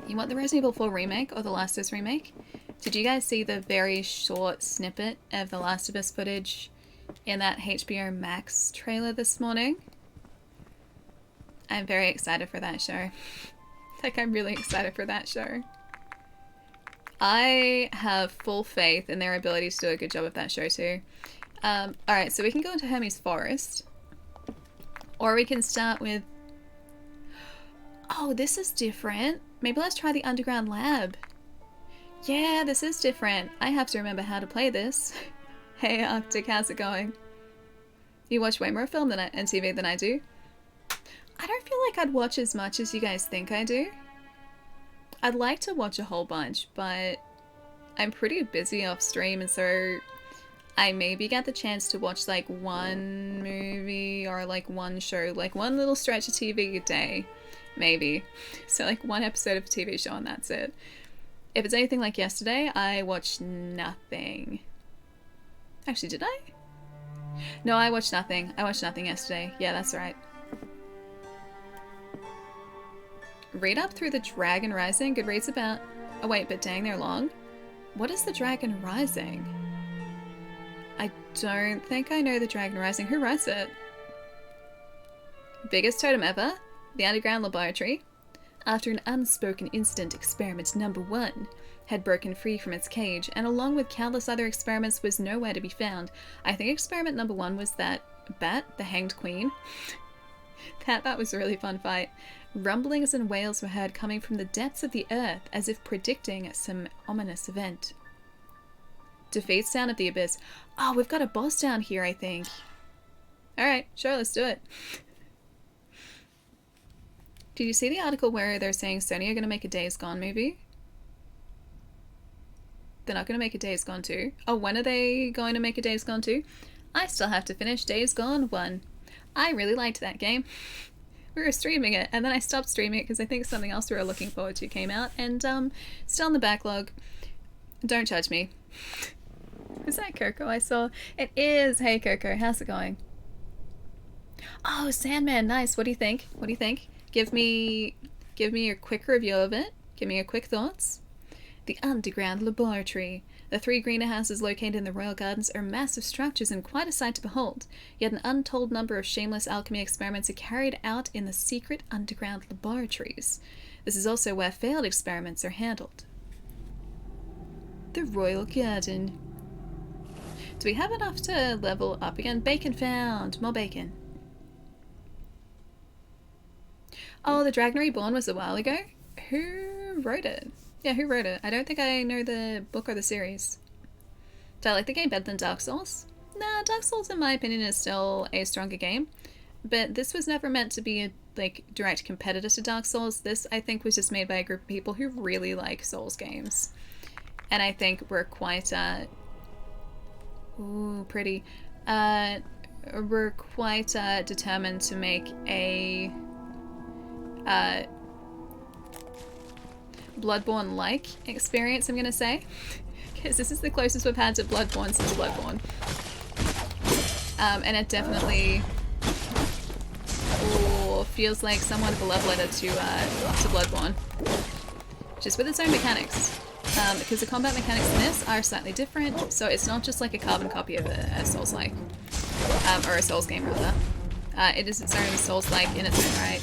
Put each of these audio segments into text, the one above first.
You want the Resident Evil 4 remake or the Last of Us remake? Did you guys see the very short snippet of the Last of Us footage in that HBO Max trailer this morning? I'm very excited for that show. Like, I'm really excited for that show. I have full faith in their ability to do a good job of that show too. Alright, so we can go into Hermes Forest. Or we can start with... Oh, this is different. Maybe let's try the underground lab. Yeah, this is different. I have to remember how to play this. Hey Arctic, how's it going? You watch way more film and TV than I do. I don't feel like I'd watch as much as you guys think I do. I'd like to watch a whole bunch, but I'm pretty busy off stream, and so I maybe get the chance to watch like one movie or like one show, like one little stretch of TV a day, maybe. So like one episode of a TV show and that's it. If it's anything like yesterday, I watched nothing. Actually, did I? No, I watched nothing. I watched nothing yesterday. Yeah, that's right. Read up through the Dragon Rising. Good reads about... Oh wait, but dang, they're long. What is the Dragon Rising? I don't think I know the Dragon Rising. Who writes it? Biggest totem ever. The underground laboratory. After an unspoken incident, experiment number 1 had broken free from its cage, and along with countless other experiments was nowhere to be found. I think experiment number 1 was that bat, the hanged queen. That was a really fun fight. Rumblings and wails were heard coming from the depths of the earth, as if predicting some ominous event. Defeat sound of the abyss. Oh, we've got a boss down here, I think. Alright, sure, let's do it. Did you see the article where they're saying Sony are going to make a Days Gone movie? They're not going to make a Days Gone 2. Oh, when are they going to make a Days Gone 2? I still have to finish Days Gone 1. I really liked that game. We were streaming it, and then I stopped streaming it because I think something else we were looking forward to came out, and still in the backlog. Don't judge me. Is that Coco I saw? It is! Hey Coco, how's it going? Oh, Sandman, nice. What do you think? What do you think? Give me a quick review of it. Give me your quick thoughts. The underground laboratory. The 3 greenhouses located in the royal gardens are massive structures and quite a sight to behold, yet an untold number of shameless alchemy experiments are carried out in the secret underground laboratories. This is also where failed experiments are handled. The royal garden. Do we have enough to level up again? Bacon found! More bacon. Oh, The Dragon Reborn was a while ago? Who wrote it? Yeah, who wrote it? I don't think I know the book or the series. Do I like the game better than Dark Souls? Nah, Dark Souls in my opinion is still a stronger game. But this was never meant to be a direct competitor to Dark Souls. This, I think, was just made by a group of people who really like Souls games. And I think we're quite, ooh, pretty. We're quite determined to make a Bloodborne-like experience, I'm gonna say, because this is the closest we've had to Bloodborne since Bloodborne, and it definitely feels like somewhat of a love letter to Bloodborne, just with its own mechanics, because the combat mechanics in this are slightly different, so it's not just like a carbon copy of a Souls-like, or a Souls game rather. It is its own Souls-like in its own right.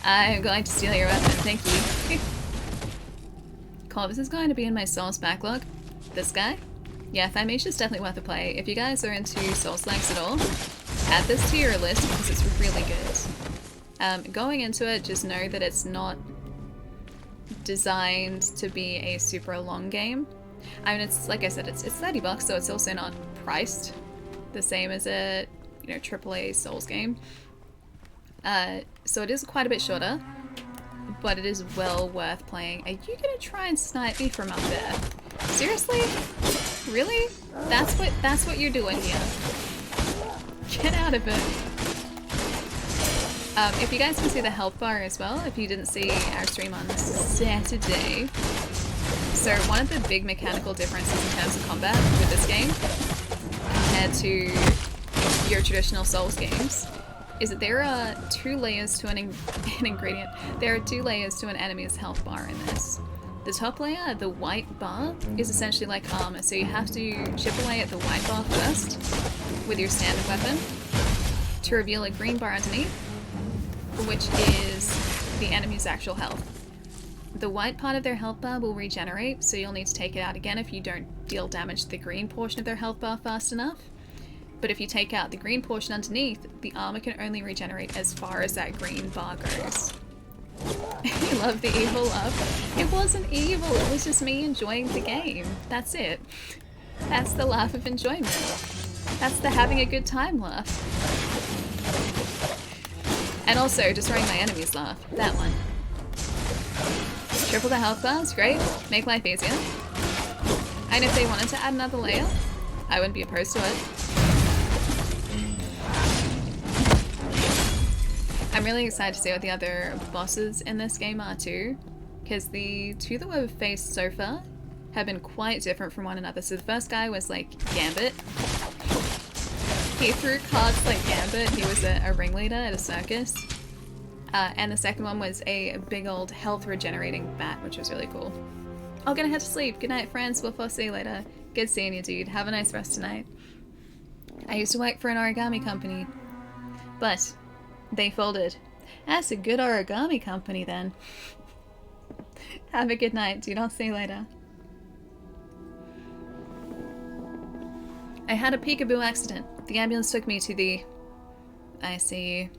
I'm going to steal your weapon, thank you. Corvus is going to be in my Souls backlog. This guy? Yeah, Thymesia is definitely worth a play. If you guys are into Souls-likes at all, add this to your list because it's really good. Going into it, just know that it's not designed to be a super long game. I mean, it's, like I said, it's $30, so it's also not priced the same as a, AAA Souls game. So it is quite a bit shorter, but it is well worth playing. Are you gonna try and snipe me from up there? Seriously? Really? That's what you're doing here. Get out of it. If you guys can see the health bar as well, if you didn't see our stream on Saturday. So one of the big mechanical differences in terms of combat with this game compared to your traditional Souls games is that there are 2 layers to an ingredient. There are 2 layers to an enemy's health bar in this. The top layer, the white bar, is essentially like armor, so you have to chip away at the white bar first with your standard weapon to reveal a green bar underneath, which is the enemy's actual health. The white part of their health bar will regenerate, so you'll need to take it out again if you don't deal damage to the green portion of their health bar fast enough. But if you take out the green portion underneath, the armor can only regenerate as far as that green bar goes. You love the evil laugh. It wasn't evil, it was just me enjoying the game. That's it. That's the laugh of enjoyment. That's the having a good time laugh. And also, destroying my enemies laugh. That one. Triple the health bars, great. Make life easier. And if they wanted to add another layer, I wouldn't be opposed to it. I'm really excited to see what the other bosses in this game are too, because the 2 that we've faced so far have been quite different from one another. So the first guy was like Gambit. He threw cards like Gambit. He was a ringleader at a circus. And the second one was a big old health regenerating bat, which was really cool. I'm gonna head to sleep. Good night, friends. We'll see you later. Good seeing you, dude. Have a nice rest tonight. I used to work for an origami company, but they folded. That's a good origami company then. Have a good night, dude. I'll see you later. I had a peekaboo accident. The ambulance took me to the... I see.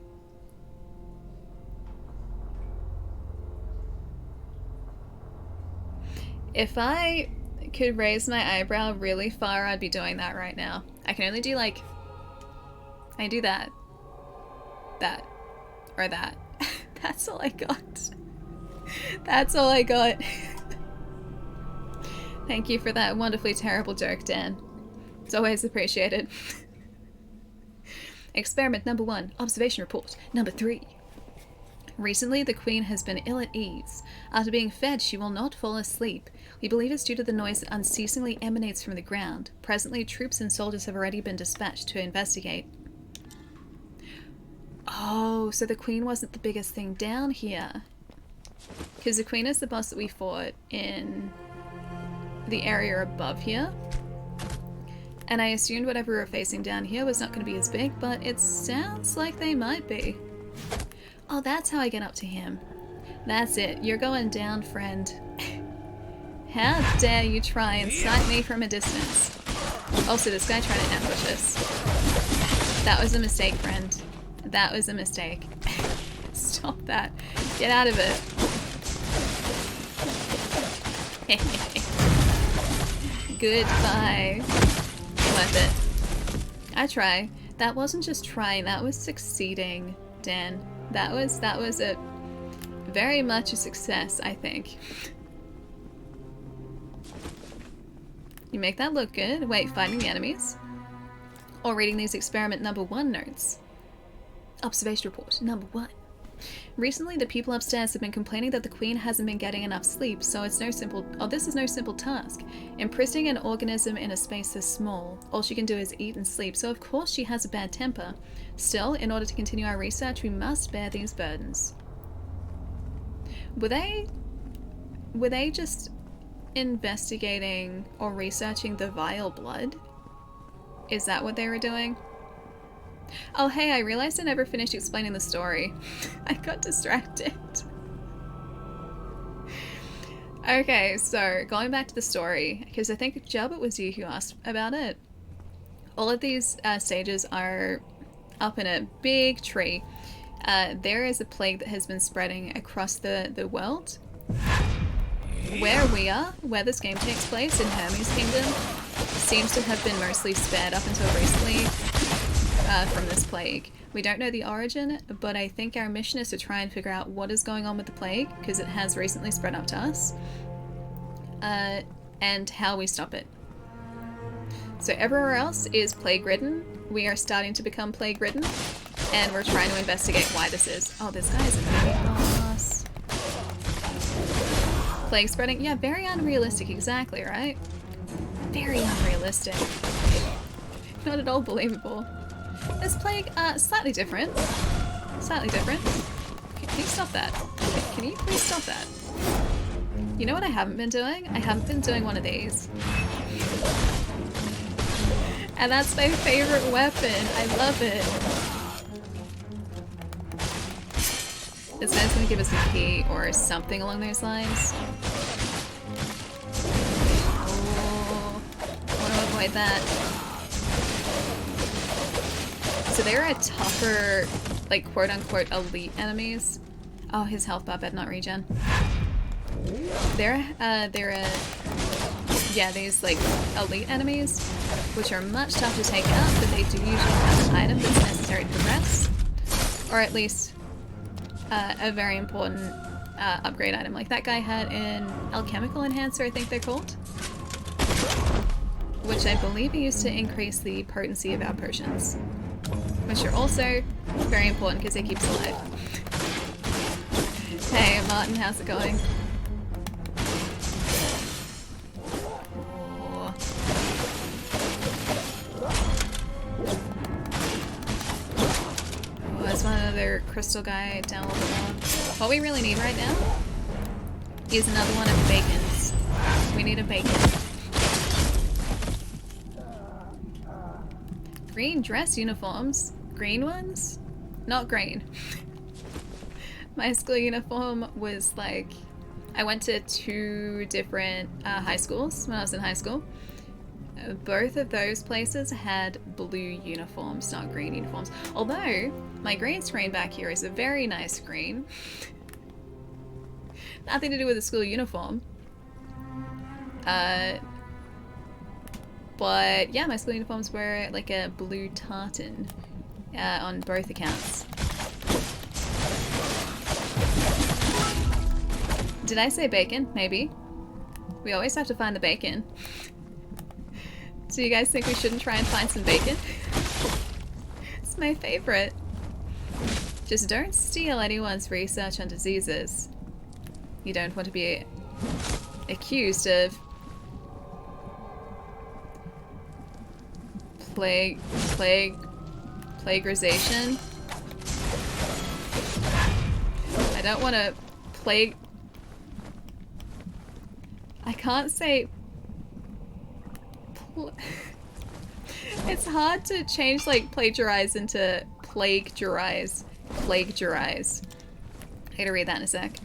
If I could raise my eyebrow really far, I'd be doing that right now. I can only do like... I do that. That. Or that. That's all I got. That's all I got. Thank you for that wonderfully terrible joke, Dan. It's always appreciated. Experiment number 1. Observation report number 3. Recently, the Queen has been ill at ease. After being fed, she will not fall asleep. We believe it's due to the noise that unceasingly emanates from the ground. Presently, troops and soldiers have already been dispatched to investigate. Oh, so the Queen wasn't the biggest thing down here. Because the Queen is the boss that we fought in the area above here. And I assumed whatever we were facing down here was not going to be as big, but it sounds like they might be. Oh, that's how I get up to him. That's it. You're going down, friend. How dare you try and sight me from a distance. Also, this guy tried to ambush us. That was a mistake, friend. That was a mistake. Stop that. Get out of it. Goodbye. Worth it. I try. That wasn't just trying, that was succeeding, Dan. That was a very much a success, I think. You make that look good. Wait, fighting the enemies? Or reading these experiment number 1 notes. Observation report number 1. Recently, the people upstairs have been complaining that the Queen hasn't been getting enough sleep, so this is no simple task. Imprisoning an organism in a space this small, all she can do is eat and sleep, so of course she has a bad temper. Still, in order to continue our research, we must bear these burdens. Were they just investigating or researching the vile blood? Is that what they were doing? Oh hey, I realized I never finished explaining the story. I got distracted. Okay, so going back to the story, because I think Job, it was you who asked about it. All of these stages are up in a big tree. There is a plague that has been spreading across the world. Where we are, where this game takes place, in Hermes Kingdom, seems to have been mostly spared up until recently. From this plague. We don't know the origin, but I think our mission is to try and figure out what is going on with the plague, because it has recently spread up to us, and how we stop it. So everywhere else is plague-ridden. We are starting to become plague-ridden, and we're trying to investigate why this is. Oh, this guy is a mini boss. Plague spreading? Yeah, very unrealistic, exactly, right? Very unrealistic. Not at all believable. This plague, slightly different. Slightly different. Can you stop that? Can you please stop that? You know what I haven't been doing? I haven't been doing one of these. And that's my favorite weapon. I love it. This guy's gonna give us a key or something along those lines. Oh, I want to avoid that. So they're a tougher, like, quote-unquote elite enemies. Oh, his health bar better not regen. Yeah, these, like, elite enemies, which are much tougher to take out, but they do usually have an item that's necessary to progress. Or at least a very important upgrade item, like that guy had an alchemical enhancer, I think they're called, which I believe he used to increase the potency of our potions, which are also very important because they keep us alive. Hey Martin, how's it going? There's one other crystal guy down below. What we really need right now is another one of bacons. We need a bacon. Green dress uniforms? Green ones? Not green. My school uniform was like... I went to 2 different high schools when I was in high school. Both of those places had blue uniforms, not green uniforms. Although, my green screen back here is a very nice green. Nothing to do with the school uniform. But yeah, my school uniforms were like a blue tartan on both accounts. Did I say bacon? Maybe. We always have to find the bacon. Do you guys think we shouldn't try and find some bacon? It's my favorite. Just don't steal anyone's research on diseases. You don't want to be accused of plagiarization. I don't want to I can't say it's hard to change like plagiarize into plagiarize. Plagiarize. I gotta read that in a sec.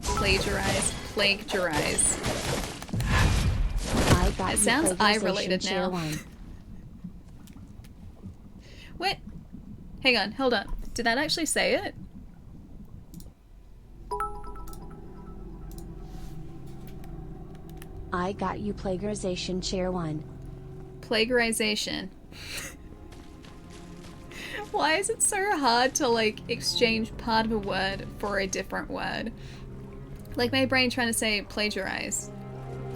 Plagiarize. Plagiarize. It sounds eye-related now. What? Hang on, hold on. Did that actually say it? I got you plagiarization chair 1. Plagiarization. Why is it so hard to like exchange part of a word for a different word? Like my brain trying to say plagiarize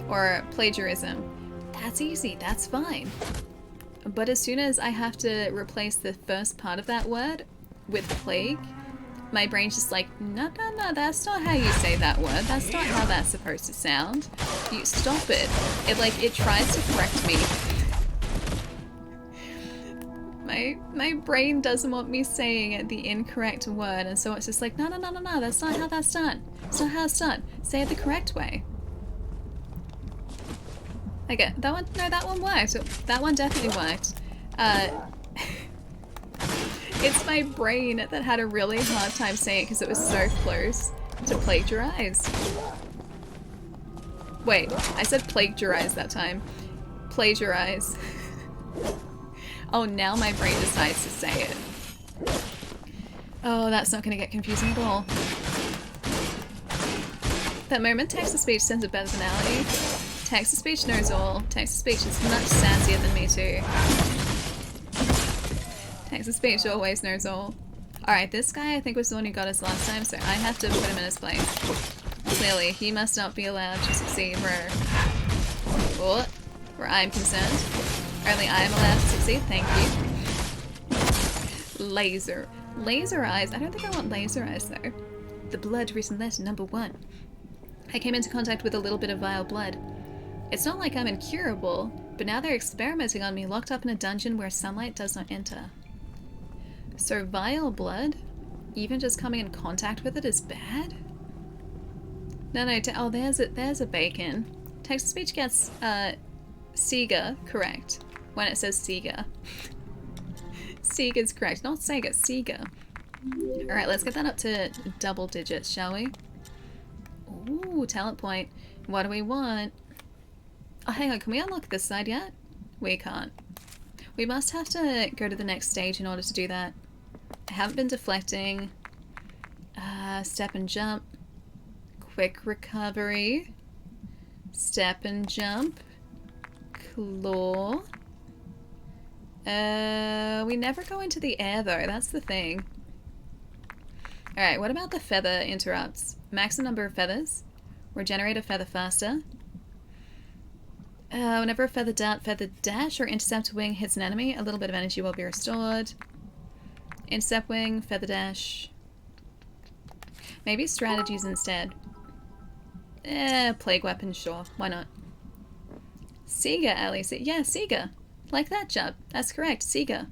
or plagiarism. That's easy, that's fine. But as soon as I have to replace the first part of that word with plague, my brain's just like, no, that's not how you say that word. That's not how that's supposed to sound. You stop it. It tries to correct me. My brain doesn't want me saying the incorrect word, and so it's just like, no, that's not how that's done. It's not how it's done. Say it the correct way. Okay, that one, no, that one worked. That one definitely worked. It's my brain that had a really hard time saying it because it was so close to plagiarize. Wait, I said plagiarize that time. Plagiarize. Oh, now my brain decides to say it. Oh, that's not going to get confusing at all. That moment, text-to-speech sends a better finality. Text-to-speech knows all. Text-to-speech is much sassier than me too. Text-to-speech always knows all. Alright, this guy I think was the one who got us last time, so I have to put him in his place. Clearly, he must not be allowed to succeed where I'm concerned. Only I am allowed to succeed, thank you. Laser eyes. I don't think I want laser eyes though. The blood written letter number 1. I came into contact with a little bit of vile blood. It's not like I'm incurable, but now they're experimenting on me, locked up in a dungeon where sunlight does not enter. So vile blood, even just coming in contact with it is bad? No, oh, there's a bacon. Text-to-speech gets, Sega correct when it says Sega. Sega's correct, not Sega, Sega. Alright, let's get that up to double digits, shall we? Ooh, talent point. What do we want? Oh, hang on, can we unlock this side yet? We can't. We must have to go to the next stage in order to do that. I haven't been deflecting. Step and jump. Quick recovery. Step and jump. Claw. We never go into the air though, that's the thing. Alright, what about the feather interrupts? Max the number of feathers. Regenerate a feather faster. Whenever a feather dart, feather dash, or intercept wing hits an enemy, a little bit of energy will be restored. Intercept wing, feather dash. Maybe strategies instead. Plague weapon, sure. Why not? Sega, Ellie. Yeah, Sega. Like that, Jub. That's correct. Sega.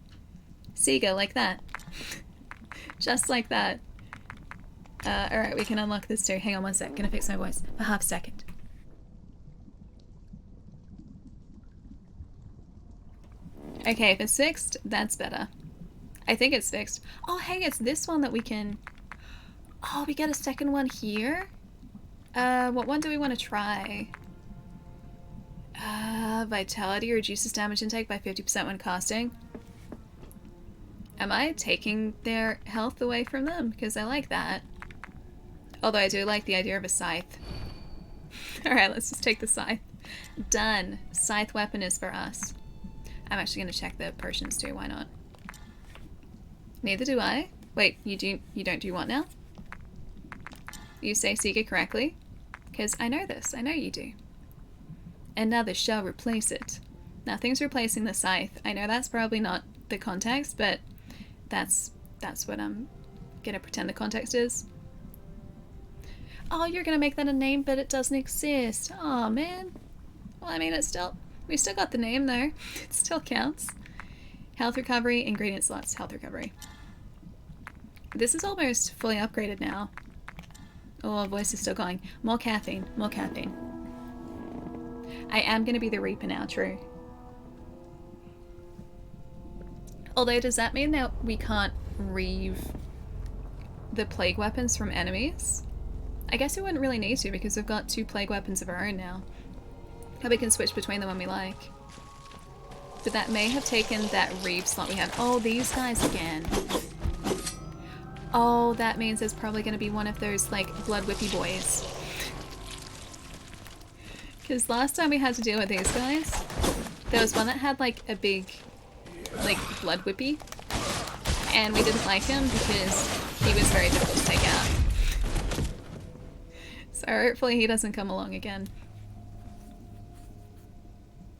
Sega, like that. Just like that. Alright, we can unlock this too. Hang on one sec. Gonna fix my voice for half a second. Okay, if it's fixed, that's better. I think it's fixed. Oh, hey, it's this one that we can... Oh, we get a second one here? What one do we want to try? Vitality reduces damage intake by 50% when casting. Am I taking their health away from them? Because I like that. Although I do like the idea of a scythe. Alright, let's just take the scythe. Done. Scythe weapon is for us. I'm actually going to check the potions too, why not? Neither do I. Wait, you don't do what now? You say Sega correctly? Because I know this, I know you do. Another shall replace it. Nothing's replacing the scythe. I know that's probably not the context, but that's what I'm gonna pretend the context is. Oh, you're gonna make that a name, but it doesn't exist. Oh man. Well, I mean, we still got the name though. It still counts. Health recovery, ingredient slots, health recovery. This is almost fully upgraded now. Oh, voice is still going. More caffeine, more caffeine. I am going to be the Reaper now, true. Although, does that mean that we can't reave the plague weapons from enemies? I guess we wouldn't really need to because we've got 2 plague weapons of our own now. And we can switch between them when we like. But that may have taken that reave slot we have. Oh, these guys again. Oh, that means there's probably going to be one of those, like, blood whippy boys. Because last time we had to deal with these guys, there was one that had, like, a big, like, blood whippy. And we didn't like him because he was very difficult to take out. So hopefully he doesn't come along again.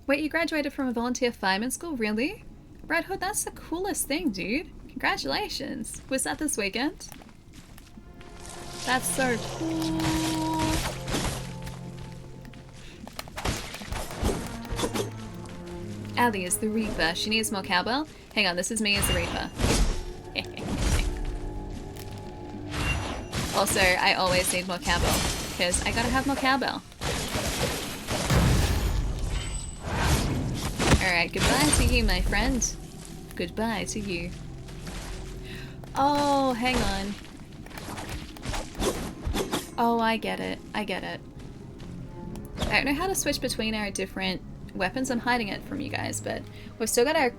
Wait, you graduated from a volunteer fireman school? Really? Red Hood, that's the coolest thing, dude. Congratulations. Was that this weekend? That's so cool. Allie is the Reaper. She needs more cowbell. Hang on, this is me as the Reaper. Also, I always need more cowbell because I gotta have more cowbell. Alright, goodbye to you, my friend. Goodbye to you. Oh, hang on. Oh, I get it. I get it. I don't know how to switch between our different weapons. I'm hiding it from you guys, but we've still got our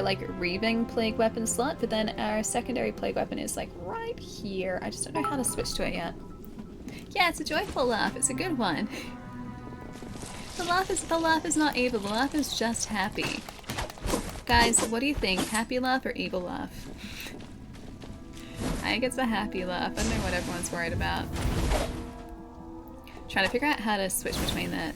like, reaving plague weapon slot, but then our secondary plague weapon is, like, right here. I just don't know how to switch to it yet. Yeah, it's a joyful laugh. It's a good one. The laugh is not evil. The laugh is just happy. Guys, what do you think? Happy laugh or evil laugh? I think it's a happy laugh. I don't know what everyone's worried about. Trying to figure out how to switch between that.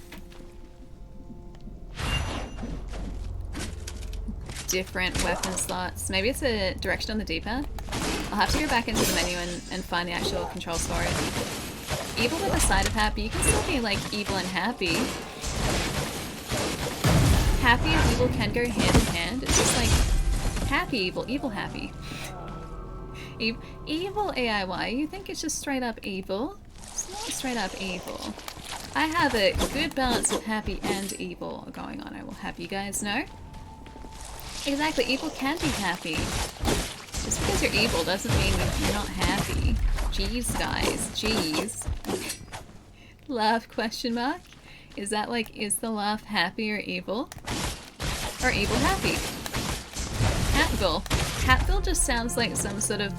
Different weapon slots. Maybe it's a direction on the D-pad. I'll have to go back into the menu and find the actual controls for it. Evil with a side of happy. You can still be like evil and happy. Happy and evil can go hand in hand. It's just like Happy evil, evil happy. Evil AIY, you think it's just straight up evil? It's not straight up evil. I have a good balance of happy and evil going on, I will have you guys know. Exactly, evil can be happy. Just because you're evil doesn't mean you're not happy. Jeez, guys, jeez. Laugh question mark? Is that like, is the laugh happy or evil? Or evil happy? Hatville. Hatville just sounds like some sort of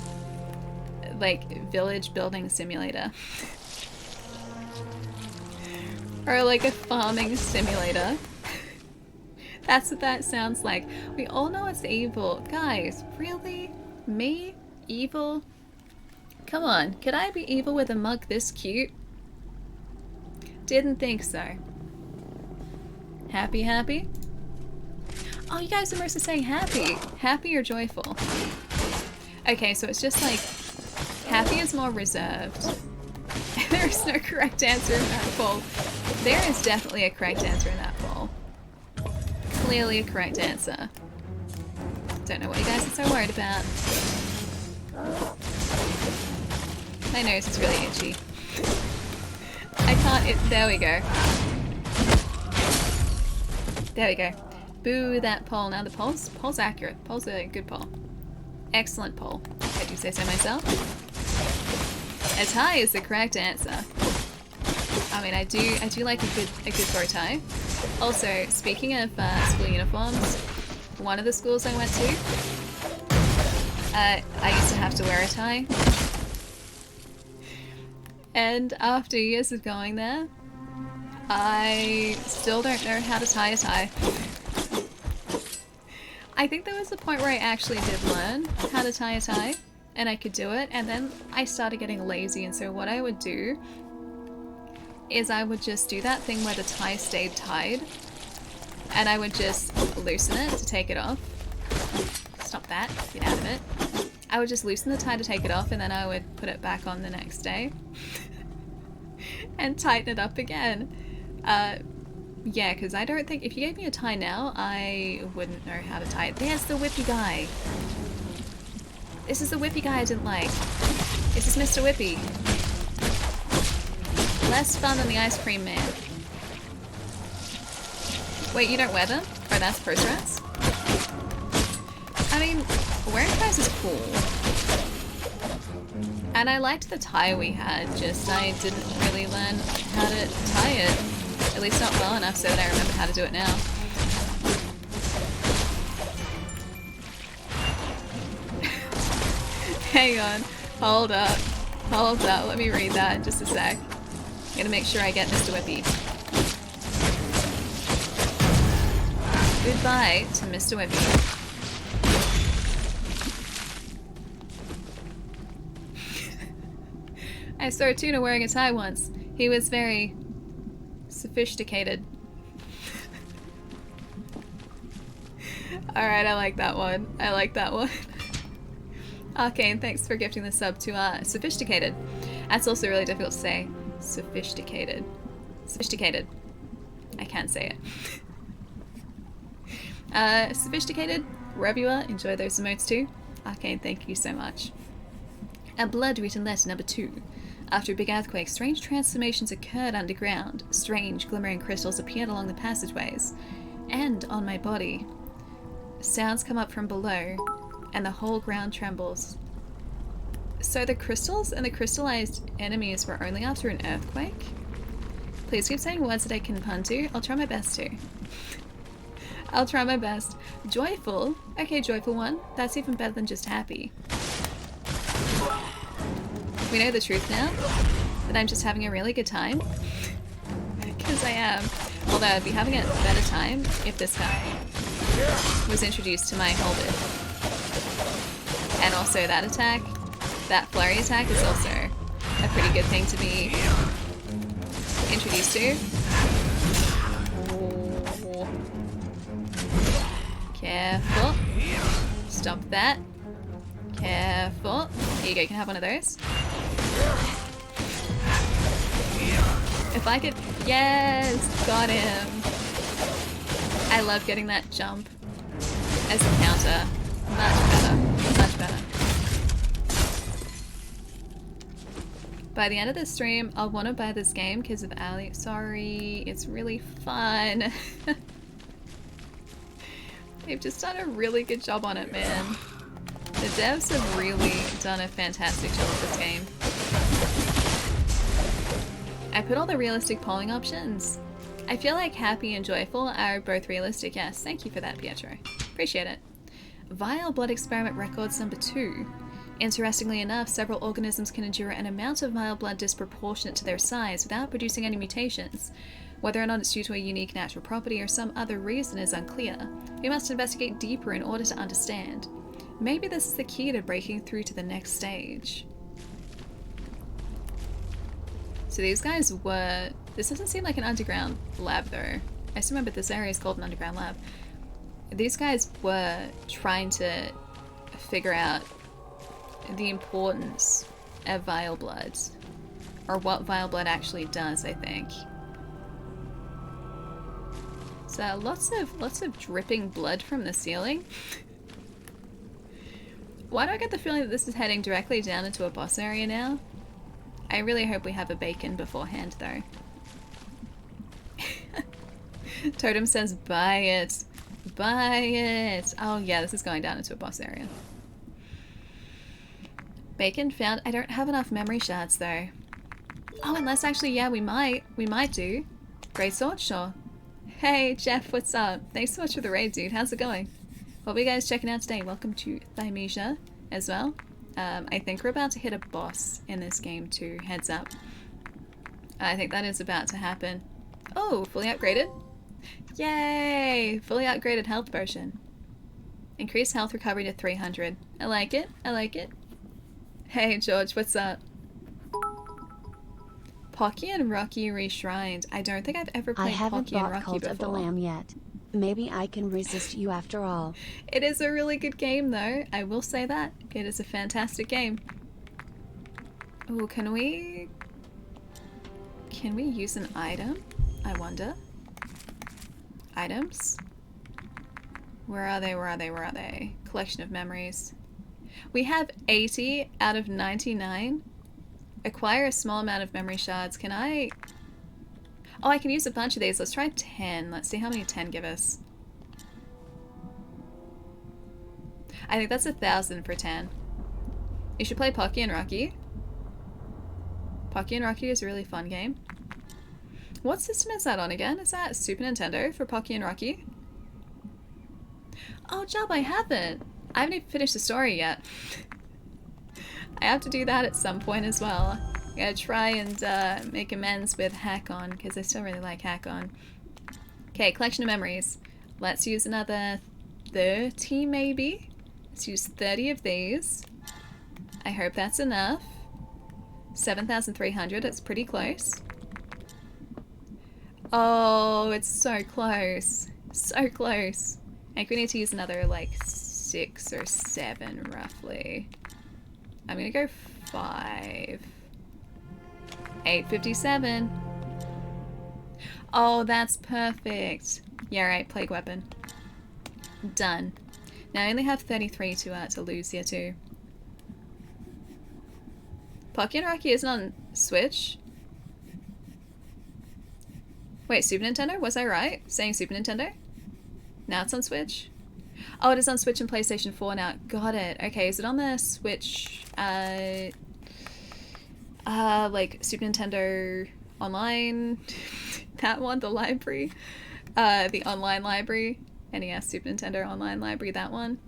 like village building simulator. Or like a farming simulator. That's what that sounds like. We all know it's evil. Guys, really? Me? Evil? Come on, could I be evil with a mug this cute? Didn't think so. Happy, happy? Oh, you guys are mostly saying happy. Happy or joyful? Okay, so it's just like, happy is more reserved. There is no correct answer in that poll. There is definitely a correct answer in that poll. Clearly a correct answer. Don't know what you guys are so worried about. My nose is really itchy. I can't, there we go. There we go. Boo that poll. Now the poll's accurate. Poll's a good poll. Excellent poll. I do say so myself. A tie is the correct answer. I mean, I do like a good bow tie. Also, speaking of school uniforms, one of the schools I went to, I used to have to wear a tie. And after years of going there, I still don't know how to tie a tie. I think there was a point where I actually did learn how to tie a tie, and I could do it, and then I started getting lazy, and so what I would do is I would just do that thing where the tie stayed tied, and I would just loosen it to take it off. Stop that, get out of it. I would just loosen the tie to take it off, and then I would put it back on the next day and tighten it up again. Yeah, because I don't think, if you gave me a tie now, I wouldn't know how to tie it. There's the whippy guy. This is the whippy guy I didn't like. This is Mr. Whippy. Less fun than the ice cream man. Wait, you don't wear them? Oh, that's post rats? I mean, wearing ties is cool. And I liked the tie we had, just I didn't really learn how to tie it. At least not well enough so that I remember how to do it now. Hang on. Hold up. Hold up. Let me read that in just a sec. I'm gonna make sure I get Mr. Whippy. Goodbye to Mr. Whippy. I saw Tuna wearing a tie once. He was very sophisticated. Alright, I like that one. I like that one. Arcane, thanks for gifting the sub to sophisticated. That's also really difficult to say. Sophisticated. Sophisticated. I can't say it. Sophisticated, wherever you are, enjoy those emotes too. Arcane, thank you so much. A blood-written letter number 2. After a big earthquake, strange transformations occurred underground. Strange, glimmering crystals appeared along the passageways and on my body. Sounds come up from below, and the whole ground trembles. So the crystals and the crystallized enemies were only after an earthquake? Please keep saying words that I can pun to. I'll try my best to. I'll try my best. Joyful? Okay, joyful one. That's even better than just happy. We know the truth now, that I'm just having a really good time. Because I am. Although I'd be having a better time if this guy was introduced to my whole bit. And also that attack, that flurry attack is also a pretty good thing to be introduced to. Oh. Careful. Stop that. Careful. Here you go, you can have one of those. If I could... Yes! Got him! I love getting that jump as a counter. Much better. Much better. By the end of this stream, I'll want to buy this game because of Ali. Sorry, it's really fun. They've just done a really good job on it, man. The devs have really done a fantastic job with this game. I put all the realistic polling options. I feel like happy and joyful are both realistic. Yes, thank you for that, Pietro. Appreciate it. Vile blood experiment records number 2. Interestingly enough, several organisms can endure an amount of vile blood disproportionate to their size without producing any mutations. Whether or not it's due to a unique natural property or some other reason is unclear. We must investigate deeper in order to understand. Maybe this is the key to breaking through to the next stage. So these guys were... This doesn't seem like an underground lab though. I just remember this area is called an underground lab. These guys were trying to figure out the importance of vile blood. Or what vile blood actually does, I think. So lots of dripping blood from the ceiling. Why do I get the feeling that this is heading directly down into a boss area now? I really hope we have a bacon beforehand though. Totem says buy it. Buy it. Oh yeah, this is going down into a boss area. Bacon found. I don't have enough memory shards though. Oh, unless actually, yeah, we might. We might do. Great sword, sure. Hey, Jeff, what's up? Thanks so much for the raid, dude. How's it going? What are you guys checking out today? Welcome to Thymesia as well. I think we're about to hit a boss in this game too. Heads up. I think that is about to happen. Oh, fully upgraded. Yay! Fully upgraded health potion. Increased health recovery to 300. I like it. I like it. Hey, George, what's up? Pocky and Rocky Reshrined. I don't think I've ever played Pocky and Rocky Cult before. of the Lamb yet. Maybe I can resist you after all. It is a really good game though, I will say that. It is a fantastic game. Oh, can we use an item? I wonder. Items? Where are they? Where are they? Where are they? Collection of memories. We have 80 out of 99. Acquire a small amount of memory shards. Can I... Oh, I can use a bunch of these. Let's try 10. Let's see how many 10 give us. I think that's 1,000 for 10. You should play Pocky and Rocky. Pocky and Rocky is a really fun game. What system is that on again? Is that Super Nintendo for Pocky and Rocky? Oh, Job, I haven't. I haven't even finished the story yet. I have to do that at some point as well. I gotta try and make amends with Hack-On, because I still really like Hack-On. Okay, collection of memories. Let's use another 30 maybe? Let's use 30 of these. I hope that's enough. 7,300, it's pretty close. Oh, it's so close. So close. I think we need to use another like 6 or 7 roughly. I'm gonna go 5. 857. Oh, that's perfect. Yeah, right, plague weapon. Done. Now I only have 33 to lose here too. Pocky and Rocky isn't on Switch. Wait, Super Nintendo? Was I right? Saying Super Nintendo? Now it's on Switch? Oh, it is on Switch and PlayStation 4 now. Got it. Okay, is it on the Switch, like Super Nintendo Online? That one, the library? The online library? NES Super Nintendo Online Library, that one?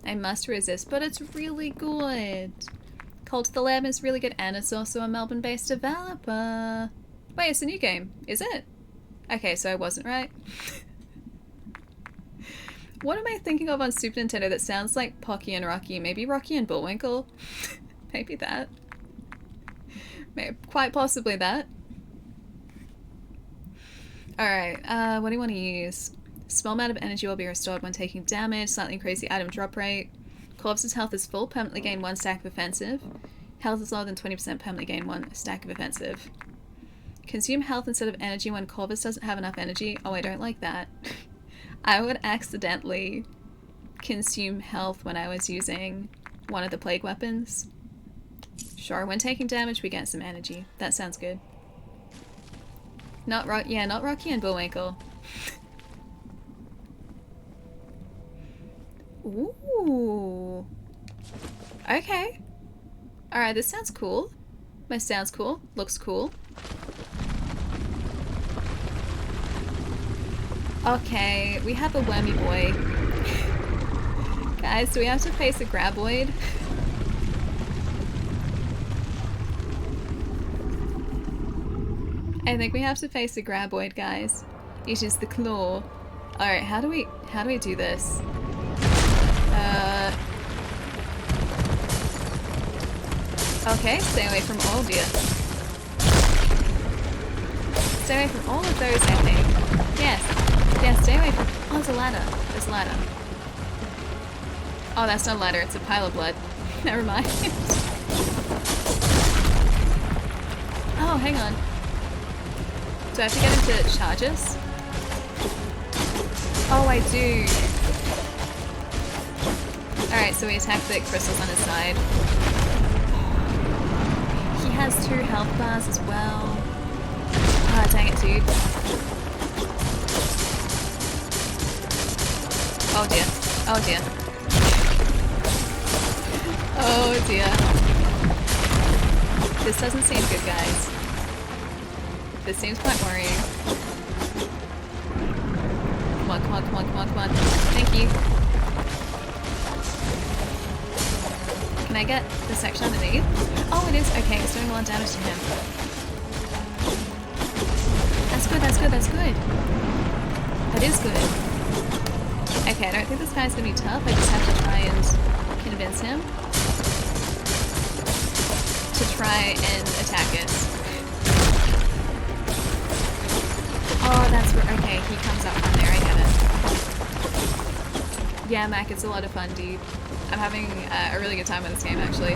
I must resist, but it's really good. Cult of the Lamb is really good, and it's also a Melbourne-based developer. Wait, it's a new game, is it? Okay, so I wasn't right. What am I thinking of on Super Nintendo that sounds like Pocky and Rocky? Maybe Rocky and Bullwinkle? Maybe that. Maybe, quite possibly that. Alright, what do you want to use? Small amount of energy will be restored when taking damage, slightly increase the item drop rate. Corvus' health is full, permanently gain 1 stack of offensive. Health is lower than 20%, permanently gain 1 stack of offensive. Consume health instead of energy when Corvus doesn't have enough energy. Oh, I don't like that. I would accidentally consume health when I was using one of the plague weapons. Sure, when taking damage we get some energy. That sounds good. Not Rocky and Bullwinkle. Ooh. Okay. Alright, this sounds cool. This sounds cool. Looks cool. Okay, we have a wormy boy. Guys, do we have to face a graboid? I think we have to face a graboid, guys. It is the claw. Alright, how do we do this? Okay, stay away from all deer. Stay away from all of those, I think. Yes. Yeah, stay away from... Oh, there's a ladder. There's a ladder. Oh, that's not a ladder, it's a pile of blood. Never mind. Oh, hang on. Do I have to get into charges? Oh, I do. Alright, so we attack the crystals on his side. He has 2 health bars as well. Ah, dang it, dude. Oh dear. Oh dear. Oh dear. This doesn't seem good, guys. This seems quite worrying. Come on, come on, come on, come on, come on. Thank you. Can I get the section underneath? Oh, it is. Okay, it's doing a lot of damage to him. That's good, that's good, that's good. That is good. Okay, I don't think this guy's gonna be tough. I just have to try and convince him to try and attack us. Oh, that's where... Okay, he comes up from there. I get it. Yeah, Mac, it's a lot of fun, dude. I'm having a really good time with this game, actually.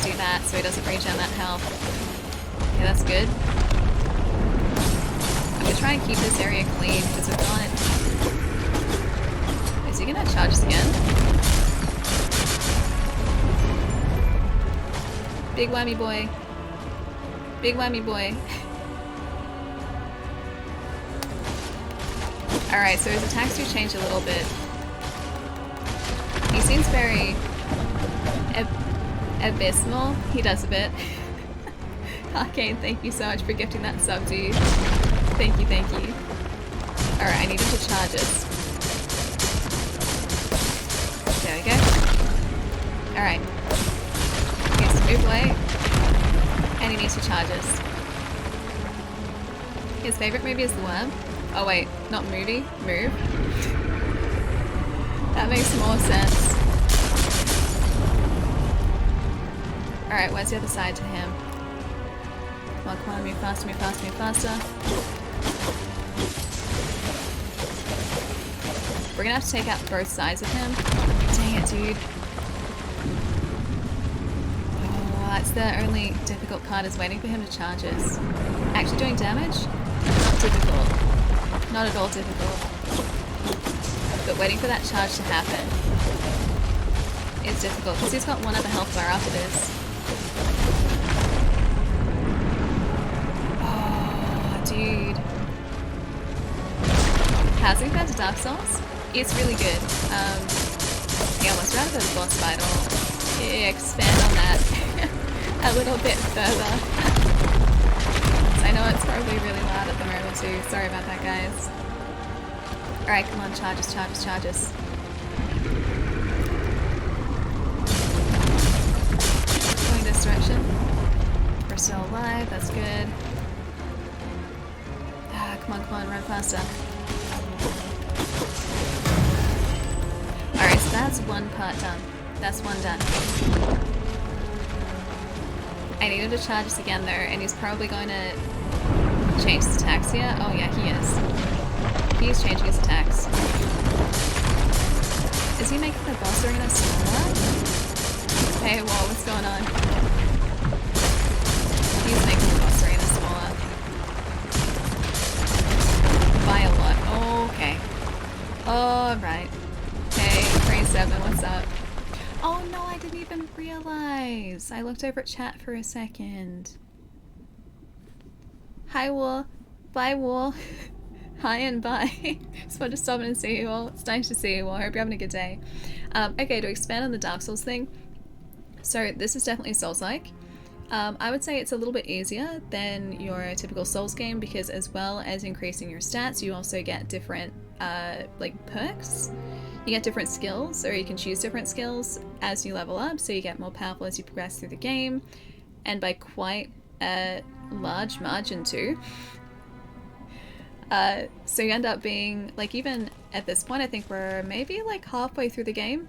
Do that so he doesn't regen that health. Okay, that's good. I'm gonna try and keep this area clean because we've got... Is he gonna charge us again? Big whammy boy. Big whammy boy. Alright, so his attacks do change a little bit. He seems very... abysmal. He does a bit. Arcane, thank you so much for gifting that sub, dude. Thank you, thank you. Alright, I need him to charge us. There we go. Alright. He needs to move away. And he needs to charge us. His favourite movie is The Worm. Oh wait, not movie, move. That makes more sense. Alright, where's the other side to him? Come on, come on, move faster, move faster, move faster. We're gonna have to take out both sides of him. Dang it, dude. Oh, that's the only difficult part, is waiting for him to charge us. Actually doing damage? Not difficult. Not at all difficult. But waiting for that charge to happen is difficult, because he's got one other health bar after this. Dude. How's it compared to Dark Souls? It's really good. Yeah, once we're out of the boss battle, expand on that a little bit further. So I know it's probably really loud at the moment too. Sorry about that, guys. Alright, come on, charge us, charge us, charge us. Going this direction. We're still alive, that's good. Come on, run faster. Alright, so that's one part done. That's one done. I need him to charge us again though, and he's probably going to change his attacks here. Oh yeah, he is. He is changing his attacks. Is he making the boss arena smaller? Hey, whoa, what's going on? He's making the boss arena smaller. By a lot. Okay. Alright. Hey, Cray7, what's up? Oh no, I didn't even realize. I looked over at chat for a second. Hi, War. Bye, War. Hi and bye. Just wanted to stop in and see you all. It's nice to see you all. I hope you're having a good day. Okay, to expand on the Dark Souls thing. So this is definitely Souls-like. I would say it's a little bit easier than your typical Souls game because as well as increasing your stats, you also get different like perks. You get different skills, or you can choose different skills as you level up, so you get more powerful as you progress through the game, and by quite a large margin too. So you end up being, like, even at this point I think we're maybe like halfway through the game.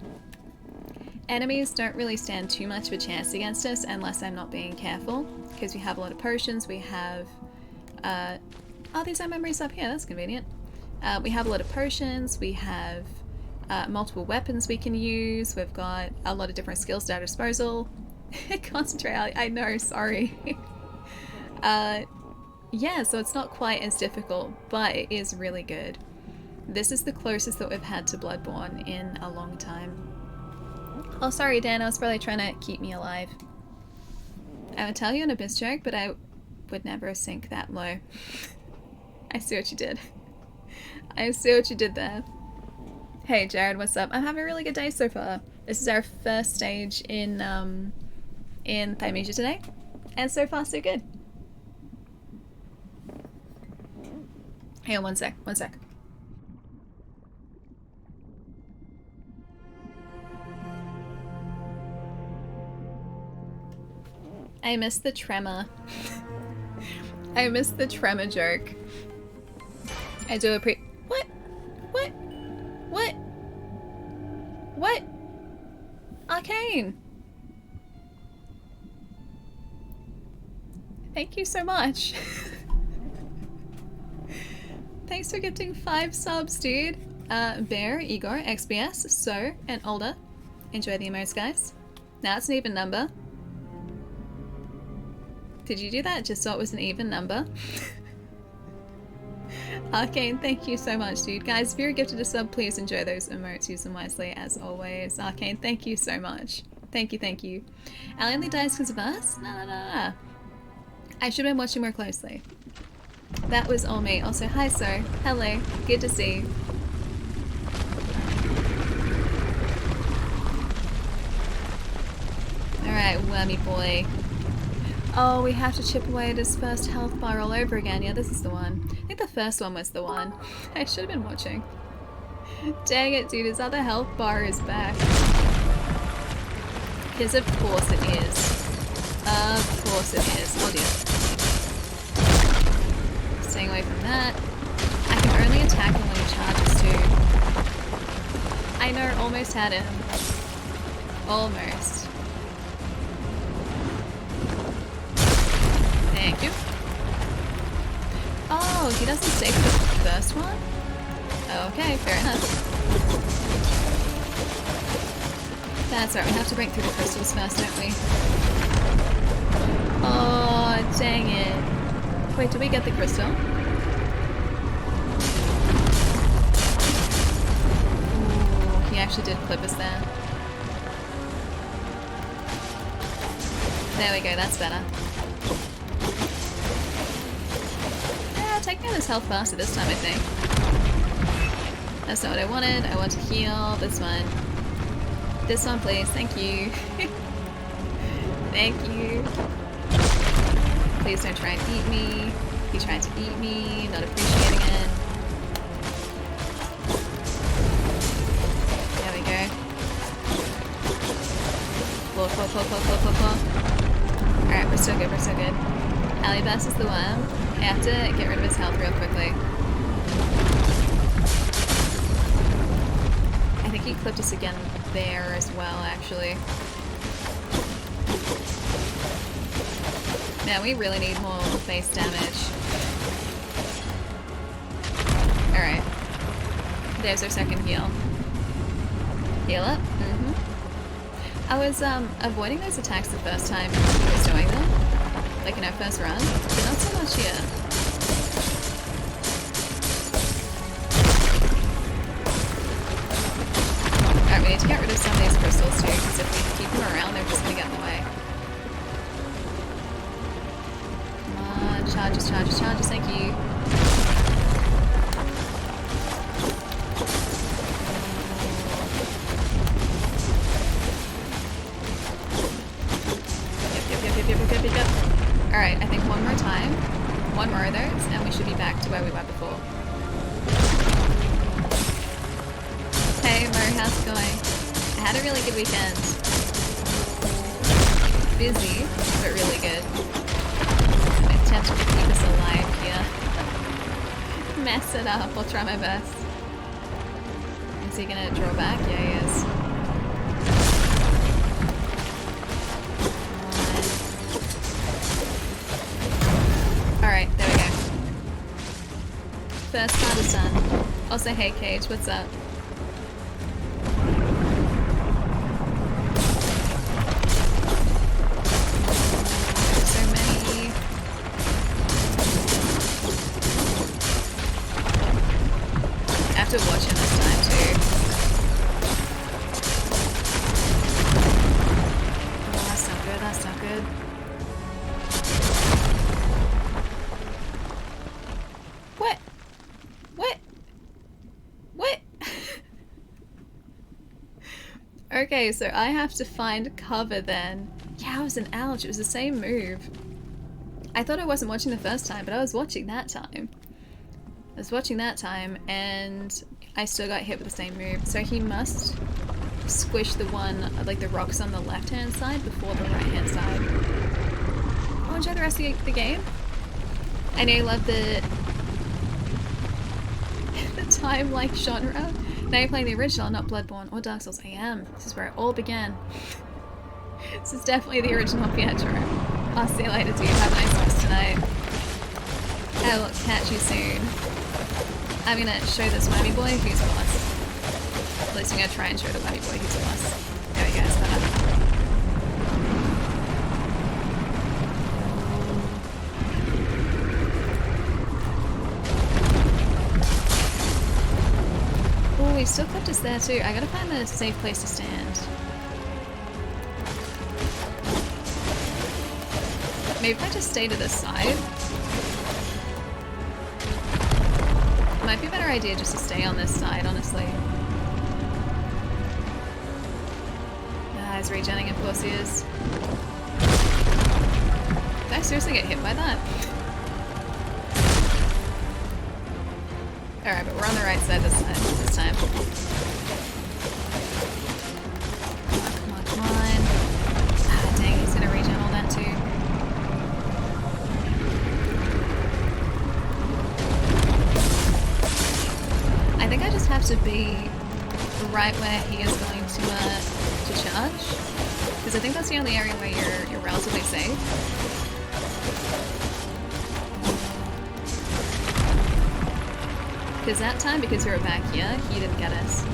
Enemies don't really stand too much of a chance against us unless I'm not being careful, because we have a lot of potions, we have... oh, these are memories up here, that's convenient. We have a lot of potions, we have multiple weapons we can use, we've got a lot of different skills at our disposal. Concentrate, I know, sorry. Yeah, so it's not quite as difficult, but it is really good. This is the closest that we've had to Bloodborne in a long time. Oh, sorry, Dan, I was probably trying to keep me alive. I would tell you an abyss joke, but I would never sink that low. I see what you did. I see what you did there. Hey, Jared, what's up? I'm having a really good day so far. This is our first stage in Thymesia today, and so far so good. Hang on, one sec. I missed the tremor. I missed the tremor joke. I do What? Arcane! Thank you so much. Thanks for gifting 5 subs, dude. Bear, Igor, XBS, So, and Older. Enjoy the emotes, guys. Now it's an even number. Did you do that just so it was an even number? Arcane, thank you so much, dude. Guys, if you're gifted a sub, please enjoy those emotes. Use them wisely, as always. Arcane, thank you so much. Thank you. Ali only dies because of us? No. I should have been watching more closely. That was all me. Also, hi, sir. Hello. Good to see you. Alright, wormy boy. Oh, we have to chip away at his first health bar all over again. Yeah, this is the one. I think the first one was the one. I should have been watching. Dang it, dude. His other health bar is back. Because of course it is. Of course it is. Oh dear. Staying away from that. I can only attack him when he charges too. I know, almost had him. Almost. Thank you. Oh, he doesn't stay for the first one? Okay, fair enough. That's right, we have to break through the crystals first, don't we? Oh, dang it. Wait, did we get the crystal? Ooh, he actually did clip us there. There we go, that's better. Yeah, taking out his health faster this time, I think. That's not what I wanted. I want to heal this one. This one, please. Thank you. Thank you. Please don't try and eat me. He tried to eat me. Not appreciating it. There we go. Claw. Alright, we're still good. Alibas is the worm. I have to get rid of his health real quickly. I think he clipped us again there as well, actually. Man, we really need more base damage. Alright. There's our second heal. Heal up. I was avoiding those attacks the first time he was doing them, like in our first run, but not so much here. Alright, we need to get rid of some of these crystals too, because if we keep them around, they're just gonna get in the way. Come on, charges, charges, charges, thank you. Alright, I think one more time. One more of those, and we should be back to where we were before. Hey Mo, how's it going? I had a really good weekend. Busy, but really good. I attempt to keep us alive here. Mess it up, I'll try my best. Is he gonna draw back? Yeah, he is. Alright, there we go. First part is done. Also, hey Cage, what's up? There's so many. I have to watch him this time too. Oh, that's not good, that's not good. What? What? What? Okay, so I have to find cover then. Yeah, it was an ouch. It was the same move. I thought I wasn't watching the first time, but I was watching that time. I was watching that time, and I still got hit with the same move. So he must squish the one, like the rocks on the left-hand side before the right-hand side. I'll enjoy the rest of the game. I know you love the time-like genre. Now you're playing the original, not Bloodborne or Dark Souls. I am. This is where it all began. This is definitely the original Pietro. I'll see you later, dude. Have a nice rest tonight. I will catch you soon. I'm gonna show this whammy boy who's boss. At least I'm gonna try and show the whammy boy who's boss. There we go, it's better. Oh, we've still kept us there too. I gotta find a safe place to stand. Maybe if I just stay to this side. Might be a better idea just to stay on this side, honestly. Ah, he's regenning, of course he is. Did I seriously get hit by that? Alright, but we're on the right side this time. Come on, come on. Ah, dang, he's gonna regen all that too. I think I just have to be right where he is going to charge, because I think that's the only area where you're relatively safe. Because that time, because we were back here, he didn't get us.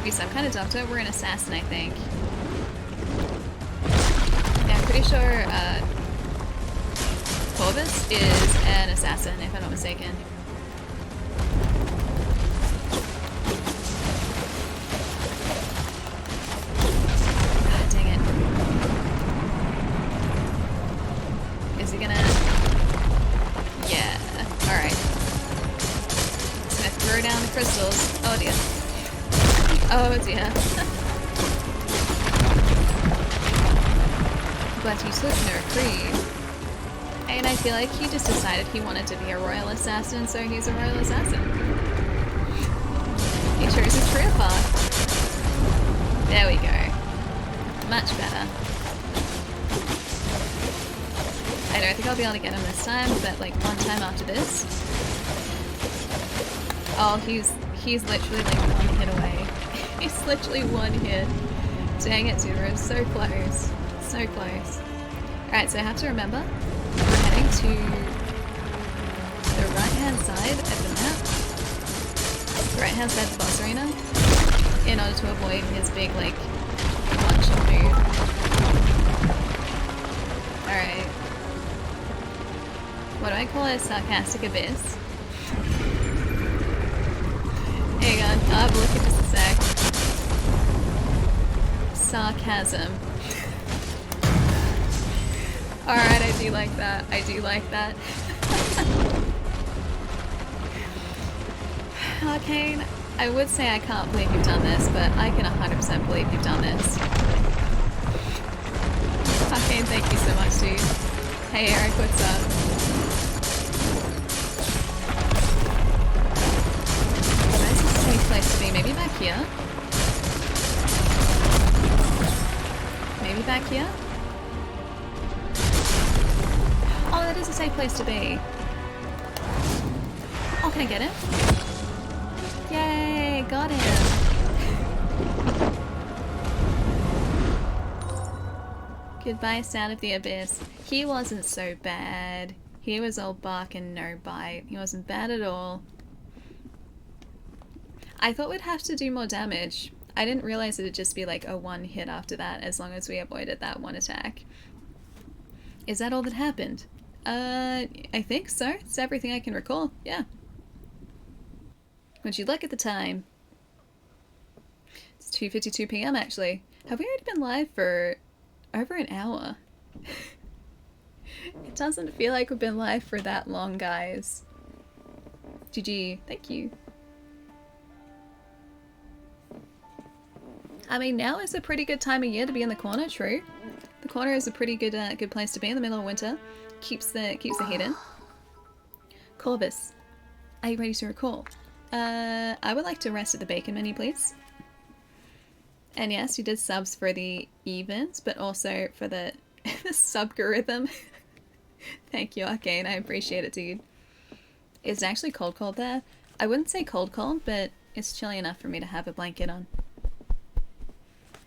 Okay, so I'm kind of doctor. We're an assassin, I think. Yeah, I'm pretty sure Corvus is an assassin, if I'm not mistaken. Crystals. Oh dear. Oh dear. But he took no creed. And I feel like he just decided he wanted to be a royal assassin, so he's a royal assassin. He chose his career path. There we go. Much better. I don't think I'll be able to get him this time, but like one time after this. Oh, he's literally like one hit away. He's literally one hit. Dang it, dude, we're so close. So close. Alright, so I have to remember, we're heading to the right-hand side of the map. The right-hand side of the boss arena. in order to avoid his big, like, punching move. Alright. What do I call it? Sarcastic abyss? Hang on, I'll have a look in just a sec. Sarcasm. Alright, I do like that. I do like that. Arcane, I would say I can't believe you've done this, but I can 100% believe you've done this. Arcane, thank you so much, dude. Hey Eric, what's up? Where's a safe place to be? Maybe back here? Maybe back here? Oh, that is a safe place to be. Oh, can I get him? Yay, got him. Goodbye, Sound of the Abyss. He wasn't so bad. He was all bark and no bite. He wasn't bad at all. I thought we'd have to do more damage. I didn't realize it'd just be like a one hit after that, as long as we avoided that one attack. Is that all that happened? I think so. It's everything I can recall. Yeah. Would you look at the time? It's 2:52 p.m. actually. Have we already been live for over an hour? It doesn't feel like we've been live for that long, guys. GG. Thank you. I mean, now is a pretty good time of year to be in the corner, true. The corner is a pretty good good place to be in the middle of winter. Keeps the heat in. Corvus, are you ready to recall? I would like to rest at the bacon menu, please. And yes, you did subs for the events, but also for the the subgorithm. Thank you, Arcane. I appreciate it, dude. It's actually cold there. I wouldn't say cold, but it's chilly enough for me to have a blanket on.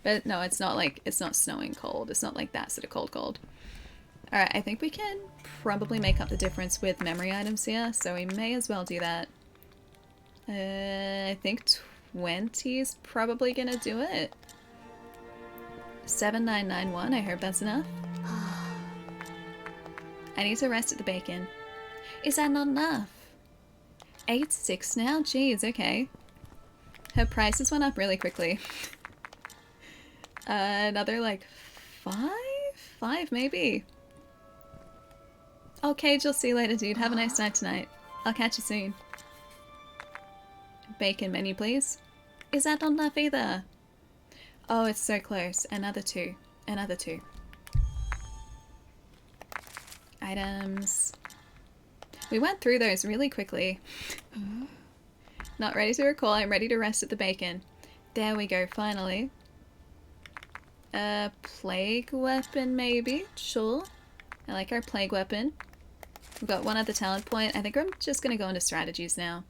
But no, it's not like, it's not snowing cold. It's not like that sort of cold. Alright, I think we can probably make up the difference with memory items here, so we may as well do that. I think 20 is probably gonna do it. 7991, I hope that's enough. I need to rest at the bacon. Is that not enough? 8.6 now? Jeez, okay. Her prices went up really quickly. Another like 5? 5 maybe. Okay, I'll see you later, dude. Have a nice night tonight. I'll catch you soon. Bacon menu, please. Is that not enough either? Oh, it's so close. Another 2. Another 2. Items. We went through those really quickly. Not ready to recall. I'm ready to rest at the bacon. There we go, finally. A plague weapon, maybe? Sure. I like our plague weapon. We've got one other talent point. I think I'm just going to go into strategies now.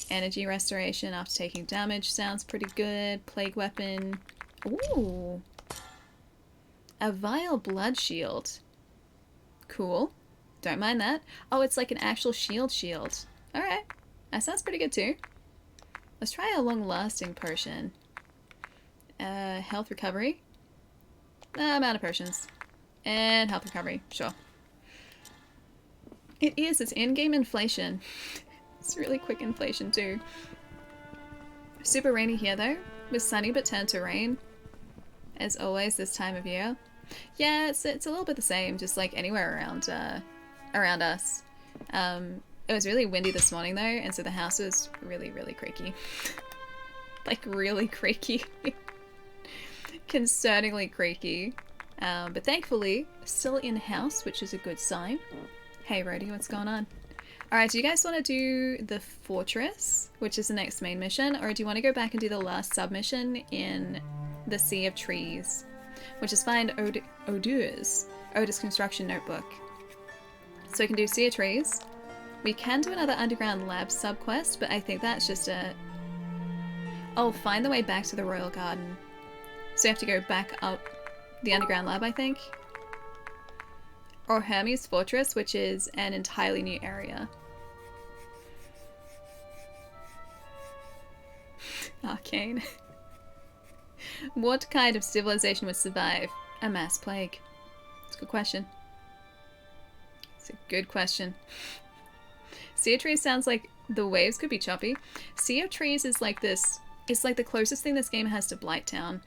Energy restoration after taking damage sounds pretty good. Plague weapon. Ooh. A vile blood shield. Cool. Don't mind that. Oh, it's like an actual shield. Alright. That sounds pretty good too. Let's try a long-lasting potion. Health recovery. I'm out of potions. And health recovery. Sure. It is. It's in-game inflation. It's really quick inflation too. Super rainy here though. It was sunny but turned to rain. As always this time of year. Yeah, it's a little bit the same, just like anywhere around us. It was really windy this morning though, and so the house was really, really creaky. Like really creaky. Concerningly creaky. But thankfully, still in-house, which is a good sign. Hey Rhodey, what's going on? Alright, do you guys want to do the fortress, which is the next main mission, or do you want to go back and do the last submission in the Sea of Trees, which is find Oda's construction notebook. So we can do Sea of Trees. We can do another underground lab subquest, but I think that's just a... Oh, find the way back to the Royal Garden. So you have to go back up the underground lab, I think. Or Hermes Fortress, which is an entirely new area. Arcane. What kind of civilization would survive a mass plague? It's a good question. It's a good question. Sea of Trees sounds like the waves could be choppy. Sea of Trees is like this. It's like the closest thing this game has to Blighttown.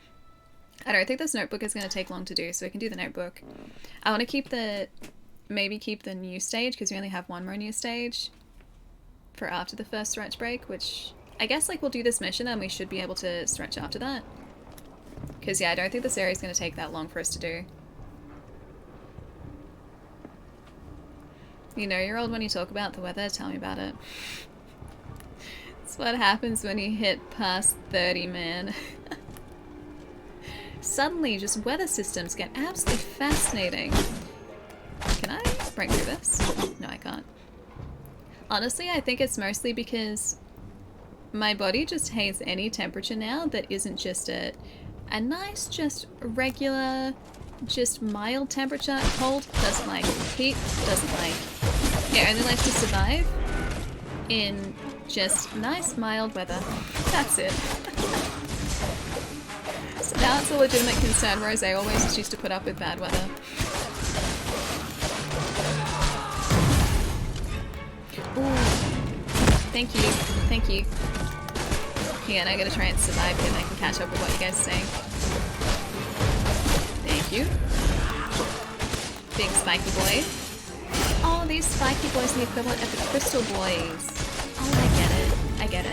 I don't think this notebook is going to take long to do, so we can do the notebook. I want to keep the... maybe keep the new stage, because we only have one more new stage for after the first stretch break, which I guess like we'll do this mission and we should be able to stretch after that. Because yeah, I don't think this area is going to take that long for us to do. You know, you're old when you talk about the weather, tell me about it. It's what happens when you hit past 30, man. Suddenly, just weather systems get absolutely fascinating. Can I break through this? No, I can't. Honestly, I think it's mostly because my body just hates any temperature now that isn't just a nice, just regular, just mild temperature. Cold doesn't like. Heat doesn't like. It only likes to survive in just nice, mild weather. That's it. So now it's a legitimate concern, whereas I always just used to put up with bad weather. Ooh. Thank you. Thank you. Yeah, and I gotta try and survive here and I can catch up with what you guys are saying. Thank you. Big spiky boy. Oh, these spiky boys are the equivalent of the crystal boys. Oh, I get it. I get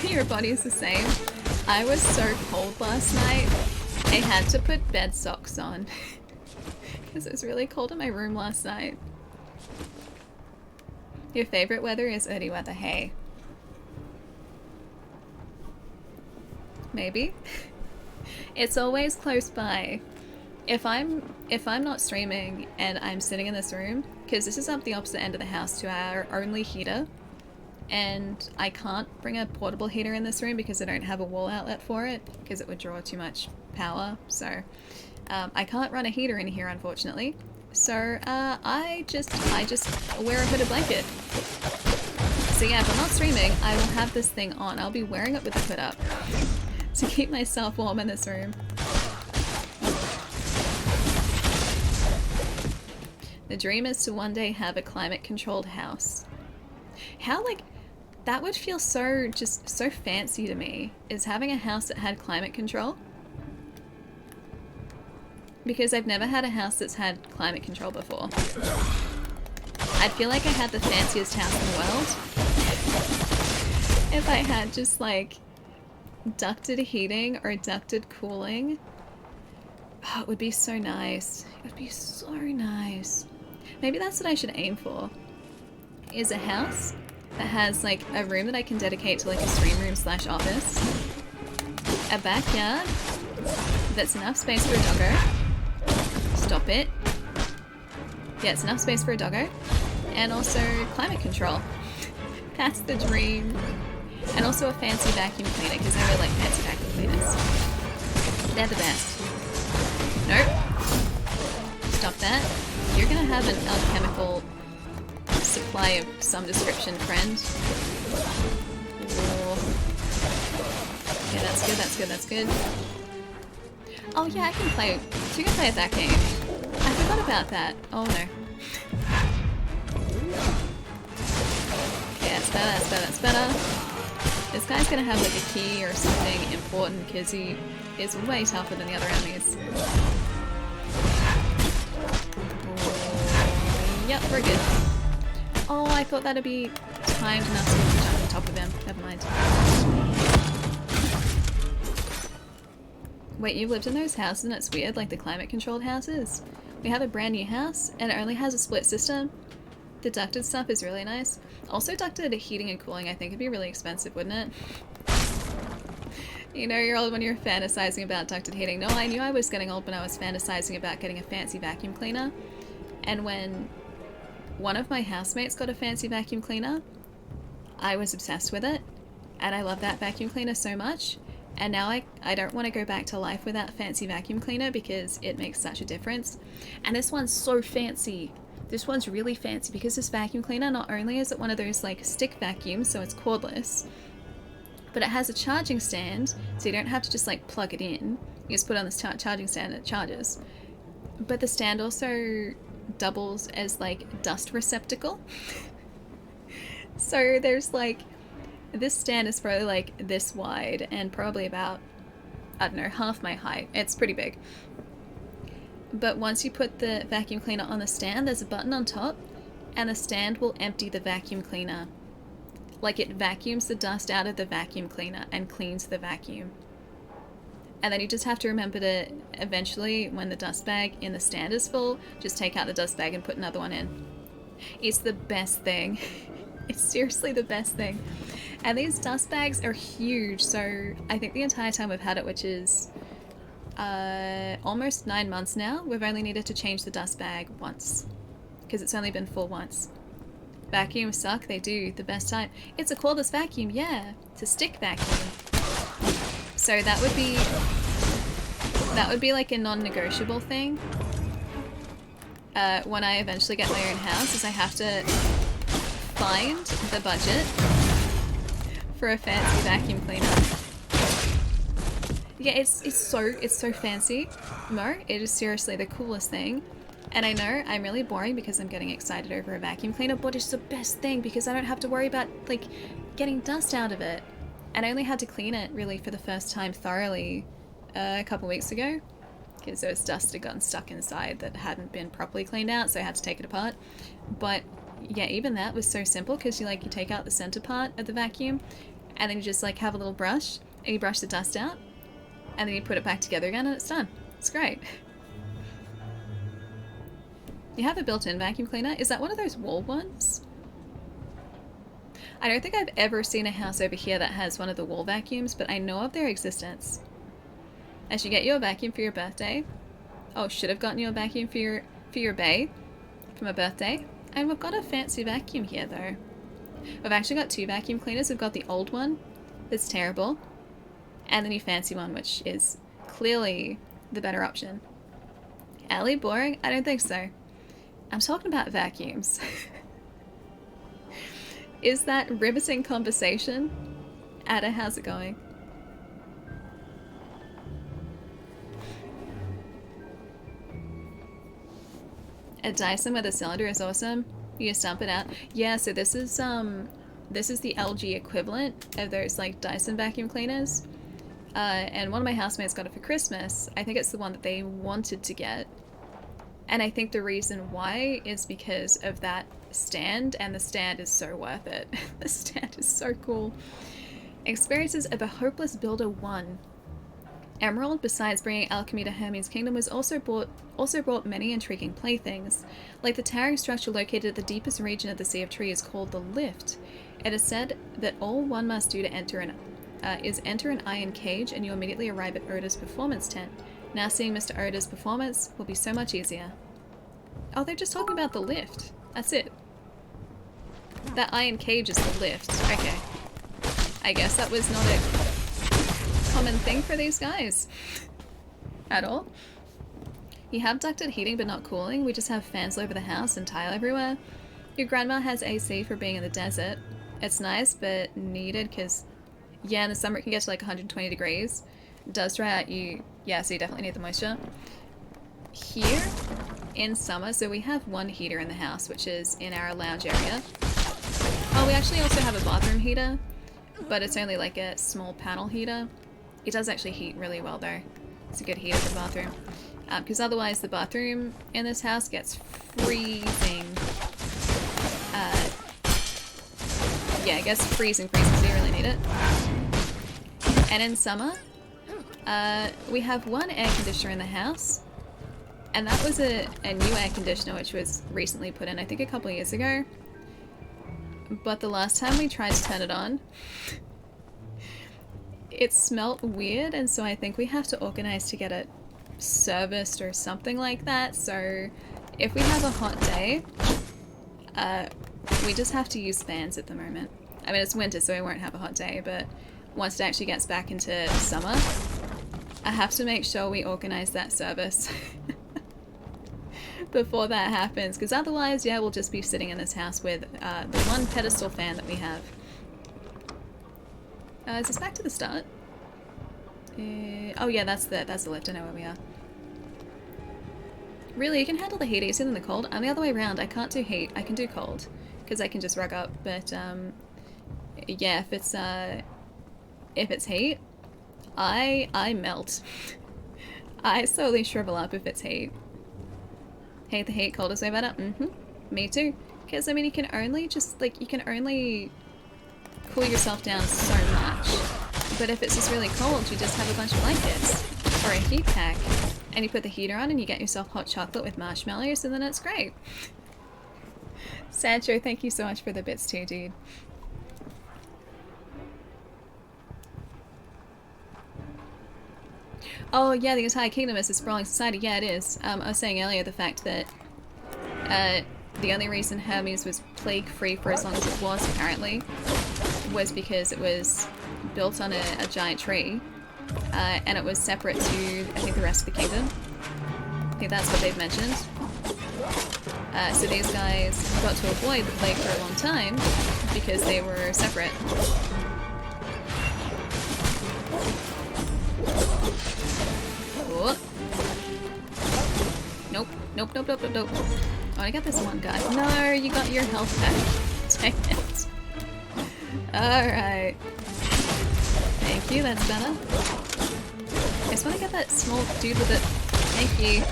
it. Your body is the same. I was so cold last night, I had to put bed socks on. Because it was really cold in my room last night. Your favorite weather is early weather, hey. Maybe. It's always close by. If I'm not streaming and I'm sitting in this room, because this is up the opposite end of the house to our only heater, and I can't bring a portable heater in this room because I don't have a wall outlet for it, because it would draw too much power, so I can't run a heater in here, unfortunately. So I just wear a hooded blanket. So yeah, if I'm not streaming, I will have this thing on. I'll be wearing it with the hood up to keep myself warm in this room. The dream is to one day have a climate-controlled house. How, like, that would feel so, just so fancy to me, is having a house that had climate control. Because I've never had a house that's had climate control before. I'd feel like I had the fanciest house in the world if I had just, like, ducted heating or ducted cooling. Oh, it would be so nice. It would be so nice. Maybe that's what I should aim for. Is a house that has like a room that I can dedicate to like a stream room / office. A backyard that's enough space for a doggo. Stop it. Yeah, it's enough space for a doggo. And also climate control. That's the dream. And also a fancy vacuum cleaner, because I really like fancy vacuum cleaners. They're the best. Nope. Stop that. You're gonna have an alchemical supply of some description, friend. Or... yeah, that's good, that's good, that's good. Oh yeah, I can play... so you can play at that game. I forgot about that. Oh no. Yeah, it's better, that's better, that's better. This guy's gonna have like a key or something important because he is way tougher than the other enemies. Yep, we're good. Oh, I thought that'd be timed enough so we can jump on top of him. Never mind. Wait, you've lived in those houses and it's weird, like the climate-controlled houses? We have a brand new house and it only has a split system. The ducted stuff is really nice. Also ducted heating and cooling I think would be really expensive, wouldn't it? You know you're old when you're fantasizing about ducted heating. No, I knew I was getting old when I was fantasizing about getting a fancy vacuum cleaner. And when one of my housemates got a fancy vacuum cleaner, I was obsessed with it. And I love that vacuum cleaner so much. And now I don't want to go back to life without a fancy vacuum cleaner because it makes such a difference. And this one's so fancy. This one's really fancy because this vacuum cleaner, not only is it one of those like stick vacuums, so it's cordless, But it has a charging stand, so you don't have to just like plug it in. You just put it on this charging stand and it charges. But the stand also doubles as like dust receptacle. So there's like, this stand is probably like this wide and probably about, I don't know, half my height. It's pretty big. But once you put the vacuum cleaner on the stand, there's a button on top, and the stand will empty the vacuum cleaner. Like, it vacuums the dust out of the vacuum cleaner and cleans the vacuum. And then you just have to remember to eventually, when the dust bag in the stand is full, just take out the dust bag and put another one in. It's the best thing. It's seriously the best thing. And these dust bags are huge, so I think the entire time we've had it, which is almost 9 months now, we've only needed to change the dust bag once. Because it's only been full once. Vacuums suck, they do, the best type. It's a cordless vacuum, yeah. It's a stick vacuum. So that would be like a non-negotiable thing. When I eventually get my own house, is I have to find the budget for a fancy vacuum cleaner. Yeah, it's so fancy. No, it is seriously the coolest thing. And I know I'm really boring because I'm getting excited over a vacuum cleaner, but it's the best thing because I don't have to worry about like getting dust out of it. And I only had to clean it really for the first time thoroughly a couple weeks ago because there was dust that had gotten stuck inside that hadn't been properly cleaned out, so I had to take it apart. But yeah, even that was so simple because you take out the center part of the vacuum and then you just like have a little brush and you brush the dust out and then you put it back together again and it's done. It's great. You have a built-in vacuum cleaner? Is that one of those wall ones? I don't think I've ever seen a house over here that has one of the wall vacuums, but I know of their existence. I should get you a vacuum for your birthday. Oh, should have gotten you a vacuum for your bae for my birthday. And we've got a fancy vacuum here though. We've actually got 2 vacuum cleaners. We've got the old one that's terrible and the new fancy one, which is clearly the better option. Ellie, boring? I don't think so. I'm talking about vacuums. Is that riveting conversation? Ada, how's it going? A Dyson with a cylinder is awesome. You just dump it out. Yeah, so this is the LG equivalent of those like Dyson vacuum cleaners. And one of my housemates got it for Christmas. I think it's the one that they wanted to get. And I think the reason why is because of that stand, and the stand is so worth it. The stand is so cool. Experiences of a Hopeless Builder 1. Emerald, besides bringing alchemy to Hermes' kingdom, was also brought many intriguing playthings. Like the towering structure located at the deepest region of the Sea of Trees called the Lift. It is said that all one must do to enter an iron cage, and you immediately arrive at Oda's performance tent. Now seeing Mr. Oda's performance will be so much easier. Oh, they're just talking about the lift. That's it. That iron cage is the lift. Okay. I guess that was not a common thing for these guys. At all. You have ducted heating but not cooling. We just have fans all over the house and tile everywhere. Your grandma has AC for being in the desert. It's nice but needed because, yeah, in the summer it can get to like 120 degrees. It does dry out yeah, so you definitely need the moisture. Here, in summer, so we have one heater in the house, which is in our lounge area. Oh, we actually also have a bathroom heater, but it's only like a small panel heater. It does actually heat really well though. It's a good heater for the bathroom. Because otherwise the bathroom in this house gets freezing. Yeah, it gets freezing, so you really need it. And in summer, we have one air conditioner in the house, and that was a new air conditioner which was recently put in, I think a couple of years ago. But the last time we tried to turn it on, it smelt weird, and so I think we have to organize to get it serviced or something like that. So if we have a hot day, we just have to use fans at the moment. I mean, it's winter, so we won't have a hot day, but once it actually gets back into summer, I have to make sure we organize that service before that happens, because otherwise, yeah, we'll just be sitting in this house with the one pedestal fan that we have. Is this back to the start? Oh yeah, that's the lift. I know where we are. Really, you can handle the heat easier than the cold. I'm the other way around. I can't do heat. I can do cold because I can just rug up. But yeah, if it's heat, I melt. I slowly shrivel up if it's heat. Hate the heat. Cold is way better. Me too. Because I mean, you can only cool yourself down so much. But if it's just really cold, you just have a bunch of blankets or a heat pack, and you put the heater on and you get yourself hot chocolate with marshmallows, and then it's great. Sancho, thank you so much for the bits too, dude. Oh yeah, the entire kingdom is a sprawling society. Yeah, it is. I was saying earlier the fact that the only reason Hermes was plague-free for as long as it was, apparently, was because it was built on a giant tree, and it was separate to, I think, the rest of the kingdom. I think that's what they've mentioned. So these guys got to avoid the plague for a long time because they were separate. Oh. Nope. Nope, nope, nope, nope, nope. Oh, I got this one guy. No, you got your health back. Dang it. Alright. Thank you, that's better. I just want to get that small dude with it. Thank you.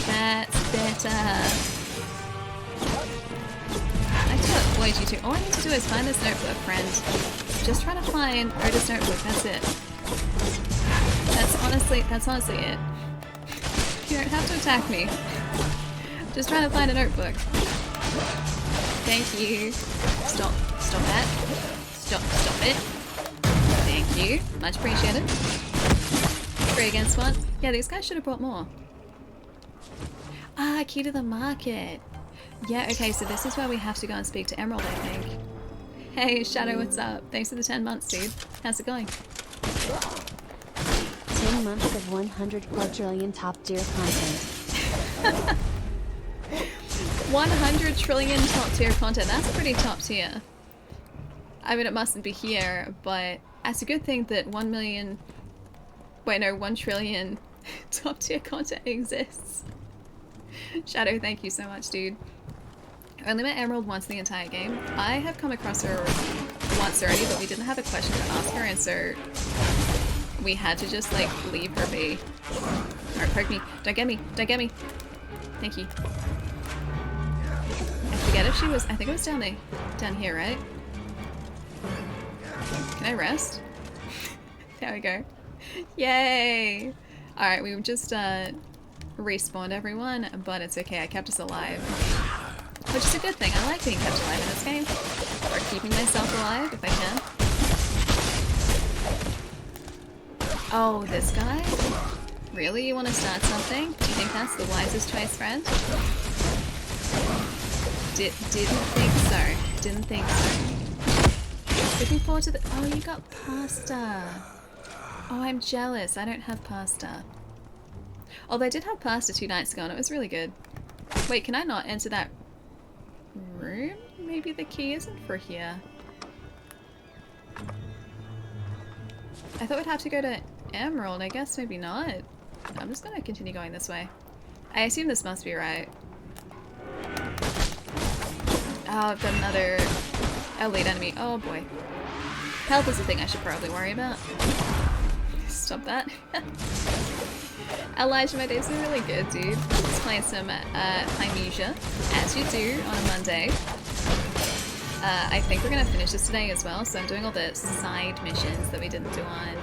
That's better. I do avoid you two. All I need to do is find this notebook, friend. Just try to find Otis' notebook, that's it. That's honestly it. You don't have to attack me. Just trying to find a notebook. Thank you. Stop that. Stop it. Thank you. Much appreciated. 3 against 1. Yeah, these guys should have brought more. Ah, key to the market. Yeah, okay, so this is where we have to go and speak to Emerald, I think. Hey, Shadow, what's up? Thanks for the 10 months, dude. How's it going? 10 months of 100 quadrillion top tier content. 100 trillion top tier content. That's pretty top tier. I mean, it mustn't be here, but it's a good thing that 1 trillion top tier content exists. Shadow, thank you so much, dude. I only met Emerald once the entire game. I have come across her once already, but we didn't have a question to ask her, and so we had to just, like, leave her be. Alright, poke me. Don't get me. Don't get me. Thank you. I forget if she was... I think it was down there. Down here, right? Can I rest? There we go. Yay! Alright, we just, respawned everyone, but it's okay. I kept us alive. Which is a good thing. I like being kept alive in this game. Or keeping myself alive, if I can. Oh, this guy? Really? You want to start something? Do you think that's the wisest choice, friend? Didn't think so. Didn't think so. Looking forward to the... Oh, you got pasta. Oh, I'm jealous. I don't have pasta. Although I did have pasta 2 nights ago and it was really good. Wait, can I not enter that room? Maybe the key isn't for here. I thought we'd have to go to Emerald. I guess maybe not. I'm just gonna continue going this way. I assume this must be right. Oh, I've got another elite enemy. Oh boy. Health is the thing I should probably worry about. Stop that. Elijah, my day's been really good, dude. Just playing some Thymesia, as you do on a Monday. I think we're gonna finish this today as well, so I'm doing all the side missions that we didn't do on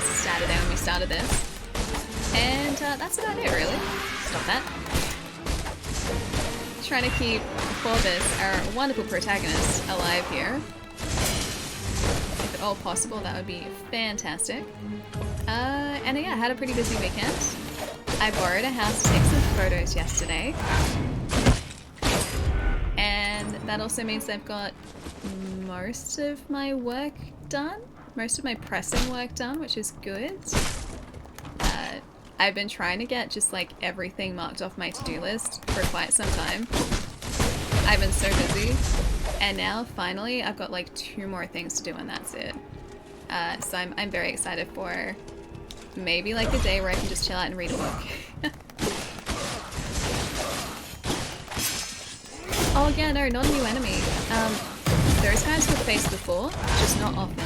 Saturday when we started this. And that's about it, really. Stop that. Trying to keep Corvus, our wonderful protagonist, alive here. If at all possible, that would be fantastic. And yeah, I had a pretty busy weekend. I borrowed a house to take some photos yesterday. And that also means I've got most of my work done. Most of my pressing work done, which is good. I've been trying to get just like everything marked off my to-do list for quite some time. I've been so busy. And now, finally, I've got like 2 more things to do and that's it. So I'm very excited for maybe like a day where I can just chill out and read a book. Oh yeah, no, not a new enemy. Those guys we've faced before, just not often.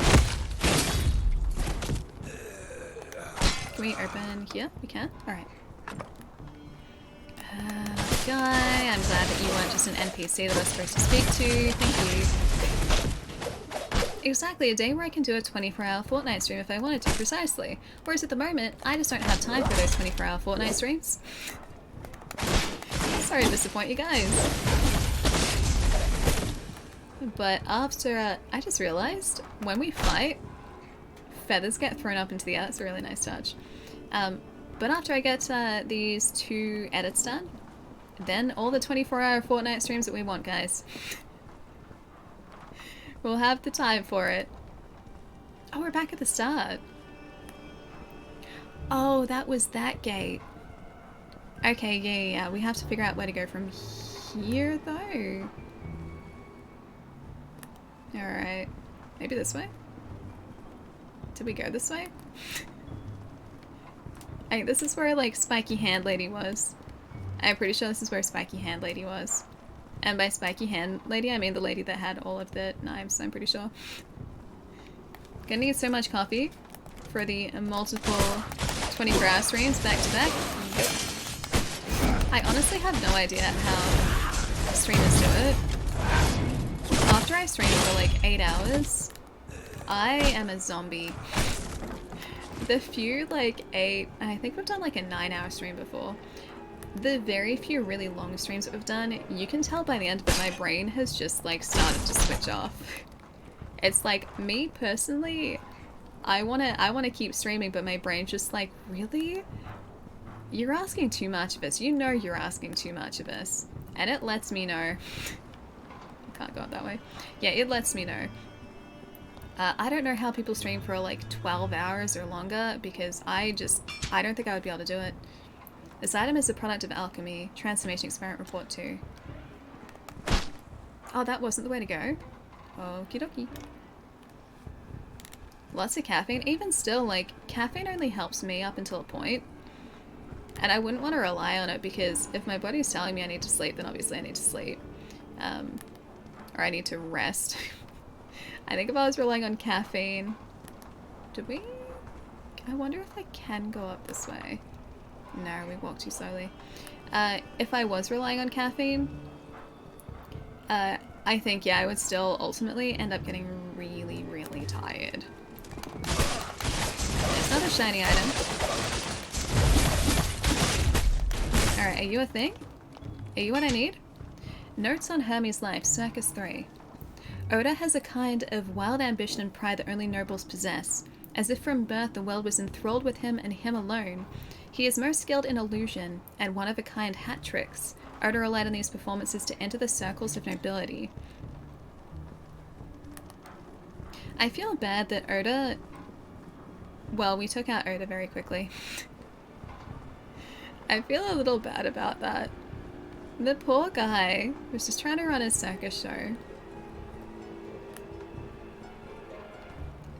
Can we open here? We can? Alright. Guy, I'm glad that you weren't just an NPC that I was supposed to speak to. Thank you. Exactly, a day where I can do a 24-hour Fortnite stream if I wanted to, precisely. Whereas at the moment, I just don't have time for those 24-hour Fortnite streams. Sorry to disappoint you guys. But after, I just realized, when we fight, feathers get thrown up into the air. That's a really nice touch. But after I get these 2 edits done, then all the 24-hour Fortnite streams that we want, guys. We'll have the time for it. Oh, we're back at the start. Oh, that was that gate. Okay, yeah. We have to figure out where to go from here, though. Alright. Maybe this way? Did we go this way? I think this is where, like, Spiky Hand Lady was. I'm pretty sure this is where Spiky Hand Lady was. And by Spiky Hand Lady, I mean the lady that had all of the knives, I'm pretty sure. Gonna need so much coffee for the multiple 24-hour streams back to back. I honestly have no idea how streamers do it. After I stream for like 8 hours, I am a zombie. The few like 8, and I think we've done like a 9-hour stream before. The very few really long streams that we've done, you can tell by the end of it my brain has just like started to switch off. It's like, me personally, I wanna keep streaming, but my brain's just like, really? You're asking too much of us. You know you're asking too much of us. And it lets me know. Can't go up that way. Yeah, it lets me know. I don't know how people stream for like 12 hours or longer because I don't think I would be able to do it. This item is a product of alchemy. Transformation experiment report 2. Oh, that wasn't the way to go. Okie dokie. Lots of caffeine. Even still, like, caffeine only helps me up until a point. And I wouldn't want to rely on it because if my body's telling me I need to sleep, then obviously I need to sleep. Or I need to rest. I think if I was relying on caffeine... Did we? I wonder if I can go up this way. No, we walked too slowly. If I was relying on caffeine, I think, yeah, I would still ultimately end up getting really, really tired. There's another shiny item. Alright, are you a thing? Are you what I need? Notes on Hermes' life, Circus 3. Oda has a kind of wild ambition and pride that only nobles possess. As if from birth the world was enthralled with him and him alone. He is most skilled in illusion and one-of-a-kind hat tricks. Oda relied on these performances to enter the circles of nobility. I feel bad that Oda... Well, we took out Oda very quickly. I feel a little bad about that. The poor guy was just trying to run a circus show.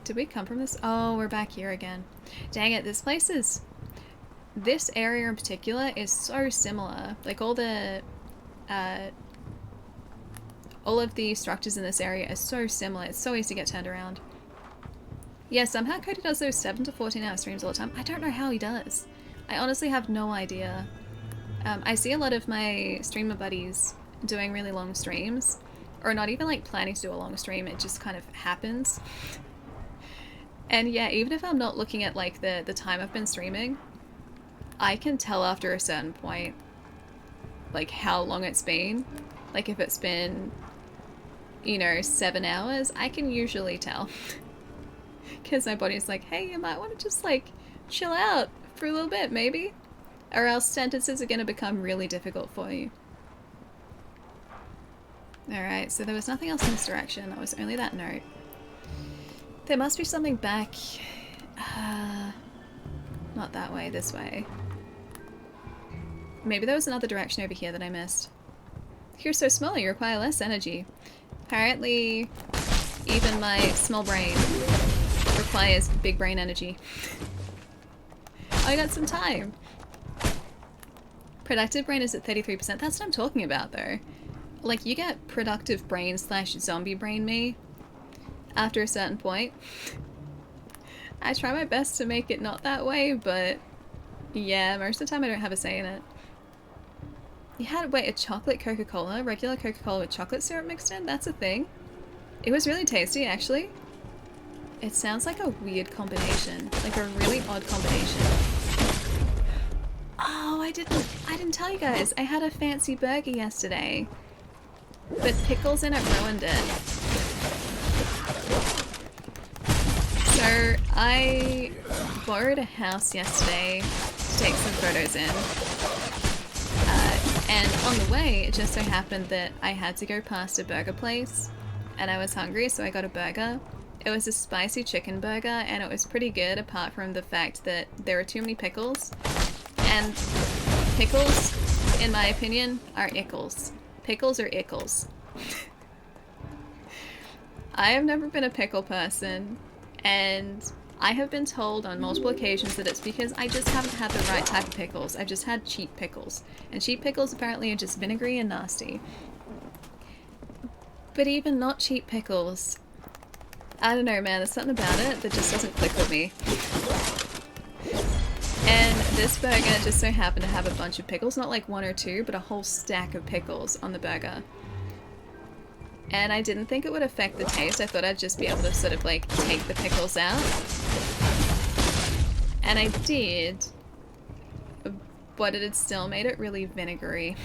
Did we come from this? Oh, we're back here again. Dang it, this place is... This area in particular is so similar. Like all of the structures in this area are so similar. It's so easy to get turned around. Yeah, somehow Cody does those 7 to 14 hour streams all the time. I don't know how he does. I honestly have no idea. I see a lot of my streamer buddies doing really long streams, or not even like planning to do a long stream, it just kind of happens. And yeah, even if I'm not looking at like the time I've been streaming, I can tell after a certain point like how long it's been. Like if it's been, you know, 7 hours, I can usually tell. Because my body's like, hey, you might want to just like chill out for a little bit maybe, or else sentences are going to become really difficult for you. Alright, so there was nothing else in this direction. That was only that note. There must be something back. Not that way, this way. Maybe there was another direction over here that I missed. You're so small, you require less energy. Apparently, even my small brain requires big brain energy. I got some time. Productive brain is at 33%. That's what I'm talking about, though. Like, you get productive brain / zombie brain me after a certain point. I try my best to make it not that way, but yeah, most of the time I don't have a say in it. You had, wait, a chocolate Coca-Cola? Regular Coca-Cola with chocolate syrup mixed in? That's a thing. It was really tasty, actually. It sounds like a weird combination. Like a really odd combination. Oh, I didn't tell you guys. I had a fancy burger yesterday. But pickles in it ruined it. So, I borrowed a house yesterday to take some photos in. And on the way, it just so happened that I had to go past a burger place. And I was hungry, so I got a burger. It was a spicy chicken burger, and it was pretty good, apart from the fact that there were too many pickles. And pickles, in my opinion, are ickles. Pickles are ickles. I have never been a pickle person, and I have been told on multiple occasions that it's because I just haven't had the right type of pickles. I've just had cheap pickles. And cheap pickles apparently are just vinegary and nasty. But even not cheap pickles, I don't know, man, there's something about it that just doesn't click with me. And this burger just so happened to have a bunch of pickles, not like one or two, but a whole stack of pickles on the burger. And I didn't think it would affect the taste. I thought I'd just be able to sort of like take the pickles out. And I did, but it had still made it really vinegary.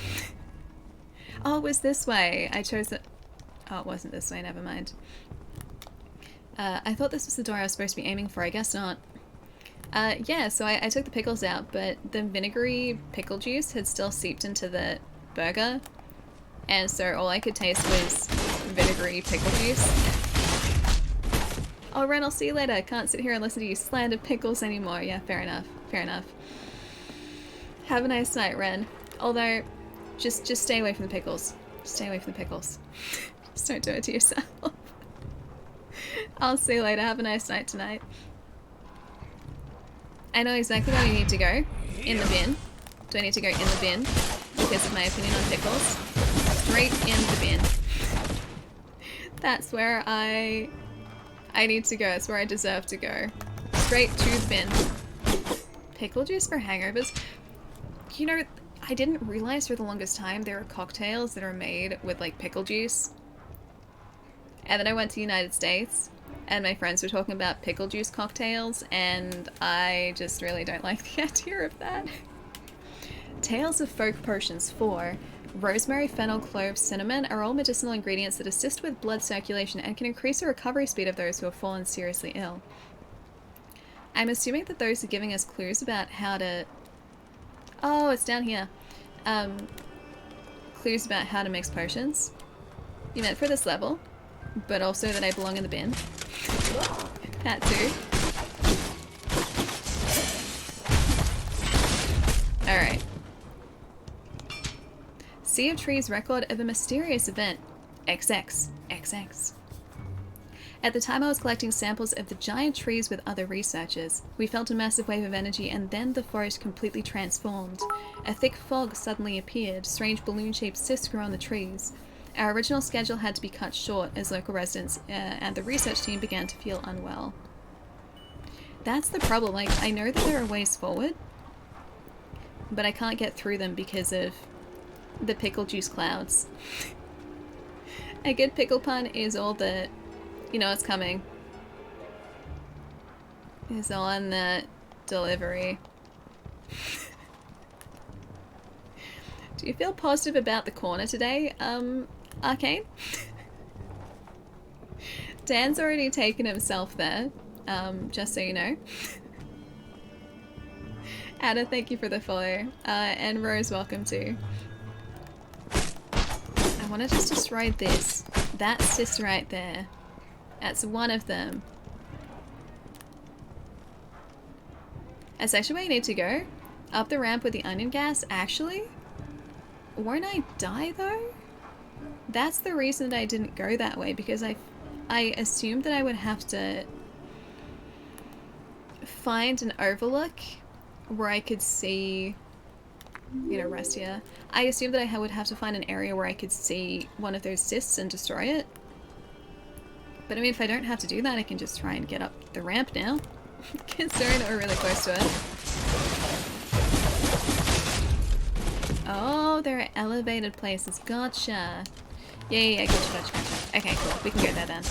Oh, it was this way. I chose it. Oh, it wasn't this way, never mind. I thought this was the door I was supposed to be aiming for, I guess not. Yeah, so I took the pickles out, but the vinegary pickle juice had still seeped into the burger. And so all I could taste was vinegary pickle juice. Oh, Ren, I'll see you later. Can't sit here and listen to you slander pickles anymore. Yeah, fair enough. Fair enough. Have a nice night, Ren. Although, just stay away from the pickles. Stay away from the pickles. Just don't do it to yourself. I'll see you later. Have a nice night tonight. I know exactly where you need to go. In the bin. Do I need to go in the bin? Because of my opinion on pickles. Straight in the bin. That's where I need to go. It's where I deserve to go. Straight to the bin. Pickle juice for hangovers? You know, I didn't realize for the longest time there are cocktails that are made with like pickle juice. And then I went to the United States and my friends were talking about pickle juice cocktails, and I just really don't like the idea of that. Tales of Folk Potions 4. Rosemary, fennel, clove, cinnamon are all medicinal ingredients that assist with blood circulation and can increase the recovery speed of those who have fallen seriously ill. I'm assuming that those are giving us clues about how to... Oh, it's down here. Clues about how to mix potions. You meant for this level, but also that I belong in the bin. That too. Alright. Sea of Trees record of a mysterious event. XX. XX. At the time I was collecting samples of the giant trees with other researchers. We felt a massive wave of energy and then the forest completely transformed. A thick fog suddenly appeared, strange balloon-shaped cysts grew on the trees. Our original schedule had to be cut short as local residents and the research team began to feel unwell. That's the problem, like, I know that there are ways forward, but I can't get through them because of the pickle juice clouds. A good pickle pun is all that, you know, it's coming. Is on the delivery. Do you feel positive about the corner today, Arcane? Dan's already taken himself there, just so you know. Anna, thank you for the follow. And Rose, welcome too. I want to just destroy this. That cyst right there. That's one of them. That's actually where you need to go. Up the ramp with the onion gas. Actually, won't I die though? That's the reason that I didn't go that way, because I assumed that I would have to find an overlook where I could see, you know, rest here. I assumed that I would have to find an area where I could see one of those cysts and destroy it. But I mean, if I don't have to do that, I can just try and get up the ramp now. Considering that we're really close to it. Oh, there are elevated places. Gotcha. Yeah, gotcha. Okay, cool. We can go there then.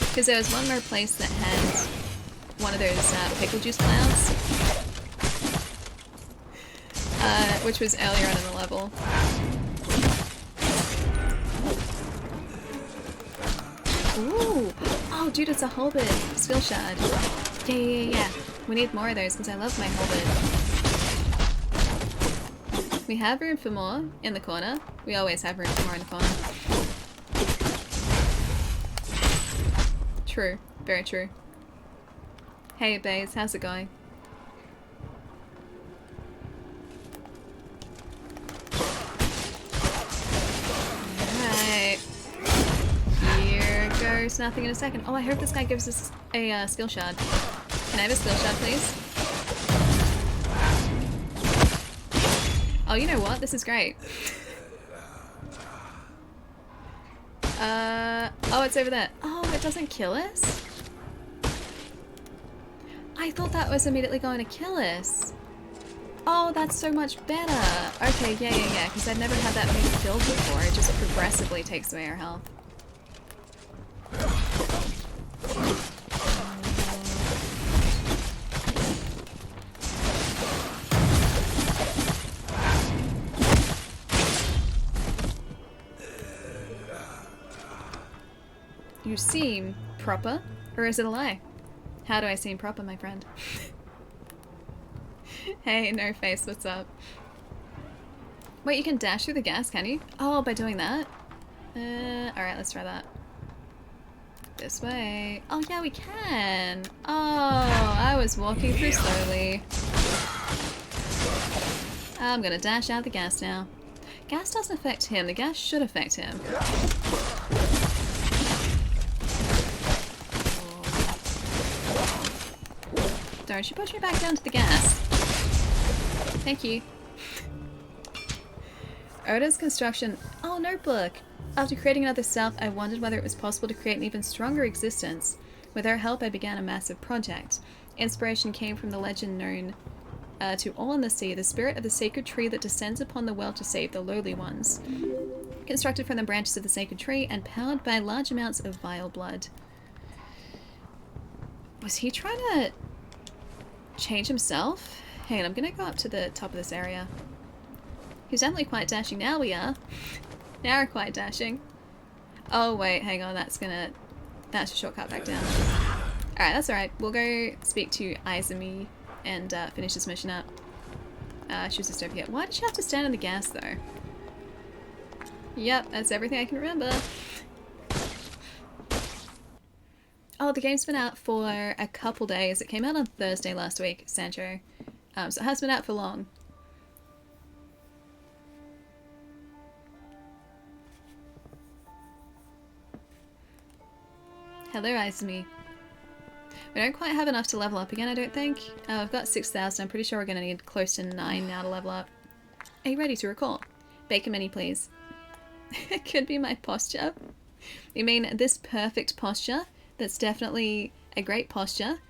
Because there was one more place that had one of those pickle juice clouds. Which was earlier on in the level. Ooh! Oh, dude, it's a halberd skill shard. Yeah. We need more of those because I love my halberd. We have room for more in the corner. We always have room for more in the corner. True. Very true. Hey, Baze, how's it going? Alright. Here goes nothing in a second. Oh, I hope this guy gives us a skill shard. Can I have a skill shard, please? Oh, you know what? This is great. Oh, it's over there. Oh, it doesn't kill us? I thought that was immediately going to kill us. Oh, that's so much better. Okay, yeah, because I've never had that many killed before. It just progressively takes away our health. You seem proper, or is it a lie? How do I seem proper, my friend? Hey, no face, what's up? Wait, you can dash through the gas, can you? Oh, by doing that? Alright, let's try that. This way. Oh, yeah, we can! Oh, I was walking through slowly. I'm gonna dash out the gas now. Gas doesn't affect him, the gas should affect him. Don't you push me back down to the gas. Thank you. Oda's construction. Oh, notebook. After creating another self, I wondered whether it was possible to create an even stronger existence. With her help, I began a massive project. Inspiration came from the legend known to all in the sea, the spirit of the sacred tree that descends upon the world to save the lowly ones. Constructed from the branches of the sacred tree and powered by large amounts of vile blood. Was he trying to change himself? Hang on, I'm gonna go up to the top of this area. He's definitely quite dashing. Now we are. Now we're quite dashing. Oh wait, hang on, that's a shortcut back down. Alright, that's alright. We'll go speak to Izumi and finish this mission up. She was just over here. Why did she have to stand in the gas though? Yep, that's everything I can remember. Oh, the game's been out for a couple days. It came out on Thursday last week, Sancho. So it has been out for long. Hello, Izumi. We don't quite have enough to level up again, I don't think. I've got 6,000. I'm pretty sure we're going to need close to 9 now to level up. Are you ready to recall? Bake a mini, please. It could be my posture. You mean this perfect posture? That's definitely a great posture,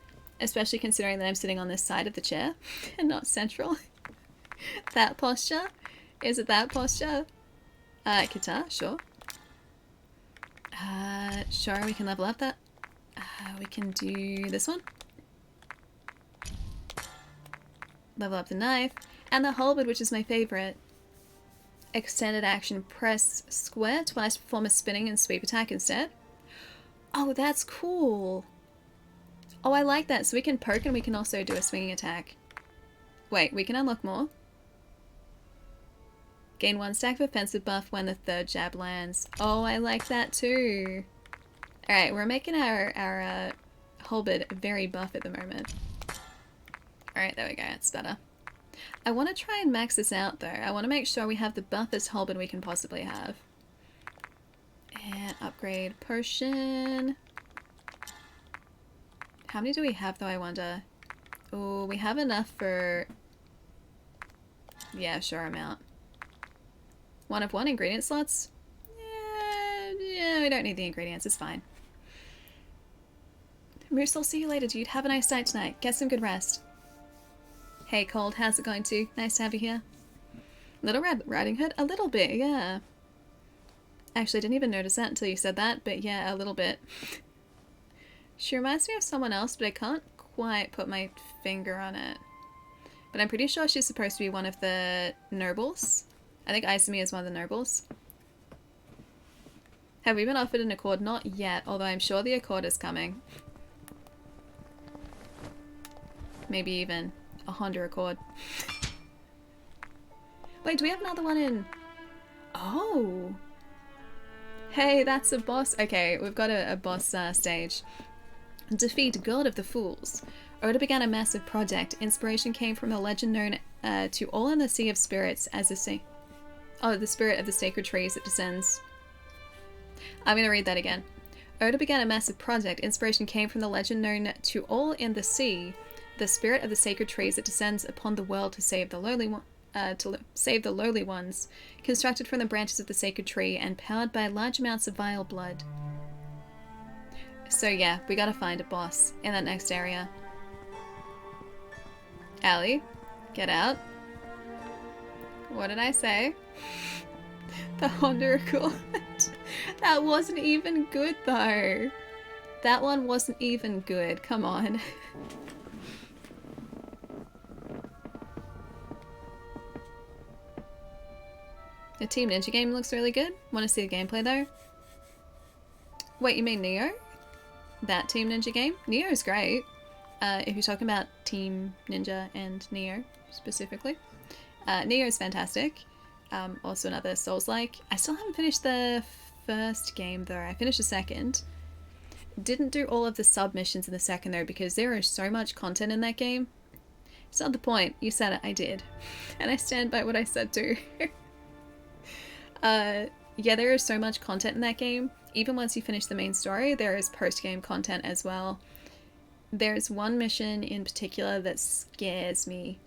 especially considering that I'm sitting on this side of the chair and not central. That posture? Is it that posture? Guitar, sure. Sure, we can level up that. We can do this one. Level up the knife. And the halberd, which is my favorite. Extended action, press square twice to perform a spinning and sweep attack instead. Oh, that's cool. Oh, I like that. So we can poke and we can also do a swinging attack. Wait, we can unlock more. Gain 1 stack of offensive buff when the 3rd jab lands. Oh, I like that too. Alright, we're making our halberd very buff at the moment. Alright, there we go. It's better. I want to try and max this out though. I want to make sure we have the buffest Holbin we can possibly have. And upgrade potion. How many do we have though, I wonder? Oh, we have enough for... yeah, sure amount. 1 of 1 ingredient slots? Yeah, we don't need the ingredients, it's fine. Moose, I'll see you later, dude. Have a nice night tonight. Get some good rest. Hey, Cold, how's it going too? Nice to have you here. Little Red Riding Hood? A little bit, yeah. Actually, I didn't even notice that until you said that, but yeah, a little bit. She reminds me of someone else, but I can't quite put my finger on it. But I'm pretty sure she's supposed to be one of the nobles. I think Isami is one of the nobles. Have we been offered an accord? Not yet, although I'm sure the accord is coming. Maybe even a Honda Accord. Wait, do we have another one in? Oh! Hey, that's a boss. Okay, we've got a boss stage. Defeat God of the Fools. Oda began a massive project. Inspiration came from a legend known to all in the Sea of Spirits as the sea. Oh, the spirit of the sacred trees that descends. I'm gonna read that again. Oda began a massive project. Inspiration came from the legend known to all in the sea, the spirit of the sacred trees that descends upon the world to save the lowly ones, constructed from the branches of the sacred tree and powered by large amounts of vile blood. So yeah, we gotta find a boss in that next area. Allie, get out. What did I say? The Honda Accord. That wasn't even good though. That one wasn't even good. Come on. The Team Ninja game looks really good. Want to see the gameplay though? Wait, you mean Neo? That Team Ninja game? Neo's great. If you're talking about Team Ninja and Neo specifically. Neo's fantastic. Also another Souls-like. I still haven't finished the first game though. I finished the second. Didn't do all of the sub-missions in the second though because there is so much content in that game. It's not the point. You said it. I did. And I stand by what I said too. Yeah, there is so much content in that game. Even once you finish the main story, there is post-game content as well. There's one mission in particular that scares me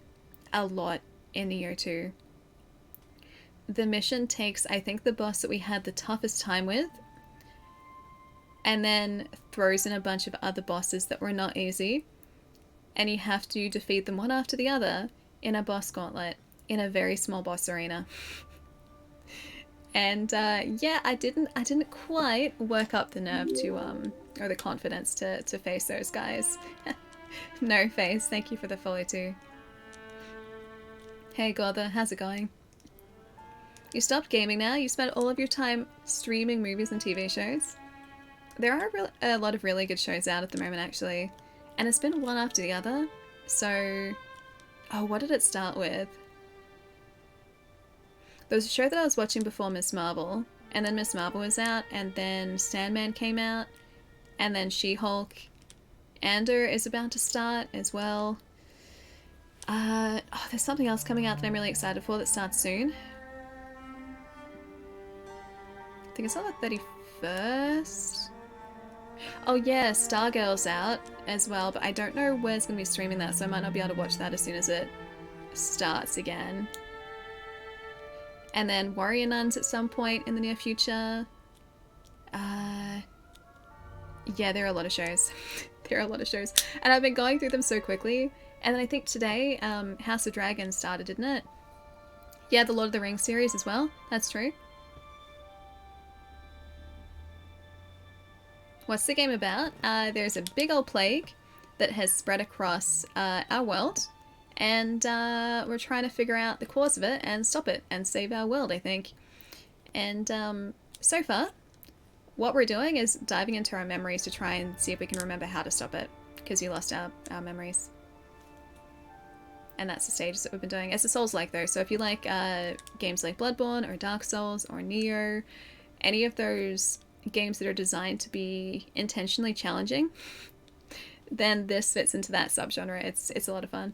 a lot in Neo 2. The mission takes, I think, the boss that we had the toughest time with, and then throws in a bunch of other bosses that were not easy, and you have to defeat them one after the other in a boss gauntlet in a very small boss arena. And yeah, I didn't quite work up the nerve to or the confidence to face those guys. No face. Thank you for the follow too. Hey Gotha, how's it going? You stopped gaming now? You spent all of your time streaming movies and TV shows? There are a lot of really good shows out at the moment actually, and it's been one after the other. So, oh, what did it start with? There was a show that I was watching before Miss Marvel, and then Miss Marvel was out, and then Sandman came out, and then She-Hulk. Andor is about to start as well. Oh, there's something else coming out that I'm really excited for that starts soon. I think it's on the 31st. Oh yeah, Stargirl's out as well, but I don't know where's going to be streaming that, so I might not be able to watch that as soon as it starts again. And then Warrior Nuns at some point in the near future. Yeah, there are a lot of shows. There are a lot of shows. And I've been going through them so quickly. And then I think today, House of Dragons started, didn't it? Yeah, the Lord of the Rings series as well. That's true. What's the game about? There's a big old plague that has spread across our world. And we're trying to figure out the cause of it and stop it and save our world, I think. And so far, what we're doing is diving into our memories to try and see if we can remember how to stop it, because we lost our memories. And that's the stages that we've been doing. It's a Souls-like though, so if you like games like Bloodborne or Dark Souls or Neo, any of those games that are designed to be intentionally challenging, then this fits into that subgenre. It's a lot of fun.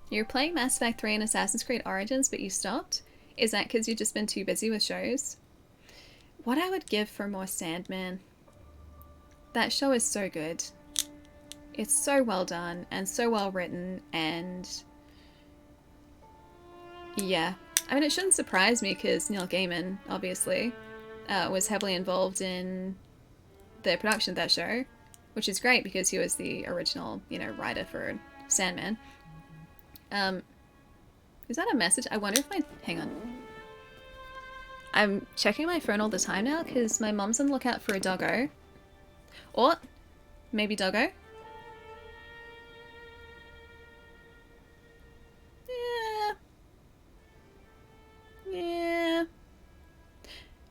You're playing Mass Effect 3 and Assassin's Creed Origins, but you stopped? Is that because you've just been too busy with shows? What I would give for more Sandman. That show is so good. It's so well done and so well written, and yeah. I mean, it shouldn't surprise me because Neil Gaiman, obviously, was heavily involved in the production of that show, which is great because he was the original, writer for Sandman. Is that a message? I wonder if hang on. I'm checking my phone all the time now because my mom's on the lookout for a doggo. Or maybe doggo. Yeah.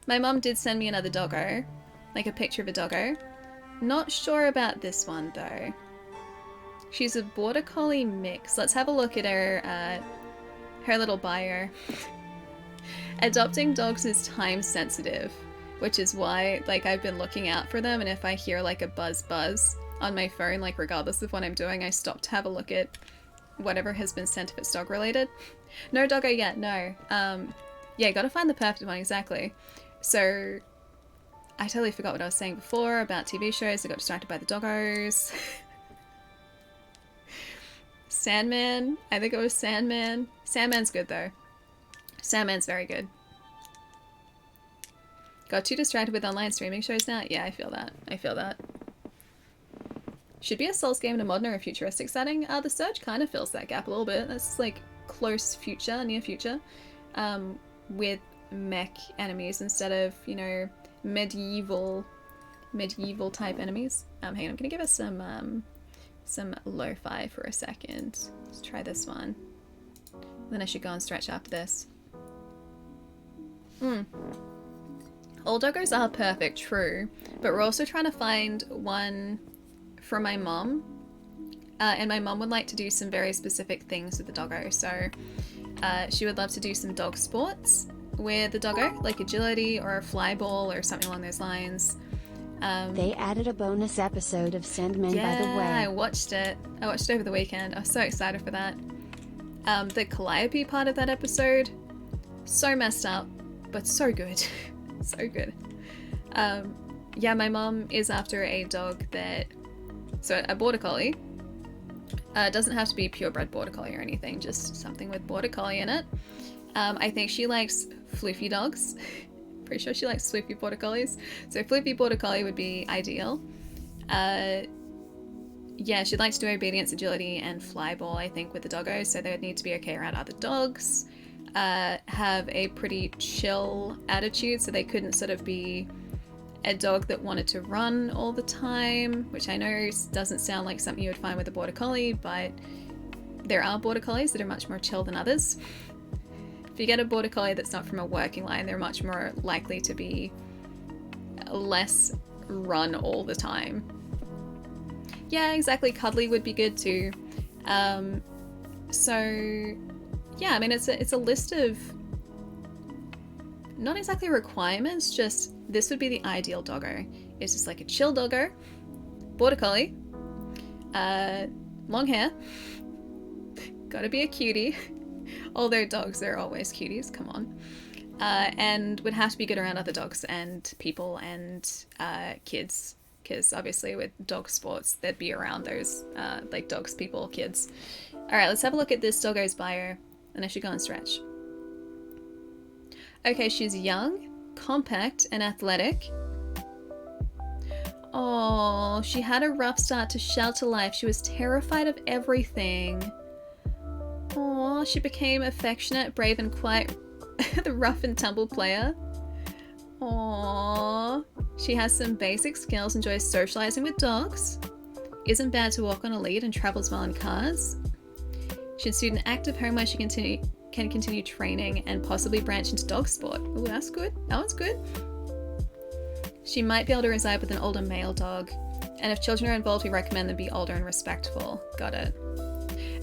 My mom did send me another doggo, like a picture of a doggo. Not sure about this one though. She's a border collie mix. Let's have a look at her little bio. Adopting dogs is time sensitive, which is why I've been looking out for them, and if I hear a buzz on my phone, regardless of what I'm doing, I stop to have a look at whatever has been sent if it's dog related. No doggo yet, no. Yeah, gotta find the perfect one, exactly. So I totally forgot what I was saying before about TV shows. I got distracted by the doggos. Sandman. I think it was Sandman. Sandman's good though. Sandman's very good. Got too distracted with online streaming shows now? Yeah, I feel that. Should be a Souls game in a modern or a futuristic setting. The Surge kind of fills that gap a little bit. That's close future, near future, with mech enemies instead of, medieval type enemies. Hang on, I'm gonna give us some lo-fi for a second. Let's try this one. Then I should go and stretch after this. All doggos are perfect, true, but we're also trying to find one for my mom, and my mom would like to do some very specific things with the doggo. So she would love to do some dog sports with the doggo, like agility or a fly ball or something along those lines. They added a bonus episode of Sandman, by the way. Yeah, I watched it over the weekend. I was so excited for that. The Calliope part of that episode, so messed up, but so good. So good. Yeah, my mom is after a dog so a border collie. Doesn't have to be purebred border collie or anything, just something with border collie in it. I think she likes floofy dogs. Pretty sure she likes floofy border collies. So floofy border collie would be ideal. Yeah, she'd like to do obedience, agility, and fly ball, I think, with the doggos, so they would need to be okay around other dogs. Have a pretty chill attitude, so they couldn't sort of be a dog that wanted to run all the time, which I know doesn't sound like something you would find with a border collie, but there are border collies that are much more chill than others. If you get a border collie that's not from a working line, they're much more likely to be less run all the time. Yeah, exactly. Cuddly would be good too. So yeah, I mean, it's a list of not exactly requirements, just this would be the ideal doggo. It's just like a chill doggo, border collie, long hair, gotta be a cutie, although dogs are always cuties, come on, and would have to be good around other dogs and people and kids, because obviously with dog sports they'd be around those like dogs, people, kids. Alright, let's have a look at this doggo's bio, and I should go and stretch. Okay, she's young, compact, and athletic. Oh, she had a rough start to shelter life. She was terrified of everything. Oh, she became affectionate, brave, and quite the rough and tumble player. Oh, she has some basic skills, enjoys socializing with dogs, isn't bad to walk on a lead, and travels well in cars. She'd suit an active home where she can continue training and possibly branch into dog sport. Ooh, that's good. That one's good. She might be able to reside with an older male dog, and if children are involved, we recommend them be older and respectful. Got it.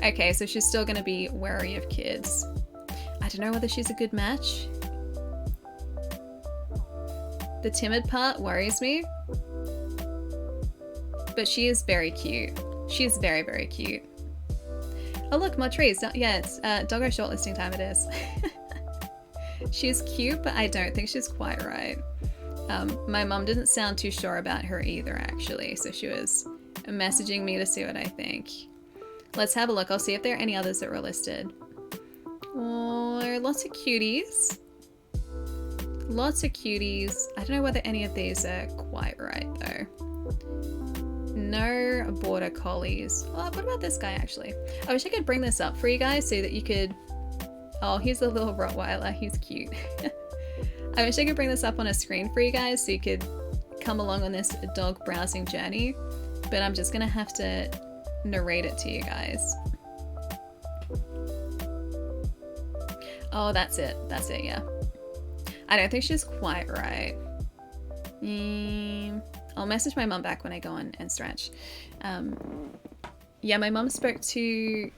Okay, so she's still going to be wary of kids. I don't know whether she's a good match. The timid part worries me, but she is very cute. She is very, very cute. Oh look, more trees. Yeah, it's doggo shortlisting time it is. She's cute, but I don't think she's quite right. My mum didn't sound too sure about her either, actually, so she was messaging me to see what I think. Let's have a look. I'll see if there are any others that were listed. Oh, there are lots of cuties. Lots of cuties. I don't know whether any of these are quite right, though. No border collies. Oh, what about this guy, actually? I wish I could bring this up for you guys so that you could... Oh, here's a little Rottweiler. He's cute. I wish I could bring this up on a screen for you guys so you could come along on this dog browsing journey, but I'm just gonna have to narrate it to you guys. Oh, that's it. That's it, yeah. I don't think she's quite right. I'll message my mum back when I go on and stretch. Yeah, my mum spoke to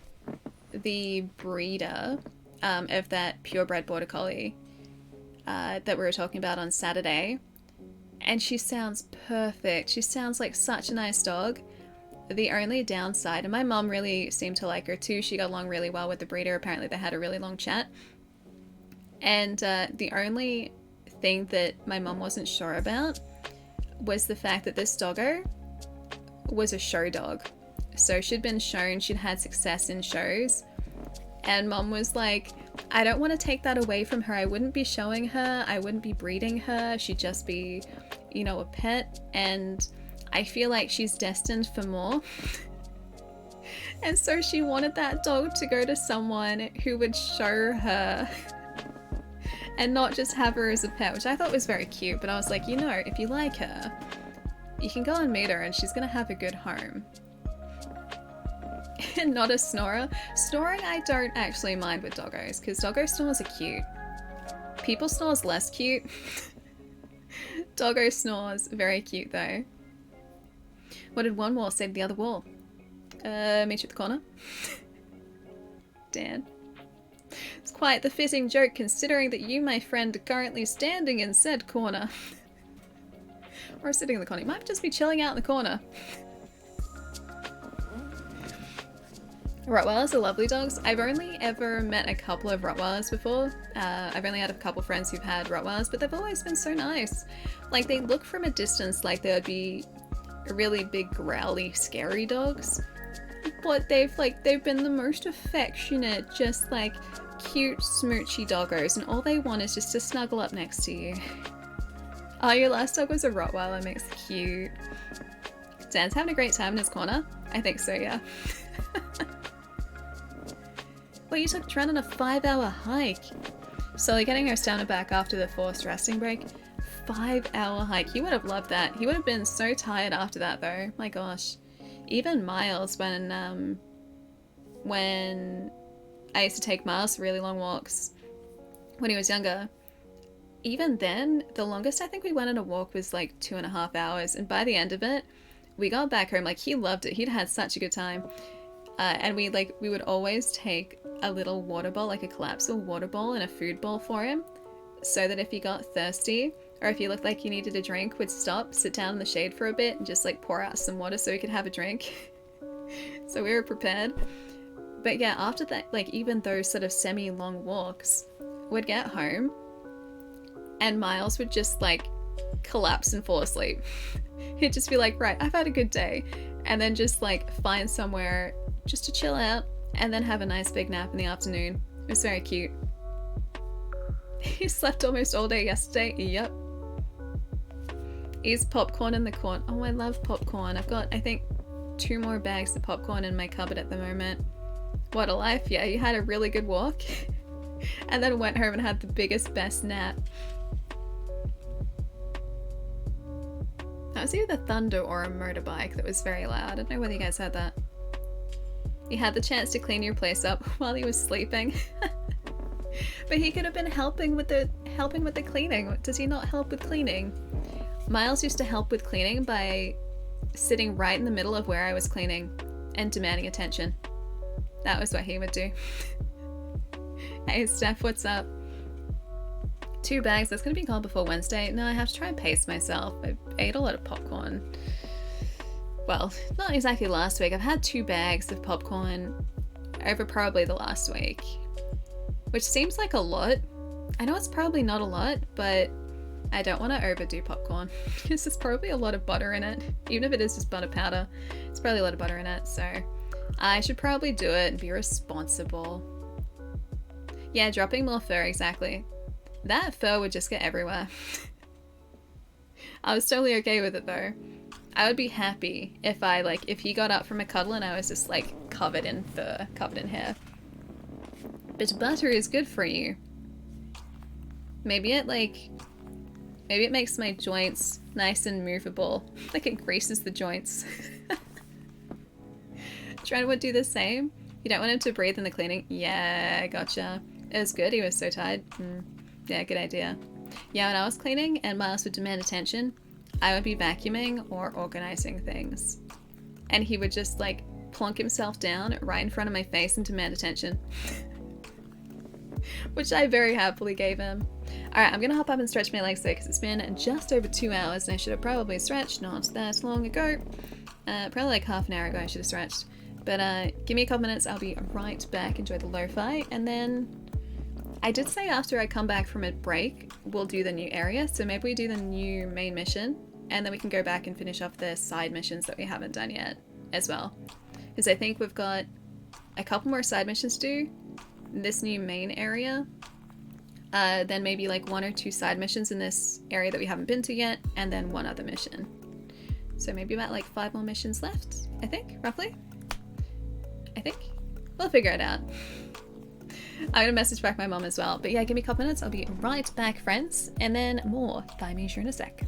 the breeder of that purebred border collie that we were talking about on Saturday, and she sounds perfect. She sounds like such a nice dog. The only downside, and my mum really seemed to like her too, she got along really well with the breeder. Apparently they had a really long chat, and the only thing that my mum wasn't sure about was the fact that this doggo was a show dog. So she'd been shown, she'd had success in shows, and mum was like, I don't want to take that away from her. I wouldn't be showing her, I wouldn't be breeding her, she'd just be, you know, a pet, and I feel like she's destined for more. And so she wanted that dog to go to someone who would show her and not just have her as a pet, which I thought was very cute. But I was like, you know, if you like her, you can go and meet her and she's gonna have a good home. And not a snorer. Snoring I don't actually mind with doggos, because doggo snores are cute. People snores less cute. Doggo snores very cute though. What did one wall say to the other wall? Meet you at the corner. Dan. It's quite the fitting joke considering that you, my friend, are currently standing in said corner. Or sitting in the corner. You might just be chilling out in the corner. Rottweilers are lovely dogs. I've only ever met a couple of Rottweilers before. I've only had a couple friends who've had Rottweilers, but they've always been so nice. Like, they look from a distance like they would be really big, growly, scary dogs. But they've been the most affectionate, just like cute, smoochy doggos, and all they want is just to snuggle up next to you. Oh, your last dog was a Rottweiler, makes cute. Dan's having a great time in his corner. I think so, yeah. Well, you took Tran on a 5-hour hike. Slowly getting her stamina back after the forced resting break. 5-hour hike. He would have loved that. He would have been so tired after that though. My gosh. Even Miles, when I used to take Miles for really long walks when he was younger, even then, the longest I think we went on a walk was like 2.5 hours, and by the end of it, we got back home, like, he loved it. He'd had such a good time. And we would always take a little water bowl, like a collapsible water bowl, and a food bowl for him, so that if he got thirsty or if he looked like he needed a drink, we'd stop, sit down in the shade for a bit, and just like pour out some water so he could have a drink. So we were prepared. But yeah, after that, like, even those sort of semi-long walks, we'd get home and Miles would just like collapse and fall asleep. He'd just be like, right, I've had a good day, and then just like find somewhere just to chill out and then have a nice big nap in the afternoon. It was very cute. He slept almost all day yesterday. Yep. Is popcorn in the corner? Oh, I love popcorn. I've got, I think, 2 more bags of popcorn in my cupboard at the moment. What a life. Yeah, you had a really good walk and then went home and had the biggest, best nap. That was either thunder or a motorbike that was very loud. I don't know whether you guys heard that. You had the chance to clean your place up while he was sleeping. But he could have been helping with the cleaning. Does he not help with cleaning? Miles used to help with cleaning by sitting right in the middle of where I was cleaning and demanding attention. That was what he would do. Hey Steph, what's up? 2 bags. That's gonna be gone before Wednesday. No, I have to try and pace myself. I ate a lot of popcorn. Well, not exactly last week. I've had 2 bags of popcorn over probably the last week, which seems like a lot. I know it's probably not a lot, but I don't want to overdo popcorn because there's probably a lot of butter in it. Even if it is just butter powder, it's probably a lot of butter in it, so I should probably do it and be responsible. Yeah, dropping more fur, exactly. That fur would just get everywhere. I was totally okay with it though. I would be happy if if he got up from a cuddle and I was just like covered in fur, covered in hair. But butter is good for you. Maybe it makes my joints nice and movable. Like it greases the joints. Trying to do the same. You don't want him to breathe in the cleaning. Yeah, gotcha. It was good. He was so tired. Yeah, good idea. Yeah, when I was cleaning and Miles would demand attention, I would be vacuuming or organizing things. And he would just like plonk himself down right in front of my face and demand attention. Which I very happily gave him. Alright, I'm gonna hop up and stretch my legs though because it's been just over 2 hours and I should have probably stretched not that long ago. Probably like half an hour ago I should have stretched. But give me a couple minutes, I'll be right back, enjoy the lo-fi, and then I did say after I come back from a break, we'll do the new area, so maybe we do the new main mission, and then we can go back and finish off the side missions that we haven't done yet as well. Because I think we've got a couple more side missions to do, this new main area, then maybe like 1 or 2 side missions in this area that we haven't been to yet, and then 1 other mission. So maybe about like 5 more missions left, I think, roughly. I think. We'll figure it out. I'm gonna message back my mom as well. But yeah, give me a couple minutes. I'll be right back, friends. And then more Thymesia in a sec.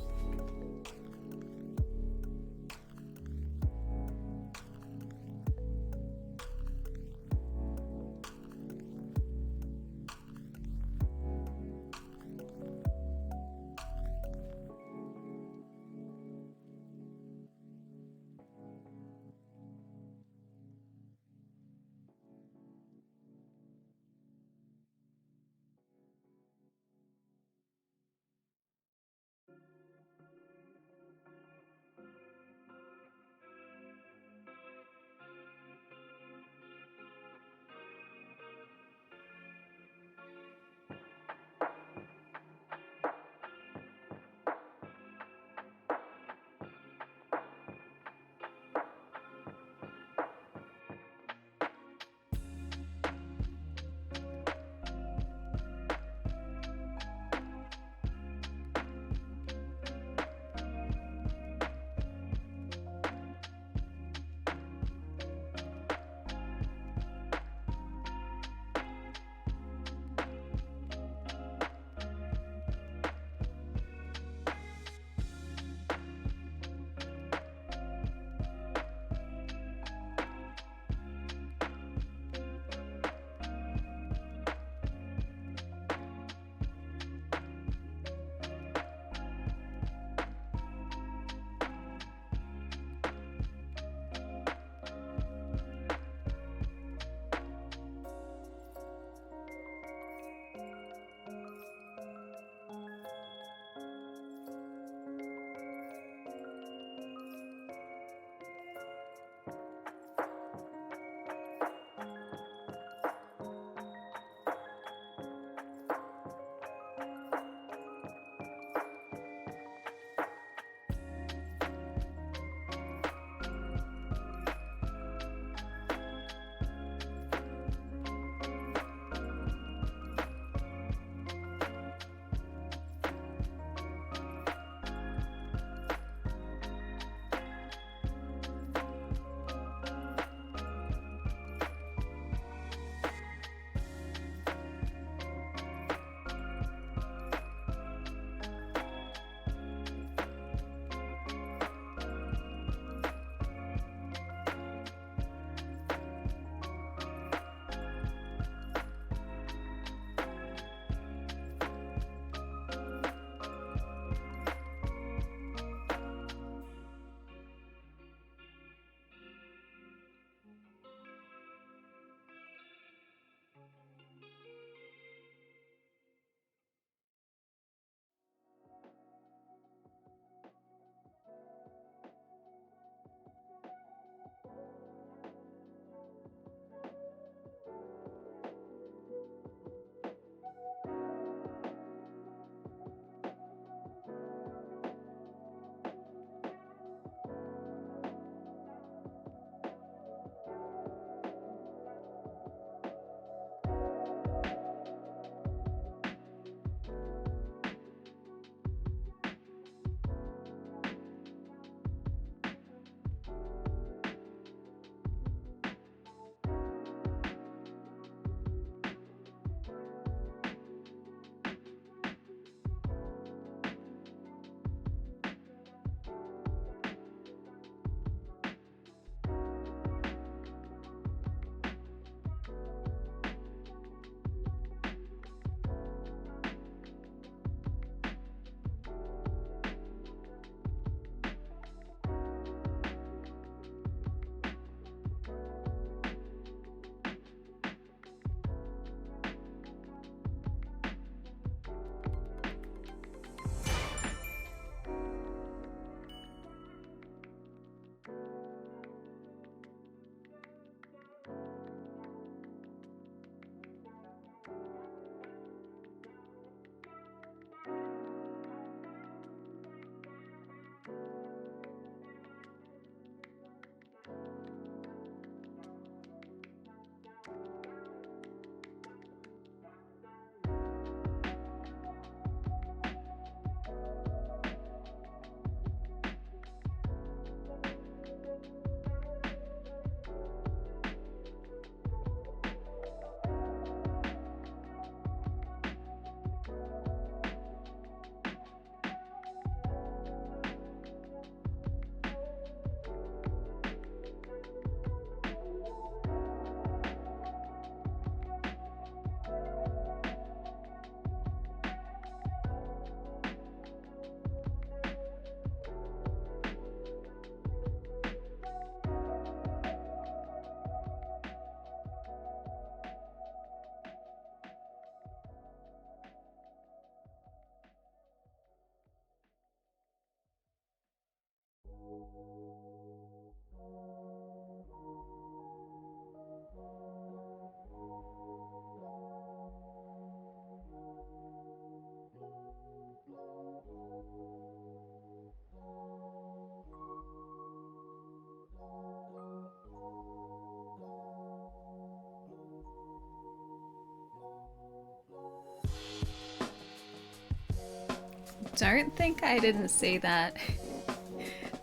Don't think I didn't see that.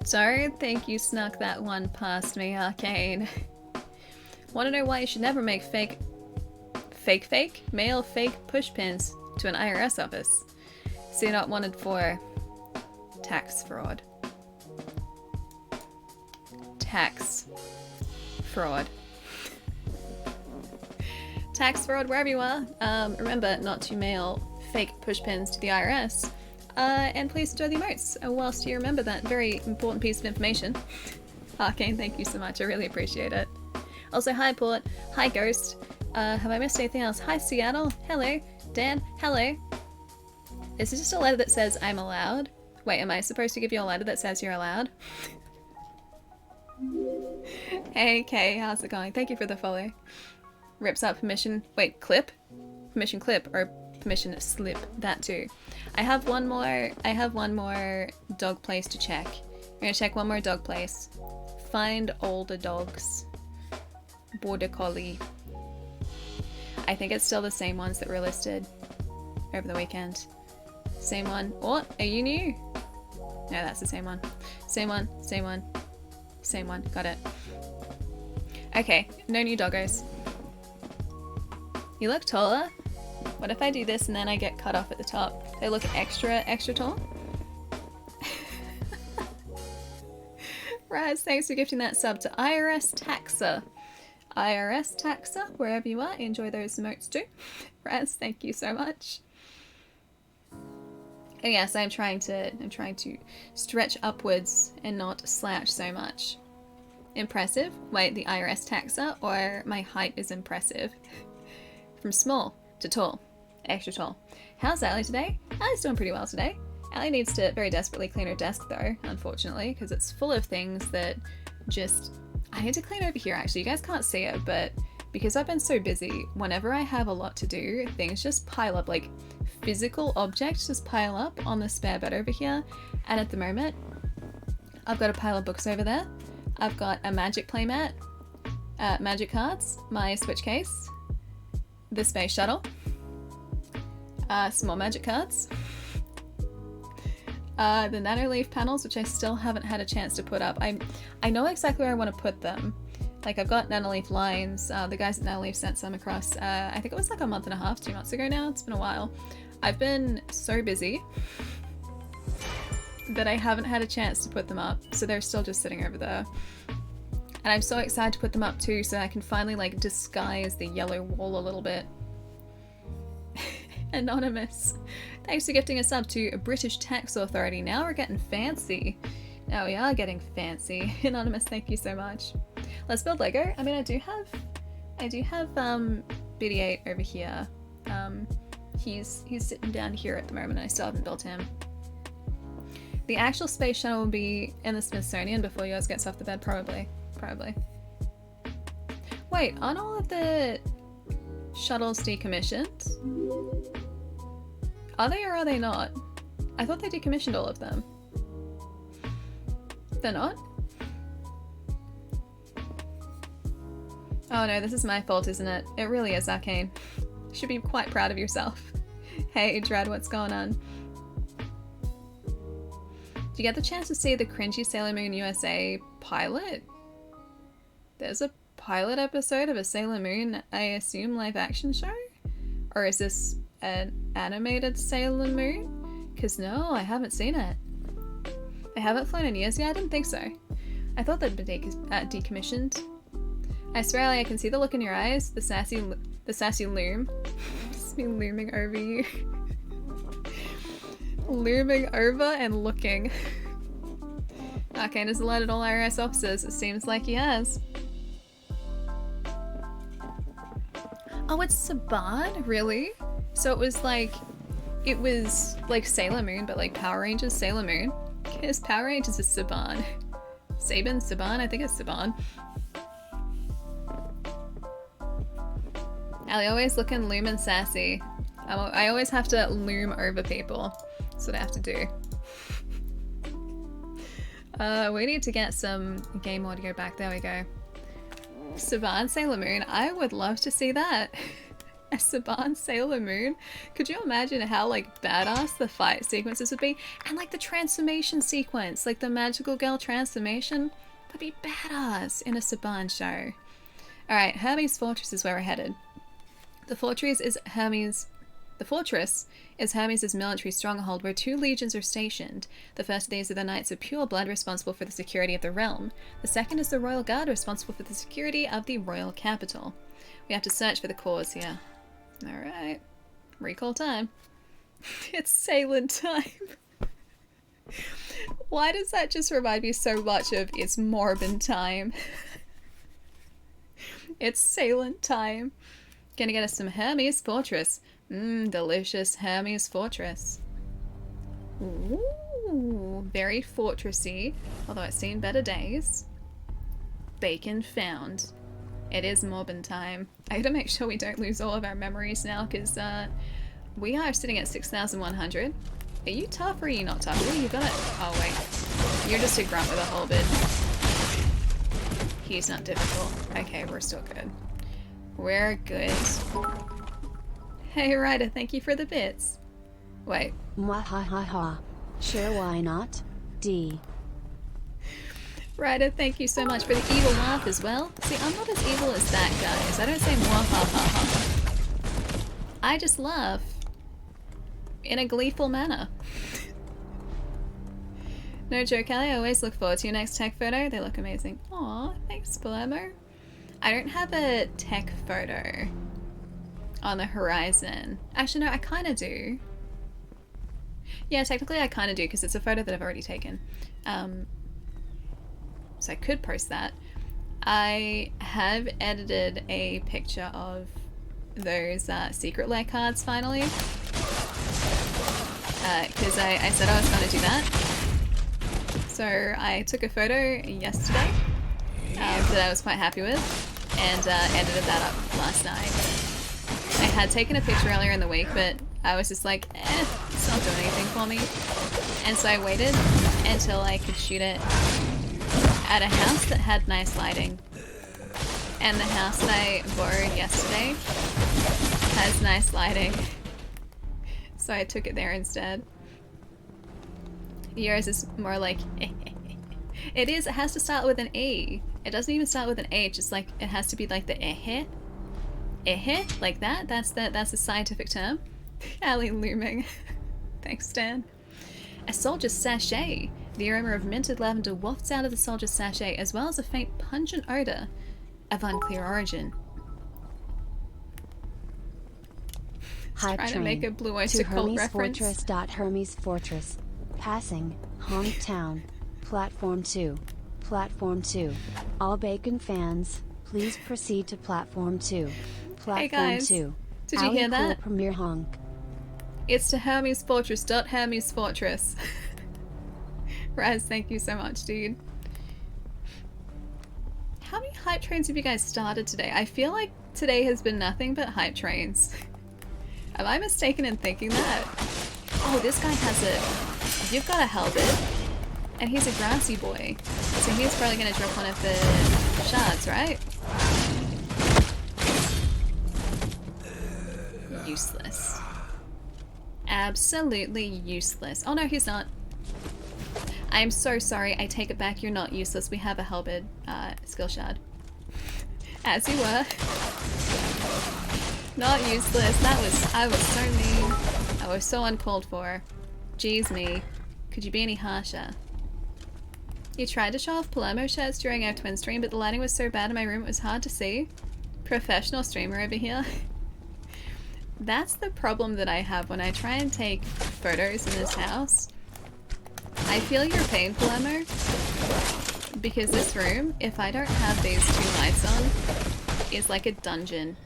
Don't think you snuck that one past me, Arcane. Want to know why you should never make mail fake push pins to an IRS office? So you're not wanted for tax fraud. Tax fraud. Tax fraud wherever you are. Remember not to mail fake push pins to the IRS. And please enjoy the emotes whilst you remember that very important piece of information. Arcane, thank you so much. I really appreciate it. Also, hi Port. Hi Ghost. Have I missed anything else? Hi Seattle. Hello. Dan. Hello. Is this just a letter that says I'm allowed? Wait, am I supposed to give you a letter that says you're allowed? Hey Kay, how's it going? Thank you for the follow. Rips out permission. Wait, clip? Permission clip or permission slip. That too. I have one more dog place to check. I'm gonna check one more dog place. Find older dogs. Border Collie. I think it's still the same ones that were listed over the weekend. Same one. What? Are you new? No, that's the same one. Same one. Same one. Same one. Got it. Okay, no new doggos. You look taller. What if I do this and then I get cut off at the top? They look extra tall? Raz, thanks for gifting that sub to IRS Taxa. IRS Taxa, wherever you are, enjoy those emotes too. Raz, thank you so much. Oh yes, I'm trying to stretch upwards and not slouch so much. Impressive? Wait, the IRS Taxa or my height is impressive? From small to tall. Extra tall. How's Allie today? Allie's doing pretty well today. Allie needs to very desperately clean her desk though, unfortunately, because it's full of things that just... I need to clean over here actually. You guys can't see it, but because I've been so busy, whenever I have a lot to do, things just pile up, like physical objects just pile up on the spare bed over here. And at the moment, I've got a pile of books over there. I've got a magic playmat, magic cards, my switch case, the space shuttle, some more magic cards, the nanoleaf panels, which I still haven't had a chance to put up. I know exactly where I want to put them. Like I've got nanoleaf lines. The guys at Nanoleaf sent some across. I think it was like a month and a half, 2 months ago now. It's been a while. I've been so busy that I haven't had a chance to put them up, so they're still just sitting over there. And I'm so excited to put them up too, so I can finally like disguise the yellow wall a little bit. Anonymous. Thanks for gifting us up to a British Tax Authority. Now we're getting fancy. Now we are getting fancy. Anonymous, thank you so much. Let's build Lego. I mean, I do have BD8 over here. He's sitting down here at the moment and I still haven't built him. The actual space shuttle will be in the Smithsonian before yours gets off the bed, probably. Wait, aren't all of the shuttles decommissioned? Are they or are they not? I thought they decommissioned all of them. They're not? Oh no, this is my fault, isn't it? It really is, Arcane. You should be quite proud of yourself. Hey, Dread, what's going on? Did you get the chance to see the cringy Sailor Moon USA pilot? There's a pilot episode of a Sailor Moon, I assume, live action show? Or is this an animated Sailor Moon? Because no, I haven't seen it. I haven't flown in years yet? I didn't think so. I thought they'd been decommissioned. I swear, I can see the look in your eyes, the sassy loom. Just me looming over you. Looming over and looking. Arcane has alerted all IRS officers. It seems like he has. Oh, it's Saban? Really? So it was like Sailor Moon, but like Power Rangers Sailor Moon. Because Power Rangers is Saban. Saban? I think it's Saban. Allie always looking loom and sassy. I always have to loom over people. That's what I have to do. We need to get some game audio back. There we go. Saban Sailor Moon. I would love to see that. A Saban Sailor Moon? Could you imagine how like badass the fight sequences would be? And like the transformation sequence, like the magical girl transformation, would be badass in a Saban show. Alright, Hermes Fortress is where we're headed. The fortress is Hermes' military stronghold where 2 legions are stationed. The first of these are the Knights of Pure Blood, responsible for the security of the realm. The second is the Royal Guard, responsible for the security of the royal capital. We have to search for the cause here. Alright. Recall time. It's sailing time. Why does that just remind me so much of It's Morbin time? It's sailing time. Gonna get us some Hermes Fortress. Delicious Hermes Fortress. Ooh, very fortressy, although it's seen better days. Bacon found. It is Morbin time. I gotta make sure we don't lose all of our memories now, because we are sitting at 6,100. Are you tough or are you not tough? Ooh, you got it. Oh, wait. You're just a grunt with a halberd. He's not difficult. Okay, we're still good. We're good. Hey, Ryder, thank you for the bits. Wait. Mwahahaha. Sure, why not? D. Ryder, thank you so much for the evil laugh as well. See, I'm not as evil as that, guys. I don't say mwahahaha. I just laugh in a gleeful manner. No joke, Kelly. I always look forward to your next tech photo. They look amazing. Aw, thanks, Palermo. I don't have a tech photo on the horizon. Actually, no, I kind of do. Yeah, technically I kind of do, because it's a photo that I've already taken. So I could post that. I have edited a picture of those Secret Lair cards finally. Because I said I was going to do that. So I took a photo yesterday that I was quite happy with, and edited that up last night. I had taken a picture earlier in the week, but I was just like, it's not doing anything for me. And so I waited until I could shoot it at a house that had nice lighting. And the house that I borrowed yesterday has nice lighting. So I took it there instead. Yours is more like it is, it has to start with an E. It doesn't even start with an H, it's like it has to be like the like that. That's a scientific term. Alley looming. Thanks, Stan. A soldier's sachet. The aroma of minted lavender wafts out of the soldier's sachet, as well as a faint pungent odor of unclear origin. Hype trying train to make a Blue Oyster to Cult Hermes reference. Fortress. Hermes Fortress. Passing Hong Town. Platform 2. Platform 2. All bacon fans, please proceed to Platform 2. Platform Hey guys, 2. did you hear that? Premier honk. It's to Hermes Fortress. Hermes Fortress. Raz, thank you so much, dude. How many hype trains have you guys started today? I feel like today has been nothing but hype trains. Am I mistaken in thinking that? Oh, this guy has a... You've got a halberd. And he's a grassy boy. So he's probably going to drop one of the shards, right? Useless. Absolutely useless. Oh no, he's not. I'm so sorry. I take it back. You're not useless. We have a halberd skill shard. As you were. Not useless. I was so mean. I was so uncalled for. Jeez me. Could you be any harsher? You tried to show off Palermo shirts during our twin stream, but the lighting was so bad in my room it was hard to see. Professional streamer over here. That's the problem that I have when I try and take photos in this house. I feel your pain, Palermo. Because this room, if I don't have these 2 lights on, is like a dungeon.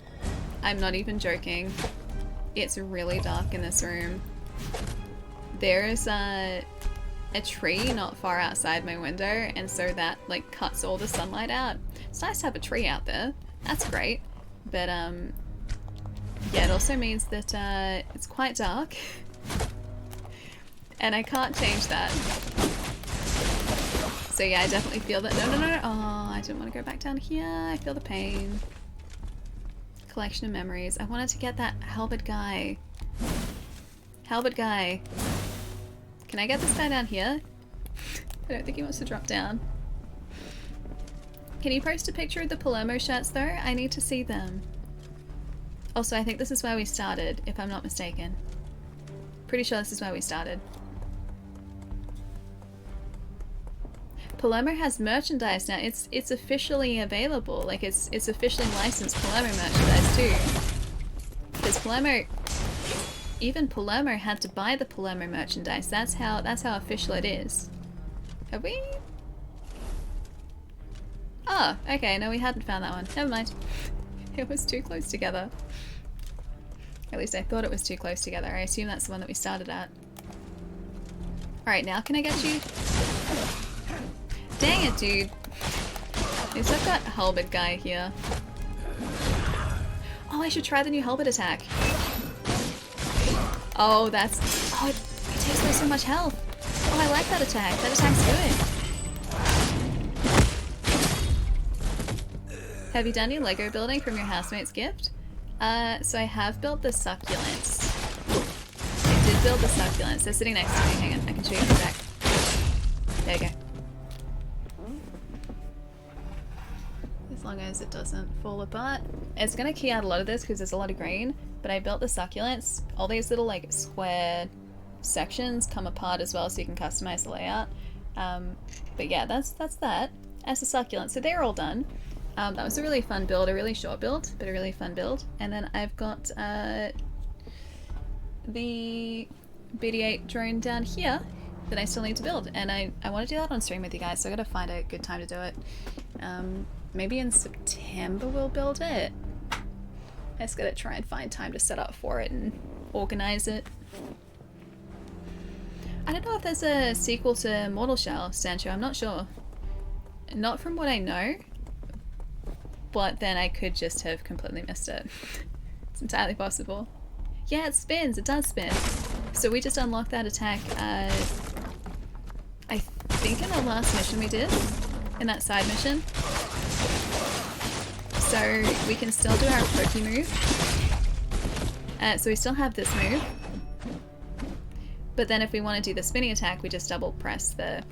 I'm not even joking. It's really dark in this room. There's a tree not far outside my window, and so that like cuts all the sunlight out. It's nice to have a tree out there. That's great. But yeah, it also means that it's quite dark. And I can't change that. So yeah, I definitely feel that. No. Oh, I didn't want to go back down here. I feel the pain. collection of memories. I wanted to get that halberd guy. Halberd guy. Can I get this guy down here? I don't think he wants to drop down. Can you post a picture of the Palermo shirts though? I need to see them. Also, I think this is where we started, if I'm not mistaken. Pretty sure this is where we started. Palermo has merchandise now. It's officially available. Like it's officially licensed Palermo merchandise too. Because even Palermo had to buy the Palermo merchandise. That's how official it is. Have we? Oh, okay. No, we hadn't found that one. Never mind. It was too close together. At least I thought it was too close together. I assume that's the one that we started at. Alright, now can I get you? Dang it, dude. At least I've got a halberd guy here. Oh, I should try the new halberd attack. Oh, that's... Oh, it takes away so much health. Oh, I like that attack. That attack's good. Have you done your Lego building from your housemate's gift? So I have built the succulents. I did build the succulents. They're sitting next to me. Hang on, I can show you in the back. There you go. As long as it doesn't fall apart. It's gonna key out a lot of this because there's a lot of green, but I built the succulents. All these little like square sections come apart as well so you can customize the layout. But yeah, that's that. As the succulents, so they're all done. That was a really fun build, a really short build, but a really fun build. And then I've got the BD-8 drone down here that I still need to build. And I want to do that on stream with you guys, so I gotta find a good time to do it. Maybe in September we'll build it. I just gotta try and find time to set up for it and organize it. I don't know if there's a sequel to Mortal Shell, Sancho, I'm not sure. Not from what I know. But then I could just have completely missed it. It's entirely possible. Yeah, it spins. It does spin. So we just unlocked that attack, I think in the last mission we did. In that side mission. So we can still do our pokey move. So we still have this move. But then if we want to do the spinning attack, we just double press the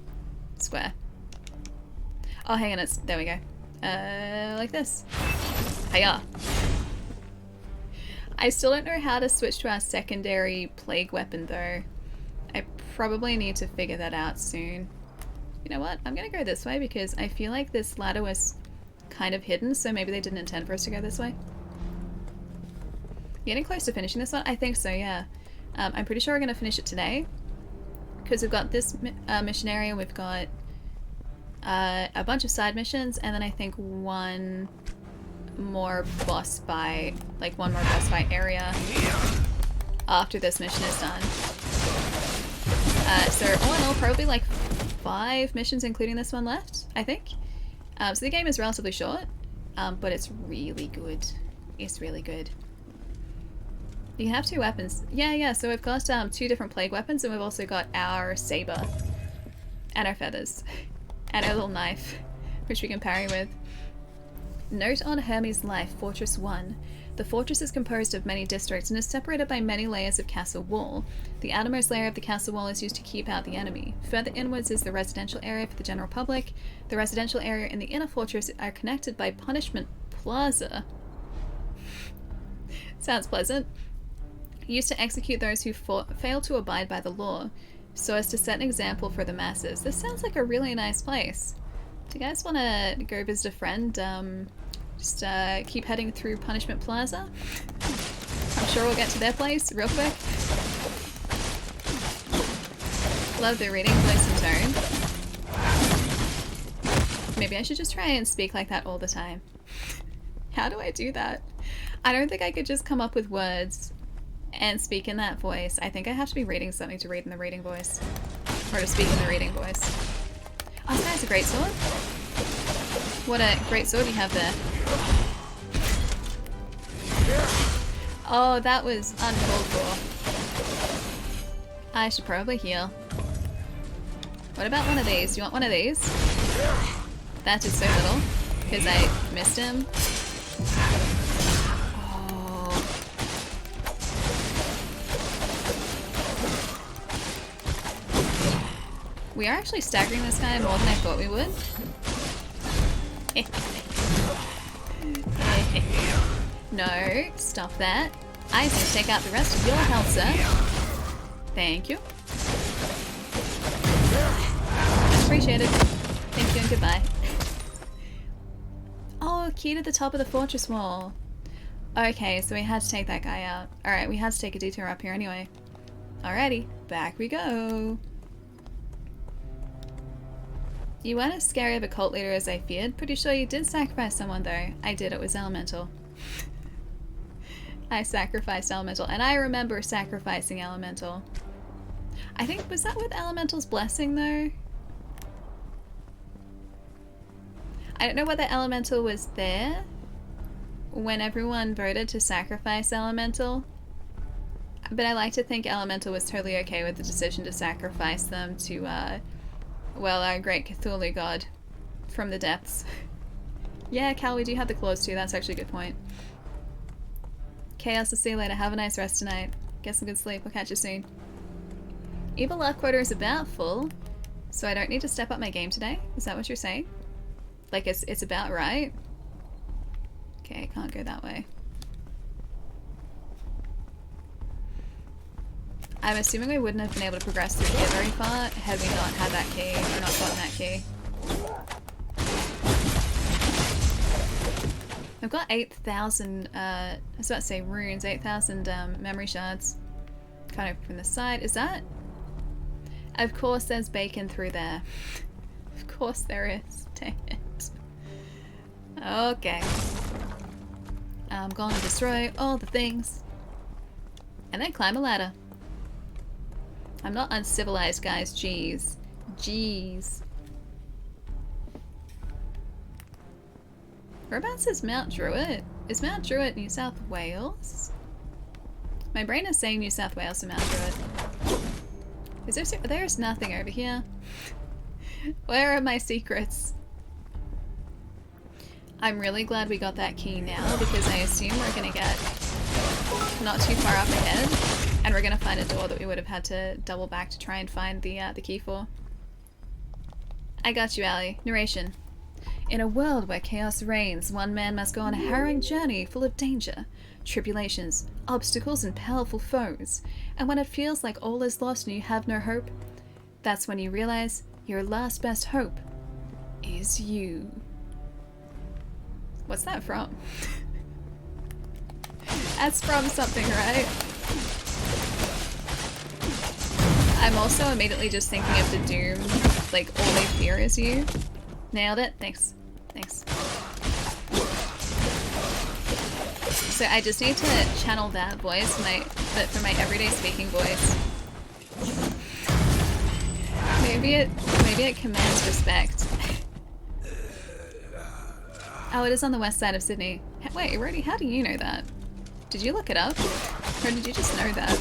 square. Oh, hang on. There we go. Like this. Hiya! I still don't know how to switch to our secondary plague weapon though. I probably need to figure that out soon. You know what? I'm gonna go this way because I feel like this ladder was kind of hidden, so maybe they didn't intend for us to go this way. Getting close to finishing this one? I think so, yeah. I'm pretty sure we're gonna finish it today. Because we've got this mission area, we've got a bunch of side missions, and then I think one more boss fight, like one more boss fight area after this mission is done. So all in all, probably like 5 missions including this one left, I think. So the game is relatively short, but it's really good. It's really good. You can have 2 weapons. Yeah, so we've got 2 different plague weapons, and we've also got our saber and our feathers. And our little knife, which we can parry with. Note on Hermes' life, Fortress 1. The fortress is composed of many districts and is separated by many layers of castle wall. The outermost layer of the castle wall is used to keep out the enemy. Further inwards is the residential area for the general public. The residential area in the inner fortress are connected by Punishment Plaza. Sounds pleasant. Used to execute those who fail to abide by the law, so as to set an example for the masses. This sounds like a really nice place. Do you guys want to go visit a friend? Just keep heading through Punishment Plaza. I'm sure we'll get to their place real quick. Love the reading voice and tone. Maybe I should just try and speak like that all the time. How do I do that? I don't think I could just come up with words and speak in that voice. I think I have to be reading something to read in the reading voice. Or to speak in the reading voice. Oh, this guy's a great sword. What a great sword you have there. Oh, that was uncalled for. I should probably heal. What about one of these? You want one of these? That is so little. Because I missed him. We are actually staggering this guy more than I thought we would. No, stop that. I can take out the rest of your health, sir. Thank you. Appreciated. Thank you and goodbye. Oh, key to the top of the fortress wall. Okay, so we had to take that guy out. Alright, we had to take a detour up here anyway. Alrighty, back we go. You weren't as scary of a cult leader as I feared. Pretty sure you did sacrifice someone though. I did, it was elemental. I sacrificed elemental, and I remember sacrificing elemental. I think, was that with elemental's blessing though? I don't know whether elemental was there when everyone voted to sacrifice elemental, but I like to think elemental was totally okay with the decision to sacrifice them to, well, our great Cthulhu god from the depths. Yeah, Cal, we do have the claws too, that's actually a good point. Chaos, I'll see you later. Have a nice rest tonight. Get some good sleep. I'll catch you soon. Evil luck quota is about full, so I don't need to step up my game today? Is that what you're saying? Like it's about right? Okay, I can't go that way. I'm assuming we wouldn't have been able to progress through here very far had we not had that key, or not gotten that key. I've got 8,000, I was about to say runes, 8,000 memory shards. Kind of from the side. Is that? Of course there's bacon through there. Of course there is. Dang it. Okay. I'm going to destroy all the things. And then climb a ladder. I'm not uncivilized, guys. Jeez. Jeez. Whereabouts is Mount Druitt? Is Mount Druitt New South Wales? My brain is saying New South Wales and Mount Druitt. Is there, there's nothing over here. Where are my secrets? I'm really glad we got that key now because I assume we're gonna get not too far up ahead and we're gonna find a door that we would have had to double back to try and find the key for. I got you, Allie. Narration. In a world where chaos reigns, one man must go on a harrowing journey full of danger, tribulations, obstacles, and powerful foes. And when it feels like all is lost and you have no hope, that's when you realize your last best hope is you. What's that from? That's from something, right? I'm also immediately just thinking of the Doom, like all they fear is you. Nailed it. Thanks. Thanks. So I just need to channel that voice, for my everyday speaking voice. Maybe it commands respect. Oh, it is on the west side of Sydney. Wait, Rody, how do you know that? Did you look it up? Or did you just know that?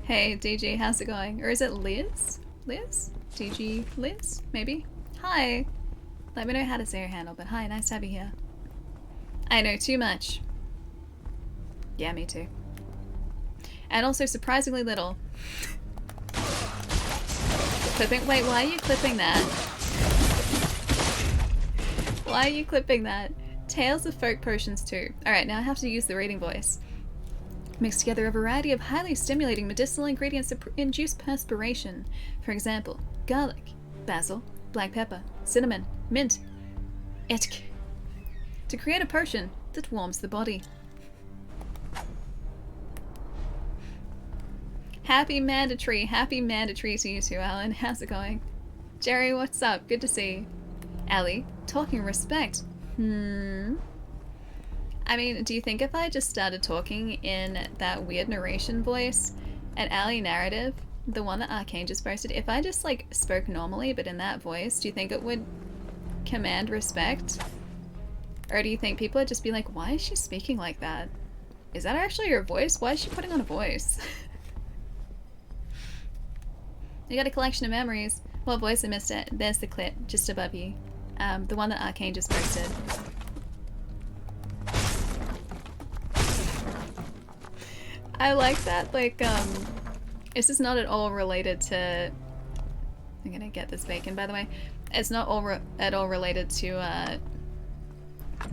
Hey, DG, how's it going? Or is it Liz? Liz? DG Liz? Maybe? Hi! Let me know how to say your handle, but hi, nice to have you here. I know too much. Yeah, me too. And also surprisingly little. Clipping? Wait, why are you clipping that? Why are you clipping that? Tales of folk potions too. Alright, now I have to use the reading voice. Mix together a variety of highly stimulating medicinal ingredients to induce perspiration. For example, garlic, basil, black pepper, cinnamon, mint, etk. To create a potion that warms the body. Happy mandatory to you too, Alan. How's it going? Jerry, what's up? Good to see you. Ellie, talking respect. I mean, do you think if I just started talking in that weird narration voice, an Allie narrative, the one that Arcane just posted, if I just like spoke normally but in that voice, do you think it would command respect? Or do you think people would just be like, why is she speaking like that? Is that actually her voice? Why is she putting on a voice? You got a collection of memories. What voice? I missed it. There's the clip just above you. The one that Arcane just posted. I like that, like, this is not at all related to... I'm gonna get this bacon, by the way. It's not at all related to,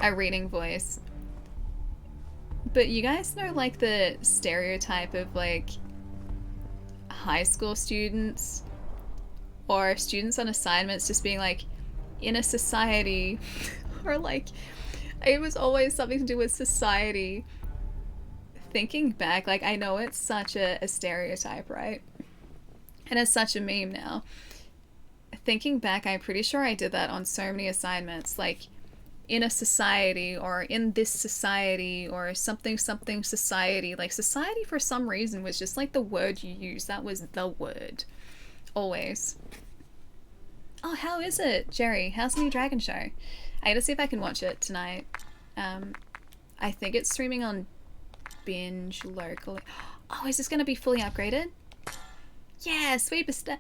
a reading voice. But you guys know, like, the stereotype of, like, high school students or students on assignments just being, like, in a society, or, like, it was always something to do with society. Thinking back, like, I know it's such a stereotype, right? And it's such a meme now. Thinking back, I'm pretty sure I did that on so many assignments, like, in a society, or in this society, or something something society. Like, society for some reason was just, like, the word you use. That was the word. Always. Oh, how is it, Jerry? How's the new Dragon Show? I gotta see if I can watch it tonight. I think it's streaming on Binge locally. Oh, is this gonna be fully upgraded? Yeah, sweep a stack.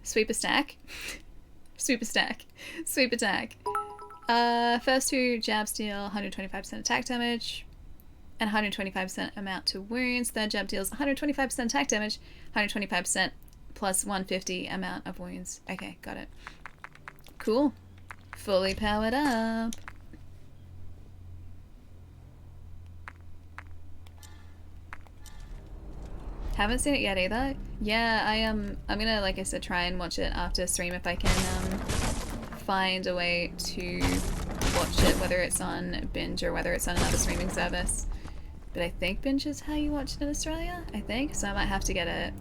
Sweep a stack. Sweep a stack. Sweep attack. First two jabs deal 125% attack damage and 125% amount to wounds. Third jab deals 125% attack damage, 125% plus 150 amount of wounds. Okay, got it. Cool. Fully powered up. Haven't seen it yet either. Yeah, I'm gonna, like I said, try and watch it after stream if I can find a way to watch it, whether it's on Binge or whether it's on another streaming service. But I think Binge is how you watch it in Australia, I think. So I might have to get a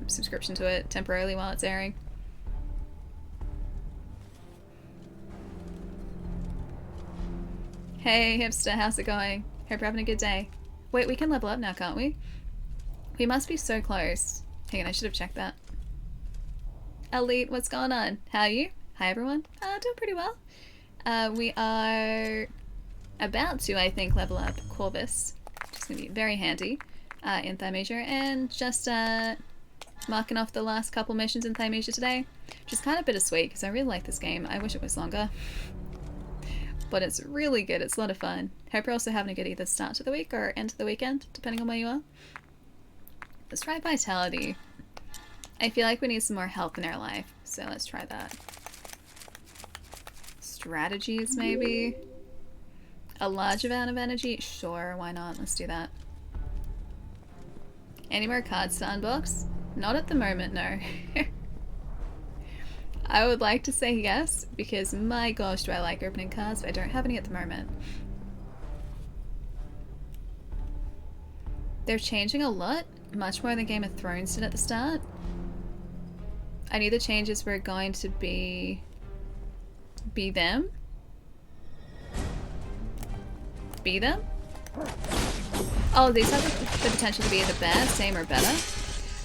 subscription to it temporarily while it's airing. Hey hipster, how's it going? Hope you're having a good day. Wait, we can level up now, can't we? We must be so close. Hang on, I should have checked that. Elite, what's going on? How are you? Hi everyone. Doing pretty well. We are about to, I think, level up Corvus. Which is going to be very handy in Thymesia. And just marking off the last couple missions in Thymesia today. Which is kind of bittersweet because I really like this game. I wish it was longer. But it's really good. It's a lot of fun. Hope you're also having a good either start to the week or end of the weekend, depending on where you are. Let's try Vitality. I feel like we need some more health in our life, so let's try that. Strategies, maybe? A large amount of energy? Sure, why not? Let's do that. Any more cards to unbox? Not at the moment, no. I would like to say yes, because my gosh do I like opening cards, but I don't have any at the moment. They're changing a lot, much more than Game of Thrones did at the start. I knew the changes were going to be them. Be them? Oh, these have the potential to be either bad, same, or better.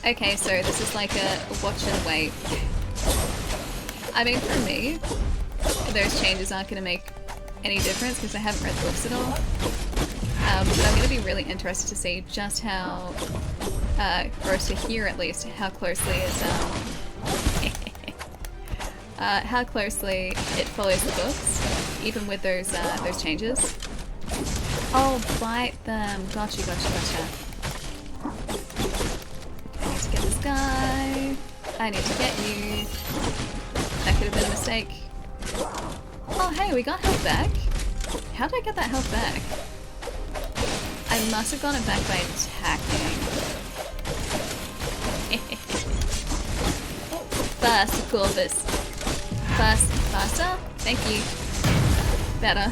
Okay, so this is like a watch and wait. I mean, for me, those changes aren't going to make any difference because I haven't read the books at all. But I'm going to be really interested to see just how, or to hear at least, how closely it follows the books, even with those changes. Oh, bite them! Gotcha, gotcha, gotcha. I need to get this guy. I need to get you. That could have been a mistake. Oh, hey, we got health back. How did I get that health back? I must have gotten it back by attacking. Fast, Corvus. Faster? Thank you. Better.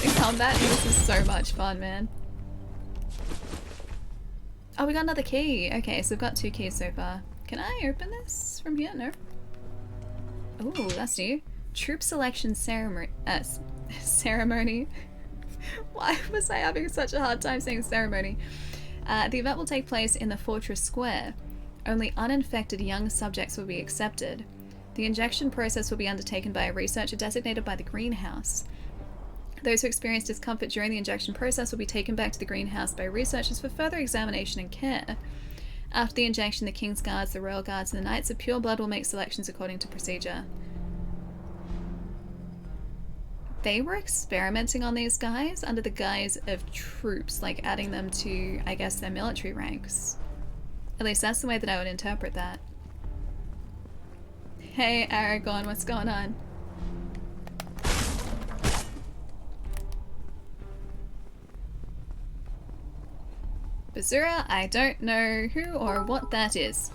The combat in this is so much fun, man. Oh, we got another key. Okay, so we've got 2 keys so far. Can I open this from here? No. Ooh, that's new. Troop selection ceremony. Ceremony. Why was I having such a hard time saying ceremony? The event will take place in the Fortress Square. Only uninfected young subjects will be accepted. The injection process will be undertaken by a researcher designated by the greenhouse. Those who experience discomfort during the injection process will be taken back to the greenhouse by researchers for further examination and care. After the injection, the King's Guards, the Royal Guards, and the Knights of Pure Blood will make selections according to procedure. they were experimenting on these guys under the guise of troops, like adding them to, I guess, their military ranks. At least that's the way that I would interpret that. Hey, Aragorn, what's going on? Basura, I don't know who or what that is.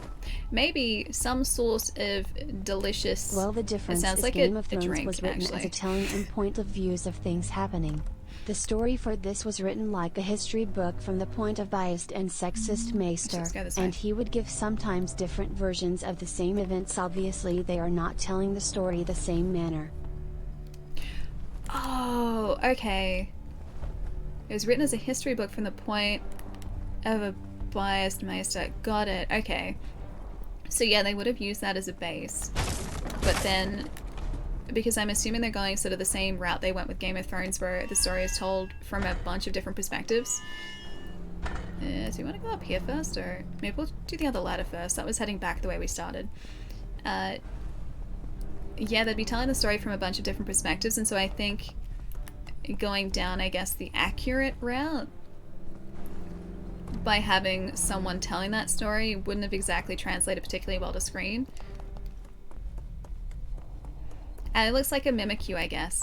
Maybe some sort of delicious... Well, the difference sounds is like Game of a Thrones drink, was written actually. as a telling and point of views of things happening. The story for this was written like a history book from the point of biased and sexist maester, and he would give sometimes different versions of the same events. Obviously they are not telling the story the same manner. Oh, okay. It was written as a history book from the point of a biased maester. Got it, okay. So yeah, they would have used that as a base. But then, because I'm assuming they're going sort of the same route they went with Game of Thrones, where the story is told from a bunch of different perspectives. Do you want to go up here first, or maybe we'll do the other ladder first? That was heading back the way we started. Yeah, they'd be telling the story from a bunch of different perspectives, and so I think going down, I guess, the accurate route by having someone telling that story wouldn't have exactly translated particularly well to screen. And it looks like a Mimikyu, I guess.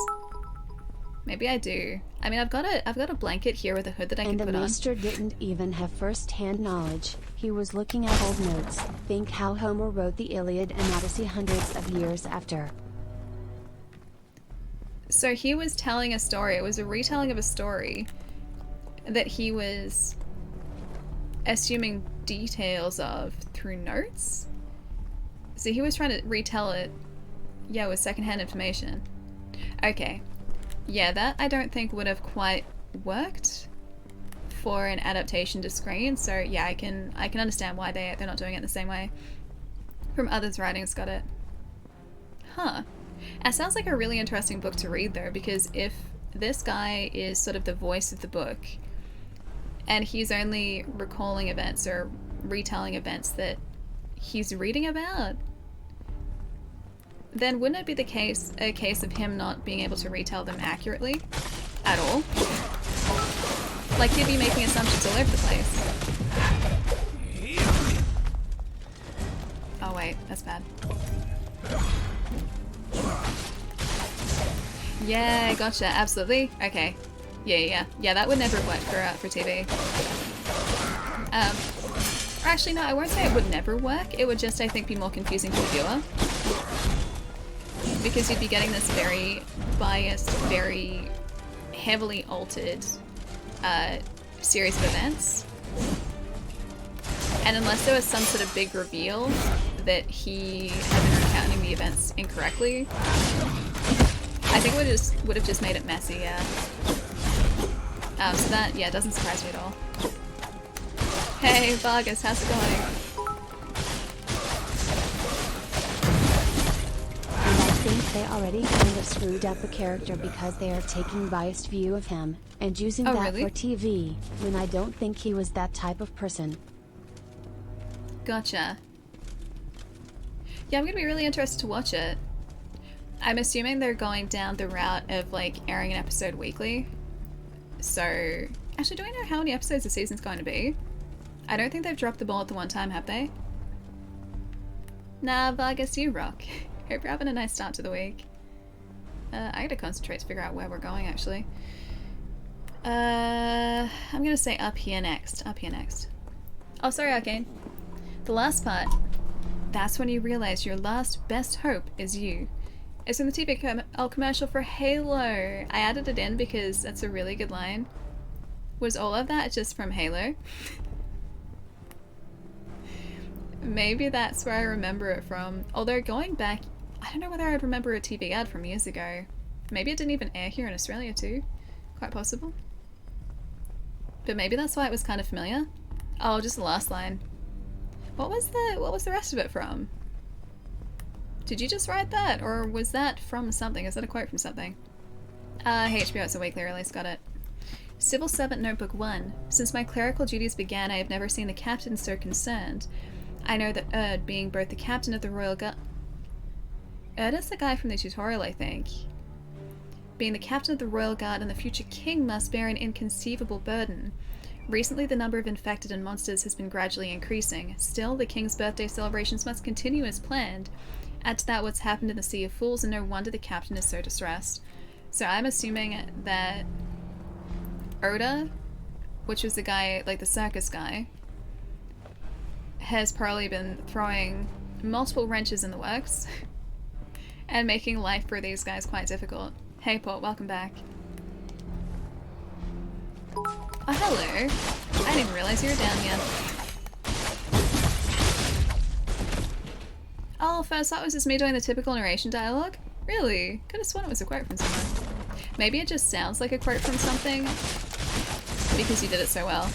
Maybe I do. I mean, I've got a blanket here with a hood that I can put on. And the maester didn't even have first-hand knowledge. He was looking at old notes. Think how Homer wrote the Iliad and Odyssey hundreds of years after. So he was telling a story. It was a retelling of a story that he was assuming details of through notes. So he was trying to retell it, yeah, with secondhand information. Okay. Yeah, that I don't think would have quite worked for an adaptation to screen. So yeah, I can understand why they're not doing it the same way. From others' writings, got it. Huh. It sounds like a really interesting book to read though, because if this guy is sort of the voice of the book, and he's only recalling events or retelling events that he's reading about, then wouldn't it be a case of him not being able to retell them accurately at all? Like he'd be making assumptions all over the place. Oh wait, that's bad. Yeah, gotcha, absolutely. Okay. Yeah, that would never work for TV. Or actually, no, I won't say it would never work. It would just, I think, be more confusing for the viewer. Because you'd be getting this very biased, very heavily altered series of events. And unless there was some sort of big reveal that he had been recounting the events incorrectly, I think it would have just made it messy, yeah. So that, yeah, doesn't surprise me at all. Hey, Vargas, how's it going? And I think they already kind of screwed up the character because they are taking biased view of him, and using that for TV, when I don't think he was that type of person. Gotcha. Yeah, I'm gonna be really interested to watch it. I'm assuming they're going down the route of, like, airing an episode weekly. So, actually, do we know how many episodes the season's going to be? I don't think they've dropped the ball at the one time, have they? Nah, Vargas, you rock. Hope you're having a nice start to the week. I gotta concentrate to figure out where we're going, actually. I'm gonna say up here next. Up here next. Oh, sorry, Arcane. The last part. That's when you realize your last best hope is you. It's in the TV commercial for Halo. I added it in because that's a really good line. Was all of that just from Halo? Maybe that's where I remember it from. Although going back, I don't know whether I'd remember a TV ad from years ago. Maybe it didn't even air here in Australia too. Quite possible. But maybe that's why it was kind of familiar. Oh, just the last line. What was the rest of it from? Did you just write that, or was that from something? Is that a quote from something? HBO, it's a weekly release, got it. Civil Servant Notebook 1. Since my clerical duties began, I have never seen the captain so concerned. I know that Erd, being both the captain of the Royal Guard... Erd is the guy from the tutorial, I think. Being the captain of the royal guard and the future king must bear an inconceivable burden. Recently, the number of infected and monsters has been gradually increasing. Still, the king's birthday celebrations must continue as planned. Add to that what's happened in the Sea of Fools, and no wonder the captain is so distressed. So I'm assuming that Oda, which was the guy, like the circus guy, has probably been throwing multiple wrenches in the works and making life for these guys quite difficult. Hey Port, welcome back. Oh, hello. I didn't realize you were down here. Oh, first that was just me doing the typical narration dialogue? Really? Could have sworn it was a quote from somewhere. Maybe it just sounds like a quote from something because you did it so well.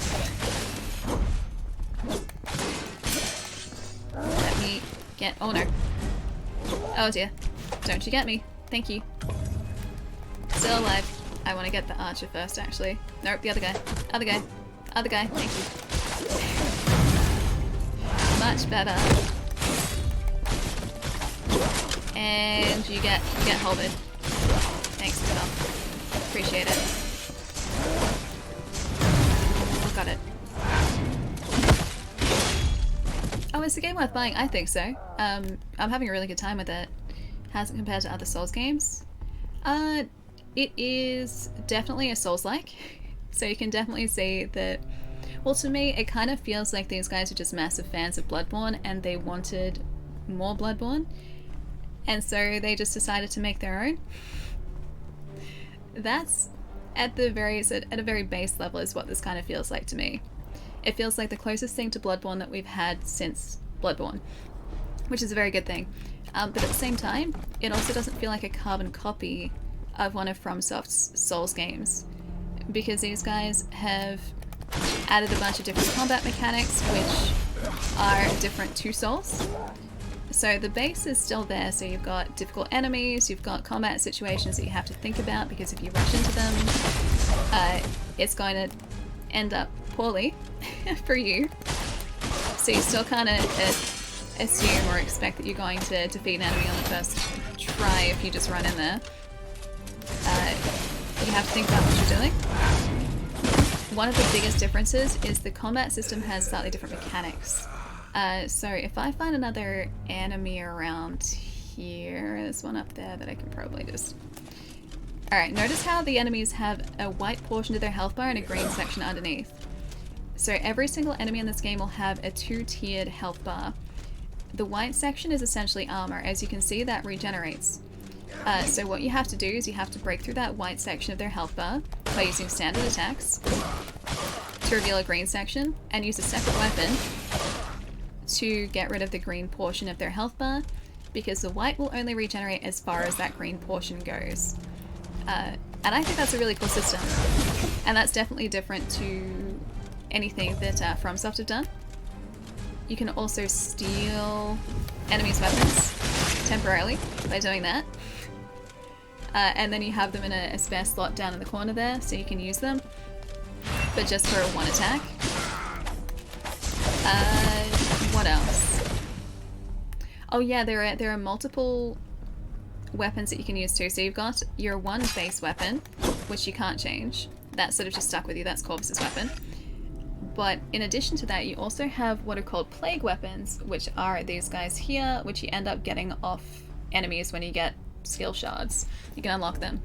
Let me get... Oh no. Oh dear. Don't you get me. Thank you. Still alive. I want to get the archer first, actually. Nope, the other guy. Other guy. Other guy. Thank you. Much better. And you get halberd. Thanks, pal. Appreciate it. Got it. Oh, is the game worth buying? I think so. I'm having a really good time with it. How's it compared to other Souls games? It is definitely a Souls-like. So you can definitely see that... Well, to me, it kind of feels like these guys are just massive fans of Bloodborne and they wanted more Bloodborne. And so they just decided to make their own. That's at a very base level is what this kind of feels like to me. It feels like the closest thing to Bloodborne that we've had since Bloodborne, which is a very good thing. But at the same time, it also doesn't feel like a carbon copy of one of FromSoft's Souls games, because these guys have added a bunch of different combat mechanics which are different to Souls. So the base is still there, so you've got difficult enemies, you've got combat situations that you have to think about, because if you rush into them, it's going to end up poorly for you. So you still kind of assume or expect that you're going to defeat an enemy on the first try if you just run in there. You have to think about what you're doing. One of the biggest differences is the combat system has slightly different mechanics. So if I find another enemy around here, there's one up there that I can probably just... Alright, notice how the enemies have a white portion of their health bar and a green section underneath. So every single enemy in this game will have a 2-tiered health bar. The white section is essentially armor. As you can see, that regenerates. So what you have to do is you have to break through that white section of their health bar by using standard attacks to reveal a green section, and use a separate weapon to get rid of the green portion of their health bar, because the white will only regenerate as far as that green portion goes. And I think that's a really cool system, and that's definitely different to anything that FromSoft have done. You can also steal enemies' weapons temporarily by doing that. And then you have them in a spare slot down in the corner there, so you can use them, but just for one attack. What else? Oh yeah, there are multiple weapons that you can use too. So you've got your one base weapon, which you can't change. That's sort of just stuck with you. That's Corvus's weapon. But in addition to that, you also have what are called plague weapons, which are these guys here, which you end up getting off enemies when you get skill shards. You can unlock them.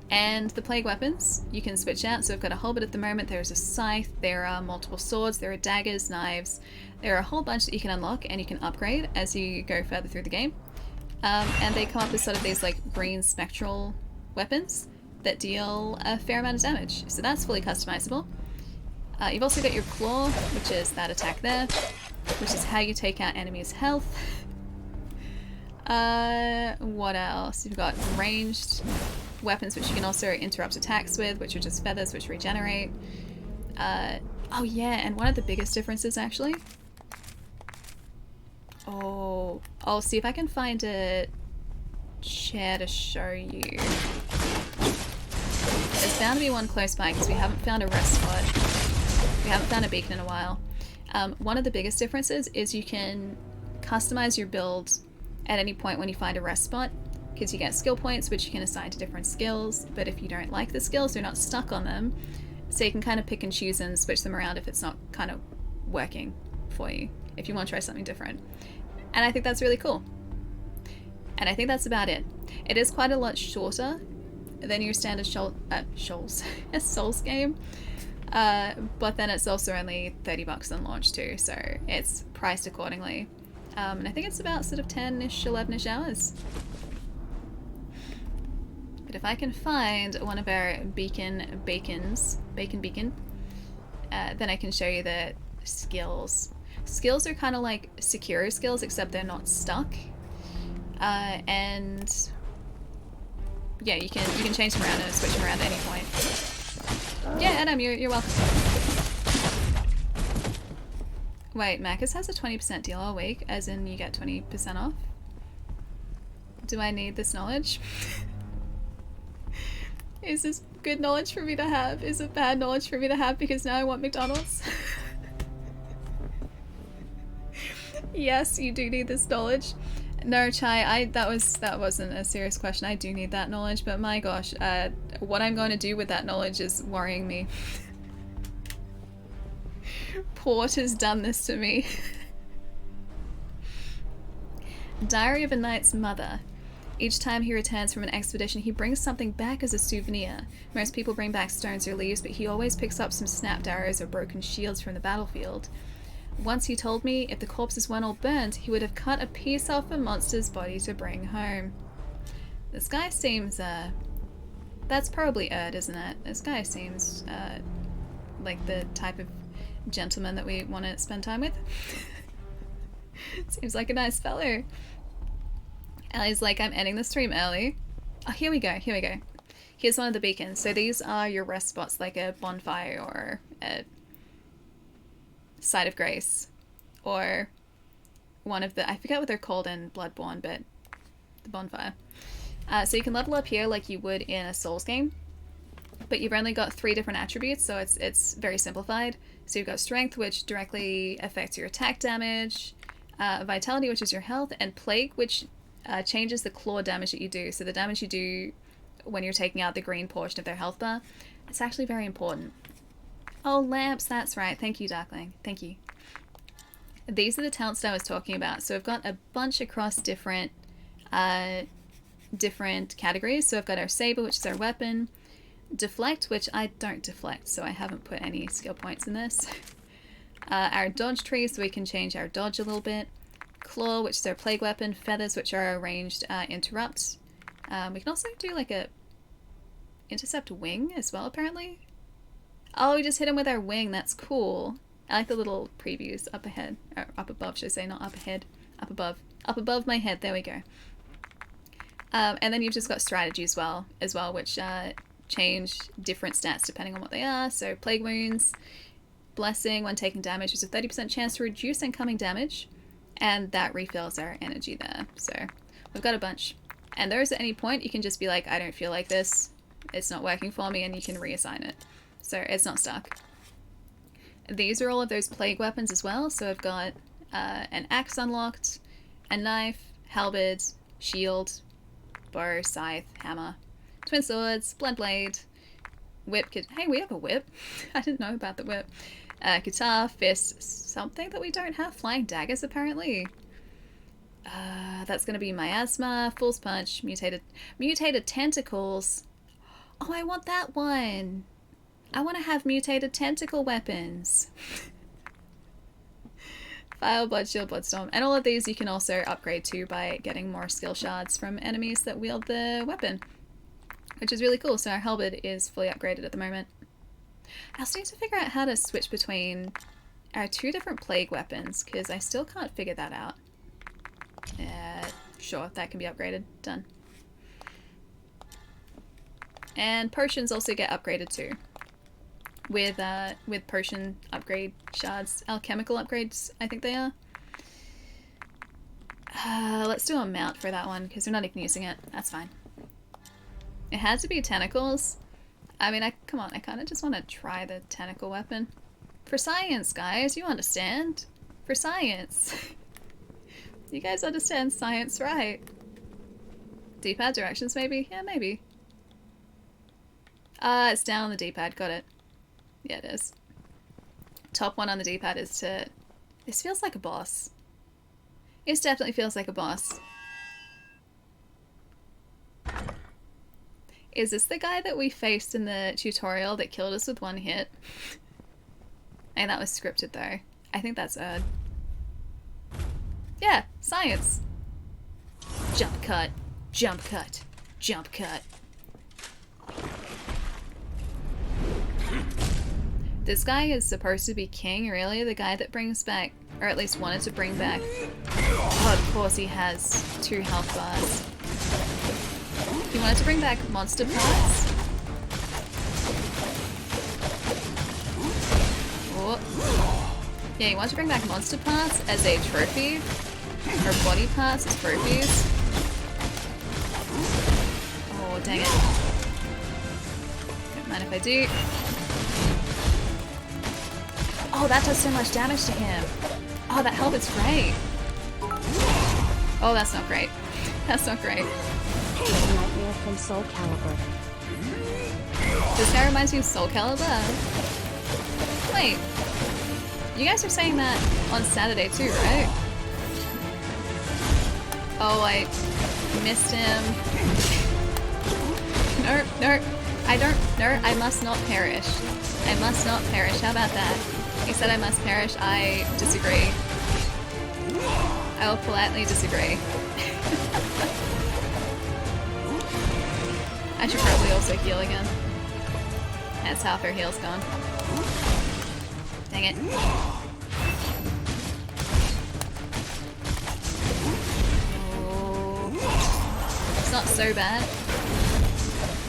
And the plague weapons you can switch out. So I've got a halberd at the moment, there's a scythe, there are multiple swords, there are daggers, knives, there are a whole bunch that you can unlock and you can upgrade as you go further through the game. And they come up with sort of these like green spectral weapons that deal a fair amount of damage. So that's fully customizable. You've also got your claw, which is that attack there, which is how you take out enemies' health. What else? You've got ranged weapons, which you can also interrupt attacks with, which are just feathers, which regenerate. Oh yeah, and one of the biggest differences, actually... Oh, I'll see if I can find a chair to show you. There's bound to be one close by, because we haven't found a rest spot. We haven't found a beacon in a while. One of the biggest differences is you can customize your build at any point when you find a rest spot, because because you get skill points which you can assign to different skills, but if you don't like the skills, you're not stuck on them. So you can kind of pick and choose and switch them around if it's not kind of working for you, if you want to try something different. And I think that's really cool. And I think that's about it. It is quite a lot shorter than your standard Souls game. But then it's also only $30 on launch too, so it's priced accordingly. And I think it's about sort of 10-ish, 11-ish hours. But if I can find one of our bacon beacon, then I can show you the skills. Skills are kind of like secure skills, except they're not stuck. And yeah, you can change them around and switch them around at any point. Yeah, Adam, you're welcome. Wait, Macca's has a 20% deal all week, as in you get 20% off? Do I need this knowledge? Is this good knowledge for me to have? Is it bad knowledge for me to have because now I want McDonald's? Yes, you do need this knowledge. No, Chai, that wasn't a serious question. I do need that knowledge, but my gosh, what I'm going to do with that knowledge is worrying me. Port has done this to me. Diary of a Knight's Mother. Each time he returns from an expedition, he brings something back as a souvenir. Most people bring back stones or leaves, but he always picks up some snapped arrows or broken shields from the battlefield. Once he told me if the corpses weren't all burnt, he would have cut a piece off a monster's body to bring home. This guy seems, that's probably Erd, isn't it? This guy seems, like the type of gentleman that we want to spend time with. Seems like a nice fellow. Ellie's like, I'm ending the stream early. Oh, here we go. Here's one of the beacons. So these are your rest spots, like a bonfire or a site of grace, or one of the, I forget what they're called in Bloodborne, but the bonfire. So you can level up here like you would in a Souls game, but you've only got 3 different attributes, so it's very simplified. So you've got strength, which directly affects your attack damage, vitality, which is your health, and plague, which changes the claw damage that you do. So the damage you do when you're taking out the green portion of their health bar, it's actually very important. Oh, lamps, that's right. Thank you, Darkling. Thank you. These are the talents that I was talking about. So I've got a bunch across different categories. So I've got our saber, which is our weapon. Deflect, which I don't deflect, so I haven't put any skill points in this. Our dodge tree, so we can change our dodge a little bit. Claw, which is our plague weapon. Feathers, which are our ranged interrupt. We can also do like a intercept wing as well, apparently. Oh, we just hit him with our wing. That's cool. I like the little previews up ahead. Or up above, should I say. Not up ahead. Up above. Up above my head. There we go. And then you've just got strategy as well, which change different stats depending on what they are. So plague wounds, blessing when taking damage is a 30% chance to reduce incoming damage. And that refills our energy there. So we've got a bunch. And those at any point, you can just be like, I don't feel like this. It's not working for me, and you can reassign it. So it's not stuck. These are all of those plague weapons as well. So I've got an axe unlocked, a knife, halberd, shield, bow, scythe, hammer, twin swords, blood blade, whip. Hey, we have a whip. I didn't know about the whip. Guitar, fist, something that we don't have. Flying daggers, apparently. That's going to be miasma, fool's punch, mutated tentacles. Oh, I want that one. I want to have mutated tentacle weapons. Fire, blood shield, bloodstorm. And all of these you can also upgrade to by getting more skill shards from enemies that wield the weapon, which is really cool. So our halberd is fully upgraded at the moment. I still need to figure out how to switch between our 2 different plague weapons, because I still can't figure that out. Sure, that can be upgraded. Done. And potions also get upgraded too. With potion upgrade shards. Alchemical upgrades, I think they are. Let's do a mount for that one, because we're not even using it. That's fine. It had to be tentacles. I mean, come on, I kind of just want to try the tentacle weapon. For science, guys, you understand? For science. You guys understand science, right? D-pad directions, maybe? Yeah, maybe. It's down on the D-pad. Got it. Yeah, it is. Top one on the D-pad is to... This feels like a boss. This definitely feels like a boss. Is this the guy that we faced in the tutorial that killed us with one hit? And that was scripted though. I think that's Erd. Yeah, science. Jump cut, jump cut, jump cut. This guy is supposed to be king, really? The guy that brings back, or at least wanted to bring back... Oh, of course he has 2 health bars. He wanted to bring back monster parts. Oh. Yeah, he wanted to bring back monster parts as a trophy. Or body parts as trophies. Oh, dang it. Don't mind if I do. Oh, that does so much damage to him. Oh, that helmet's great. Oh, that's not great. That's not great. Nightmare from Soul Calibur. This guy reminds me of Soul Calibur. Wait. You guys were saying that on Saturday too, right? Oh, I missed him. No, no. I don't. No, I must not perish. I must not perish. How about that? He said I must perish. I disagree. I will politely disagree. I should probably also heal again. That's half our heal's gone. Dang it. Oh. It's not so bad.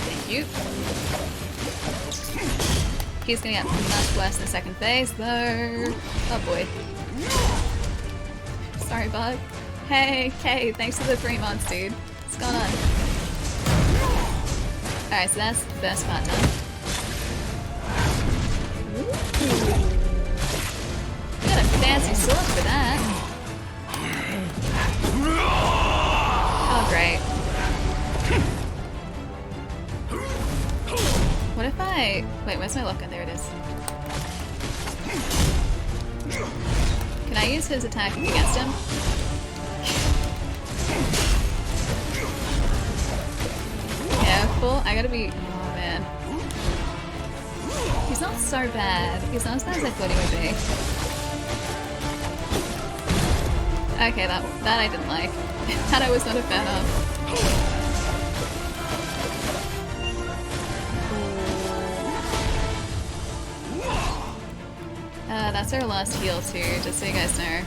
Thank you. He's gonna get much worse in the second phase, though. Oh boy. Sorry, bug. Hey, thanks for the 3 months, dude. What's going on? Alright, so that's the first part done. You got a fancy sword for that. Oh, great. What if I... Wait, where's my locker? There it is. Can I use his attack against him? Careful. I gotta be... Oh, man. He's not so bad. He's not as bad as I thought he would be. Okay, that I didn't like. That I was not a fan of. That's our last heal too, just so you guys know.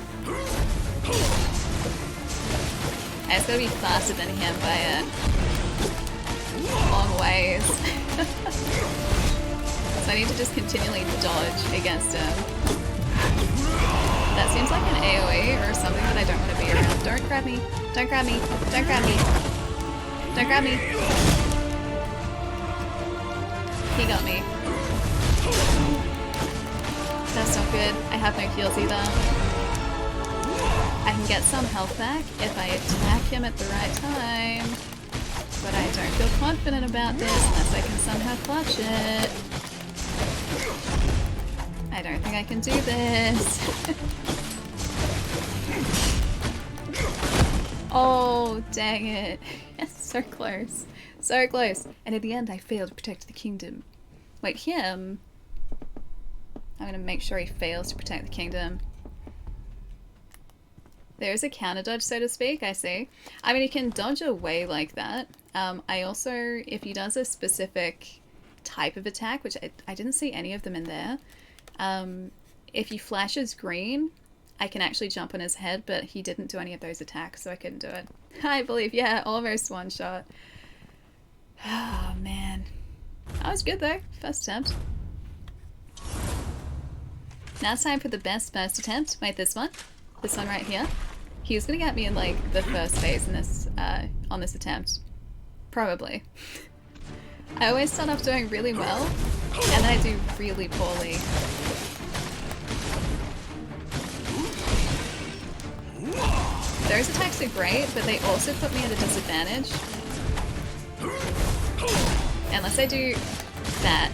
I just gotta be faster than him by a long ways. So I need to just continually dodge against him. That seems like an AoE or something that I don't want to be around. Don't grab me. Don't grab me. Don't grab me. Don't grab me. He got me. That's not good. I have no heals either. I can get some health back if I attack him at the right time. But I don't feel confident about this unless I can somehow clutch it. I don't think I can do this. Oh, dang it. So close. So close. And at the end I failed to protect the kingdom. Wait, him? I'm gonna make sure he fails to protect the kingdom. There's a counter dodge, so to speak, I see. I mean, he can dodge away like that. I also, if he does a specific type of attack, which I didn't see any of them in there, if he flashes green, I can actually jump on his head, but he didn't do any of those attacks, so I couldn't do it. I believe, yeah, almost one shot. Oh, man. That was good, though. First attempt. Now it's time for the best first attempt. Wait, this one? This one right here? He was gonna get me in, like, the first phase in this, on this attempt. Probably. I always start off doing really well, and then I do really poorly. Those attacks are great, but they also put me at a disadvantage. Unless I do that.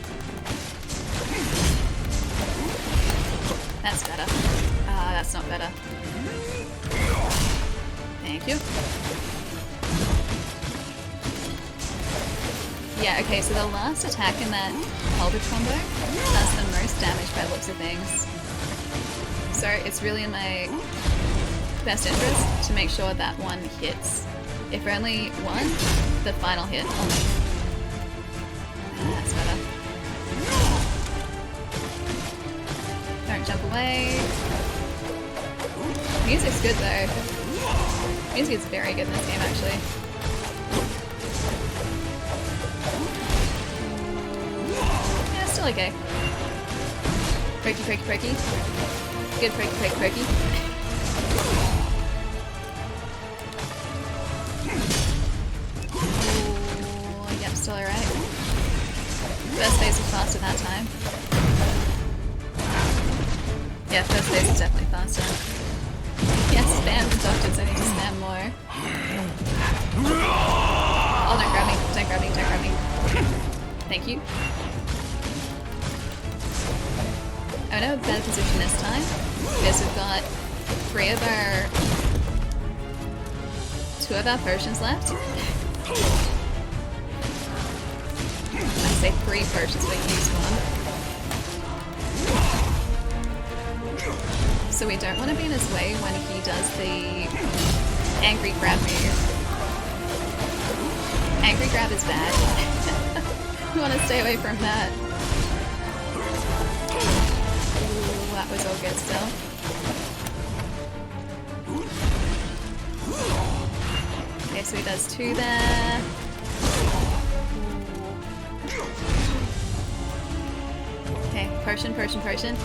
That's better. Ah, that's not better. Thank you. Yeah, okay, so the last attack in that halberd combo does the most damage by the looks of things. So it's really in my best interest to make sure that one hits. If only one, the final hit. That's better. Don't jump away. Music's good though. Music is very good in this game actually. Yeah, still okay. Pokey, pokey, pokey. Good pokey, pokey, pokey. Oh, yep, still alright. First phase was faster that time. Yeah, first phase is definitely faster. Yes, spam the doctors, I need to spam more. Oh, don't grab me, don't grab me, don't grab me. Thank you. I'm in a better position this time because we've got two of our potions left. I say 3 potions, but use 1. So we don't want to be in his way when he does the angry grab move. Angry grab is bad. We want to stay away from that. Ooh, that was all good still. Okay, so he does 2 there. Okay, potion, potion, potion.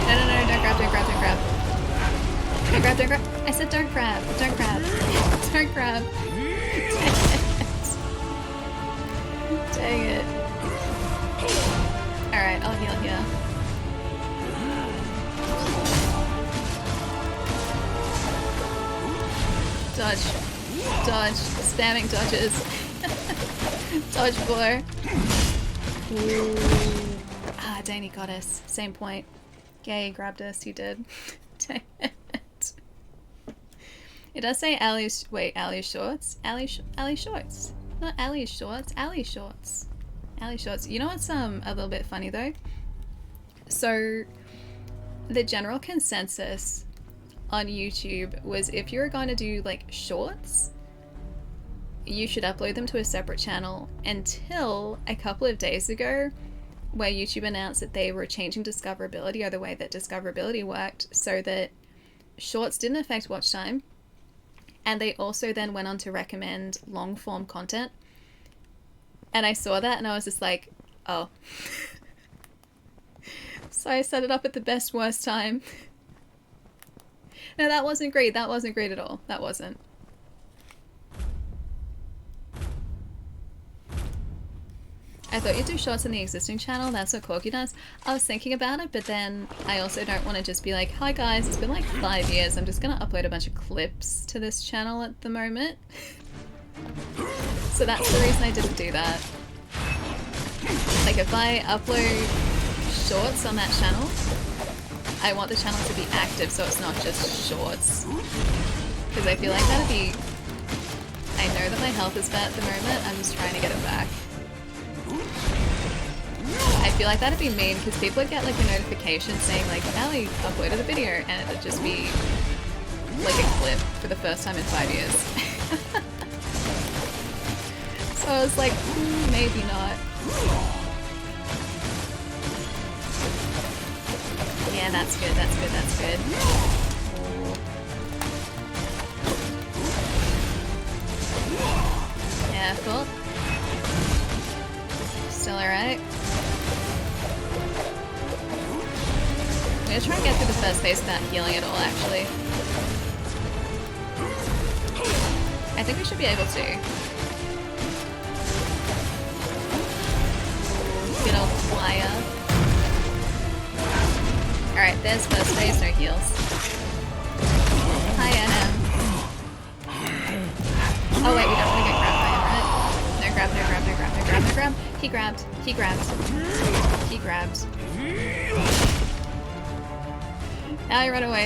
No, no, no, don't grab, don't grab, don't grab. Don't grab, don't grab. I said don't grab, don't grab. Don't grab. Dang it. Alright, I'll heal here. Dodge. Dodge. Spamming dodges. Dodge 4. Ooh. Ah, Danny got us. Same point. Yeah, he grabbed us. He did. Dang it. It does say Allie's... Wait, Allie's shorts? Allie's shorts. Not Allie's shorts. Allie's shorts. Allie's shorts. You know what's a little bit funny though? So, the general consensus on YouTube was if you were going to do like shorts, you should upload them to a separate channel until a couple of days ago where YouTube announced that they were changing discoverability, or the way that discoverability worked, so that shorts didn't affect watch time, and they also then went on to recommend long form content. And I saw that and I was just like, oh. So I set it up at the best worst time. No, that wasn't great. That wasn't great at all. That wasn't. I thought you'd do shorts on the existing channel. That's what Corky does. I was thinking about it, but then I also don't want to just be like, hi guys, it's been like 5 years. I'm just going to upload a bunch of clips to this channel at the moment. So that's the reason I didn't do that. Like if I upload shorts on that channel, I want the channel to be active so it's not just shorts. Because I feel like that'd be... I know that my health is bad at the moment, I'm just trying to get it back. I feel like that'd be mean because people would get like a notification saying like, Allie uploaded a video, and it'd just be like a clip for the first time in 5 years. So I was like, maybe not. Yeah, that's good, that's good, that's good. Yeah, cool. Still alright. I'm gonna try and get through the first phase without healing at all, actually. I think we should be able to. Good old flyer. Alright, there's first phase, no heals. Hi, Anna. Oh wait, we don't want to get grabbed by him, right? grab. He grabbed. Now I run away.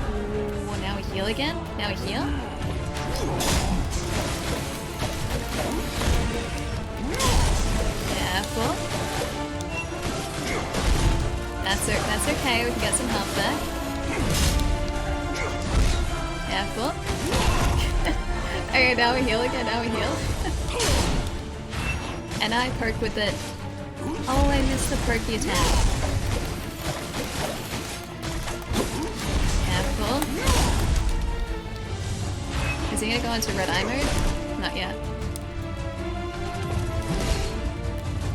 Ooh, now we heal again? Careful. That's okay, we can get some health back. Careful. Okay, now we heal again, And I perk with it. Oh, I missed the perky attack. Careful. Is he gonna go into red eye mode? Not yet.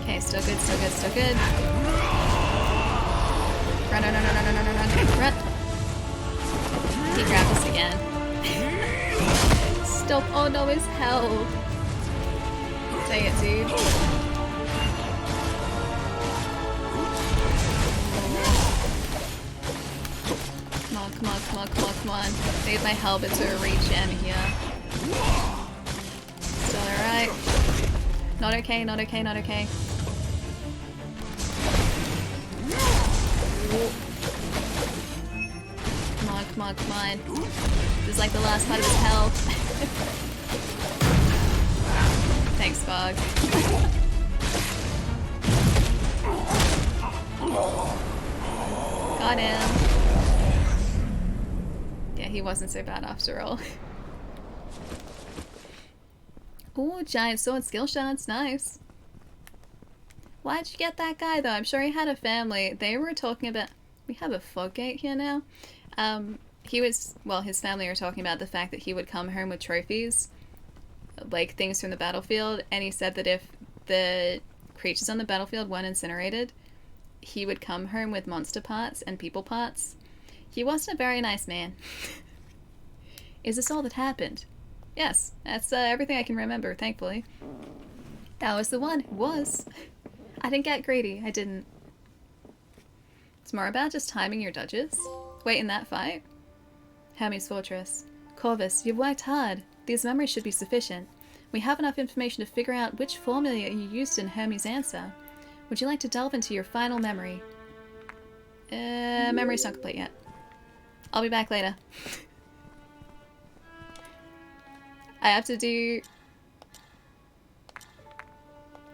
Okay, still good. Run. He grabbed us again. Stop. Oh no, it's hell. Dang it, dude. Come on. Need my halberd to reach in here. Still alright. Not okay. Come on. This is like the last part of his health. Thanks, Fog. Got him. Yeah, he wasn't so bad after all. Ooh, giant sword skill shots, nice. Why'd you get that guy though? I'm sure he had a family. They were talking about... We have a fog gate here now. His family were talking about the fact that he would come home with trophies, like things from the battlefield, and he said that if the creatures on the battlefield weren't incinerated, he would come home with monster parts and people parts. He wasn't a very nice man. Is this all that happened? Yes, that's everything I can remember, thankfully. That was the one. It was. I didn't get greedy. I didn't. It's more about just timing your dodges. Wait, in that fight? Hermes Fortress. Corvus, you've worked hard. These memories should be sufficient. We have enough information to figure out which formula you used in Hermes' answer. Would you like to delve into your final memory? Memory's not complete yet. I'll be back later. I have to do...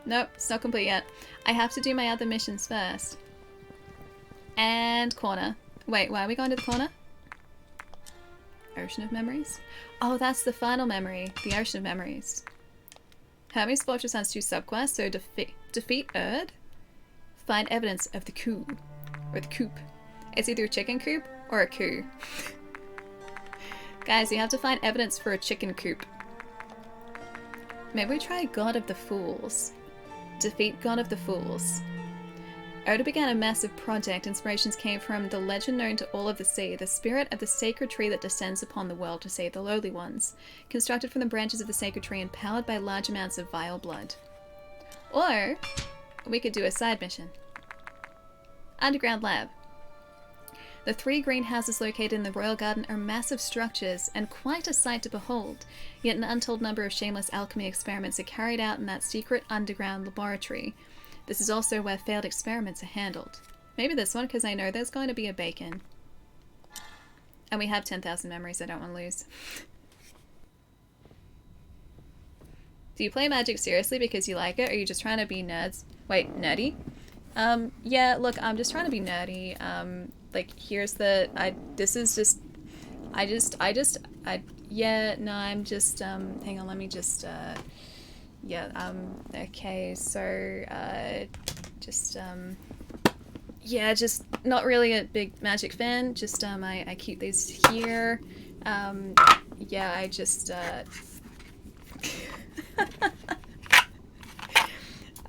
Nope, it's not complete yet. I have to do my other missions first. And corner. Wait, why are we going to the corner? Ocean of Memories? Oh, that's the final memory. The Ocean of Memories. Hermes Fortress has 2 subquests, so defeat Erd. Find evidence of the coup. Or the coop. It's either a chicken coop or a coup. Guys, you have to find evidence for a chicken coop. Maybe we try God of the Fools. Defeat God of the Fools. Oda began a massive project. Inspirations came from the legend known to all of the sea, the spirit of the sacred tree that descends upon the world to save the lowly ones, constructed from the branches of the sacred tree and powered by large amounts of vile blood. Or we could do a side mission. Underground Lab. The 3 greenhouses located in the Royal Garden are massive structures and quite a sight to behold, yet an untold number of shameless alchemy experiments are carried out in that secret underground laboratory. This is also where failed experiments are handled. Maybe this one, because I know there's going to be a bacon. And we have 10,000 memories I don't want to lose. Do you play Magic seriously because you like it, or are you just trying to be nerds? Wait, nerdy? Yeah, look, I'm just trying to be nerdy. Like, here's the... Yeah, no, I'm just, hang on, let me just, yeah, okay, so, yeah, just not really a big Magic fan, just, I keep these here, yeah, I just,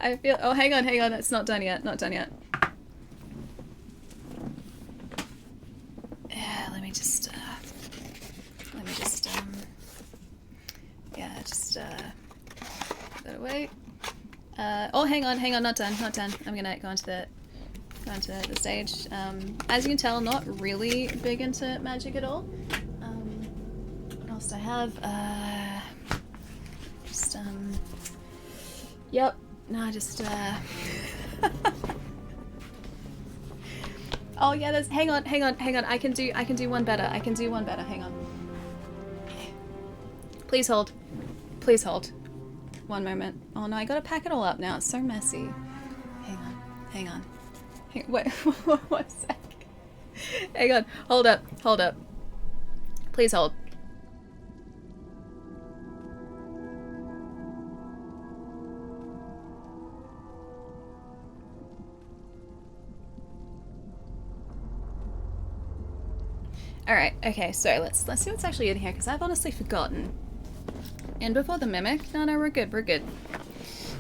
I feel, oh, hang on, it's not done yet, Yeah, let me just, yeah, just, put that away. Oh, hang on, not done. I'm gonna go into the go into the stage. As you can tell, not really big into magic at all. What else do I have? Yep. No, just, Oh yeah, there's, hang on. I can do one better. Hang on. Please hold. One moment. Oh no, I gotta pack it all up now. It's so messy. Hang on. Wait, one sec. Hang on. Hold up. Please hold. Alright, okay, so let's see what's actually in here, because I've honestly forgotten. And before the mimic? No, we're good.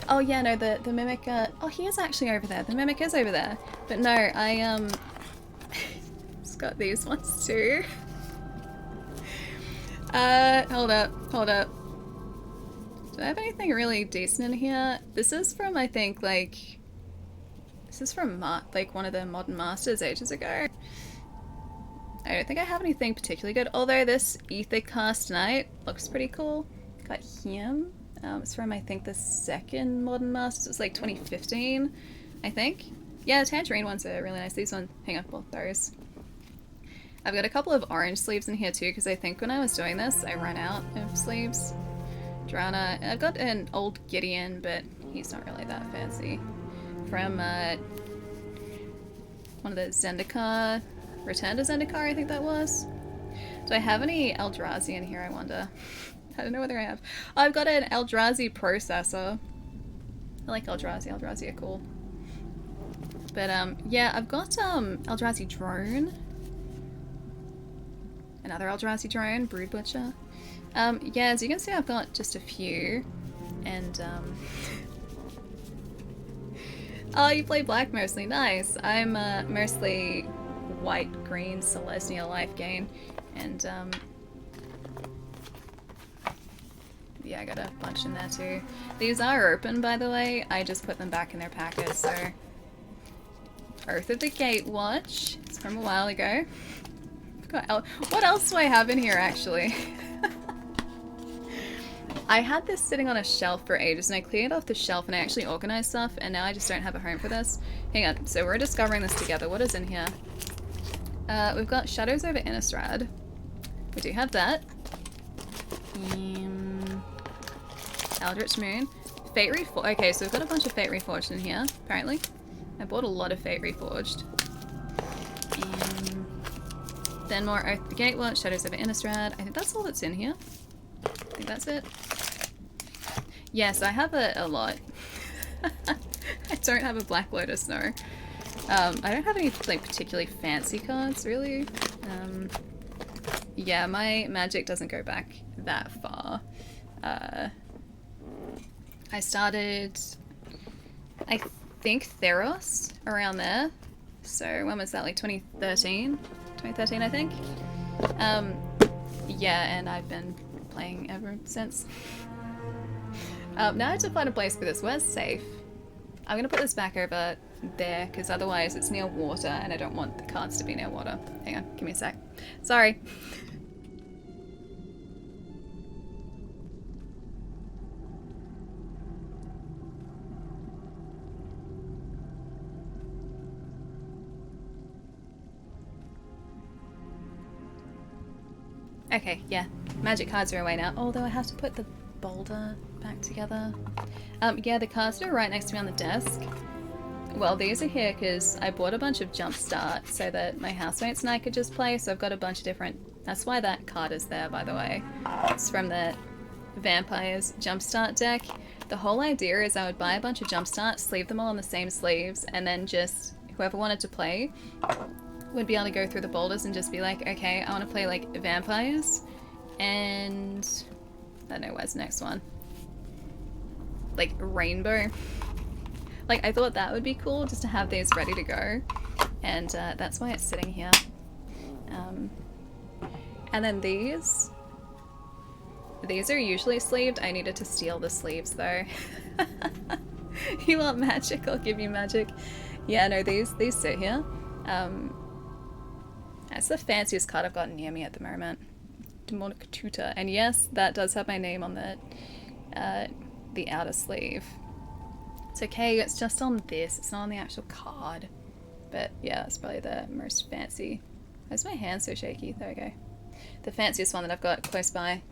Oh yeah, no, the mimic, oh, he is actually over there. The mimic is over there. But no, I, just got these ones too. Hold up. Do I have anything really decent in here? This is from, I think, like... This is from, like, one of the Modern Masters ages ago. I don't think I have anything particularly good, although this Ether Cast Knight looks pretty cool. Got him. It's from, I think, the second Modern Masters. It was like 2015, I think. Yeah, the Tangerine ones are really nice. These ones, hang on, well, those. I've got a couple of orange sleeves in here too, because I think when I was doing this, I ran out of sleeves. Drana. I've got an old Gideon, but he's not really that fancy. From one of the Zendikar. Return to Zendikar, I think that was. Do I have any Eldrazi in here, I wonder? I don't know whether I have. Oh, I've got an Eldrazi processor. I like Eldrazi. Eldrazi are cool. But, yeah, I've got, Eldrazi drone. Another Eldrazi drone, Brood Butcher. Yeah, as you can see, I've got just a few. And, Oh, you play black mostly. Nice. I'm, mostly white, green, Celestia life gain. And, yeah, I got a bunch in there too. These are open, by the way. I just put them back in their packets, so... Oath of the Gatewatch. It's from a while ago. What else do I have in here, actually? I had this sitting on a shelf for ages, and I cleared off the shelf and I actually organized stuff, and now I just don't have a home for this. Hang on, so we're discovering this together. What is in here? We've got Shadows over Innistrad. We do have that. Eldritch Moon. Fate Reforged. Okay, so we've got a bunch of Fate Reforged in here, apparently. I bought a lot of Fate Reforged. Then more Oath of the Gatewatch, Shadows over Innistrad. I think that's all that's in here. I think that's it. Yes, I have a lot. I don't have a Black Lotus, no. I don't have any like particularly fancy cards, really. Yeah, my magic doesn't go back that far. I started, I think, Theros around there. So when was that, like 2013? 2013, I think. Yeah, and I've been playing ever since. Now I have to find a place for this. Where's safe? I'm gonna put this back over there, because otherwise it's near water, and I don't want the cards to be near water. Hang on, give me a sec. Sorry. Okay, yeah. Magic cards are away now. Although I have to put the boulder back together. Yeah, the cards are right next to me on the desk. Well, these are here because I bought a bunch of Jumpstart so that my housemates and I could just play, so I've got a bunch of different... That's why that card is there, by the way. It's from the Vampires Jumpstart deck. The whole idea is I would buy a bunch of Jumpstart, sleeve them all on the same sleeves, and then just whoever wanted to play would be able to go through the boulders and just be like, okay, I want to play like vampires, and I don't know, where's the next one? Like rainbow. Like, I thought that would be cool just to have these ready to go, and that's why it's sitting here. And then these are usually sleeved. I needed to steal the sleeves though. You want magic? I'll give you magic. Yeah, no, these sit here. That's the fanciest card I've got near me at the moment. Demonic Tutor. And yes, that does have my name on the outer sleeve. It's okay, it's just on this. It's not on the actual card. But yeah, it's probably the most fancy. Why is my hand so shaky? There we go. The fanciest one that I've got close by.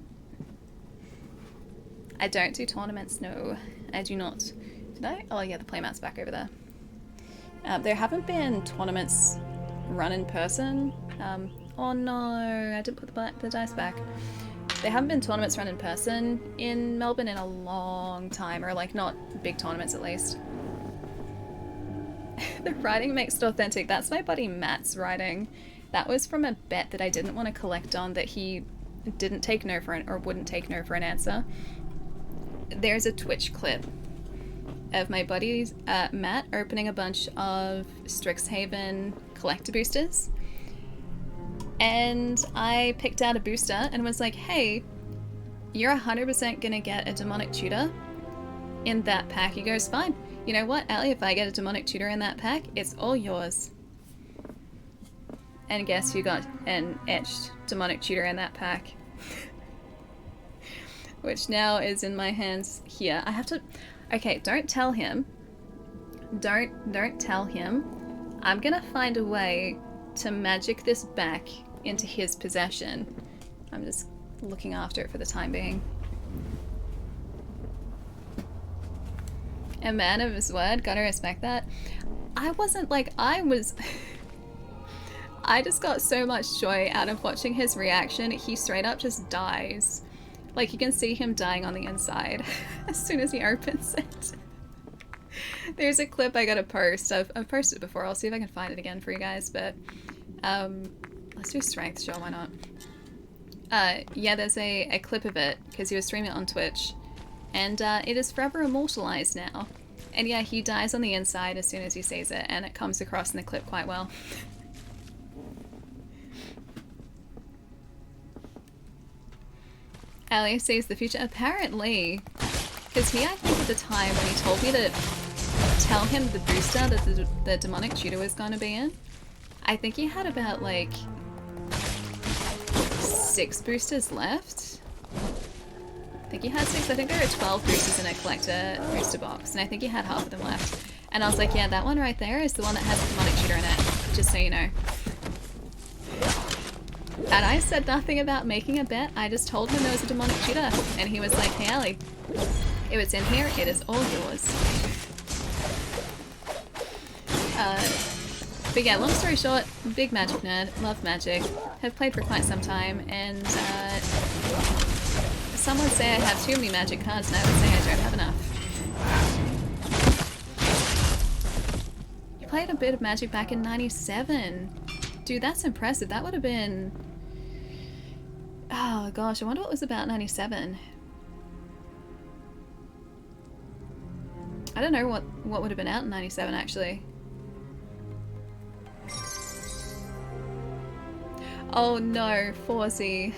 I don't do tournaments, no. I do not. Did I? Oh yeah, the playmat's back over there. There haven't been tournaments run in person. Oh no, I didn't put the dice back. There haven't been tournaments run in person in Melbourne in a long time, or like not big tournaments at least. The writing makes it authentic. That's my buddy Matt's writing. That was from a bet that I didn't want to collect on that he didn't take no for an, or wouldn't take no for an answer. There's a Twitch clip of my buddy Matt opening a bunch of Strixhaven collector boosters. And I picked out a booster and was like, hey, you're 100% gonna get a demonic tutor in that pack. He goes, fine. You know what, Allie, if I get a demonic tutor in that pack, it's all yours. And guess who got an etched demonic tutor in that pack? Which now is in my hands here. I have to... Okay, don't tell him. Don't tell him. I'm gonna find a way to magic this back into his possession. I'm just looking after it for the time being. A man of his word, gotta respect that. I wasn't like, I just got so much joy out of watching his reaction. He straight up just dies. Like, you can see him dying on the inside as soon as he opens it. There's a clip I gotta post. I've posted it before. I'll see if I can find it again for you guys, but let's do strength, sure, why not? Yeah, there's a clip of it, because he was streaming it on Twitch, and it is forever immortalized now. And yeah, he dies on the inside as soon as he sees it, and it comes across in the clip quite well. Ellie sees the future, apparently, because he, I think at the time when he told me to tell him the booster that the demonic tutor was going to be in, I think he had about like 6 boosters left. I think he had 6. I think there are 12 boosters in a collector booster box, and I think he had half of them left. And I was like, yeah, that one right there is the one that has the demonic tutor in it, just so you know. And I said nothing about making a bet. I just told him there was a demonic tutor, and he was like, hey Allie, if it's in here, it is all yours. But yeah, long story short, big magic nerd, love magic, have played for quite some time, and some would say I have too many magic cards, and I would say I don't have enough. You played a bit of Magic back in '97. Dude, that's impressive. That would have been... Oh gosh, I wonder what was about '97. I don't know what would have been out in '97 actually. Oh no, Forzy.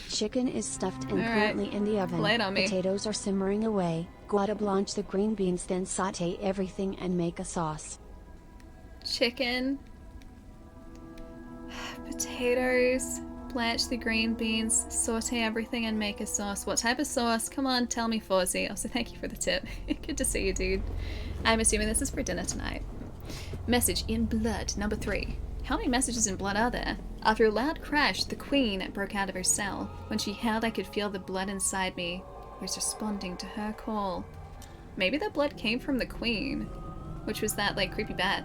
Chicken is stuffed and currently in the oven. Lay it on me. Potatoes are simmering away. Go to blanch the green beans, then saute everything and make a sauce. Chicken. Potatoes. Blanch the green beans. Saute everything and make a sauce. What type of sauce? Come on, tell me, Forzy. Also, thank you for the tip. Good to see you, dude. I'm assuming this is for dinner tonight. Message in blood, number 3. How many messages in blood are there? After a loud crash, the queen broke out of her cell. When she howled, I could feel the blood inside me was responding to her call. Maybe the blood came from the queen, which was that, like, creepy bat.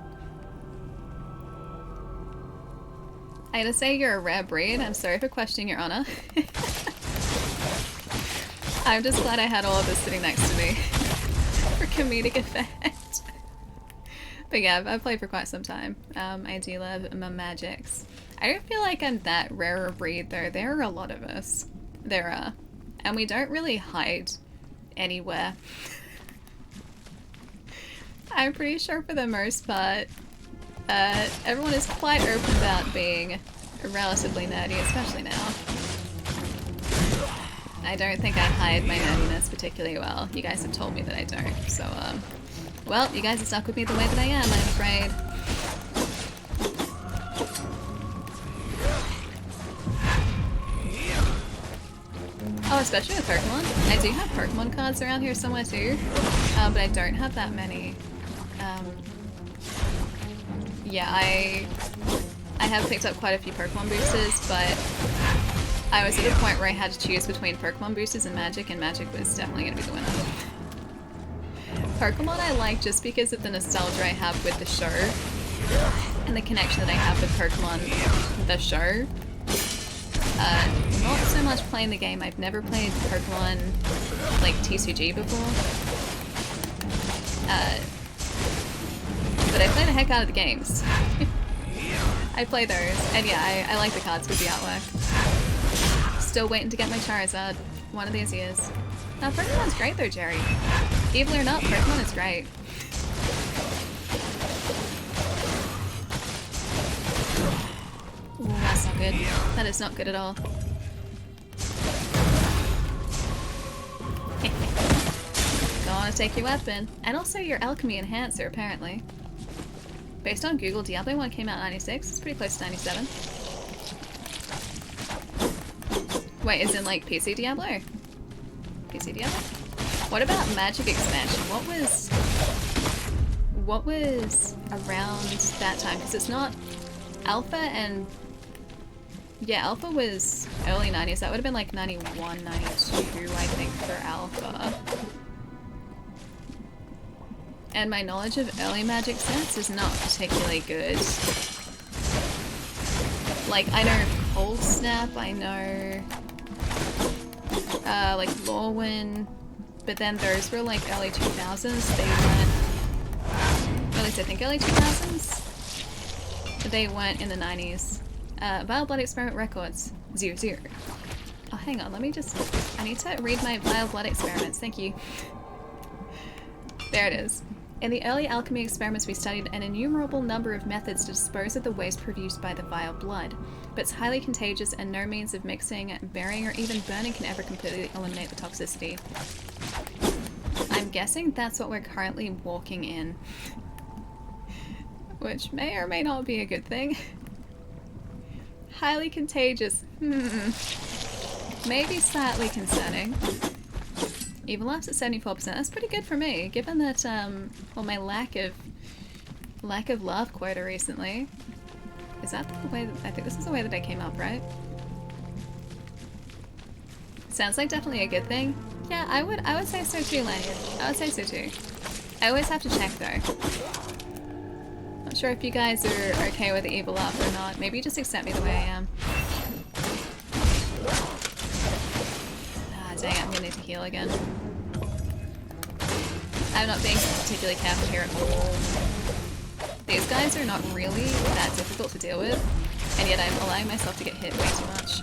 I gotta say you're a rare breed. I'm sorry for questioning your honor. I'm just glad I had all of this sitting next to me for comedic effect. But yeah, I've played for quite some time. I do love my magics. I don't feel like I'm that rare a breed though. There are a lot of us. There are. And we don't really hide anywhere. I'm pretty sure for the most part, everyone is quite open about being relatively nerdy, especially now. I don't think I hide my nerdiness particularly well. You guys have told me that I don't. So, well, you guys are stuck with me the way that I am, I'm afraid. Oh, especially with Pokemon. I do have Pokemon cards around here somewhere too, but I don't have that many. Yeah, I have picked up quite a few Pokemon boosters, but I was at a point where I had to choose between Pokemon boosters and Magic was definitely going to be the winner. Pokemon I like just because of the nostalgia I have with the show, and the connection that I have with Pokemon, the show. Not so much playing the game. I've never played Pokemon, like, TCG before. But I play the heck out of the games. I play those, and yeah, I like the cards with the artwork. Still waiting to get my Charizard one of these years. Now, Pokemon's great though, Jerry. Evil or not, Pokemon is great. Ooh, that's not good. That is not good at all. Don't want to take your weapon. And also your alchemy enhancer, apparently. Based on Google, Diablo 1 came out in 96. It's pretty close to 97. Wait, is in like PC Diablo? PC Diablo? What about Magic expansion? What was around that time? Because it's not Alpha and... Yeah, Alpha was early 90s. That would have been like 91, 92, I think, for Alpha. And my knowledge of early Magic sets is not particularly good. Like, I know Cold Snap, I know... like Lorwyn, but then those were like early 2000s. They weren't... At least I think early 2000s? They weren't in the 90s. Vile Blood Experiment Records. 00. Oh, hang on, let me just... I need to read my Vile Blood Experiments, thank you. There it is. In the early alchemy experiments, we studied an innumerable number of methods to dispose of the waste produced by the vile blood, but it's highly contagious and no means of mixing, burying, or even burning can ever completely eliminate the toxicity. I'm guessing that's what we're currently walking in. Which may or may not be a good thing. Highly contagious. Maybe slightly concerning. Evil Laugh's at 74%. That's pretty good for me, given that, well, my lack of laugh quota recently. Is that the way that, I think this is the way that I came up, right? Sounds like definitely a good thing. Yeah, I would say so too, Lanyard. I would say so too. I always have to check though. Not sure if you guys are okay with the Evil Laugh or not. Maybe just accept me the way I am. Dang it, I'm gonna need to heal again. I'm not being particularly careful here at all. These guys are not really that difficult to deal with, and yet I'm allowing myself to get hit way too much.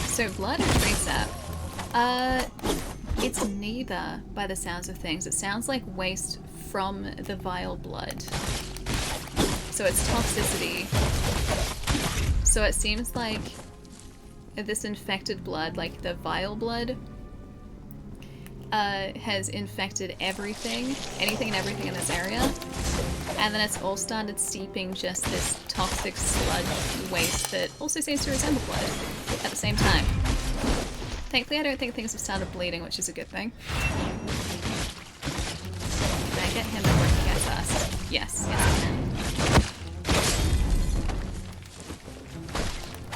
So blood or tree sap? It's neither by the sounds of things. It sounds like waste from the vile blood. So it's toxicity. So it seems like this infected blood, like the vile blood, has infected everything, anything and everything in this area, and then it's all started steeping just this toxic sludge waste that also seems to resemble blood at the same time. Thankfully I don't think things have started bleeding, which is a good thing. Can I get him to work against us? Yes, yes I can.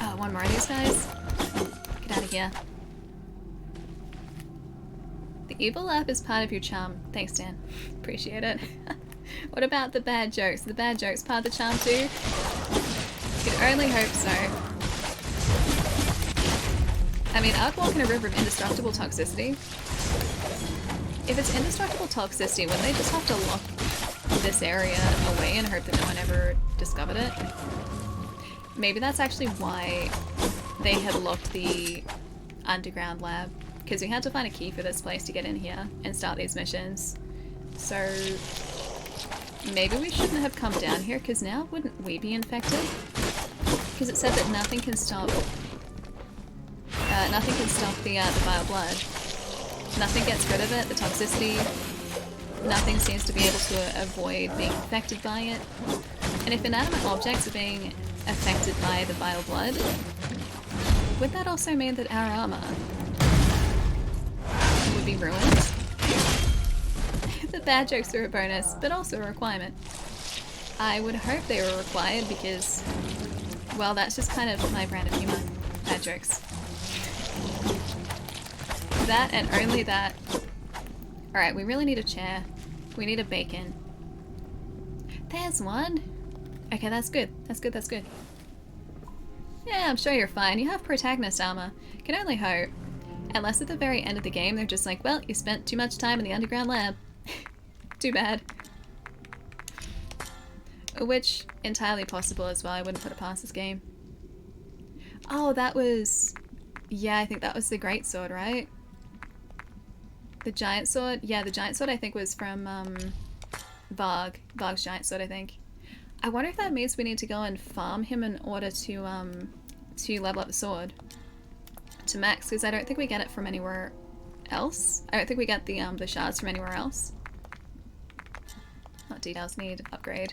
Oh, one more of these guys? Get out of here. The evil laugh is part of your charm. Thanks, Dan. Appreciate it. What about the bad jokes? The bad jokes part of the charm too? Could only hope so. I mean, I'd walk in a river of indestructible toxicity. If it's indestructible toxicity, wouldn't they just have to lock this area away and hope that no one ever discovered it? Maybe that's actually why they had locked the underground lab, because we had to find a key for this place to get in here and start these missions. So maybe we shouldn't have come down here, because now wouldn't we be infected? Because it said that nothing can stop nothing can stop the vile blood. Nothing gets rid of it, the toxicity. Nothing seems to be able to avoid being affected by it. And if inanimate objects are being affected by the vile blood, would that also mean that our armor would be ruined? The bad jokes are a bonus, but also a requirement. I would hope they were required because, well, that's just kind of my brand of humor. Bad jokes. That and only that. Alright, we really need a chair. We need a bacon. There's one! Okay, that's good. That's good, that's good. Yeah, I'm sure you're fine. You have protagonist armor. Can only hope. Unless at the very end of the game they're just like, well, you spent too much time in the underground lab. Too bad. Which, entirely possible as well. I wouldn't put it past this game. Oh, that was... Yeah, I think that was the great sword, right? The giant sword? Yeah, the giant sword I think was from Varg. Varg's giant sword, I think. I wonder if that means we need to go and farm him in order to level up the sword to max, because I don't think we get it from anywhere else. I don't think we get the shards from anywhere else. Not details, need upgrade.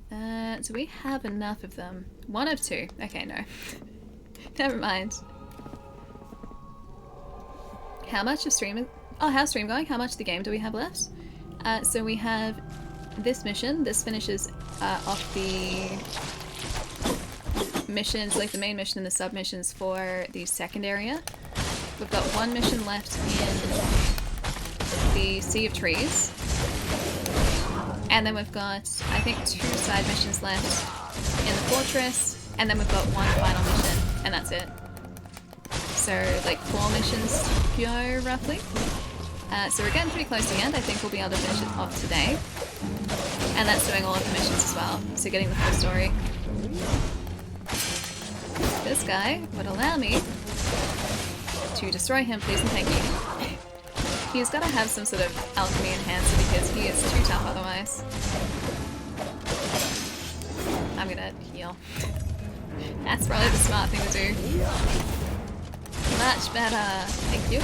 Do we have enough of them? One of two. Okay, no. Never mind. How much of stream is... Oh, how's stream going? How much of the game do we have left? So we have this mission. This finishes off the missions, like the main mission and the sub-missions for the second area. We've got one mission left in the Sea of Trees. And then we've got, I think, 2 side missions left in the Fortress. And then we've got one final mission. And that's it. So, like 4 missions to go, roughly. So we're getting pretty close to the end. I think we'll be able to finish it off today. And that's doing all of the missions as well. So getting the full story. This guy would allow me to destroy him, please and thank you. He's got to have some sort of alchemy enhancer because he is too tough otherwise. I'm gonna heal. That's probably the smart thing to do. Much better. Thank you.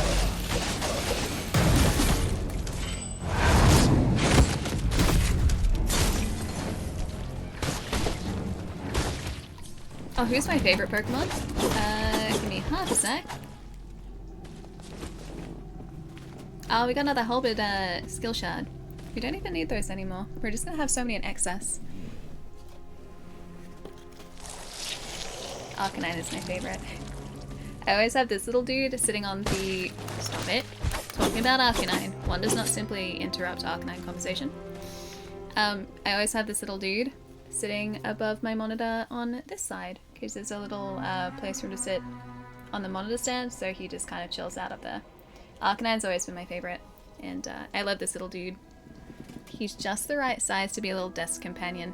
Oh, who's my favorite Pokemon? Give me half a sec. Oh, we got another halberd skill shard. We don't even need those anymore. We're just gonna have so many in excess. Arcanine is my favorite. I always have this little dude sitting on the... Stop it. Talking about Arcanine. One does not simply interrupt Arcanine conversation. I always have this little dude sitting above my monitor on this side because there's a little place for him to sit on the monitor stand, so he just kind of chills out up there. Arcanine's always been my favorite, and I love this little dude. He's just the right size to be a little desk companion.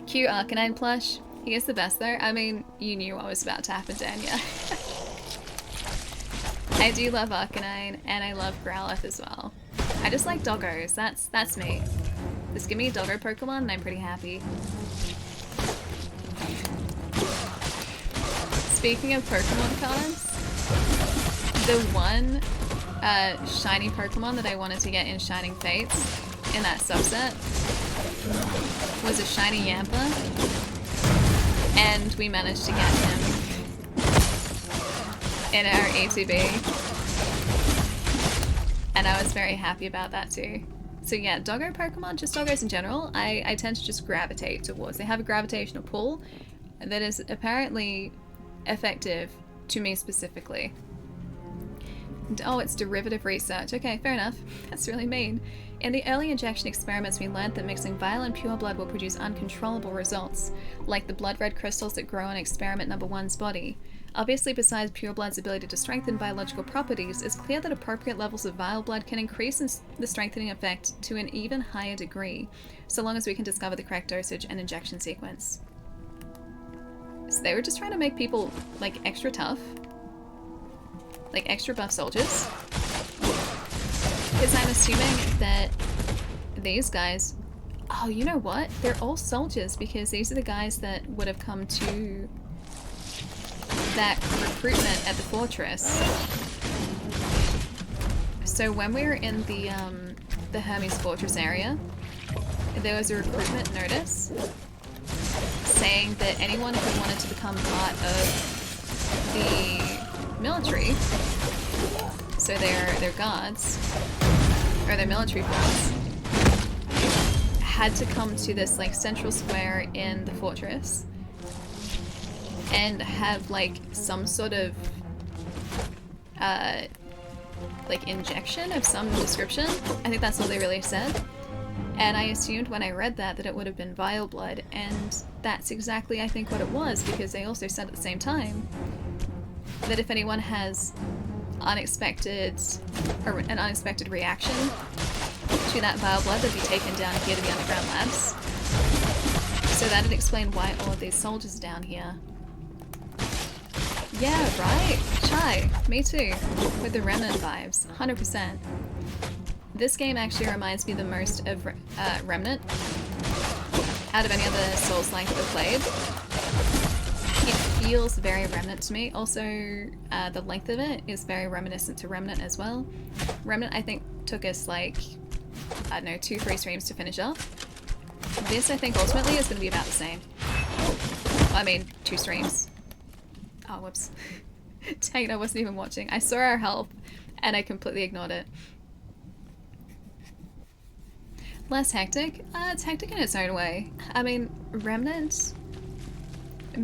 Cute Arcanine plush. He is the best though. I mean, you knew what was about to happen, Dania. I do love Arcanine, and I love Growlithe as well. I just like doggos. That's me. Just give me a doggo Pokemon and I'm pretty happy. Speaking of Pokemon cards, the one shiny Pokemon that I wanted to get in Shining Fates in that subset was a shiny Yamper, and we managed to get him in our ETB, and I was very happy about that too. So yeah, doggo Pokemon, just doggos in general, I tend to just gravitate towards. They have a gravitational pull that is apparently effective to me specifically. And, oh, it's derivative research. Okay, fair enough. That's really mean. In the early injection experiments, we learned that mixing vile and pure blood will produce uncontrollable results, like the blood red crystals that grow in experiment number 1's body. Obviously, besides pure blood's ability to strengthen biological properties, it's clear that appropriate levels of vile blood can increase the strengthening effect to an even higher degree, so long as we can discover the correct dosage and injection sequence. So they were just trying to make people, like, extra tough. Like, extra buff soldiers. Because I'm assuming that these guys... Oh, you know what? They're all soldiers, because these are the guys that would have come to that recruitment at the fortress. So when we were in the Hermes Fortress area, there was a recruitment notice saying that anyone who wanted to become part of the military, so their guards, or their military force, had to come to this like central square in the fortress and have like some sort of like injection of some description. I think that's all they really said. And I assumed when I read that it would have been vile blood, and that's exactly I think what it was, because they also said at the same time that if anyone has an unexpected reaction to that vile blood, they'd be taken down here to the underground labs. So that'd explain why all of these soldiers are down here. Yeah, right? Chai, me too. With the Remnant vibes, 100%. This game actually reminds me the most of Remnant out of any other Souls-like I've played. It feels very Remnant to me. Also, the length of it is very reminiscent to Remnant as well. Remnant, I think, took us like, I don't know, 2-3 streams to finish up. This, I think, ultimately is going to be about the same. I mean, 2 streams. Oh, whoops. Dang it, I wasn't even watching. I saw our health, and I completely ignored it. Less hectic? It's hectic in its own way. I mean, Remnant,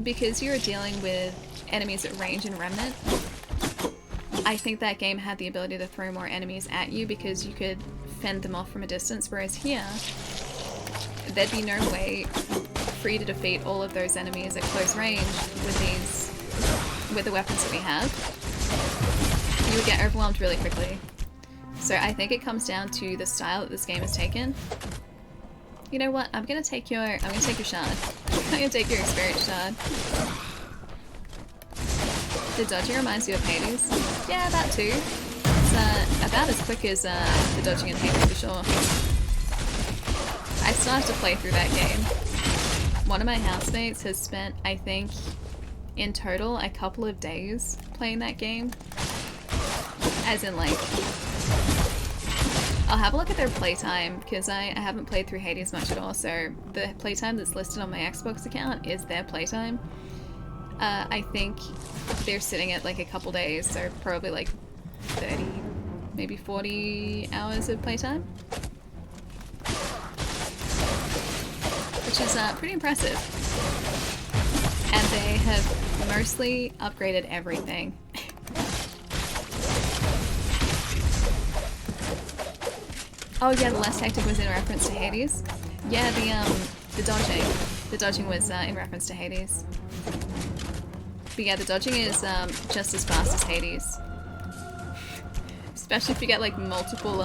because you're dealing with enemies at range in Remnant, I think that game had the ability to throw more enemies at you because you could fend them off from a distance, whereas here, there'd be no way for you to defeat all of those enemies at close range with the weapons that we have. You would get overwhelmed really quickly. So I think it comes down to the style that this game has taken. You know what? I'm gonna take your shard. I'm gonna take your experience shard. The dodging reminds you of Hades. Yeah, that too. It's about as quick as the dodging in Hades for sure. I still have to play through that game. One of my housemates has spent, I think, in total, a couple of days playing that game. As in, like, I'll have a look at their playtime, because I haven't played through Hades much at all, so the playtime that's listed on my Xbox account is their playtime. I think they're sitting at like a couple days, so probably like 30, maybe 40 hours of playtime. Which is pretty impressive. And they have mostly upgraded everything. Oh yeah, the less hectic was in reference to Hades. Yeah, the dodging. The dodging was in reference to Hades. But yeah, the dodging is just as fast as Hades. Especially if you get like multiple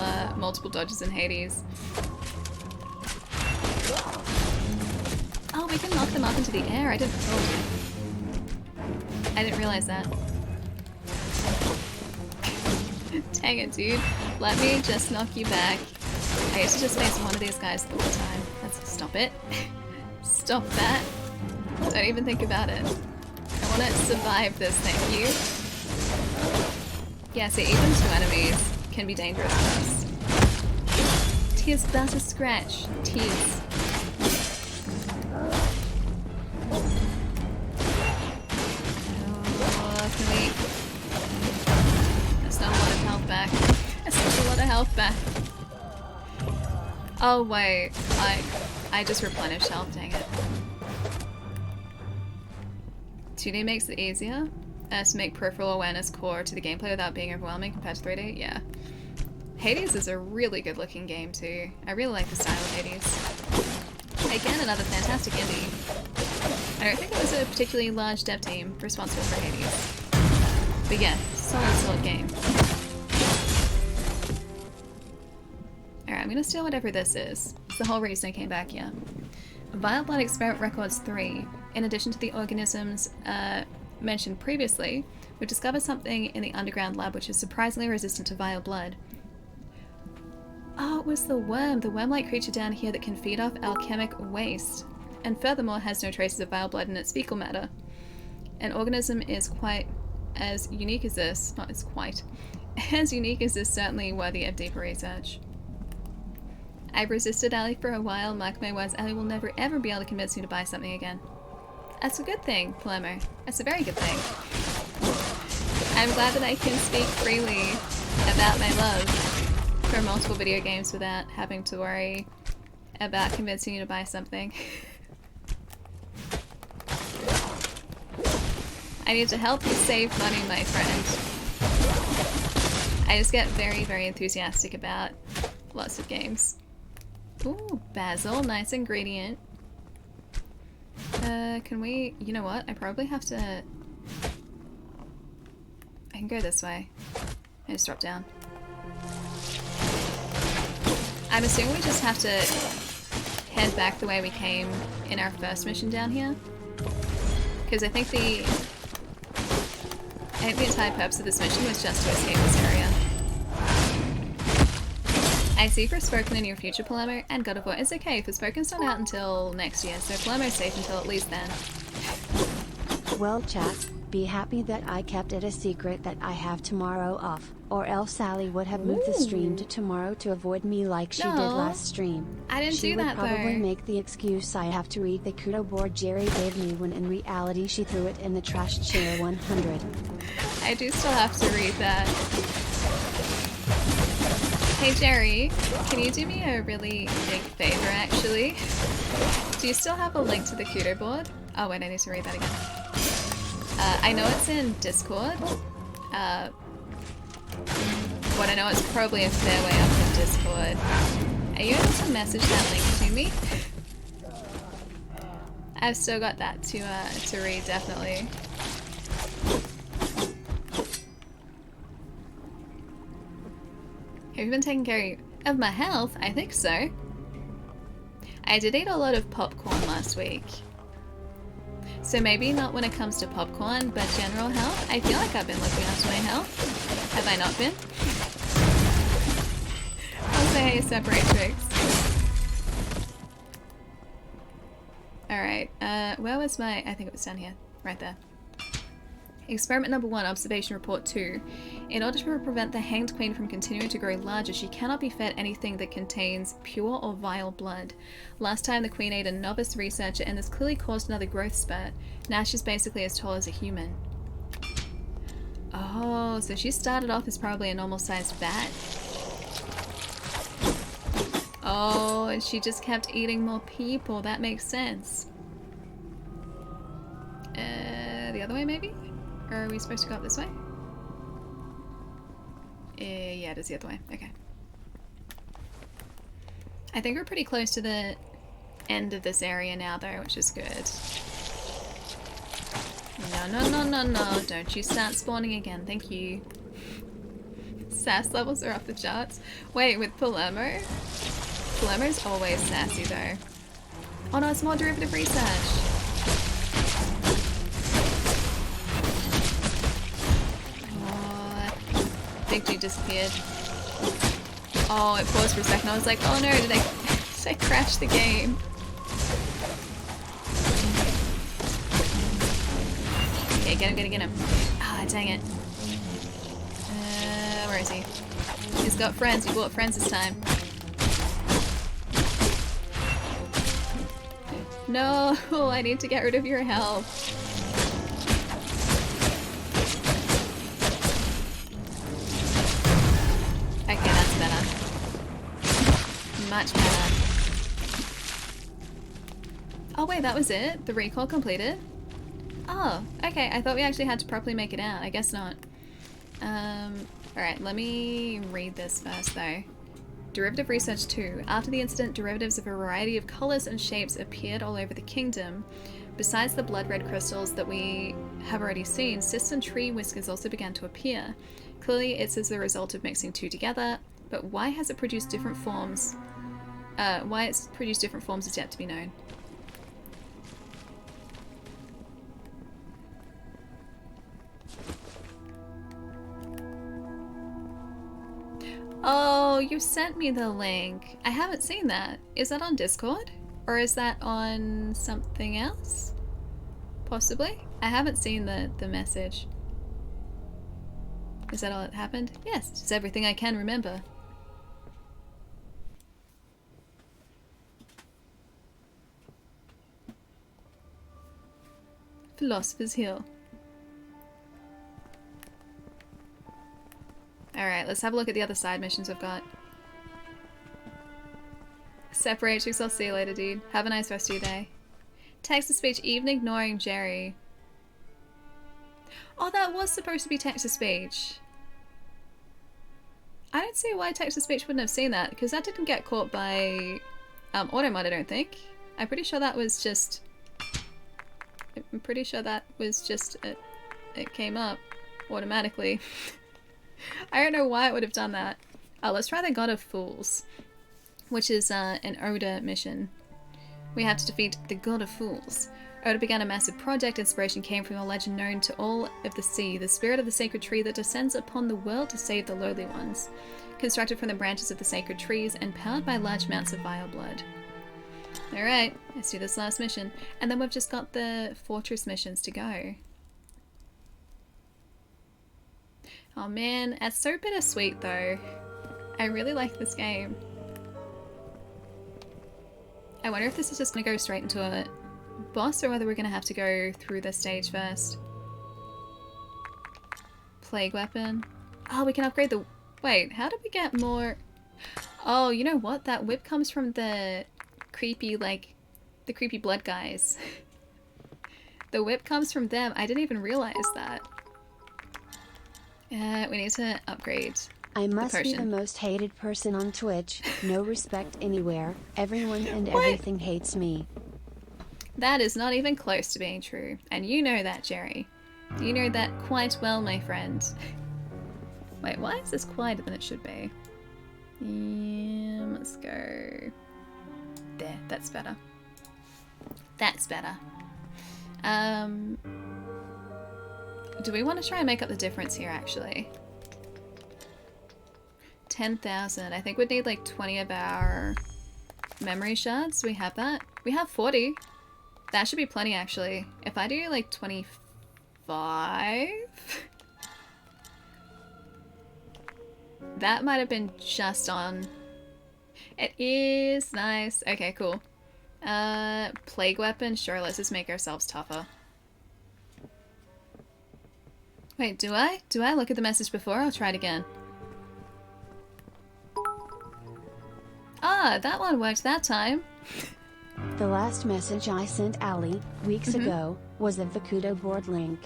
dodges in Hades. Oh, we can knock them up into the air. I didn't realize that. Dang it, dude. Let me just knock you back. I used to just face one of these guys all the time. Let's stop it. Stop that. Don't even think about it. I want to survive this, thank you. Yeah, so even 2 enemies can be dangerous for us. Tears about to scratch. Tears. Oh, can we... That's not a lot of health back. That's not a lot of health back. Oh wait, I just replenished health, dang it. 2D makes it easier to make peripheral awareness core to the gameplay without being overwhelming compared to 3D, yeah. Hades is a really good looking game too. I really like the style of Hades. Again, another fantastic indie. I don't think it was a particularly large dev team responsible for Hades. But yeah, solid game. Alright, I'm gonna steal whatever this is. It's the whole reason I came back here. Vile Blood Experiment Records 3. In addition to the organisms mentioned previously, we discovered something in the underground lab which is surprisingly resistant to vile blood. Oh, it was the worm-like creature down here that can feed off alchemic waste, and furthermore has no traces of vile blood in its fecal matter. An organism is quite as unique as this, not as quite, as unique as this, certainly worthy of deeper research. I've resisted Ali for a while. Mark my words, Ali will never ever be able to convince me to buy something again. That's a good thing, Palermo. That's a very good thing. I'm glad that I can speak freely about my love for multiple video games without having to worry about convincing you to buy something. I need to help you save money, my friend. I just get very, very enthusiastic about lots of games. Ooh, basil, nice ingredient. Can we... You know what? I probably have to... I can go this way. I just drop down. I'm assuming we just have to head back the way we came in our first mission down here. Because I think the entire purpose of this mission was just to escape this area. I see Forspoken in the near future, Palermo, and God of War. It's okay, Forspoken's not out until next year, so Palermo's safe until at least then. Well, chat, be happy that I kept it a secret that I have tomorrow off, or else Sally would have moved the stream to tomorrow to avoid me like she did last stream. I didn't do that, though. She would probably make the excuse I have to read the kudo board Jerry gave me when in reality she threw it in the trash chair 100. I do still have to read that. Hey Jerry, can you do me a really big favor actually? Do you still have a link to the kudo board? Oh wait, I need to read that again. I know it's in Discord. What I know is probably a fair way up in Discord. Are you able to message that link to me? I've still got that to read, definitely. Have you been taking care of my health? I think so. I did eat a lot of popcorn last week. So maybe not when it comes to popcorn, but general health. I feel like I've been looking after my health. Have I not been? I'll say hey, separate tricks. Alright, where was my... I think it was down here. Right there. Experiment number 1, observation report 2. In order to prevent the hanged queen from continuing to grow larger, she cannot be fed anything that contains pure or vile blood. Last time the queen ate a novice researcher and this clearly caused another growth spurt. Now she's basically as tall as a human. Oh, so she started off as probably a normal sized bat. Oh, and she just kept eating more people. That makes sense. The other way maybe? Or are we supposed to go up this way? Yeah, it is the other way. Okay. I think we're pretty close to the end of this area now though, which is good. No. Don't you start spawning again. Thank you. Sass levels are off the charts. Wait, with Palermo? Palermo's always sassy though. Oh no, it's more derivative research. Big G disappeared. Oh, it paused for a second. I was like, oh no, did I crash the game? Okay, get him. Ah, dang it. Where is he? He's got friends. He bought friends this time. No, I need to get rid of your health. Okay, that's better. Much better. Oh wait, that was it? The recall completed? Oh, okay. I thought we actually had to properly make it out. I guess not. Alright, let me read this first though. Derivative Research 2. After the incident, derivatives of a variety of colours and shapes appeared all over the kingdom. Besides the blood red crystals that we have already seen, cysts and tree whiskers also began to appear. Clearly it's as a result of mixing two together, but why has it produced different forms? Why it's produced different forms is yet to be known. Oh, you sent me the link. I haven't seen that. Is that on Discord? Or is that on something else? Possibly. I haven't seen the message. Is that all that happened? Yes, it's everything I can remember. Philosopher's Hill. Alright, let's have a look at the other side missions we've got. Separate chicks, I'll see you later, dude. Have a nice rest of your day. Text-to-speech, even ignoring Jerry. Oh, that was supposed to be text-to-speech. I don't see why text-to-speech wouldn't have seen that, because that didn't get caught by automod, I don't think. I'm pretty sure that was just... it came up automatically. I don't know why it would have done that. Oh, let's try the God of Fools, which is an Oda mission. We have to defeat the God of Fools. Oda began a massive project. Inspiration came from a legend known to all of the sea, the spirit of the sacred tree that descends upon the world to save the lowly ones. Constructed from the branches of the sacred trees and powered by large amounts of vile blood. Alright, let's do this last mission. And then we've just got the fortress missions to go. Oh man, it's so bittersweet though. I really like this game. I wonder if this is just going to go straight into a boss or whether we're going to have to go through this stage first. Plague weapon. Oh, we can upgrade the... Wait, how did we get more... Oh, you know what? That whip comes from the creepy, like, the creepy blood guys. The whip comes from them. I didn't even realize that. We need to upgrade. I must be the most hated person on Twitch. No respect anywhere. Everyone and What? everything hates me. That is not even close to being true. And you know that, Jerry. You know that quite well, my friend. Wait, why is this quieter than it should be? Let's go... There, that's better. That's better. Do we want to try and make up the difference here, actually? 10,000. I think we'd need like 20 of our memory shards. Do we have that? We have 40. That should be plenty, actually. If I do like 25... That might have been just on. It is nice. Okay, cool. Plague weapon. Sure, let's just make ourselves tougher. Wait, do I? Do I look at the message before? I'll try it again. Ah, that one worked that time. The last message I sent Ali, weeks ago, was a Vakudo board link.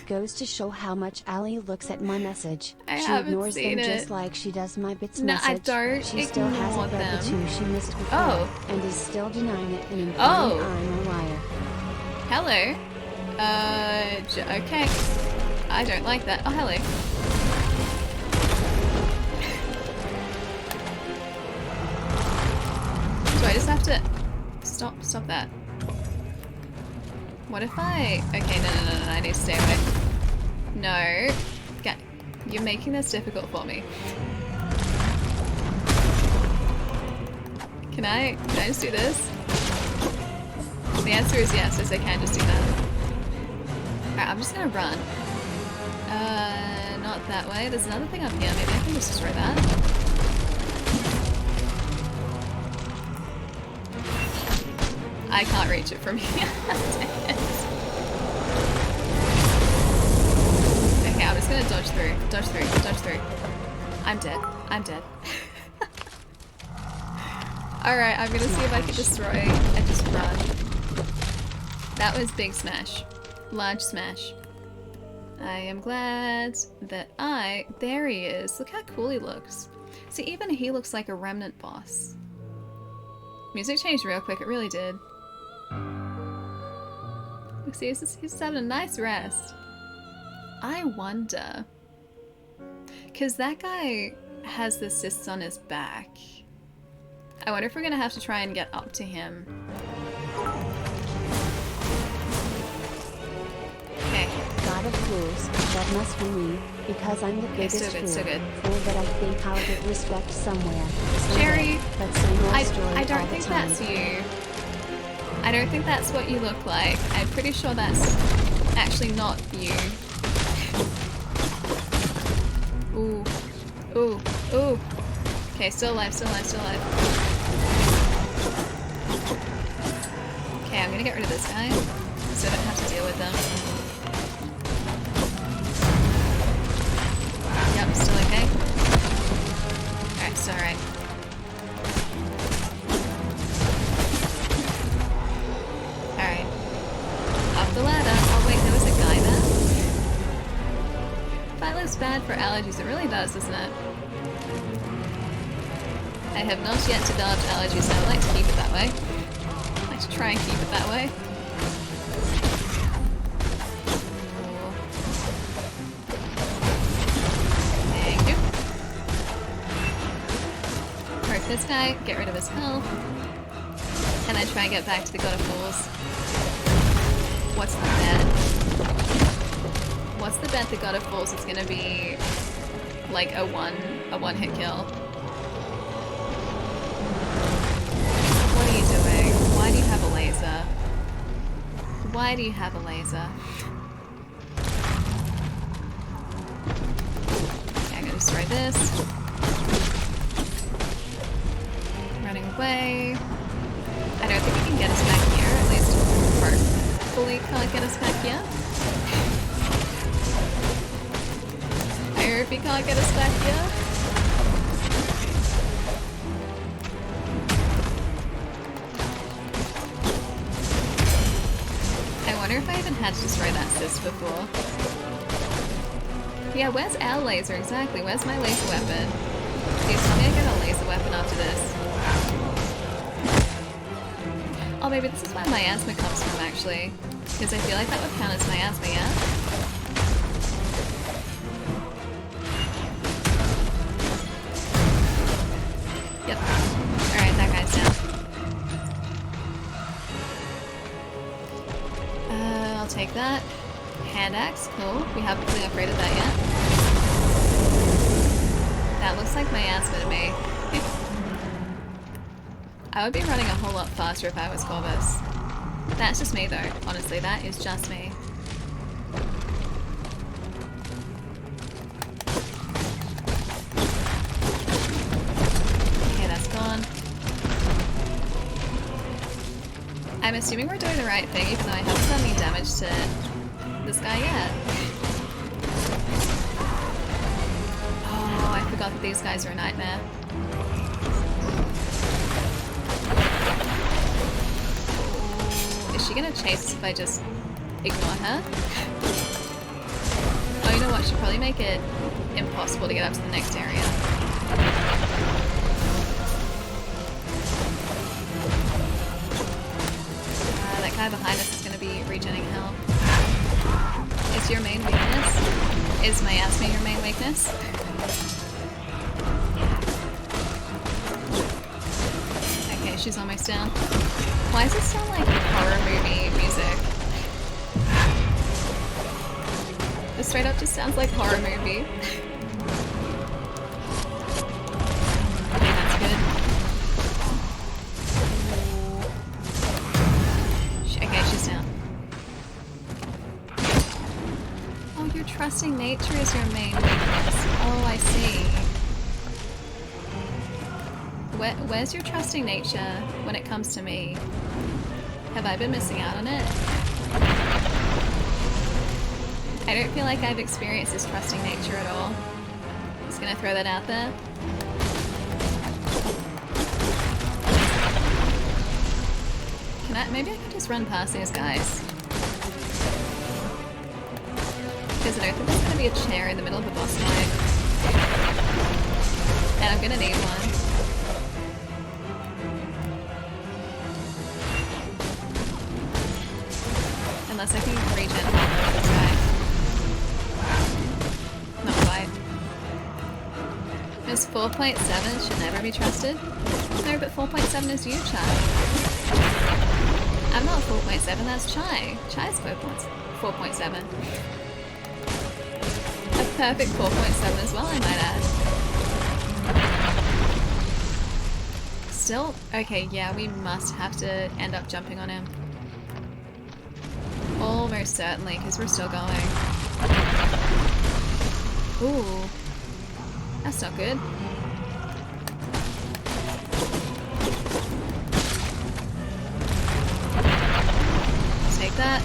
Goes to show how much Ali looks at my message. She ignores them just like she does my bits message. I don't She still hasn't read the two she missed before, and is still denying it and implying I'm a liar. Hello. Okay. I don't like that. Oh, hello. Do I just have to... Stop that. What if I... Okay, no, I need to stay away. No. Okay. You're making this difficult for me. Can I just do this? The answer is yes, I can just do that. Alright, I'm just gonna run. Not that way. There's another thing up here. Maybe I can just destroy that. I can't reach it from here. Okay, I'm just gonna dodge through. Dodge through. I'm dead. Alright, I'm gonna see if I can destroy and just run. That was big smash. Large smash. I am glad that there he is. Look how cool he looks. See, even he looks like a remnant boss. Music changed real quick, it really did. Look, see, he's just having a nice rest. I wonder... Because that guy has the cysts on his back. I wonder if we're gonna have to try and get up to him. Okay. God of Fools, that must be me, because I'm the biggest fool. So good. Fool that I think I'll get respect somewhere. Jerry, But same old story I don't all the think time. that's you. I don't think that's what you look like. I'm pretty sure that's actually not you. Ooh. Ooh. Ooh. Okay, still alive, still alive, still alive. Okay, I'm gonna get rid of this guy so I don't have to deal with them. Yep, still okay. Alright, still alright. Alright. Up the ladder. Oh wait, there was a guy there? Phylo's bad for allergies. It really does, doesn't it? I have not yet developed allergies, and I would like to keep it that way. I'd like to try and keep it that way. Thank you. Hurt this guy, get rid of his health, and then try and get back to the God of Fools. What's the bet? What's the bet the God of Fools is gonna be like a one-hit kill? What are you doing? Why do you have a laser? Why do you have a laser? Okay, I'm gonna destroy this. Running away. I don't think he can get us back here, at least hopefully can't get us back here. I hope he can't get us back here. I wonder if I even had to destroy that cyst before. Yeah, where's our laser exactly? Where's my laser weapon? Please tell me I get a laser weapon after this. Oh, maybe this is where miasma comes from, actually. Because I feel like that would count as miasma, yeah? Yep. Alright, that guy's down. I'll take that. Hand axe, cool. We haven't fully upgraded that yet. That looks like miasma to me. I would be running a whole lot faster if I was Corvus. That's just me though, honestly, that is just me. Okay, that's gone. I'm assuming we're doing the right thing, even though I haven't done any damage to this guy yet. Oh, I forgot that these guys are a nightmare. Is she gonna chase us if I just ignore her? Oh, you know what? She'll probably make it impossible to get up to the next area. That guy behind us is gonna be regenerating health. Is your main weakness? Is miasma your main weakness? Okay, she's almost down. Why does it sound like horror movie music? It straight up just sounds like horror movie. Okay, that's good. Okay, she's down. Oh, your trusting nature is your main weakness. Oh, I see. Where's your trusting nature when it comes to me? Have I been missing out on it? I don't feel like I've experienced this trusting nature at all. Just gonna throw that out there. Maybe I can just run past these guys. Because I don't think there's gonna be a chair in the middle of the boss fight. And I'm gonna need one. Unless I can regen half this guy. Not quite. Miss 4.7 should never be trusted. No, but 4.7 is you, Chai. I'm not 4.7, that's Chai. Chai's 4.7. A perfect 4.7 as well, I might add. still... Okay, yeah, we must have to end up jumping on him. Almost certainly, because we're still going. Ooh. That's not good. Take that.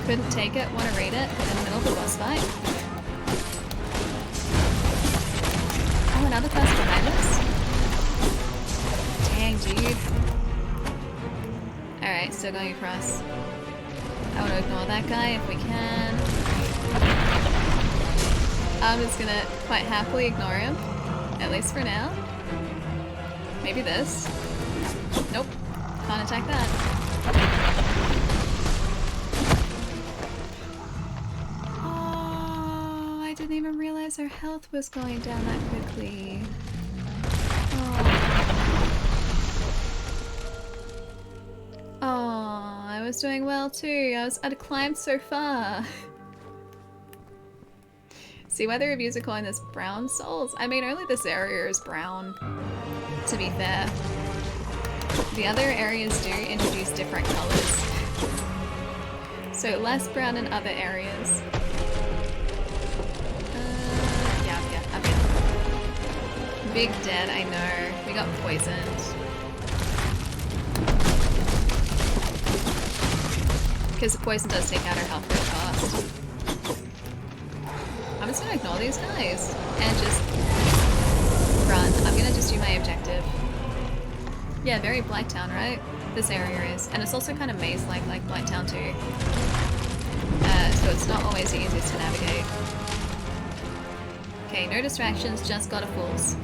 Couldn't take it. Want to raid it in the middle of the boss fight. Oh, another person behind us? Dang, dude. Alright, still going across. I want to ignore that guy if we can. I'm just gonna quite happily ignore him. At least for now. Maybe this. Nope. Can't attack that. Oh, I didn't even realize our health was going down that quickly. Oh, I was doing well too. I'd climbed so far. See why the reviews are calling this brown souls? I mean, only this area is brown, to be fair. The other areas do introduce different colors. So less brown in other areas. Yeah, up here. Big dead, I know. We got poisoned. Because the poison does take out our health real fast. I'm just gonna ignore these guys and just run. I'm gonna just do my objective. Yeah, very Blighttown, right? This area is. And it's also kind of maze-like, like Blighttown too. So it's not always the easiest to navigate. Okay, no distractions, just gotta fools.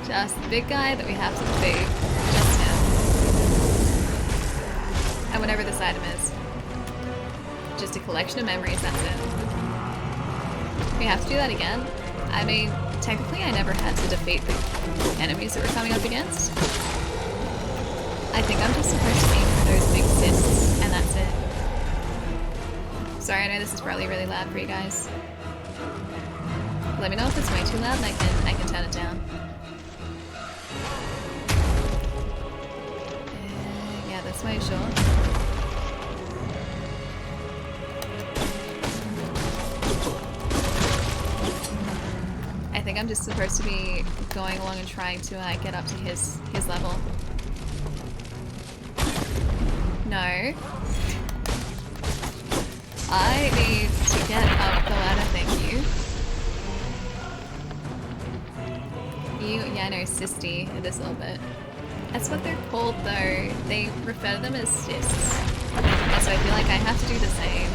Just the big guy that we have to defeat. Just him. And whatever this item is. Just a collection of memories, that's it. We have to do that again. I mean, technically I never had to defeat the enemies that we're coming up against. I think I'm just supposed to aim for those big cysts, and that's it. Sorry, I know this is probably really loud for you guys. Let me know if it's way too loud and I can turn it down. Yeah, this way, sure. I think I'm just supposed to be going along and trying to get up to his level. No. I need to get up the ladder, thank you. Yeah, I know, cysty, this little bit. That's what they're called though. They refer to them as cysts. And so I feel like I have to do the same.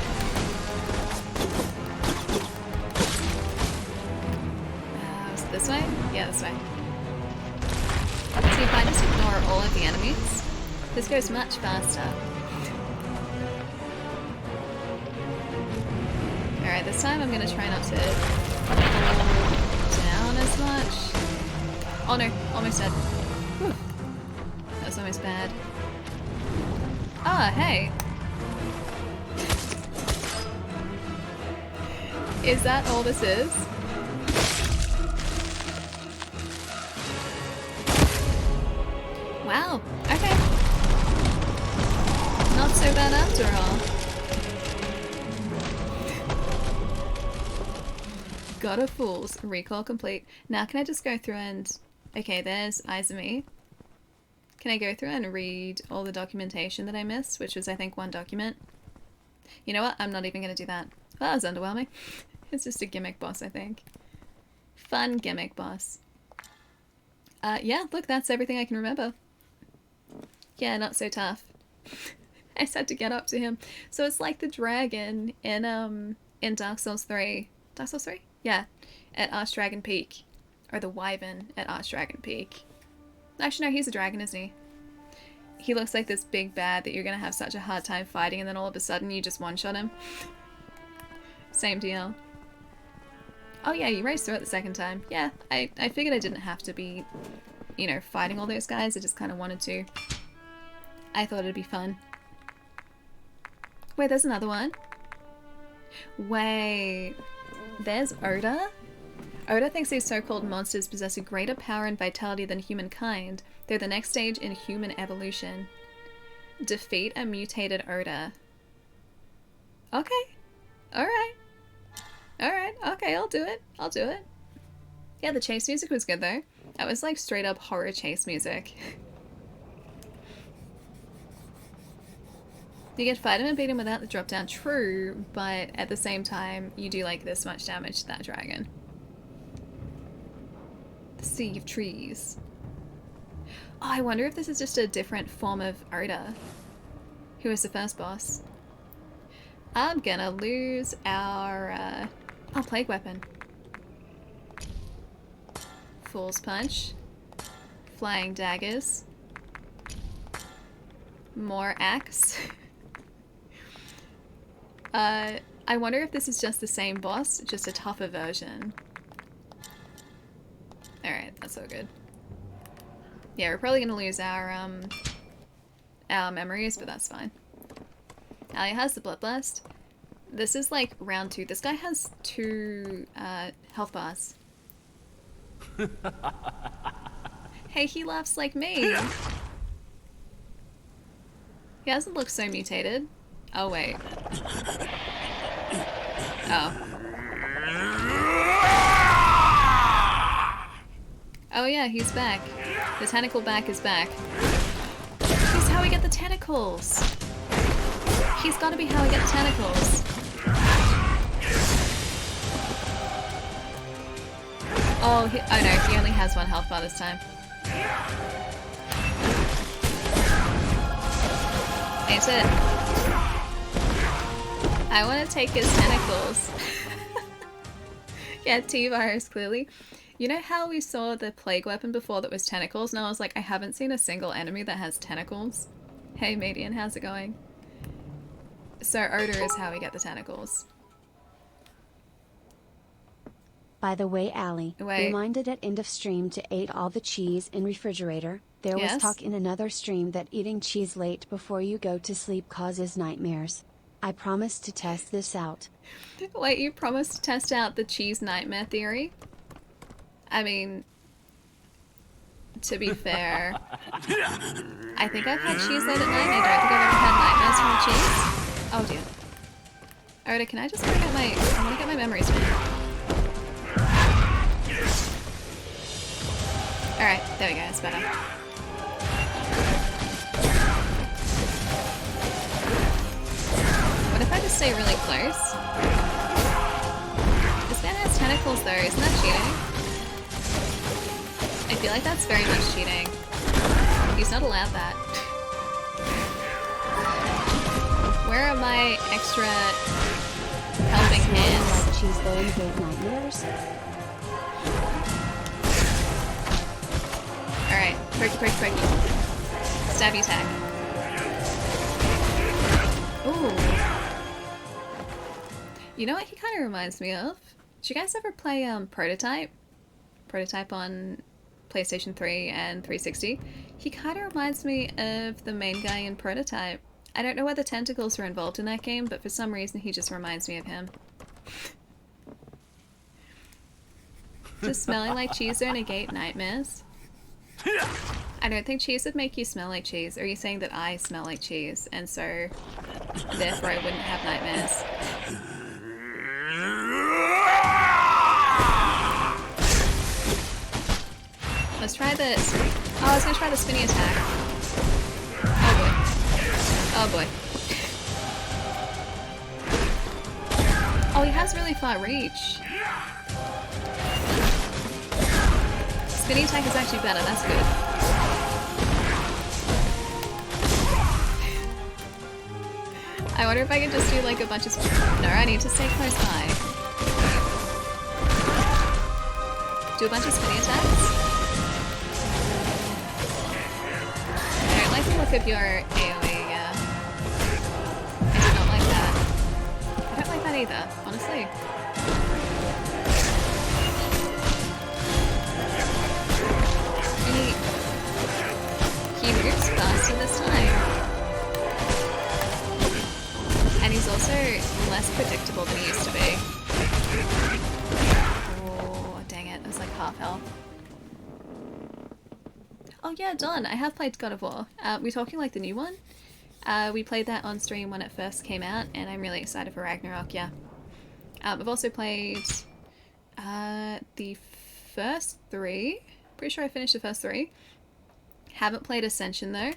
This way? Yeah, this way. See, if I just ignore all of the enemies, this goes much faster. Alright, this time I'm gonna try not to fall down as much. Oh no, almost dead. Whew. That was almost bad. Ah, hey! Is that all this is? Wow, okay. Not so bad after all. God of Fools, recall complete. Now can I just go through and... Okay, there's Izumi. Can I go through and read all the documentation that I missed, which was I think one document? You know what, I'm not even going to do that. Well, that was underwhelming. It's just a gimmick boss, I think. Fun gimmick boss. Yeah, look, that's everything I can remember. Yeah, not so tough. I just had to get up to him. So it's like the dragon in Dark Souls 3. Dark Souls 3? Yeah. At Archdragon Peak. Or the wyvern at Archdragon Peak. Actually, no, he's a dragon, isn't he? He looks like this big bad that you're gonna have such a hard time fighting and then all of a sudden you just one-shot him. Same deal. Oh yeah, you raced through it the second time. Yeah, I figured I didn't have to be, you know, fighting all those guys. I just kind of wanted to. I thought it'd be fun. Wait, there's another one. Wait, there's Oda? Oda thinks these so-called monsters possess a greater power and vitality than humankind. They're the next stage in human evolution. Defeat a mutated Oda. Okay. Alright. Alright. Okay, I'll do it. I'll do it. Yeah, the chase music was good though. That was like straight up horror chase music. You can fight him and beat him without the drop down, true, but at the same time, you do like this much damage to that dragon. The Sea of Trees. Oh, I wonder if this is just a different form of Oda, who was the first boss. I'm gonna lose our, Plague Weapon. Fool's Punch. Flying Daggers. More Axe. I wonder if this is just the same boss, just a tougher version. Alright, that's so good. Yeah, we're probably gonna lose our memories, but that's fine. Ali has the Bloodlust. This is like round 2. This guy has 2 health bars. Hey, he laughs like me. He doesn't look so mutated. Oh, wait. Oh. Oh yeah, he's back. The tentacle back is back. He's how we get the tentacles. He's gotta be how we get the tentacles. Oh no, he only has 1 health bar this time. Ain't it? I want to take his tentacles. Yeah, T-virus, clearly. You know how we saw the plague weapon before that was tentacles? And I was like, I haven't seen a single enemy that has tentacles. Hey, Median, how's it going? So Oda is how we get the tentacles. By the way, Ali, reminded at end of stream to eat all the cheese in refrigerator. There was talk in another stream that eating cheese late before you go to sleep causes nightmares. I promised to test this out. Wait, you promised to test out the cheese nightmare theory? I mean, to be fair, I think I've had cheese late at night and I don't think I've ever had nightmares from cheese. Oh dear. Oda, can I just go get I want to get my memories back. Alright, there we go, it's better. What if I just stay really close? This man has tentacles though, isn't that cheating? I feel like that's very much cheating. He's not allowed that. Where are my extra helping hands? Like cheese laying big nightmares? Alright, quick. Stabby attack. Ooh. You know what he kind of reminds me of? Did you guys ever play Prototype? Prototype on PlayStation 3 and 360? He kind of reminds me of the main guy in Prototype. I don't know whether tentacles were involved in that game, but for some reason he just reminds me of him. Does smelling like cheese or negate nightmares? I don't think cheese would make you smell like cheese. Are you saying that I smell like cheese, and so therefore I wouldn't have nightmares? Let's try this. Oh, I was gonna try the spinny attack. Oh boy. Oh, he has really far reach. Spinny attack is actually better, that's good. I wonder if I can just do like a bunch of... No, I need to stay close by. Do a bunch of spinny attacks. I don't like the look of your AoE, yeah. I do not like that. I don't like that either, honestly. He moves faster this time. And he's also less predictable than he used to be. Oh, dang half health. Oh yeah, Don, I have played God of War. We're talking like the new one? We played that on stream when it first came out, and I'm really excited for Ragnarok, yeah. I've also played the first 3. Pretty sure I finished the first 3. Haven't played Ascension though.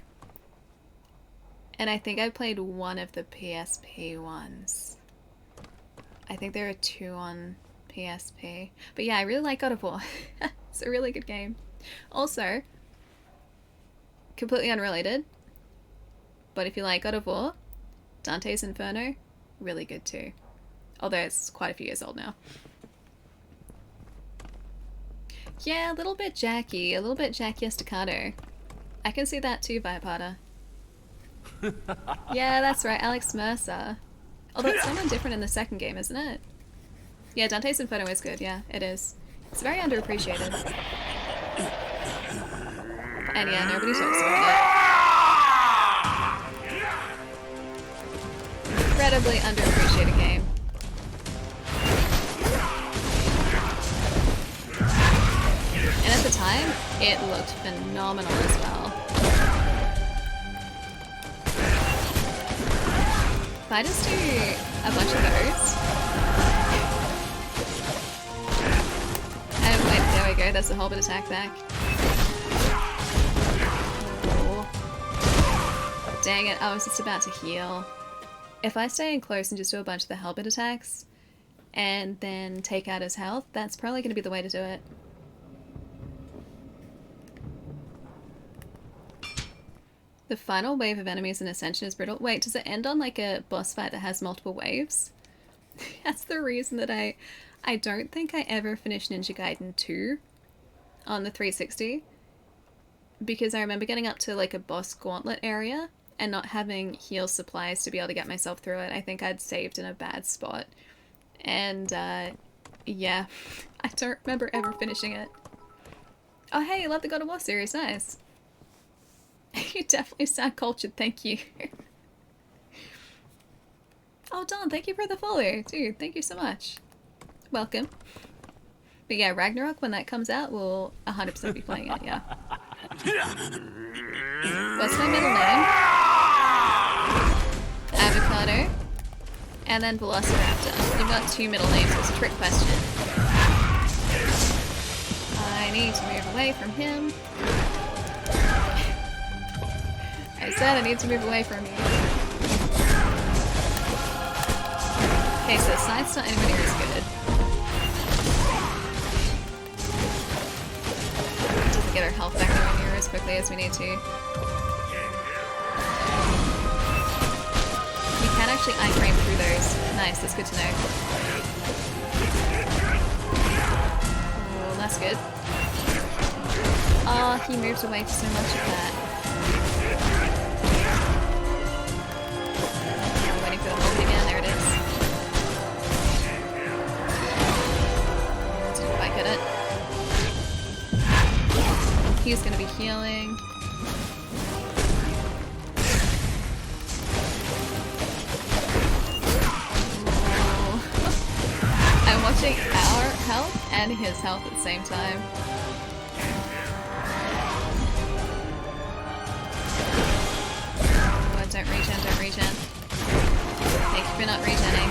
And I think I played one of the PSP ones. I think there are 2 on PSP. But yeah, I really like God of War. It's a really good game. Also, completely unrelated, but if you like God of War, Dante's Inferno, really good too. Although it's quite a few years old now. Yeah, a little bit Jackie Estacado. I can see that too, Viapata. Yeah, that's right, Alex Mercer. Although it's someone different in the second game, isn't it? Yeah, Dante's Inferno is good, yeah, it is. It's very underappreciated. And yeah, nobody talks about it. Incredibly underappreciated game. And at the time, it looked phenomenal as well. If I just do a bunch of those... Oh wait, there we go, that's the whole bit attack back. Oh. Dang it, I was just about to heal. If I stay in close and just do a bunch of the Hellbit attacks, and then take out his health, that's probably going to be the way to do it. The final wave of enemies in Ascension is brutal. Wait, does it end on like a boss fight that has multiple waves? That's the reason that I don't think I ever finished Ninja Gaiden 2 on the 360. Because I remember getting up to like a boss gauntlet area and not having heal supplies to be able to get myself through it. I think I'd saved in a bad spot. And yeah, I don't remember ever finishing it. Oh hey, I love the God of War series, nice. You definitely sound cultured, thank you. Oh, Don, thank you for the follow. Dude, thank you so much. Welcome. But yeah, Ragnarok, when that comes out, we'll 100% be playing it, yeah. What's my middle name? Avocado. And then Velociraptor. You've got 2 middle names, so it's a trick question. I need to move away from him. I said I need to move away from you. Okay, so Sight's not anywhere near as good. Doesn't get our health back anywhere near as quickly as we need to. You can actually iframe through those. Nice, that's good to know. Oh, that's good. Oh, he moves away for so much of that. For the whole again, there it is. Didn't quite get it. He's gonna be healing. Oh. I'm watching our health and his health at the same time. Oh, don't regen, don't regen. Thank you for not regenning.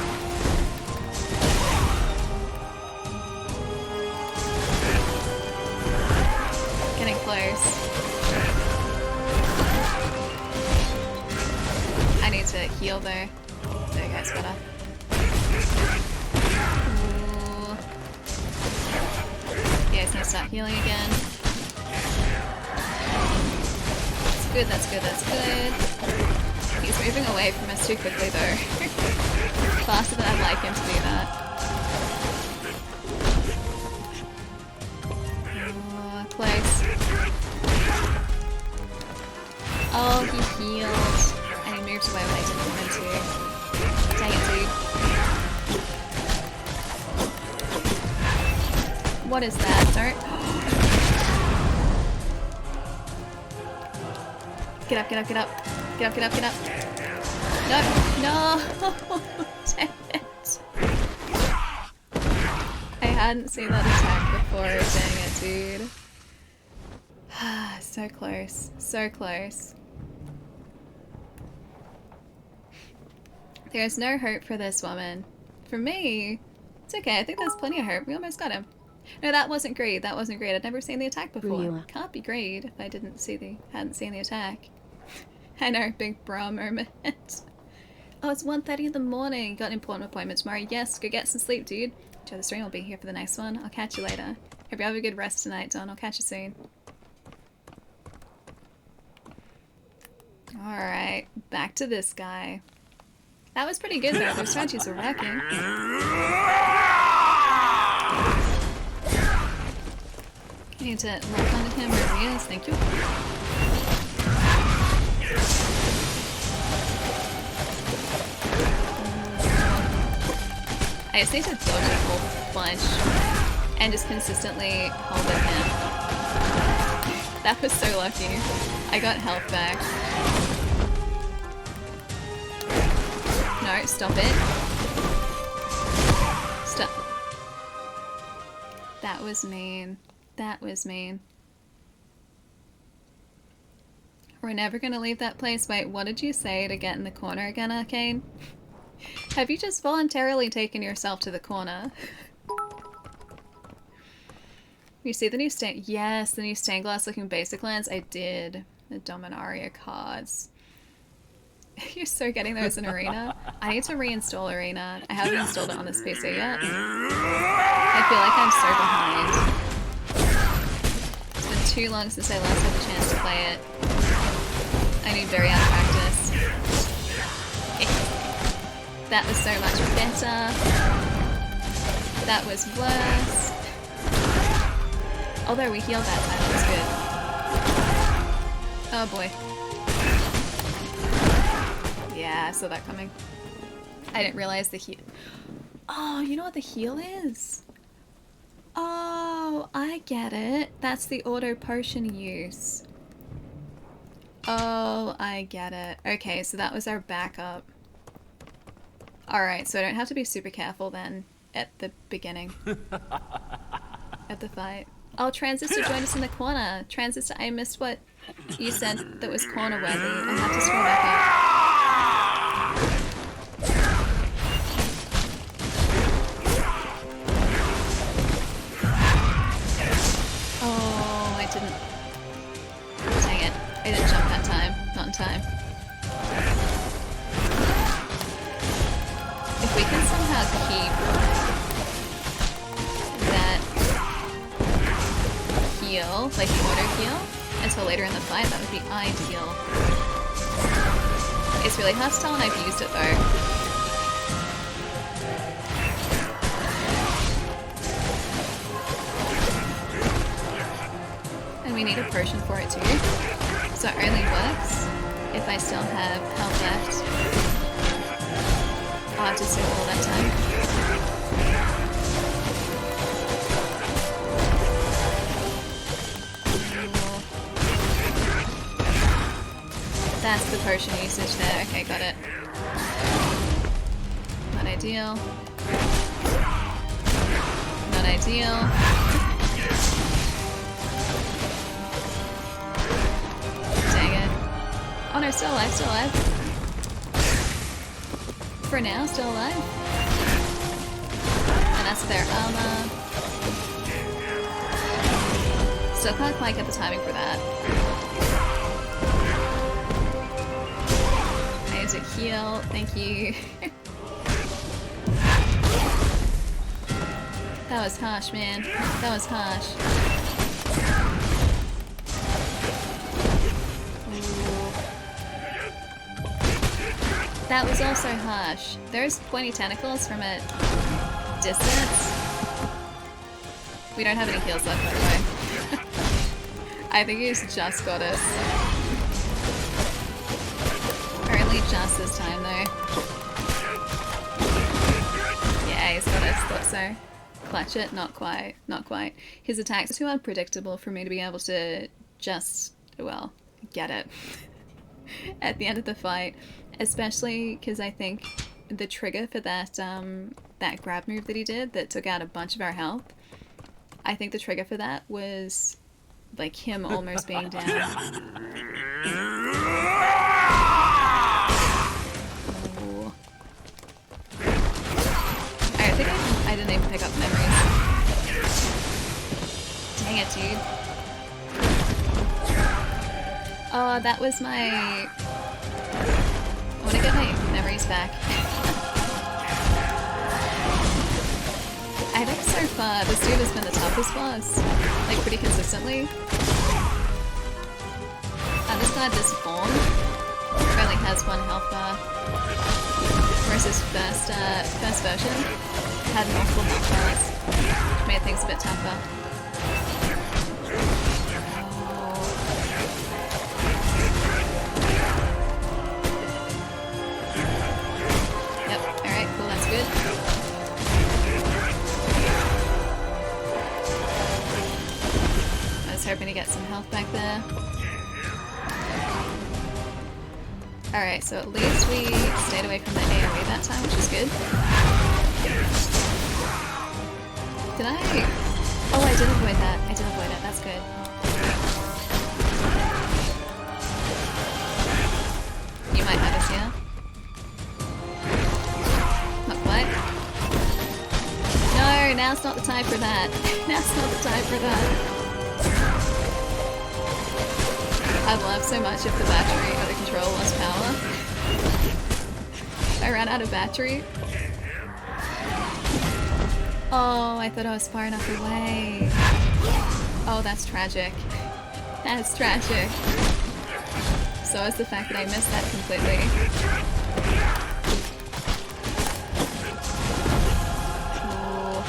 Getting close. I need to heal though. There you go, it's better. Ooh. Yeah, he's gonna start healing again. That's good, that's good, that's good. He's moving away from us too quickly though. Faster than I'd like him to do that. Oh, close. Oh, he healed. And he moves away when I didn't want him to. Dang it, dude. What is that? Don't... Get up, get up, get up. Get up, get up, get up. No, no! Dang it. I hadn't seen that attack before, dang it. dude. So close. So close. There's no hope for this woman. For me, it's okay. I think there's plenty of hope. We almost got him. No, that wasn't great. That wasn't great. I'd never seen the attack before. Can't be great if I hadn't seen the attack. I know, big bra moment. Oh, it's 1:30 in the morning. Got an important appointment tomorrow. Yes, go get some sleep, dude. Joe, the stream will be here for the next one. I'll catch you later. Hope you have a good rest tonight, Don. I'll catch you soon. Alright, back to this guy. That was pretty good though. Their strategies were working. I need to lock onto him where he is. Thank you. I just need to dodge a whole bunch and just consistently hold at him. That was so lucky. I got health back. No, stop it. Stop. That was mean. That was mean. We're never gonna leave that place. Wait, what did you say to get in the corner again, Arcane? Have you just voluntarily taken yourself to the corner? You see the new stained... Yes, the new stained glass looking basic lens. I did. The Dominaria cards. You're so getting those in Arena. I need to reinstall Arena. I haven't installed it on this PC yet. I feel like I'm so behind. It's been too long since I last had the chance to play it. I need very out of practice. That was so much better. That was worse. Although we healed that time, that was good. Oh boy. Yeah, I saw that coming. I didn't realize the heal. Oh, you know what the heal is? Oh, I get it. That's the auto potion use. Oh, I get it. Okay, so that was our backup. Alright, so I don't have to be super careful then at the beginning. At the fight. Oh, Transistor joined us in the corner. Transistor, I missed what you said that was corner worthy. I have to scroll back up. Oh, I didn't. Dang it. I didn't jump that time. Not in time. If we can somehow keep that heal, like the auto heal, until later in the fight, that would be ideal. It's really hard to tell when I've used it though. And we need a potion for it too. So it only works if I still have health left. I'll have to sit all that time. That's the potion usage there. Okay, got it. Not ideal. Not ideal. Dang it. Oh no, still alive, still alive. For now, still alive. And that's their armor. Still can't quite get the timing for that. I need to heal, thank you. That was harsh, man. That was harsh. That was also harsh. There's pointy tentacles from a distance. We don't have any heals left, by the way. I think he's just got us. Only just this time, though. Yeah, he's got us. Thought so. Clutch it? Not quite. Not quite. His attacks are too unpredictable for me to be able to just, well, get it. At the end of the fight. Especially because I think the trigger for that that grab move that he did that took out a bunch of our health, I think the trigger for that was like him almost being down. Oh. I think I didn't even pick up memories. Dang it, dude. Oh, that was my... I want to get my memories back. I think so far this dude has been the toughest boss, like pretty consistently. I'm just glad this form only has 1 health bar, whereas this first version had multiple health bars, which made things a bit tougher. Yep, alright, cool, that's good. I was hoping to get some health back there. Alright, so at least we stayed away from the AoE that time, which is good. Did I? Oh, I did avoid that. I did avoid it. That's good. You might have us here. Not quite. No, now's not the time for that. Now's not the time for that. I'd love so much if the battery or the control lost power. I ran out of battery. Oh, I thought I was far enough away. Oh, that's tragic. That's tragic. So is the fact that I missed that completely. Cool.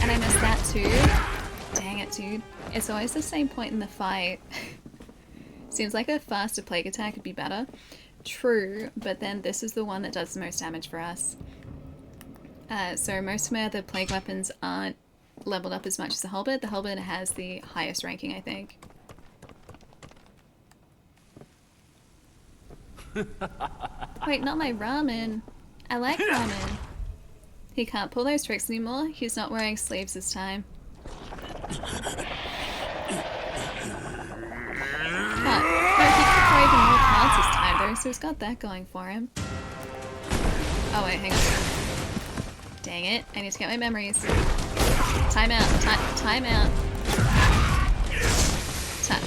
And I missed that too. Dang it, dude. It's always the same point in the fight. Seems like a faster plague attack would be better. True, but then this is the one that does the most damage for us. So most of my other plague weapons aren't leveled up as much as the halberd. The halberd has the highest ranking, I think. Wait, not my ramen. I like ramen. He can't pull those tricks anymore. He's not wearing sleeves this time. He can throw even more cards this time though, so he's got that going for him. Oh wait, hang on. Dang it, I need to get my memories. Time out, time out.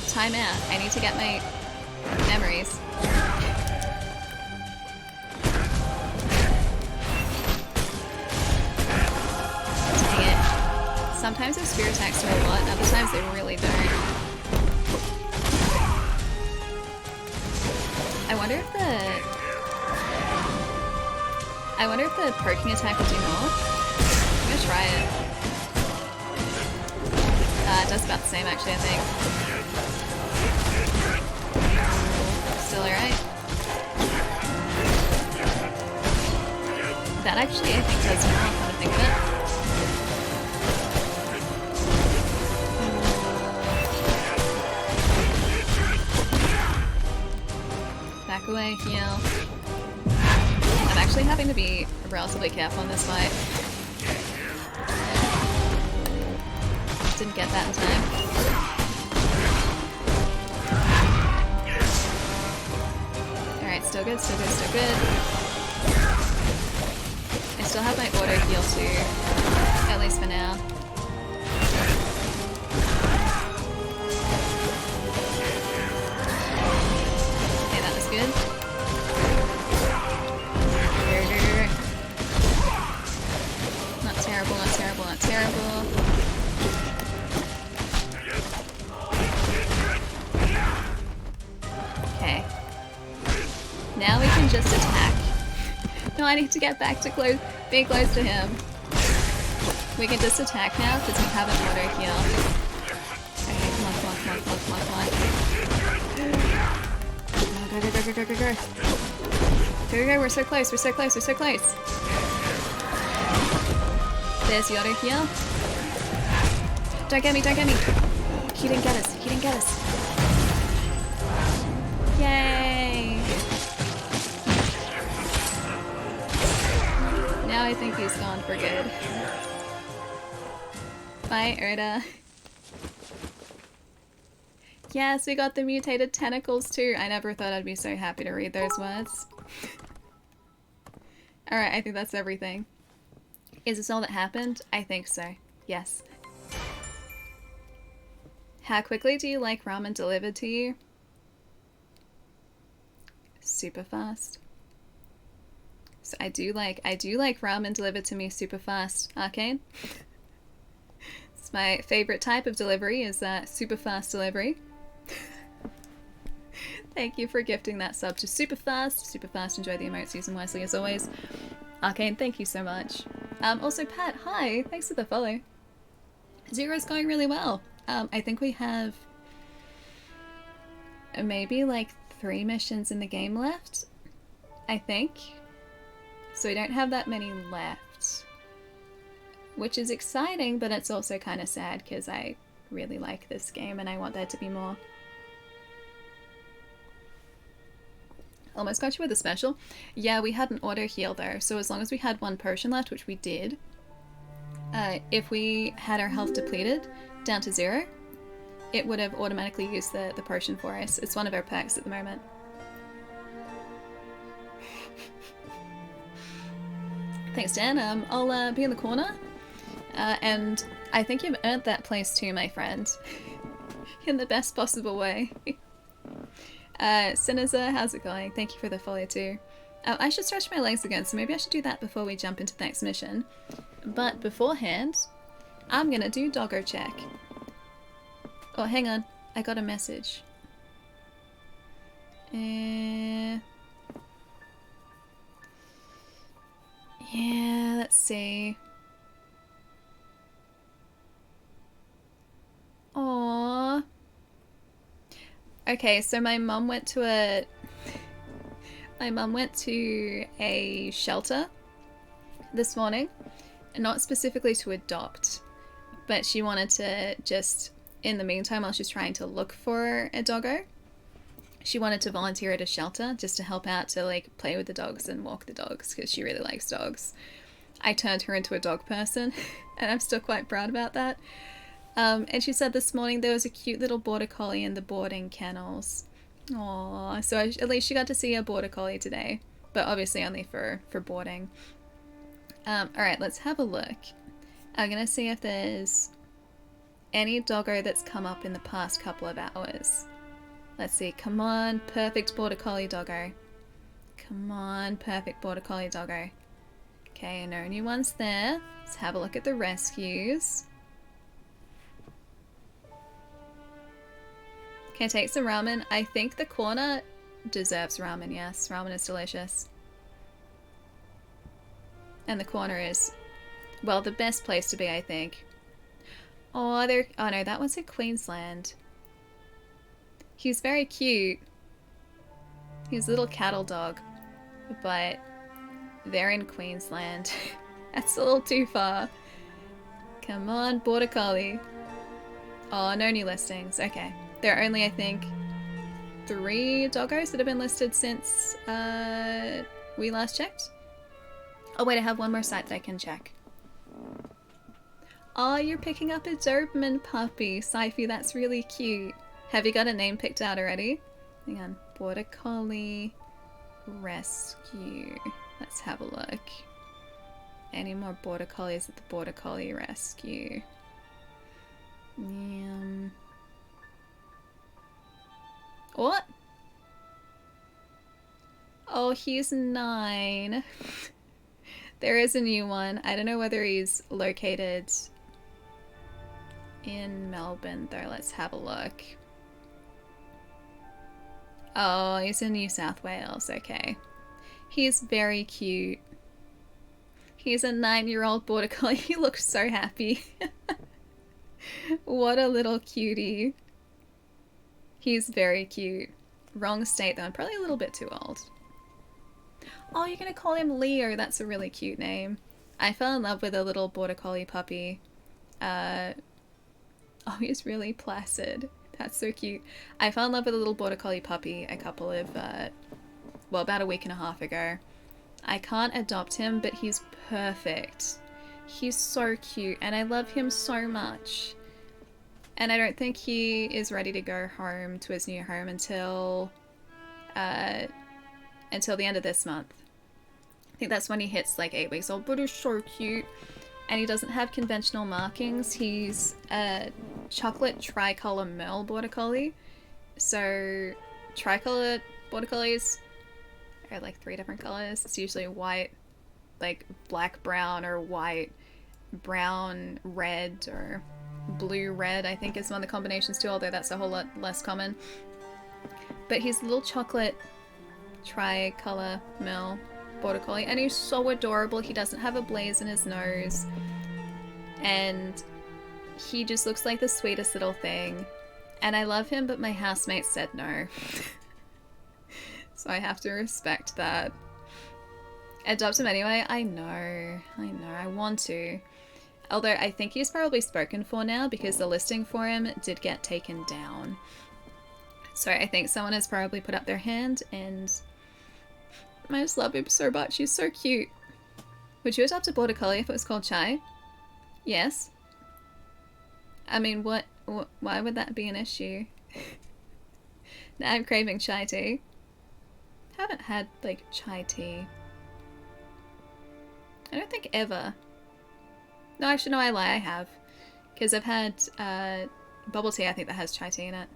Time out, I need to get my memories. Dang it. Sometimes the spear attacks do a lot, and other times they really don't. I wonder if the poking attack will do more. I'm gonna try it. It does about the same actually, I think. Still alright. That actually I think does more, come to think of it. Back away, heal. I'm actually having to be relatively careful in this fight. Didn't get that in time. Alright, still good, still good, still good. I still have my auto heal too, at least for now. Okay, that was good. Not terrible, not terrible, not terrible. Okay. Now we can just attack. No, I need to get back to being close to him. We can just attack now because we have an auto heal. Okay, come on, come on, come on, come on, come on, come on. Go, go, go, go, go, go, go. Go, go, go, we're so close, we're so close, we're so close. There's the auto heal. Don't get me, don't get me. He didn't get us, he didn't get us. Yay! Now I think he's gone for good. Bye, Oda. Yes, we got the mutated tentacles too. I never thought I'd be so happy to read those words. Alright, I think that's everything. Is this all that happened? I think so. Yes. How quickly do you like ramen delivered to you? Super fast. So I do like ramen delivered to me super fast. Arcane. It's my favorite type of delivery is super fast delivery. Thank you for gifting that sub to super fast. Super fast. Enjoy the emotes. Use them wisely as always. Arcane, thank you so much. Also Pat, hi. Thanks for the follow. Zero's going really well. I think we have maybe like 3 missions in the game left. I think. So we don't have that many left. Which is exciting, but it's also kind of sad because I really like this game and I want there to be more. Almost got you with a special. Yeah, we had an auto heal though, so as long as we had 1 potion left, which we did, if we had our health depleted down to 0, it would have automatically used the potion for us. It's one of our perks at the moment. Thanks, Dan. I'll be in the corner. And I think you've earned that place too, my friend. In the best possible way. Siniza, how's it going? Thank you for the follow too. I should stretch my legs again, so maybe I should do that before we jump into the next mission. But beforehand, I'm gonna do doggo check. Oh, hang on. I got a message. Yeah, let's see. Aww. Okay, so my mum went to a shelter this morning, not specifically to adopt, but she wanted to just, in the meantime, while she's trying to look for a doggo, she wanted to volunteer at a shelter just to help out to like play with the dogs and walk the dogs because she really likes dogs. I turned her into a dog person and I'm still quite proud about that. And she said this morning there was a cute little border collie in the boarding kennels. Aww, so at least she got to see a border collie today, but obviously only for boarding. Alright, let's have a look. I'm gonna see if there's any doggo that's come up in the past couple of hours. Let's see, come on, perfect border collie doggo. Come on, perfect border collie doggo. Okay, no new ones there. Let's have a look at the rescues. Okay, take some ramen. I think the corner deserves ramen, yes. Ramen is delicious. And the corner is, well, the best place to be, I think. Oh, oh no, that one's in Queensland. He's very cute. He's a little cattle dog, but they're in Queensland. That's a little too far. Come on, border collie. Oh, no new listings. Okay. There are only, I think, 3 doggos that have been listed since we last checked. Oh wait, I have one more site that I can check. Oh, you're picking up a Doberman puppy. Syfy, that's really cute. Have you got a name picked out already? Hang on. Border Collie Rescue. Let's have a look. Any more Border Collies at the Border Collie Rescue? What? Oh, he's 9. There is a new one. I don't know whether he's located in Melbourne though. Let's have a look. Oh, he's in New South Wales. Okay. He's very cute. He's a 9-year-old border collie. He looks so happy. What a little cutie. He's very cute. Wrong state though. I'm probably a little bit too old. Oh, you're gonna call him Leo. That's a really cute name. I fell in love with a little border collie puppy. Oh, he's really placid. That's so cute. I fell in love with a little border collie puppy a couple of, well, about a week and a half ago. I can't adopt him, but he's perfect. He's so cute and I love him so much. And I don't think he is ready to go home to his new home until the end of this month. I think that's when he hits like 8 weeks old, but he's so cute. And he doesn't have conventional markings. He's a chocolate tricolor Merle Border Collie. So tricolor Border Collies are like 3 different colors. It's usually white, like black brown, or white brown red, or blue red, I think is one of the combinations too, although that's a whole lot less common. But he's a little chocolate tricolor Merle Border Collie, and he's so adorable. He doesn't have a blaze in his nose, and he just looks like the sweetest little thing. And I love him, but my housemate said no. So I have to respect that. Adopt him anyway. I know, I want to. Although I think he's probably spoken for now because the listing for him did get taken down. So I think someone has probably put up their hand, and I just love him so much. He's so cute. Would you adopt a Border Collie if it was called Chai? Yes. I mean, why would that be an issue? Now I'm craving chai tea. Haven't had, like, chai tea. I don't think ever. No, actually, no, I lie, I have. Because I've had bubble tea, I think, that has chai tea in it.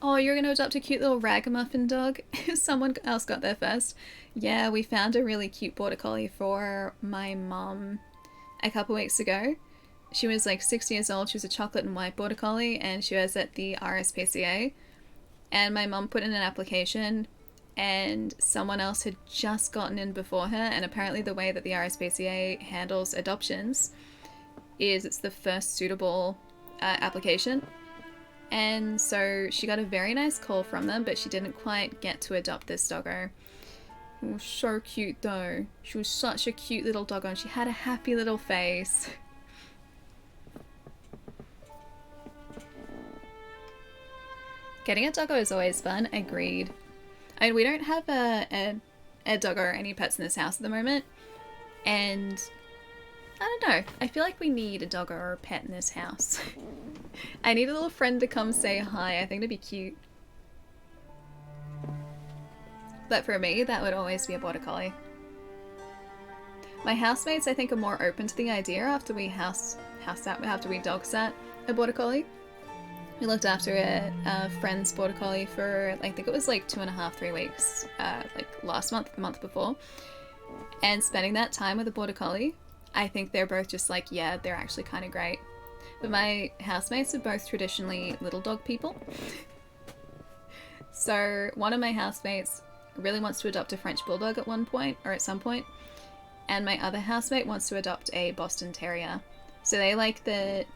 Oh, you're going to adopt a cute little ragamuffin dog? Someone else got there first. Yeah, we found a really cute Border Collie for my mum a couple weeks ago. She was like 6 years old. She was a chocolate and white Border Collie, and she was at the RSPCA. And my mum put in an application, and someone else had just gotten in before her, and apparently the way that the RSPCA handles adoptions is it's the first suitable application. And so she got a very nice call from them, but she didn't quite get to adopt this doggo. It was so cute though. She was such a cute little doggo, and she had a happy little face. Getting a doggo is always fun, agreed. I mean, we don't have a doggo or any pets in this house at the moment, and I don't know, I feel like we need a doggo or a pet in this house. I need a little friend to come say hi. I think it'd be cute. But for me, that would always be a Border Collie. My housemates, I think, are more open to the idea after we after we dog sat a Border Collie. We looked after a friend's Border Collie for, I think it was like 2.5, 3 weeks, like last month, the month before. And spending that time with a Border Collie, I think they're both just like, yeah, they're actually kind of great. But my housemates are both traditionally little dog people. So one of my housemates really wants to adopt a French Bulldog at one point, or at some point. And my other housemate wants to adopt a Boston Terrier. So they like the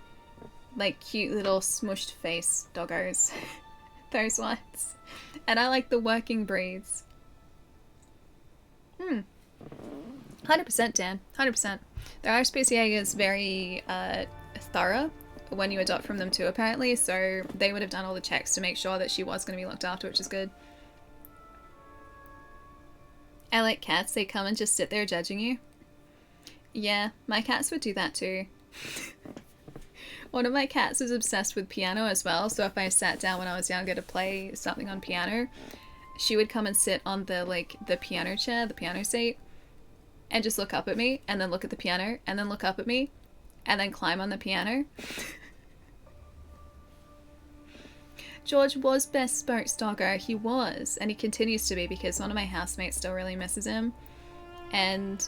cute little smushed face doggos. Those ones. And I like the working breeds. 100%, Dan. 100%. The RSPCA is very thorough when you adopt from them too, apparently. So they would have done all the checks to make sure that she was going to be looked after, which is good. I like cats. They come and just sit there judging you. Yeah, my cats would do that too. One of my cats was obsessed with piano as well, so if I sat down when I was younger to play something on piano, she would come and sit on the piano chair, the piano seat, and just look up at me, and then look at the piano, and then look up at me, and then climb on the piano. George was best spokes doggo. He was, and he continues to be, because one of my housemates still really misses him. And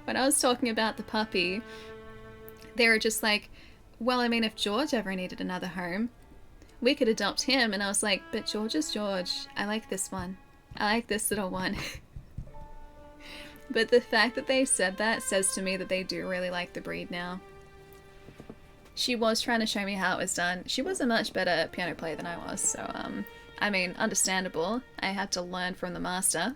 when I was talking about the puppy, they were just like, well, I mean, if George ever needed another home, we could adopt him. And I was like, but George is George. I like this one. I like this little one. But the fact that they said that says to me that they do really like the breed now. She was trying to show me how it was done. She was a much better piano player than I was, so, I mean, understandable. I had to learn from the master.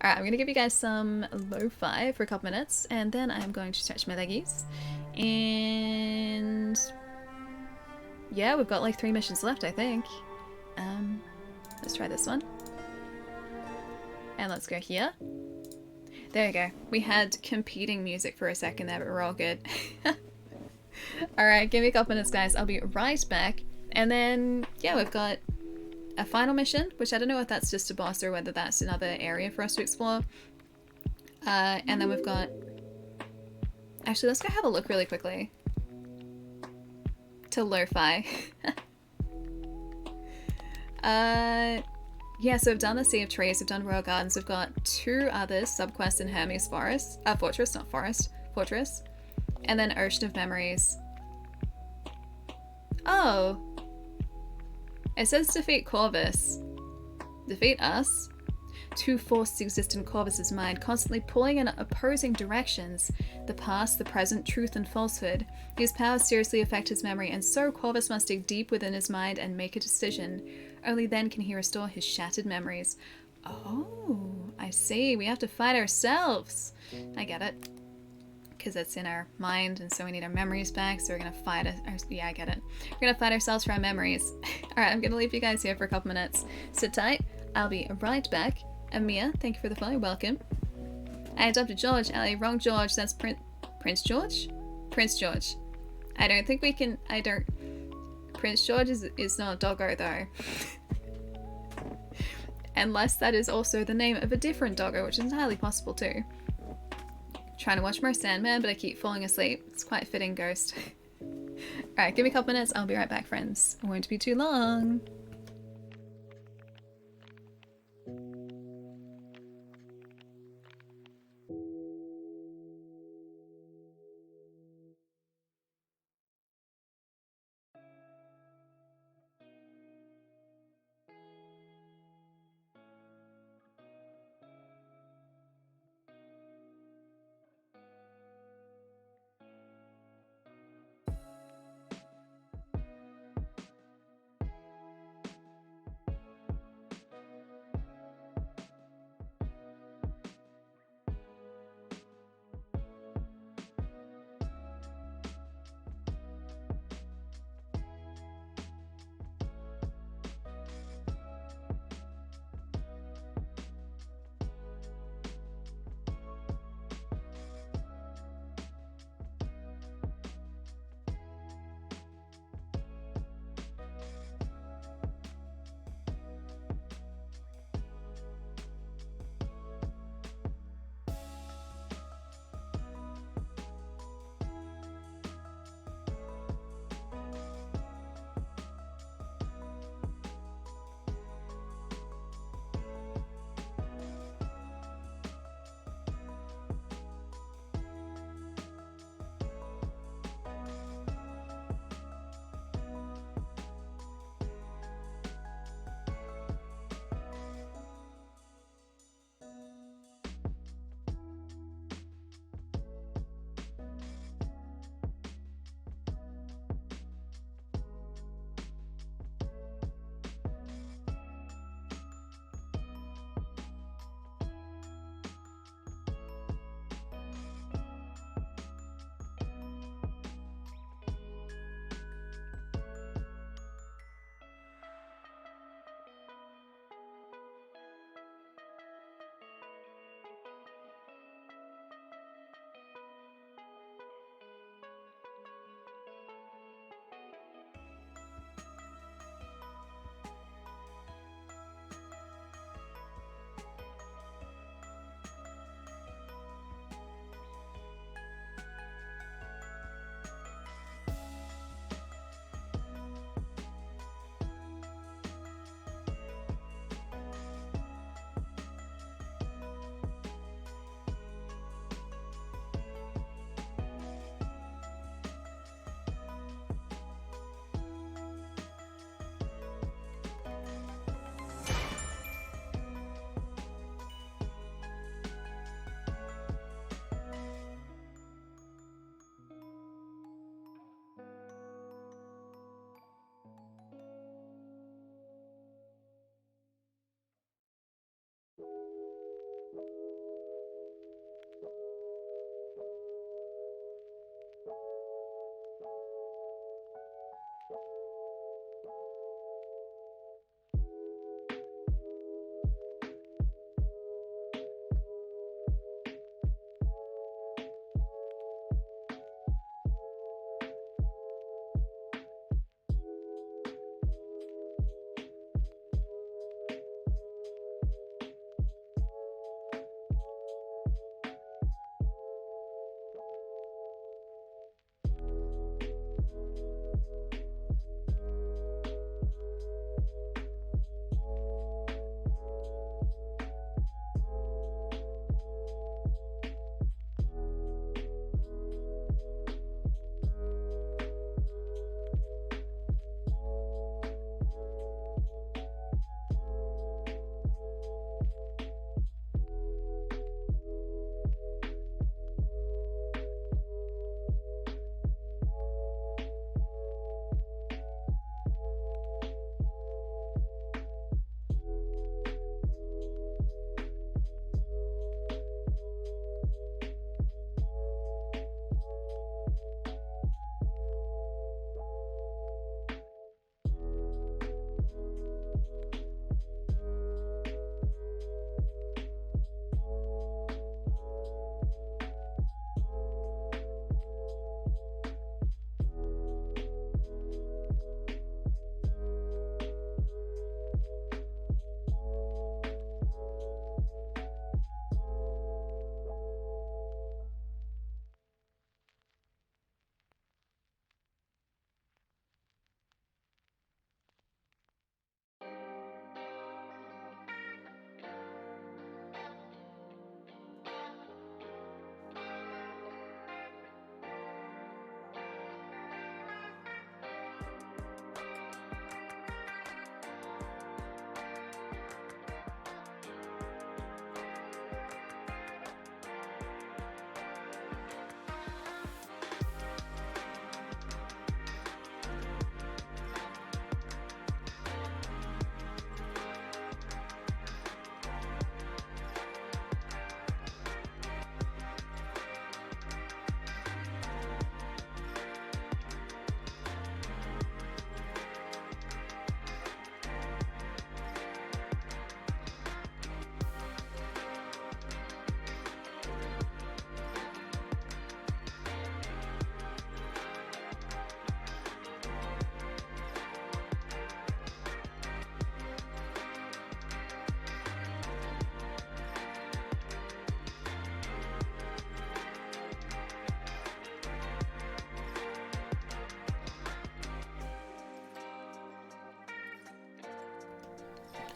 Alright, I'm going to give you guys some lo-fi for a couple minutes, and then I'm going to stretch my leggies. And yeah, we've got like 3 missions left, I think. Let's try this one. And let's go here. There you go. We had competing music for a second there, but we're all good. Alright, give me a couple minutes, guys. I'll be right back. And then, yeah, we've got a final mission, which I don't know if that's just a boss or whether that's another area for us to explore. And then we've got... Actually, let's go have a look really quickly. To Lo-Fi. Yeah, so we've done the Sea of Trees, we've done Royal Gardens, we've got 2 others, subquests in Hermes Forest. Fortress, not Forest. Fortress. And then Ocean of Memories. Oh! It says defeat Corvus. Defeat us? 2 forces exist in Corvus's mind, constantly pulling in opposing directions. The past, the present, truth and falsehood. These powers seriously affect his memory, and so Corvus must dig deep within his mind and make a decision. Only then can he restore his shattered memories. Oh, I see. We have to fight ourselves. I get it. Because it's in our mind, and so we need our memories back, so we're going to fight it. Yeah, I get it. We're going to fight ourselves for our memories. Alright, I'm going to leave you guys here for a couple minutes. Sit tight. I'll be right back. And Mia, thank you for the follow. Welcome. I adopted George. Ali, wrong George. That's Prince George? Prince George. I don't think we can... Prince George is not a doggo, though. Unless that is also the name of a different doggo, which is entirely possible, too. Trying to watch more Sandman, but I keep falling asleep. It's quite fitting, Ghost. Alright, give me a couple minutes. I'll be right back, friends. It won't be too long.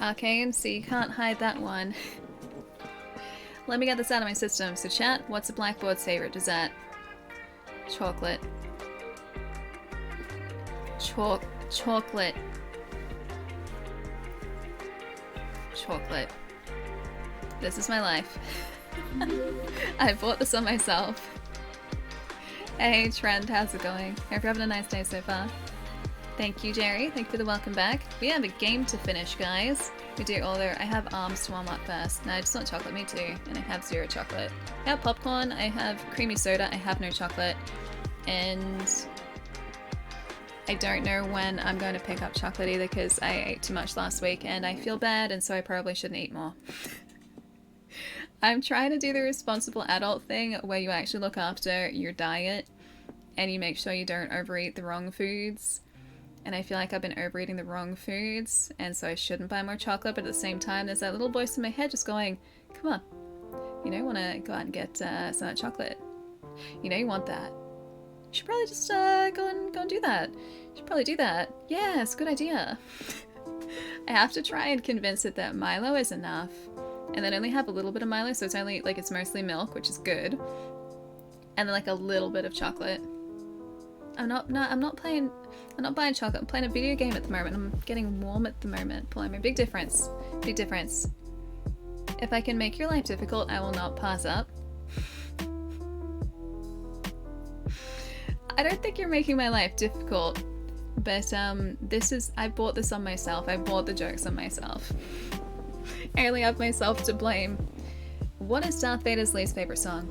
Arcane, so you can't hide that one. Let me get this out of my system. So chat, what's a Blackboard's favorite dessert? Chocolate. Chocolate. Chocolate. This is my life. I bought this on myself. Hey Trent, how's it going? Hope you're having a nice day so far. Thank you, Jerry. Thank you for the welcome back. We have a game to finish, guys. We do, although I have arms to warm up first. No, I just want chocolate, me too. And I have 0 chocolate. I have popcorn, I have creamy soda, I have no chocolate. And I don't know when I'm going to pick up chocolate either because I ate too much last week and I feel bad and so I probably shouldn't eat more. I'm trying to do the responsible adult thing where you actually look after your diet and you make sure you don't overeat the wrong foods. And I feel like I've been overeating the wrong foods and so I shouldn't buy more chocolate, but at the same time there's that little voice in my head just going, come on, you know, want to go out and get some of that chocolate. You know you want that. You should probably just go and do that. You should probably do that. Yeah, it's a good idea. I have to try and convince it that Milo is enough. And then only have a little bit of Milo, so it's only, like, it's mostly milk, which is good. And then, like, a little bit of chocolate. I'm not buying chocolate. I'm playing a video game at the moment. I'm getting warm at the moment. Blimey, big difference. Big difference. If I can make your life difficult, I will not pass up. I don't think you're making my life difficult, but I bought this on myself. I bought the jokes on myself. I only have myself to blame. What is Darth Vader's least favorite song?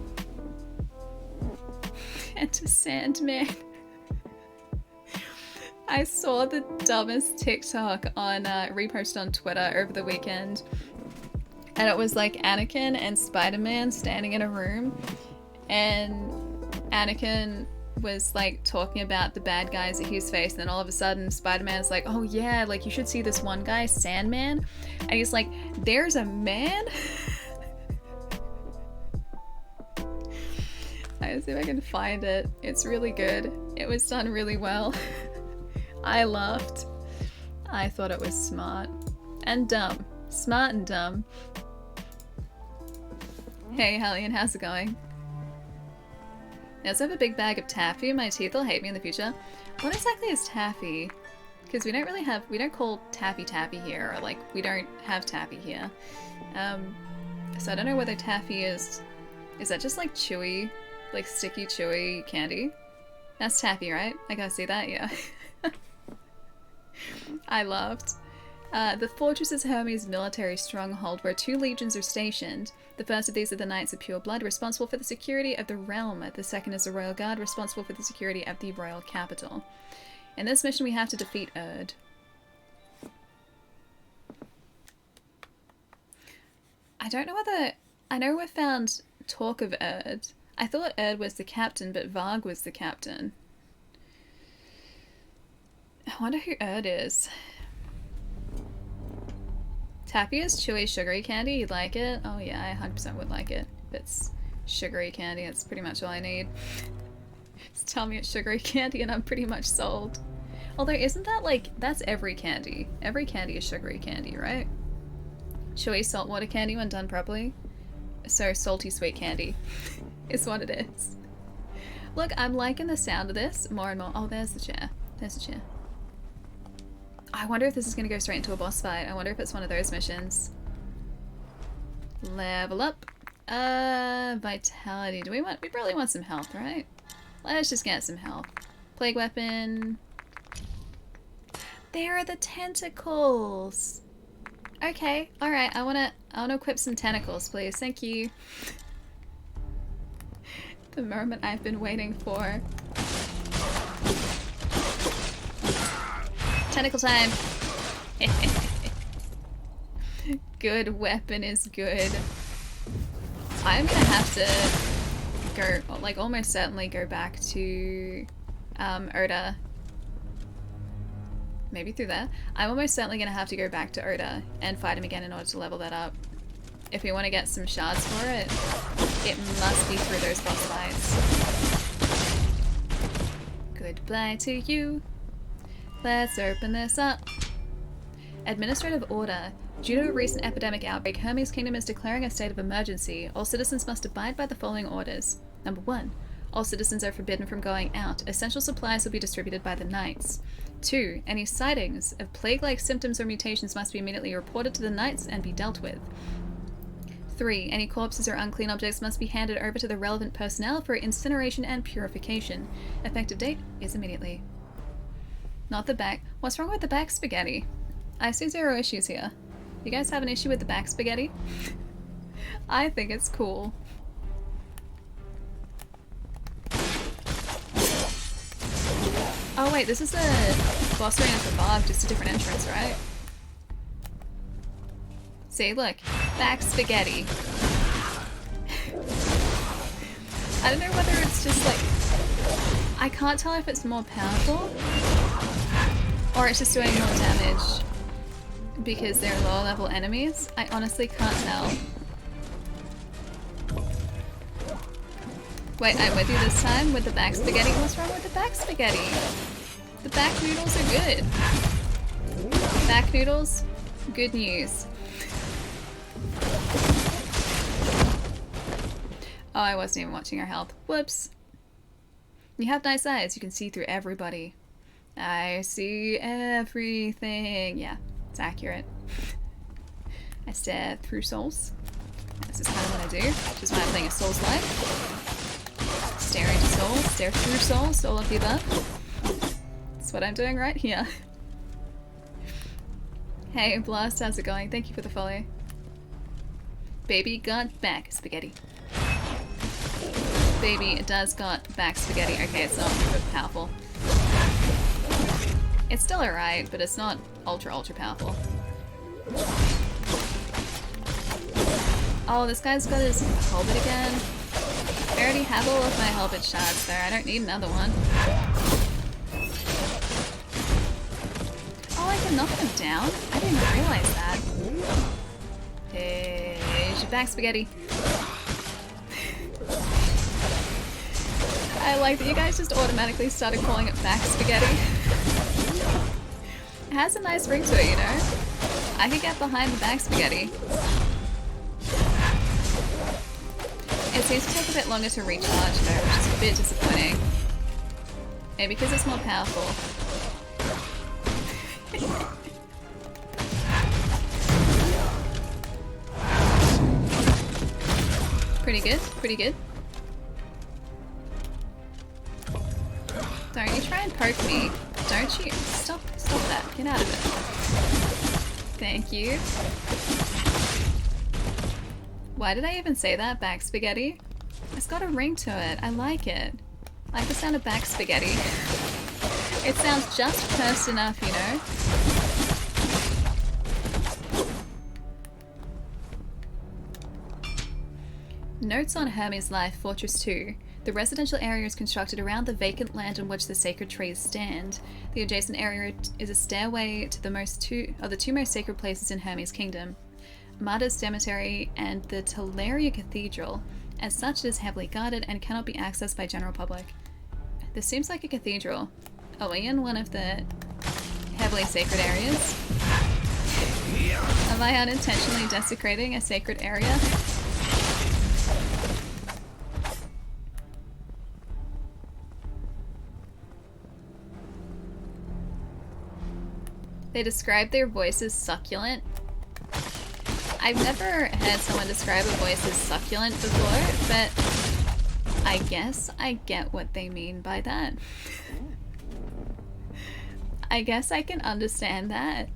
Enter Sandman. I saw the dumbest TikTok on reposted on Twitter over the weekend, and it was like Anakin and Spider-Man standing in a room, and Anakin was like talking about the bad guys that he's faced, and then all of a sudden Spider-Man's like, oh yeah, like you should see this one guy, Sandman, and he's like, there's a man? Let's see if I can find it. It's really good. It was done really well. I laughed. I thought it was smart and dumb. Smart and dumb. Hey Hellion, how's it going? I also have a big bag of taffy. My teeth will hate me in the future. What exactly is taffy? Because we don't call taffy here, or like, we don't have taffy here. So I don't know whether taffy is that just like chewy, like sticky chewy candy? That's taffy, right? I gotta see that, yeah. I laughed. The fortress is Hermes' military stronghold where 2 legions are stationed. The first of these are the Knights of Pure Blood, responsible for the security of the realm. The second is the Royal Guard, responsible for the security of the royal capital. In this mission we have to defeat Erd. I don't know whether... I know we found talk of Erd. I thought Erd was the captain, but Varg was the captain. I wonder who Erd is. Taffy is chewy, sugary candy. You'd like it? Oh yeah, I 100% would like it. If it's sugary candy, that's pretty much all I need. Just tell me it's sugary candy and I'm pretty much sold. Although isn't that like, that's every candy. Every candy is sugary candy, right? Chewy saltwater candy when done properly. So salty sweet candy is what it is. Look, I'm liking the sound of this more and more. Oh, there's the chair. There's the chair. I wonder if this is going to go straight into a boss fight. I wonder if it's one of those missions. Level up. Vitality. We probably want some health, right? Let's just get some health. Plague weapon. There are the tentacles. Okay, alright. I wanna equip some tentacles, please. Thank you. The moment I've been waiting for. Tentacle time! Good weapon is good. I'm gonna have to go, like, almost certainly go back to Oda. Maybe through there. I'm almost certainly gonna have to go back to Oda and fight him again in order to level that up. If we want to get some shards for it, it must be through those boss fights. Goodbye to you. Let's open this up. Administrative order. Due to a recent epidemic outbreak, Hermes Kingdom is declaring a state of emergency. All citizens must abide by the following orders. Number 1. All citizens are forbidden from going out. Essential supplies will be distributed by the knights. 2. Any sightings of plague-like symptoms or mutations must be immediately reported to the knights and be dealt with. 3. Any corpses or unclean objects must be handed over to the relevant personnel for incineration and purification. Effective date is immediately. Not the back. What's wrong with the back spaghetti? I see 0 issues here. You guys have an issue with the back spaghetti? I think it's cool. Oh wait, this is the boss arena for Bob, just a different entrance, right? See, look. Back spaghetti. I don't know whether it's just like... I can't tell if it's more powerful or it's just doing more damage because they're lower level enemies. I honestly can't tell. Wait, I'm with you this time with the back spaghetti. What's wrong with the back spaghetti? The back noodles are good. Back noodles, good news. Oh, I wasn't even watching her health. Whoops. You have nice eyes. You can see through everybody. I see everything. Yeah, it's accurate. I stare through souls. This is kind of what I do, which is why I'm playing a soulslike. Stare into souls, stare through souls, all of the above. That's what I'm doing right here. Hey, Blast, how's it going? Thank you for the follow. Baby got back spaghetti. Baby does got back spaghetti. Okay, it's not powerful. It's still alright, but it's not ultra powerful. Oh, this guy's got his halberd again. I already have all of my halberd shards there. I don't need another one. Oh, I can knock them down? I didn't realize that. Here's your back spaghetti. I like that you guys just automatically started calling it back spaghetti. It has a nice ring to it, you know? I could get behind the back spaghetti. It seems to take a bit longer to recharge though, which is a bit disappointing. Maybe because it's more powerful. Pretty good, pretty good. Don't you try and poke me. Don't you? Stop that. Get out of it. Thank you. Why did I even say that? Back spaghetti? It's got a ring to it. I like it. I like the sound of back spaghetti. It sounds just cursed enough, you know? Notes on Hermes' life, Fortress 2. The residential area is constructed around the vacant land on which the sacred trees stand. The adjacent area is a stairway to the two most sacred places in Hermes' kingdom, Martyr's Cemetery and the Teleria Cathedral. As such, it is heavily guarded and cannot be accessed by general public. This seems like a cathedral. Are we in one of the heavily sacred areas? Am I unintentionally desecrating a sacred area? They describe their voice as succulent. I've never heard someone describe a voice as succulent before, but I guess I get what they mean by that. I guess I can understand that.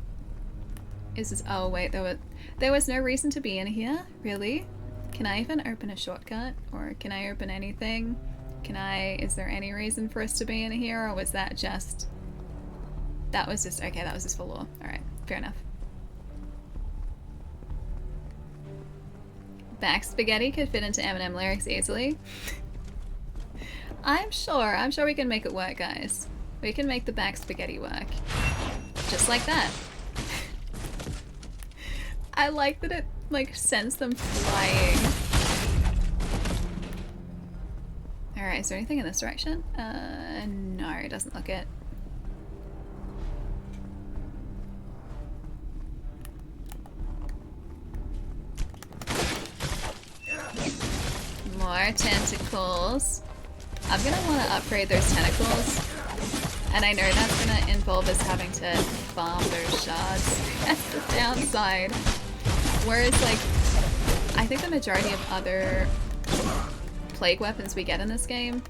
Is this— oh wait, there was no reason to be in here? Really? Can I even open a shortcut? Or can I open anything? Is there any reason for us to be in here, or was that just... that was just for lore. Alright, fair enough. Back spaghetti could fit into Eminem lyrics easily. I'm sure we can make it work, guys. We can make the back spaghetti work. Just like that. I like that it, like, sends them flying. Alright, is there anything in this direction? No, it doesn't look it. More tentacles. I'm gonna want to upgrade those tentacles. And I know that's gonna involve us having to farm those shards. That's the downside. Whereas, like, I think the majority of other plague weapons we get in this game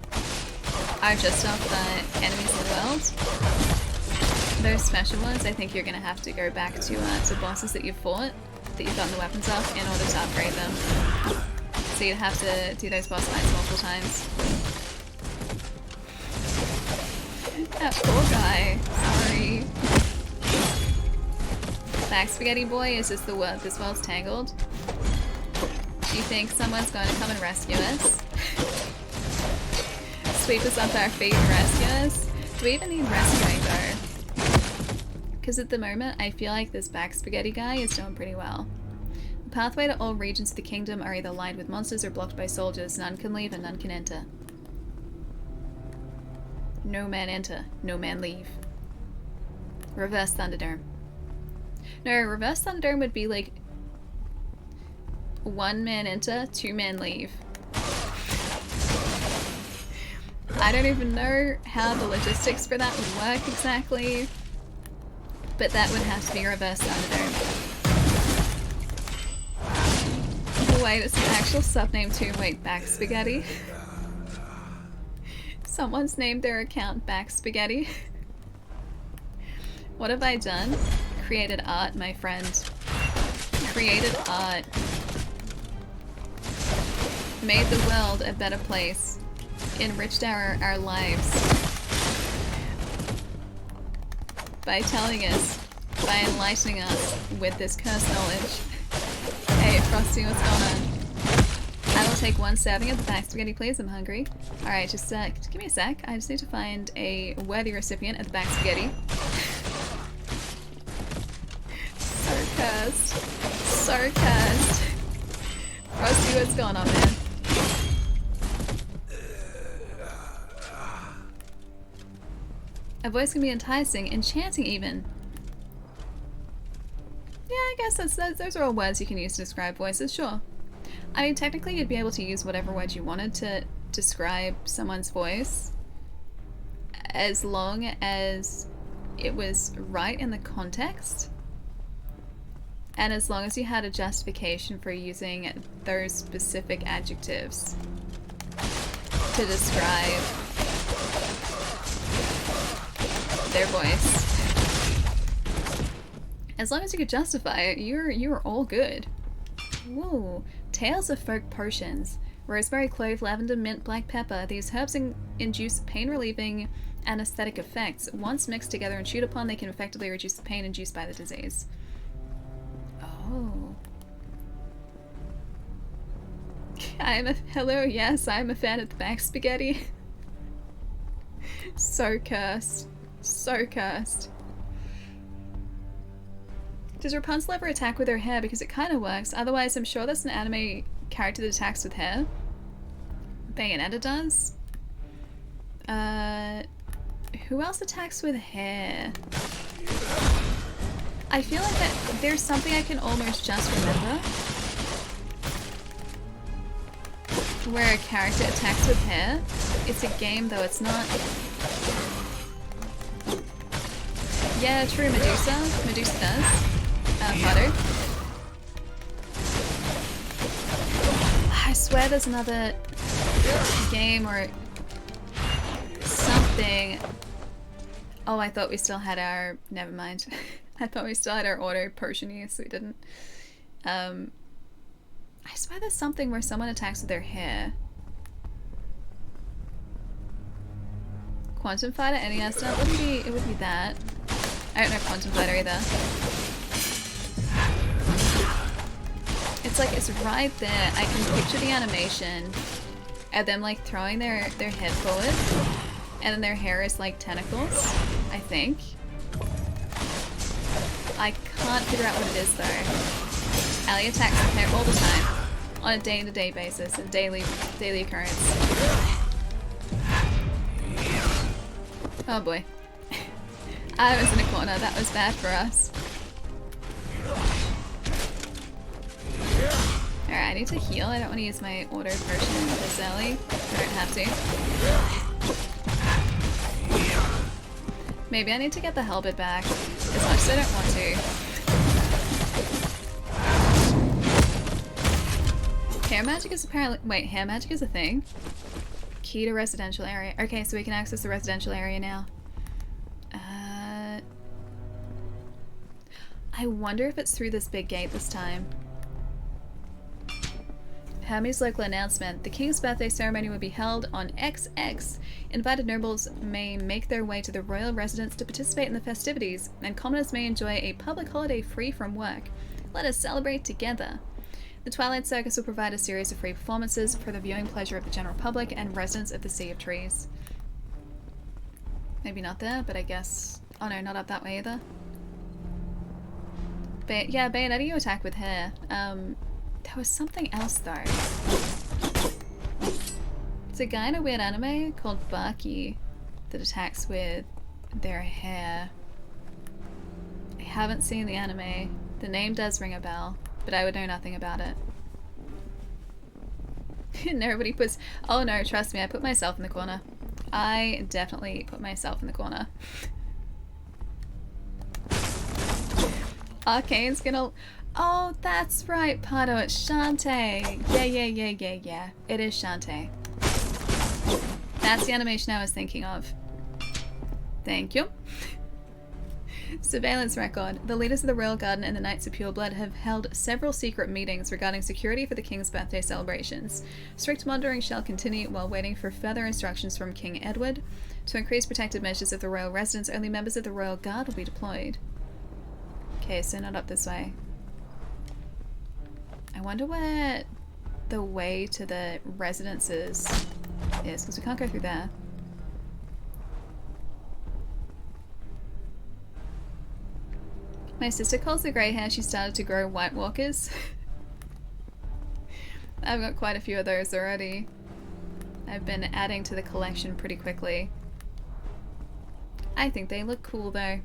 are just off the enemies in the world. Those special ones, I think you're gonna have to go back to bosses that you've fought, that you've gotten the weapons off, in order to upgrade them. So you'd have to do those boss fights multiple times. That poor guy. Sorry. Back spaghetti boy, is this the world? This world's tangled? Do you think someone's going to come and rescue us? Sweep us off our feet and rescue us? Do we even need rescuing though? Because at the moment, I feel like this back spaghetti guy is doing pretty well. The pathway to all regions of the kingdom are either lined with monsters or blocked by soldiers. None can leave and none can enter. No man enter, no man leave. Reverse Thunderdome. No, Reverse Thunderdome would be like 1 man enter, 2 man leave. I don't even know how the logistics for that would work exactly, but that would have to be Reverse Thunderdome. Oh wait, it's an actual subname too. Wait, Back Spaghetti? Someone's named their account Back Spaghetti. What have I done? Created art, my friend. Created art. Made the world a better place. Enriched our lives. By telling us, by enlightening us with this cursed knowledge. Hey, Frosty, what's going on? I will take 1 serving of the back spaghetti, please. I'm hungry. Alright, just give me a sec. I just need to find a worthy recipient of the back spaghetti. So cursed. So cursed. Frosty, what's going on, man? A voice can be enticing, enchanting even. Yeah, I guess those are all words you can use to describe voices, sure. I mean, technically you'd be able to use whatever word you wanted to describe someone's voice, as long as it was right in the context, and as long as you had a justification for using those specific adjectives to describe their voice. As long as you could justify it, you're all good. Whoa. Tales of folk potions. Rosemary, clove, lavender, mint, black pepper. These herbs induce pain-relieving anesthetic effects. Once mixed together and chewed upon, they can effectively reduce the pain induced by the disease. Oh. Hello, yes, I'm a fan of the back spaghetti. So cursed. So cursed. Does Rapunzel ever attack with her hair? Because it kind of works. Otherwise, I'm sure that's an anime character that attacks with hair. Bayonetta does. Who else attacks with hair? I feel like that there's something I can almost just remember. Where a character attacks with hair. It's a game though, it's not... Yeah, true, Medusa. Medusa does. Butter. I swear there's another game or something. Oh, I thought we still had our... Never mind. I thought we still had our auto potion use, so we didn't. I swear there's something where someone attacks with their hair. Quantum Fighter, NES, no, it wouldn't be that. I don't know Quantum Fighter either. It's like, it's right there. I can picture the animation of them like throwing their head forward, and then their hair is like tentacles, I think. I can't figure out what it is though. Ali attacks with hair all the time, on a day-to-day basis, a daily occurrence. Oh boy. I was in a corner, that was bad for us. Alright, I need to heal. I don't want to use my auto potion this early. I don't have to. Maybe I need to get the halberd back. As much as I don't want to. Hair magic is apparently... Wait, hair magic is a thing? Key to residential area. Okay, so we can access the residential area now. I wonder if it's through this big gate this time. Hermes' local announcement. The king's birthday ceremony will be held on XX. Invited nobles may make their way to the royal residence to participate in the festivities, and commoners may enjoy a public holiday free from work. Let us celebrate together. The Twilight Circus will provide a series of free performances for the viewing pleasure of the general public and residents of the Sea of Trees. Maybe not there, but I guess... Oh no, not up that way either. But yeah, Bayonetta, you attack with hair. There was something else though. It's a guy in a weird anime called Baki that attacks with their hair. I haven't seen the anime. The name does ring a bell, but I would know nothing about it. Nobody puts... Oh no, trust me, I put myself in the corner. I definitely put myself in the corner. Arcane's gonna... Oh, that's right, Pardo, it's Shantae. Yeah. It is Shantae. That's the animation I was thinking of. Thank you. Surveillance record. The leaders of the Royal Garden and the Knights of Pure Blood have held several secret meetings regarding security for the King's birthday celebrations. Strict monitoring shall continue while waiting for further instructions from King Edward. To increase protective measures of the royal residence, only members of the Royal Guard will be deployed. Okay, so not up this way. I wonder where the way to the residences is, because we can't go through there. My sister calls the grey hair she started to grow White Walkers. I've got quite a few of those already. I've been adding to the collection pretty quickly. I think they look cool though.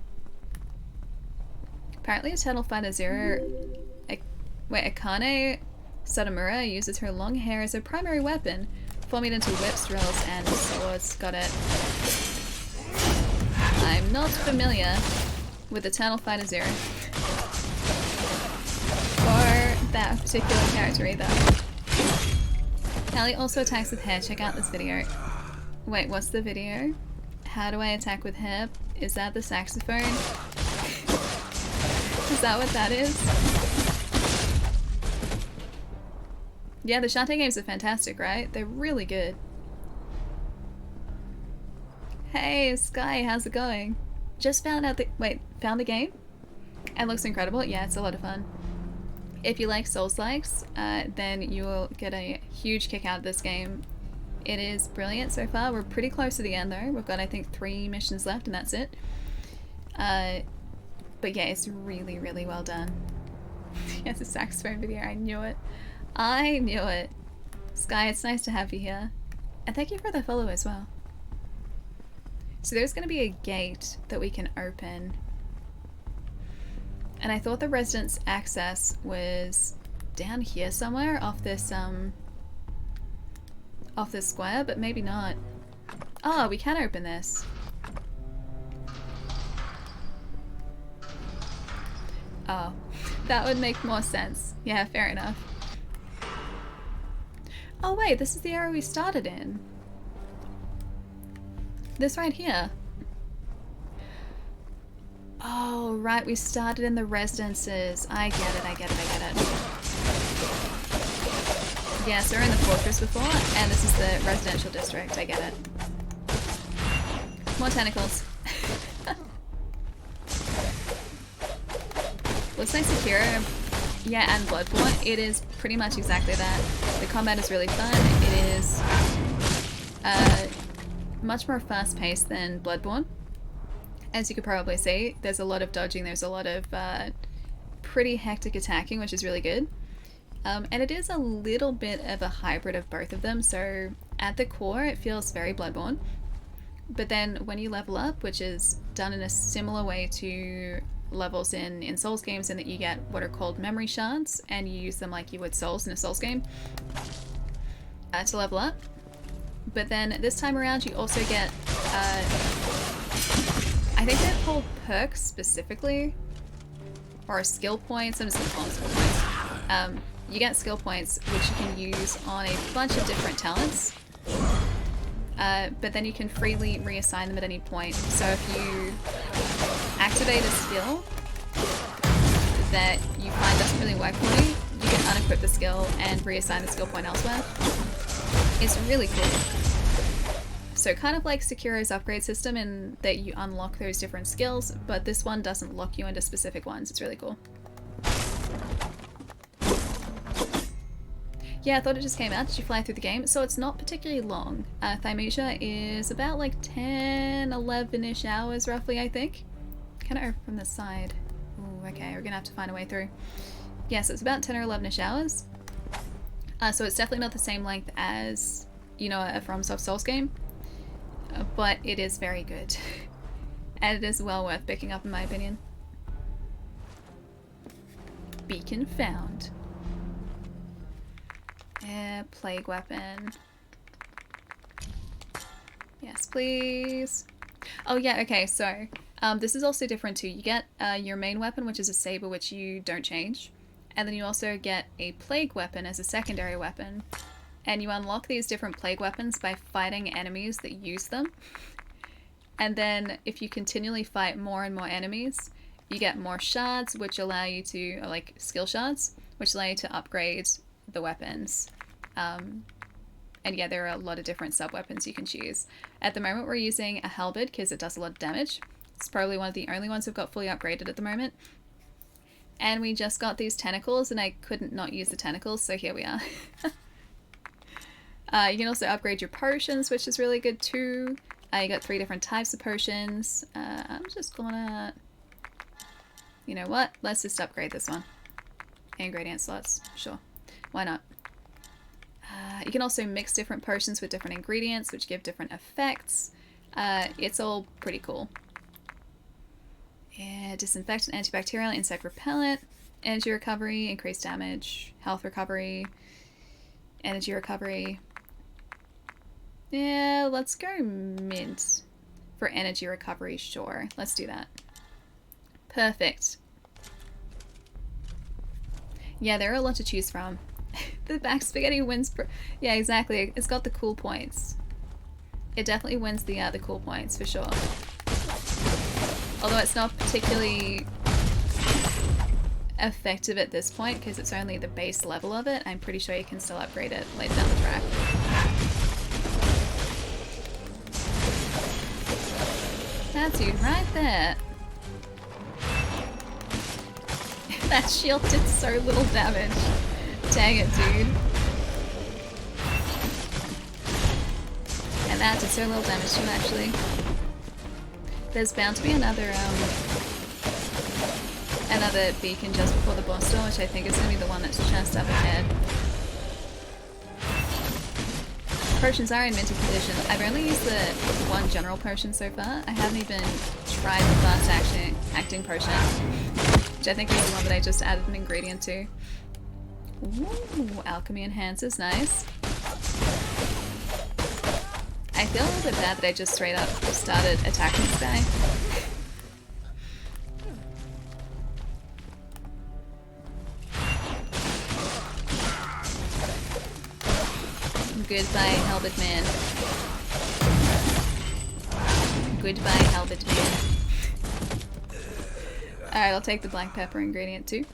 Apparently Eternal Fighter Zero... Akane Satomura uses her long hair as her primary weapon, forming it into whips, drills, and swords. Got it. I'm not familiar with Eternal Fighter Zero. Or that particular character either. Callie also attacks with hair. Check out this video. Wait, what's the video? How do I attack with hair? Is that the saxophone? Is that what that is? Yeah, the Shantae games are fantastic, right? They're really good. Hey, Sky, how's it going? Just found out the- wait, found the game? It looks incredible. Yeah, it's a lot of fun. If you like Souls-likes, then you will get a huge kick out of this game. It is brilliant so far. We're pretty close to the end though. We've got, I think, 3 missions left and that's it. But yeah, it's really, really well done. Yeah, it's a saxophone video. I knew it. I knew it. Sky, it's nice to have you here. And thank you for the follow as well. So there's going to be a gate that we can open. And I thought the residence access was down here somewhere off this square, but maybe not. Oh, we can open this. Oh, that would make more sense. Yeah, fair enough. Oh wait, this is the area we started in. This right here. Oh, right, we started in the residences. I get it. Yeah, so we're in the fortress before, and this is the residential district. I get it. More tentacles. Looks like Sekiro, yeah, and Bloodborne. It is pretty much exactly that. The combat is really fun. It is much more fast-paced than Bloodborne. As you could probably see, there's a lot of dodging, there's a lot of pretty hectic attacking, which is really good. And it is a little bit of a hybrid of both of them, so at the core it feels very Bloodborne. But then when you level up, which is done in a similar way to levels in Souls games in that you get what are called memory shards, and you use them like you would Souls in a Souls game to level up. But then this time around you also get, I think they're called perks specifically, or skill points. I'm just going to call them skill points. You get skill points which you can use on a bunch of different talents, but then you can freely reassign them at any point. So if you activate a skill that you find doesn't really work for you, you can unequip the skill and reassign the skill point elsewhere. It's really cool. So kind of like Sekiro's upgrade system in that you unlock those different skills, but this one doesn't lock you into specific ones. It's really cool. Yeah, I thought it just came out. Did you fly through the game? So it's not particularly long. Thymesia is about like 10, 11-ish hours roughly, I think. Kind of over from the side. Ooh, okay, we're gonna have to find a way through. Yeah, so it's about 10 or 11-ish hours. So it's definitely not the same length as, you know, a FromSoft Souls game. But it is very good. And it is well worth picking up in my opinion. Beacon found. Plague weapon. Yes, please. Oh yeah, okay, so this is also different too. You get your main weapon, which is a saber, which you don't change. And then you also get a plague weapon as a secondary weapon. And you unlock these different plague weapons by fighting enemies that use them. And then if you continually fight more and more enemies, you get more shards, which allow you to, or like skill shards, which allow you to upgrade the weapons. And yeah, there are a lot of different sub-weapons you can choose. At the moment we're using a halberd because it does a lot of damage. It's probably one of the only ones we've got fully upgraded at the moment. And we just got these tentacles and I couldn't not use the tentacles, so here we are. You can also upgrade your potions, which is really good too. You got 3 different types of potions. I'm just gonna... You know what? Let's just upgrade this one. Ingredient slots. Sure. Why not? You can also mix different potions with different ingredients, which give different effects. It's all pretty cool. Yeah, disinfectant, antibacterial, insect repellent, energy recovery, increased damage, health recovery, energy recovery. Yeah, let's go mint for energy recovery, sure. Let's do that. Perfect. Yeah, there are a lot to choose from. The back spaghetti wins. Yeah, exactly. It's got the cool points. It definitely wins the cool points for sure. Although it's not particularly effective at this point because it's only the base level of it. I'm pretty sure you can still upgrade it later down the track. That dude right there. That shield did so little damage. Dang it, dude. And that did so little damage to him, actually. There's bound to be another beacon just before the boss door, which I think is going to be the one that's just up ahead. Potions are in minted condition. I've only used the one general potion so far. I haven't even tried the fast acting potion, which I think is the one that I just added an ingredient to. Ooh, alchemy enhancers, nice. I feel a little bit bad that I just straight up started attacking this guy. Goodbye, halberd man. Goodbye, halberd man. Alright, I'll take the black pepper ingredient too.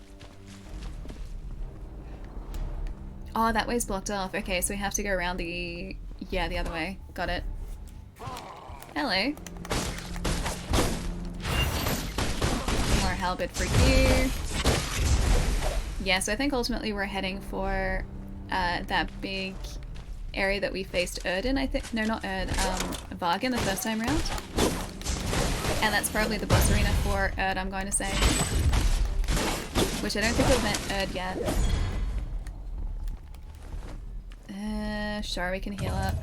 Oh, that way's blocked off. Okay, so we have to go around the... Yeah, the other way. Got it. Hello. More halberd for you. Yeah, so I think ultimately we're heading for that big area that we faced Erd in, I think. No, not Erd. Vargan the first time round. And that's probably the boss arena for Erd, I'm going to say. Which I don't think we've met Erd yet. Sure, we can heal up.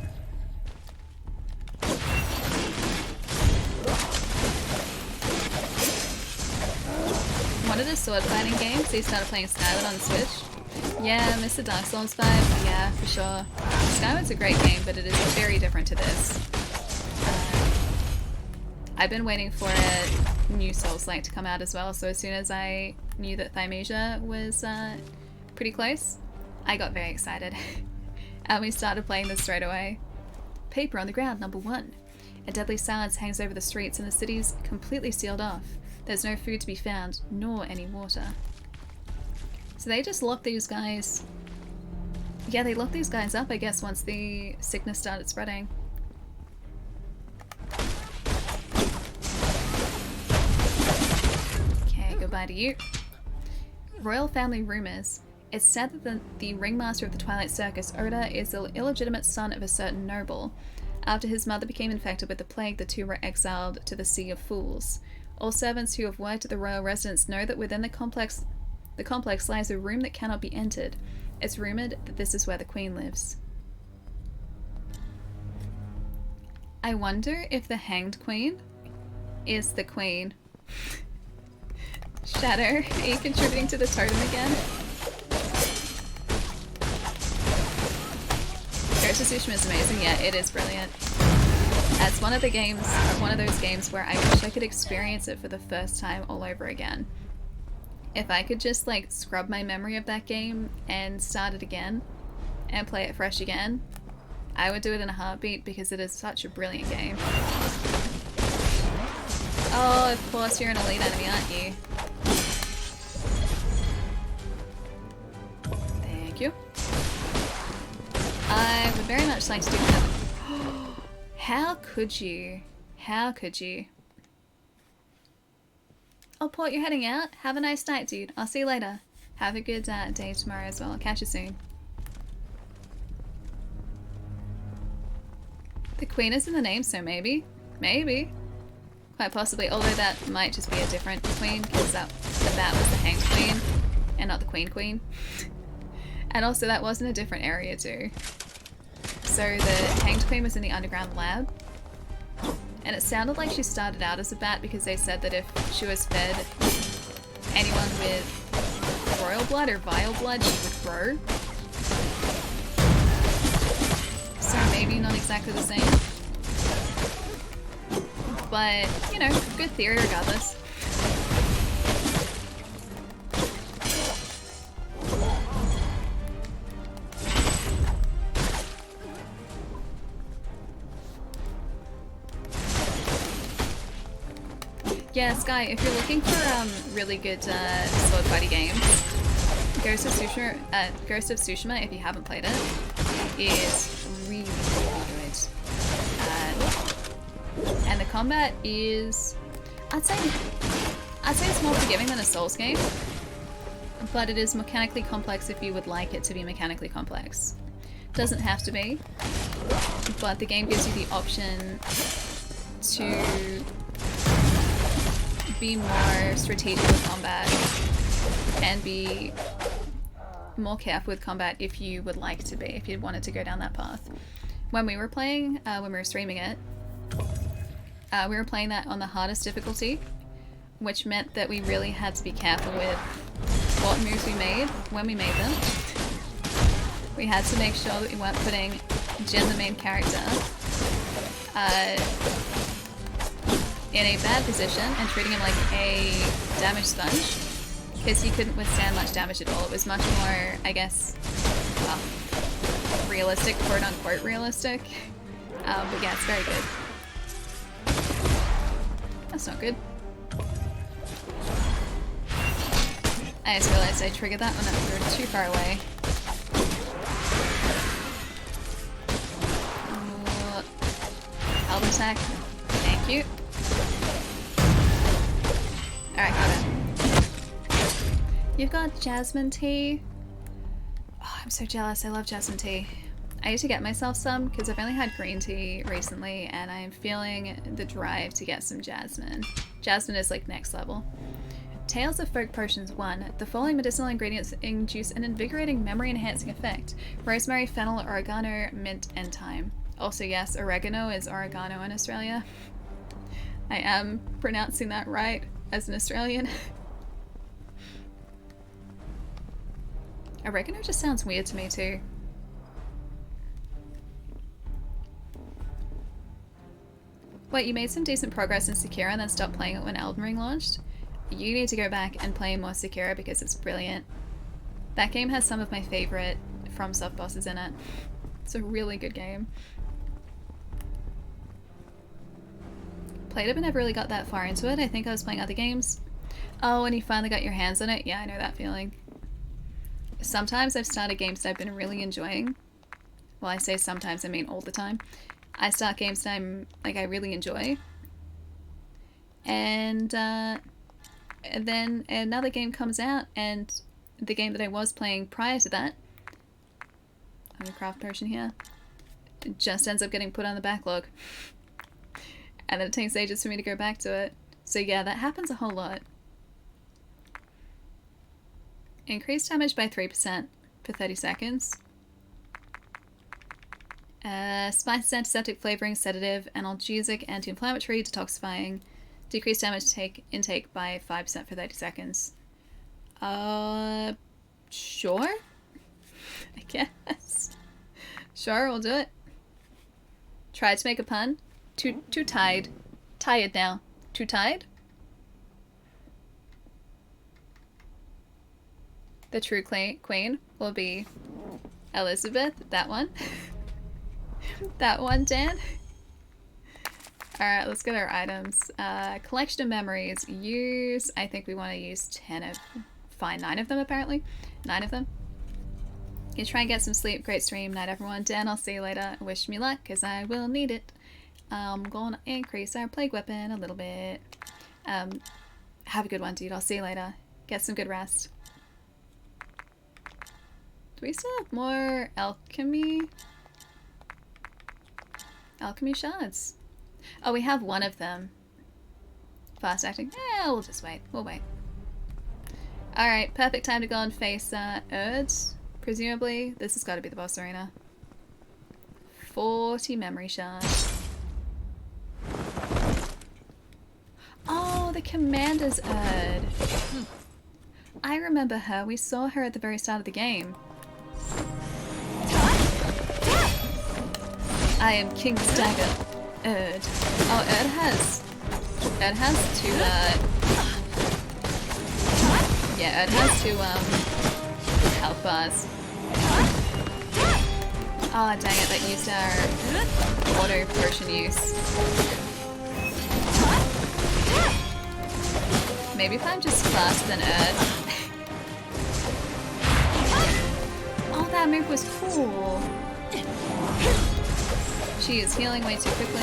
wanted a sword fighting game, so he started playing Skyward on Switch. Yeah, Mr. Dark Souls vibe. Yeah, for sure. Skyward's a great game, but it is very different to this. I've been waiting for a new soulslike to come out as well, so as soon as I knew that Thymesia was pretty close, I got very excited. And we started playing this straight away. Paper on the ground, number 1. A deadly silence hangs over the streets and the city's completely sealed off. There's no food to be found, nor any water. So they just locked these guys... Yeah, they locked these guys up, I guess, once the sickness started spreading. Goodbye to you. Royal family rumors. It's said that the ringmaster of the Twilight Circus, Oda, is the illegitimate son of a certain noble. After his mother became infected with the plague, the two were exiled to the Sea of Fools. All servants who have worked at the royal residence know that within the complex lies a room that cannot be entered. It's rumored that this is where the queen lives. I wonder if the Hanged Queen is the queen. Shadow, are you contributing to the totem again? Ghost of Tsushima is amazing. Yeah, it is brilliant. It's one of the games, or one of those games where I wish I could experience it for the first time all over again. If I could just like scrub my memory of that game and start it again and play it fresh again, I would do it in a heartbeat because it is such a brilliant game. Oh, of course you're an elite enemy, aren't you? Thank you. I would very much like to do that. How could you? How could you? Oh, Port, you're heading out? Have a nice night, dude. I'll see you later. Have a good day tomorrow as well. I'll catch you soon. The queen is in the name, so maybe. Maybe. Quite possibly, although that might just be a different queen, because that was the Hanged Queen, and not the Queen. And also that was in a different area too. So the Hanged Queen was in the underground lab, and it sounded like she started out as a bat because they said that if she was fed anyone with royal blood or vile blood, she would grow. So maybe not exactly the same. But, you know, good theory regardless. Yeah, Sky, if you're looking for really good sword fighting games, Ghost of Tsushima, if you haven't played it, is really, really good. And the combat is, I'd say it's more forgiving than a Souls game, but it is mechanically complex if you would like it to be mechanically complex. Doesn't have to be, but the game gives you the option to be more strategic with combat and be more careful with combat if you would like to be, if you wanted to go down that path. When we were playing, when we were streaming it, we were playing that on the hardest difficulty, which meant that we really had to be careful with what moves we made when we made them. We had to make sure that we weren't putting Jin, the main character, in a bad position and treating him like a damage sponge, because he couldn't withstand much damage at all. It was much more, I guess, realistic, quote-unquote realistic. But yeah, it's very good. That's not good. I just realized I triggered that when we were too far away. Halt attack. Thank you. Alright, got it. You've got jasmine tea. Oh, I'm so jealous. I love jasmine tea. I need to get myself some because I've only had green tea recently and I'm feeling the drive to get some jasmine. Jasmine is like next level. Tales of Folk Potions 1. The following medicinal ingredients induce an invigorating memory-enhancing effect. Rosemary, fennel, oregano, mint, and thyme. Also, yes, oregano is oregano in Australia. I am pronouncing that right as an Australian. I reckon it just sounds weird to me too. Wait, you made some decent progress in Sekiro and then stopped playing it when Elden Ring launched? You need to go back and play more Sekiro because it's brilliant. That game has some of my favourite FromSoft bosses in it. It's a really good game. Played it but never really got that far into it. I think I was playing other games. Oh, and you finally got your hands on it? Yeah, I know that feeling. Sometimes I've started games that I've been really enjoying. Well, I say sometimes, I mean all the time. I start games that I really enjoy. And then another game comes out, and the game that I was playing prior to that, I'm a craft potion here, it just ends up getting put on the backlog. And then it takes ages for me to go back to it. So yeah, that happens a whole lot. Increase damage by 3% for 30 seconds. Spices, antiseptic, flavoring, sedative, analgesic, anti-inflammatory, detoxifying. Decrease damage intake by 5% for 30 seconds. Sure? I guess. Sure, we'll do it. Tried to make a pun. Too tied. Tired now. Too tied? The true queen will be Elizabeth. That one. That one, Dan. Alright, let's get our items. Collection of memories. Use, I think we want to use 10 of, fine, 9 of them apparently. 9 of them. You try and get some sleep. Great stream. Night everyone. Dan, I'll see you later. Wish me luck, because I will need it. I'm gonna increase our plague weapon a little bit. Have a good one, dude. I'll see you later. Get some good rest. Do we still have more alchemy? Alchemy shards. Oh, we have one of them. Fast acting. Yeah, we'll just wait. We'll wait. Alright, perfect time to go and face Urds. Presumably, this has got to be the boss arena. 40 memory shards. Oh, the commander's Urd. I remember her. We saw her at the very start of the game. I am King Stagger. Urd. Oh, Urd has 2, yeah, Urd has 2, health bars. Oh, dang it, that used our auto potion use. Maybe if I'm just faster than Urd. Oh, that move was cool. She is healing way too quickly.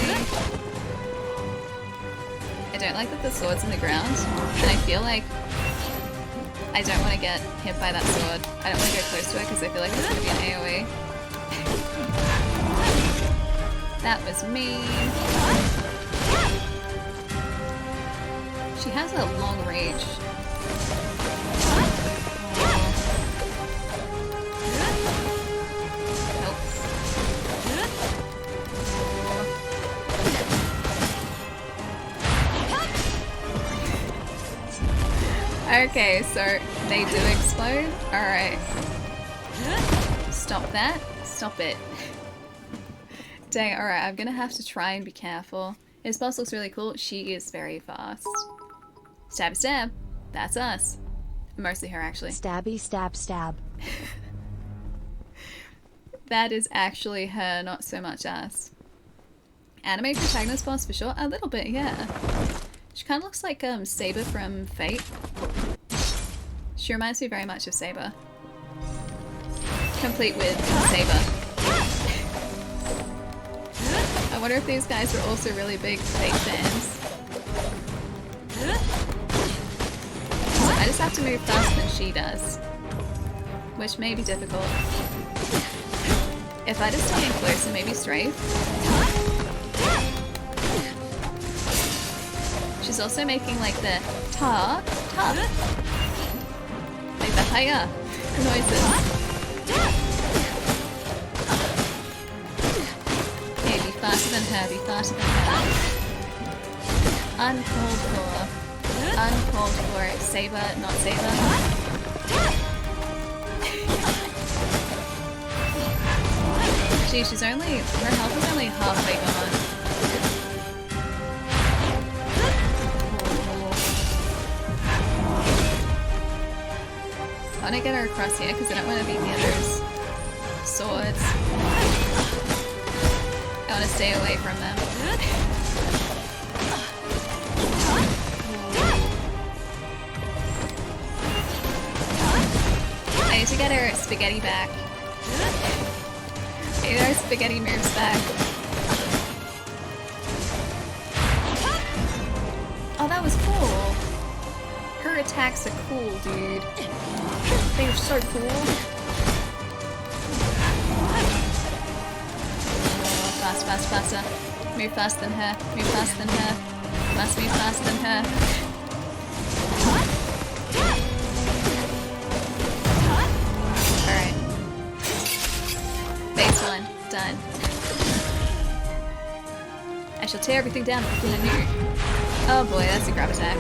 I don't like that the sword's in the ground, and I feel like I don't want to get hit by that sword. I don't want to go close to it because I feel like it's going to be an AoE. That was me. She has a long range. Okay, so they do explode? Alright. Stop that. Stop it. Dang, alright, I'm gonna have to try and be careful. This boss looks really cool. She is very fast. Stabby stab. That's us. Mostly her, actually. Stabby stab stab. That is actually her, not so much us. Anime protagonist boss for sure? A little bit, yeah. She kind of looks like Saber from Fate. She reminds me very much of Saber. Complete with Saber. I wonder if these guys are also really big Fate fans. So I just have to move faster than she does, which may be difficult. If I just stay in close and maybe strafe. She's also making like the ta, like the hiya noises. Okay, be faster than her, be faster than her. Uncalled for. Uncalled for. Saber, not Saber. Gee, her health is only halfway gone. I want to get her across here because I don't want to beat the others' swords. I want to stay away from them. I need to get her spaghetti back. Get her spaghetti moves back. Oh, that was cool. Her attacks are cool, dude. They are so cool. Oh, faster. Move faster than her. Move faster than her. Must move faster than her. Alright. Phase 1. Done. I shall tear everything down within a new. Oh boy, that's a grab attack.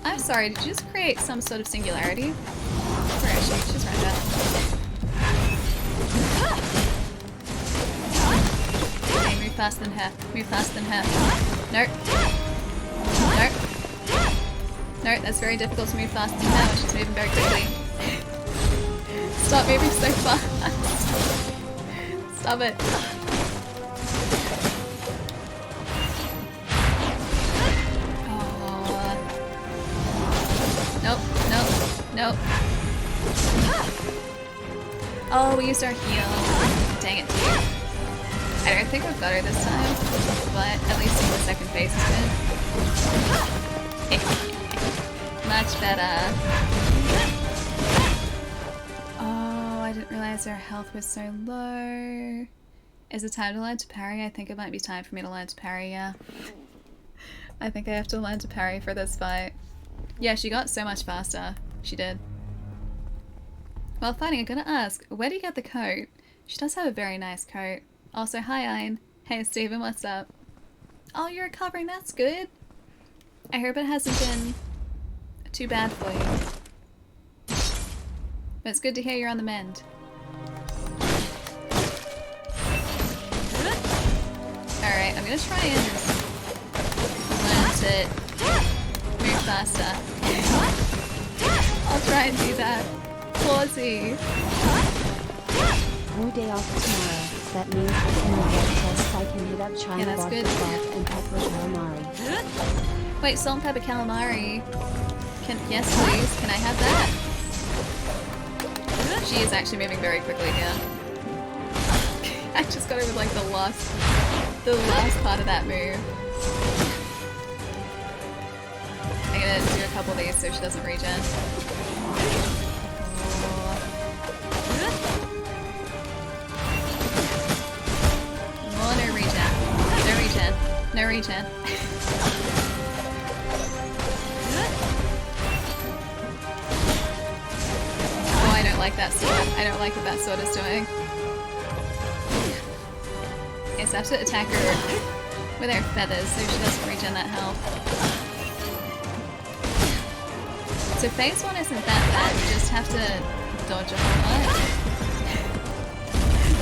I'm sorry, did you just create some sort of singularity? Where is she? She's right back. Okay, move faster than her. Move faster than her. Nope. Nope. Nope, that's very difficult to move faster than her when she's moving very quickly. Stop moving so fast. Stop it. Nope. Oh, we used our heal. Dang it, dude. I don't think we've got her this time, but at least in the second phase is good. Much better. Oh, I didn't realize our health was so low. Is it time to learn to parry? I think it might be time for me to learn to parry, yeah. I think I have to learn to parry for this fight. Yeah, she got so much faster. She did. Well, funny, I'm gonna ask, where do you get the coat? She does have a very nice coat. Also, hi, Ein. Hey, Steven, what's up? Oh, you're recovering, that's good. I hope it hasn't been too bad for you. But it's good to hear you're on the mend. Alright, I'm gonna try and learn to move faster. I'll try and do that. Clawsy. No day off tomorrow. That means within the blood test I can hit up China bar for salt and pepper calamari. Wait, salt and pepper calamari. Yes please, can I have that? She is actually moving very quickly here. I just got her with like the last part of that move. I'm gonna do a couple of these so she doesn't regen. Oh, no regen. No regen. No regen. Oh, I don't like that sword. I don't like what that sword is doing. Okay, so I have to attack her with her feathers so she doesn't regen that health. So phase 1 isn't that bad, you just have to dodge a whole lot.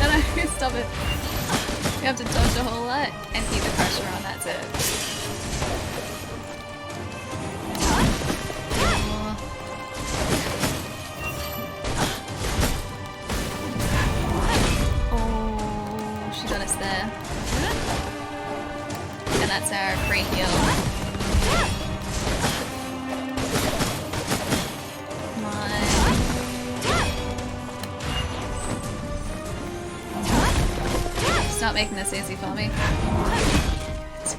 No, stop it. You have to dodge a whole lot and keep the pressure on, that's it. Oh, she got us there. And that's our free heal. Stop making this easy for me.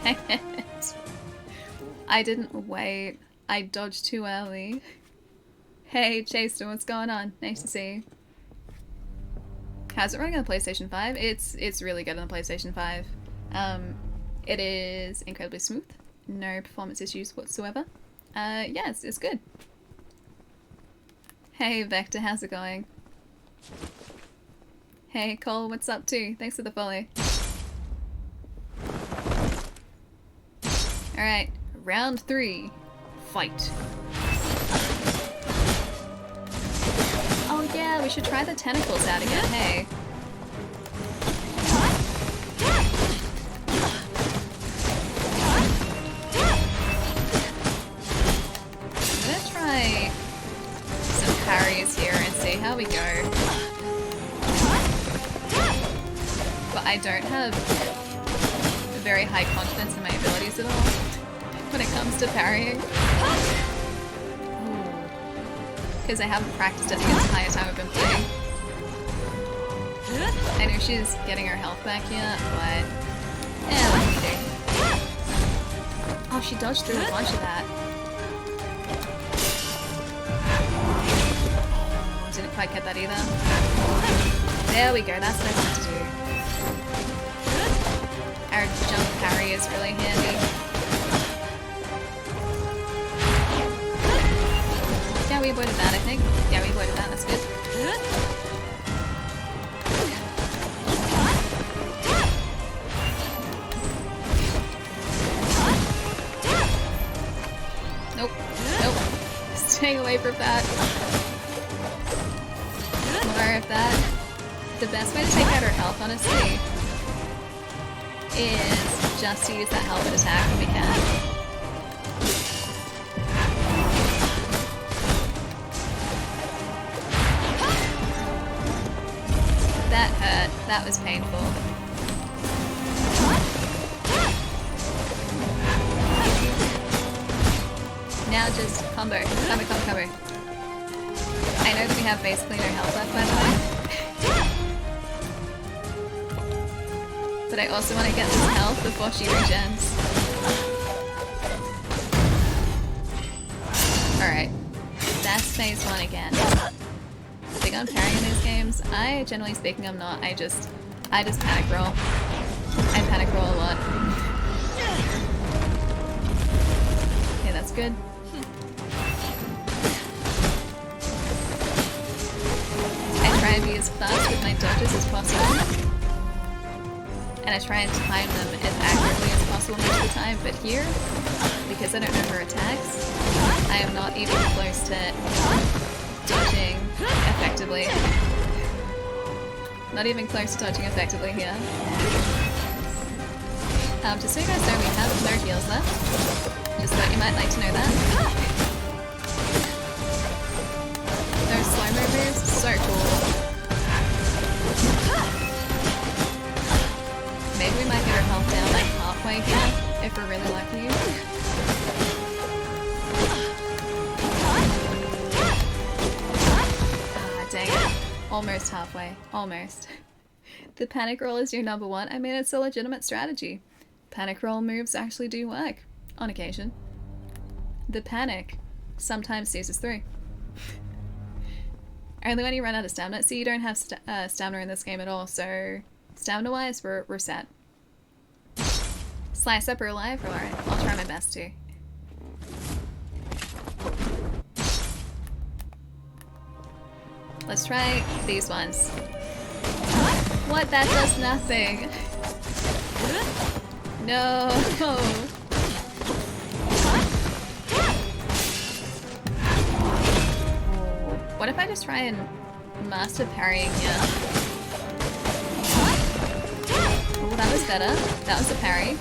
Dang it. I didn't wait. I dodged too early. Hey, Chaster, what's going on? Nice to see you. How's it running on the PlayStation 5? It's really good on the PlayStation 5. It is incredibly smooth. No performance issues whatsoever. Yeah, it's good. Hey, Vector, how's it going? Hey, Cole, what's up too? Thanks for the follow. Alright, round 3. Fight. Oh yeah, Yeah, we should try the tentacles out again, hey. I'm gonna try some parries here and see how we go. But I don't have very high confidence in my abilities at all when it comes to parrying. Because I haven't practiced it the entire time I've been playing. I know she's getting her health back here, but yeah, what can we do? Oh, she dodged through a bunch of that. Oh, didn't quite get that either. There we go, that's what I wanted to do. Our jump parry is really handy. Yeah, we avoided that, I think. Yeah, we avoided that, that's good. Nope, nope. Staying away from that. More of that. The best way to take out her health, honestly, is just to use that helmet attack when we can. That hurt. That was painful. Now just combo. Combo, combo, combo. I know that we have basically no health left, by the way. But I also want to get this health before she regens. Alright. That's phase 1 again. Big on parrying in these games. I, generally speaking, I'm not. I just panic roll. I panic roll a lot. Okay, that's good. I try and be as fast with my dodges as possible. And I try and time them as accurately as possible most of the time, but here, because I don't know her attacks, I am not even close to dodging effectively. Not even close to dodging effectively here. Just so you guys know, we have no heals left. Just thought you might like to know that. Those slow-mo moves, so cool. Maybe we might get our health down like halfway here, if we're really lucky. Ah, dang it. Almost halfway. Almost. The panic roll is your number 1. I mean, it's a legitimate strategy. Panic roll moves actually do work. On occasion. The panic sometimes sees us through. Only when you run out of stamina. See, you don't have stamina in this game at all, so stamina-wise, we're set. Slice up or alive? Alright, I'll try my best to. Let's try these ones. What? That does nothing. No. What if I just try and master parrying here? Oh, that was better. That was a parry.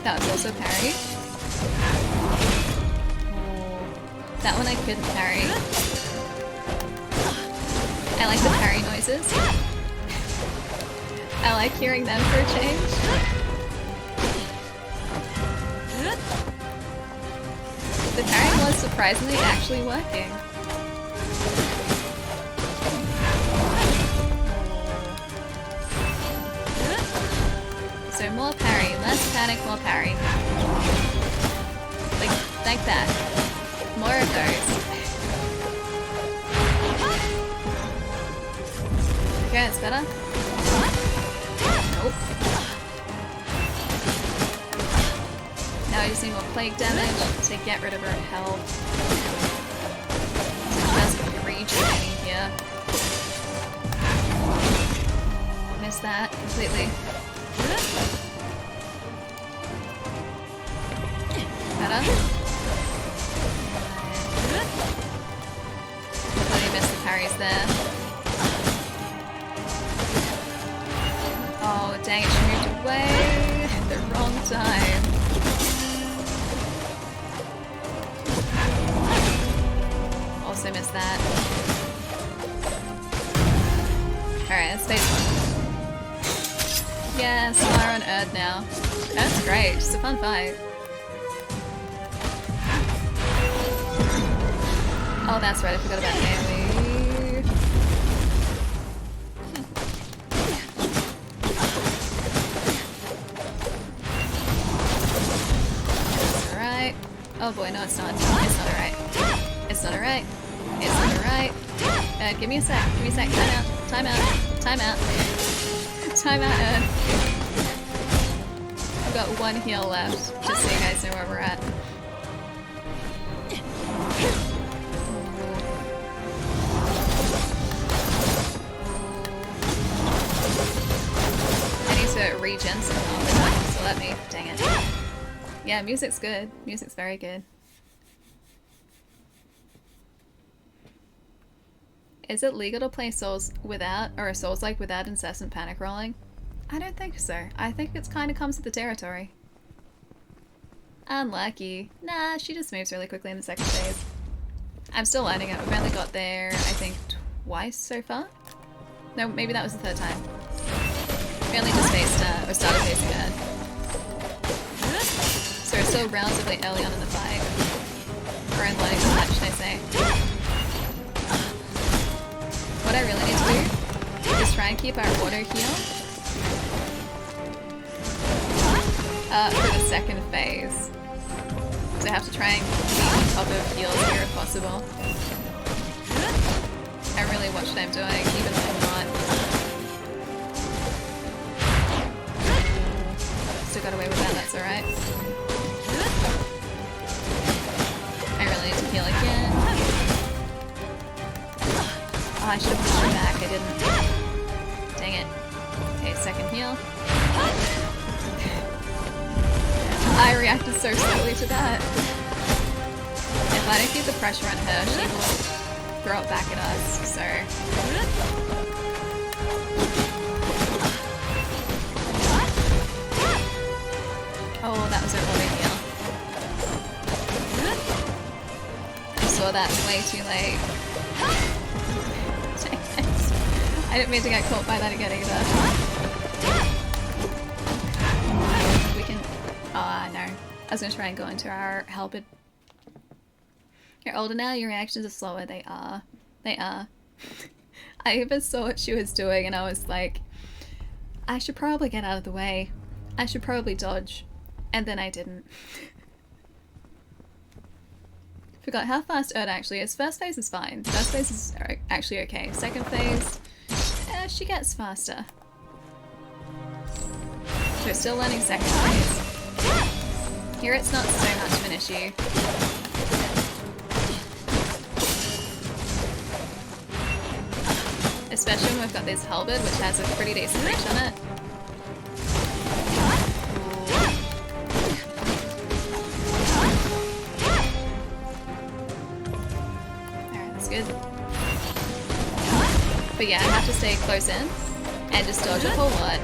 That was also a parry. Oh, that one I couldn't parry. I like the parry noises. I like hearing them for a change. The parry was surprisingly actually working. So more parry, less panic, more parry. Like that. More of those. Okay, it's better. Nope. Now I just need more plague damage to get rid of her health. Just regenerating here. Missed that completely. Better. Completely missed parries there. Oh, dang it, she moved away at the wrong time. Also missed that. Alright, let's face one. Yes, fire on Erd now. Erd's great, just a fun fight. Oh, that's right, I forgot about AoE. Alright. Oh boy, no it's not. It's not alright. It's not alright. It's not alright. Give me a sec. Give me a sec. Time out. Time out. Time out. Time out, Erd. I've got one heal left, just so you guys know where we're at. To regen some health, so let me. Dang it. Yeah, music's good. Music's very good. Is it legal to play Souls without, or a Souls-like without incessant panic rolling? I don't think so. I think it kind of comes with the territory. Unlucky. Nah, she just moves really quickly in the second phase. I'm still learning it. We've only got there, I think, twice so far. No, maybe that was the third time. We only just faced, or started facing Erd. So we're still relatively early on in the fight. Or in learning the fight, should I say. What I really need to do is try and keep our auto heal for the second phase. So I have to try and keep on top of heals here if possible. I really watch what I'm doing, even though I'm not. Still got away with that, that's alright. I really need to heal again. Oh, I should have pushed her back, I didn't. Dang it. Okay, second heal. I reacted so slowly to that. If I don't keep the pressure on her, she will throw it back at us, so... Oh, that was a auto heal. I saw that way too late. Dang it. I didn't mean to get caught by that again either. We can... Oh, no. I was going to try and go into our halberd. You're older now, your reactions are slower. They are. They are. I even saw what she was doing and I was like, I should probably get out of the way. I should probably dodge. And then I didn't. Forgot how fast Erd actually is. First phase is fine. First phase is actually okay. Second phase, she gets faster. So we're still learning second phase. Here it's not so much of an issue. Especially when we've got this halberd, which has a pretty decent reach on it. Good. But yeah, I have to stay close in and just dodge a whole lot.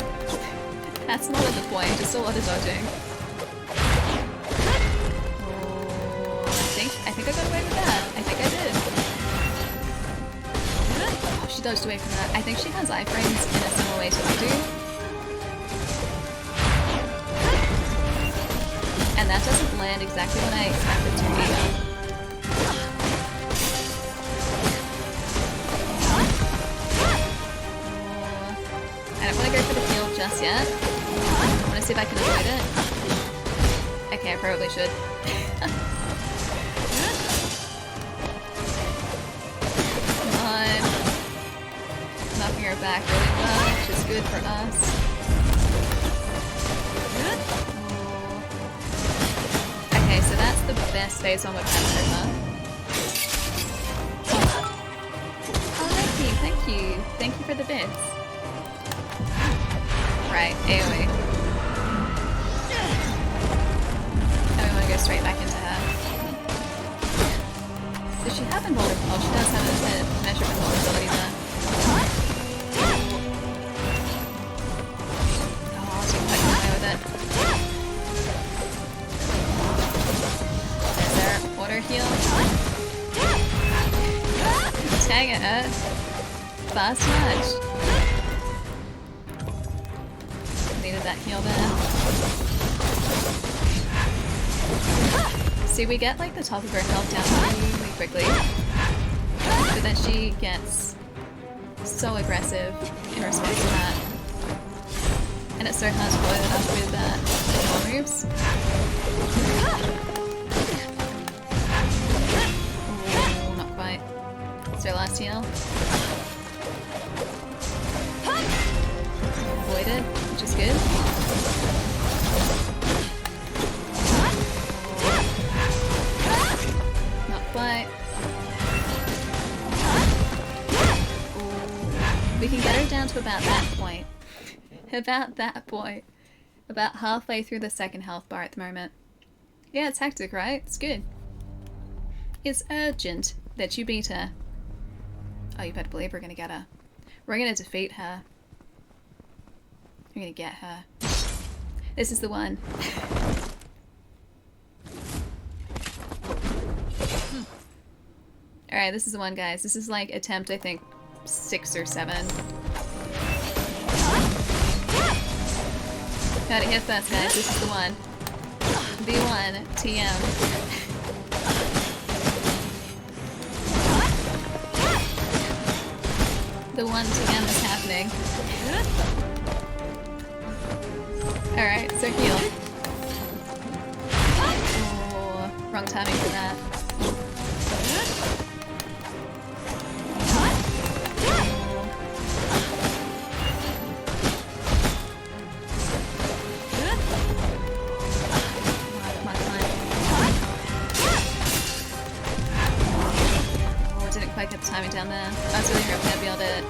That's not at the point, just a lot of dodging. Oh, I think I got away with that. I think I did. Oh, she dodged away from that. I think she has iframes in a similar way to I do. And that doesn't land exactly when I expect it to either. I don't want to go for the heal just yet. I want to see if I can avoid it. Okay, I probably should. Come on. Knocking her back really well, which is good for us. Okay, so that's the best phase one we've had so far. Oh, thank you, thank you. Thank you for the bits. Right, AoE. And we want to go straight back into her. Does she have invulnerable? Oh, she does have a measure of invulnerability. heal. Dang it. Fast match. Needed that heal there. See, we get like the top of her health down really quickly. But then she gets so aggressive in response to that. And it's so hard to follow that up with normal moves. Ooh, not quite. It's her last heal. Avoided, which is good. Not quite. We can get her down to about that point. About that point. About halfway through the second health bar at the moment. Yeah, it's hectic, right? It's good. It's urgent that you beat her. Oh, you better believe we're gonna get her. We're gonna defeat her. We're gonna get her. This is the one. Alright, this is the one, guys. This is like attempt, I think, 6 or 7. Got it here first, guys. This is the one. The one. TM. The one TM is happening. Alright, so heal. Oh, wrong timing for that. Kept the timing down there. I was really hoping I'd be able to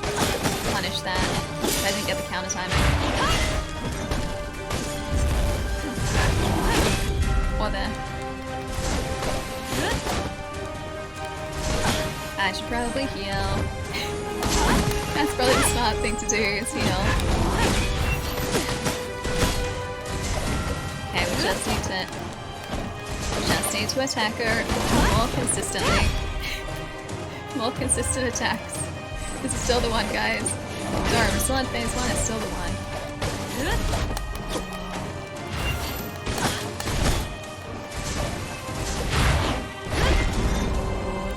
punish that, but I didn't get the counter timing. Or there. I should probably heal. That's probably the smart thing to do, is heal. Okay, we just need to attack her more consistently. More consistent attacks. This is still the one, guys. Sorry, we're still on phase 1, it's still the one.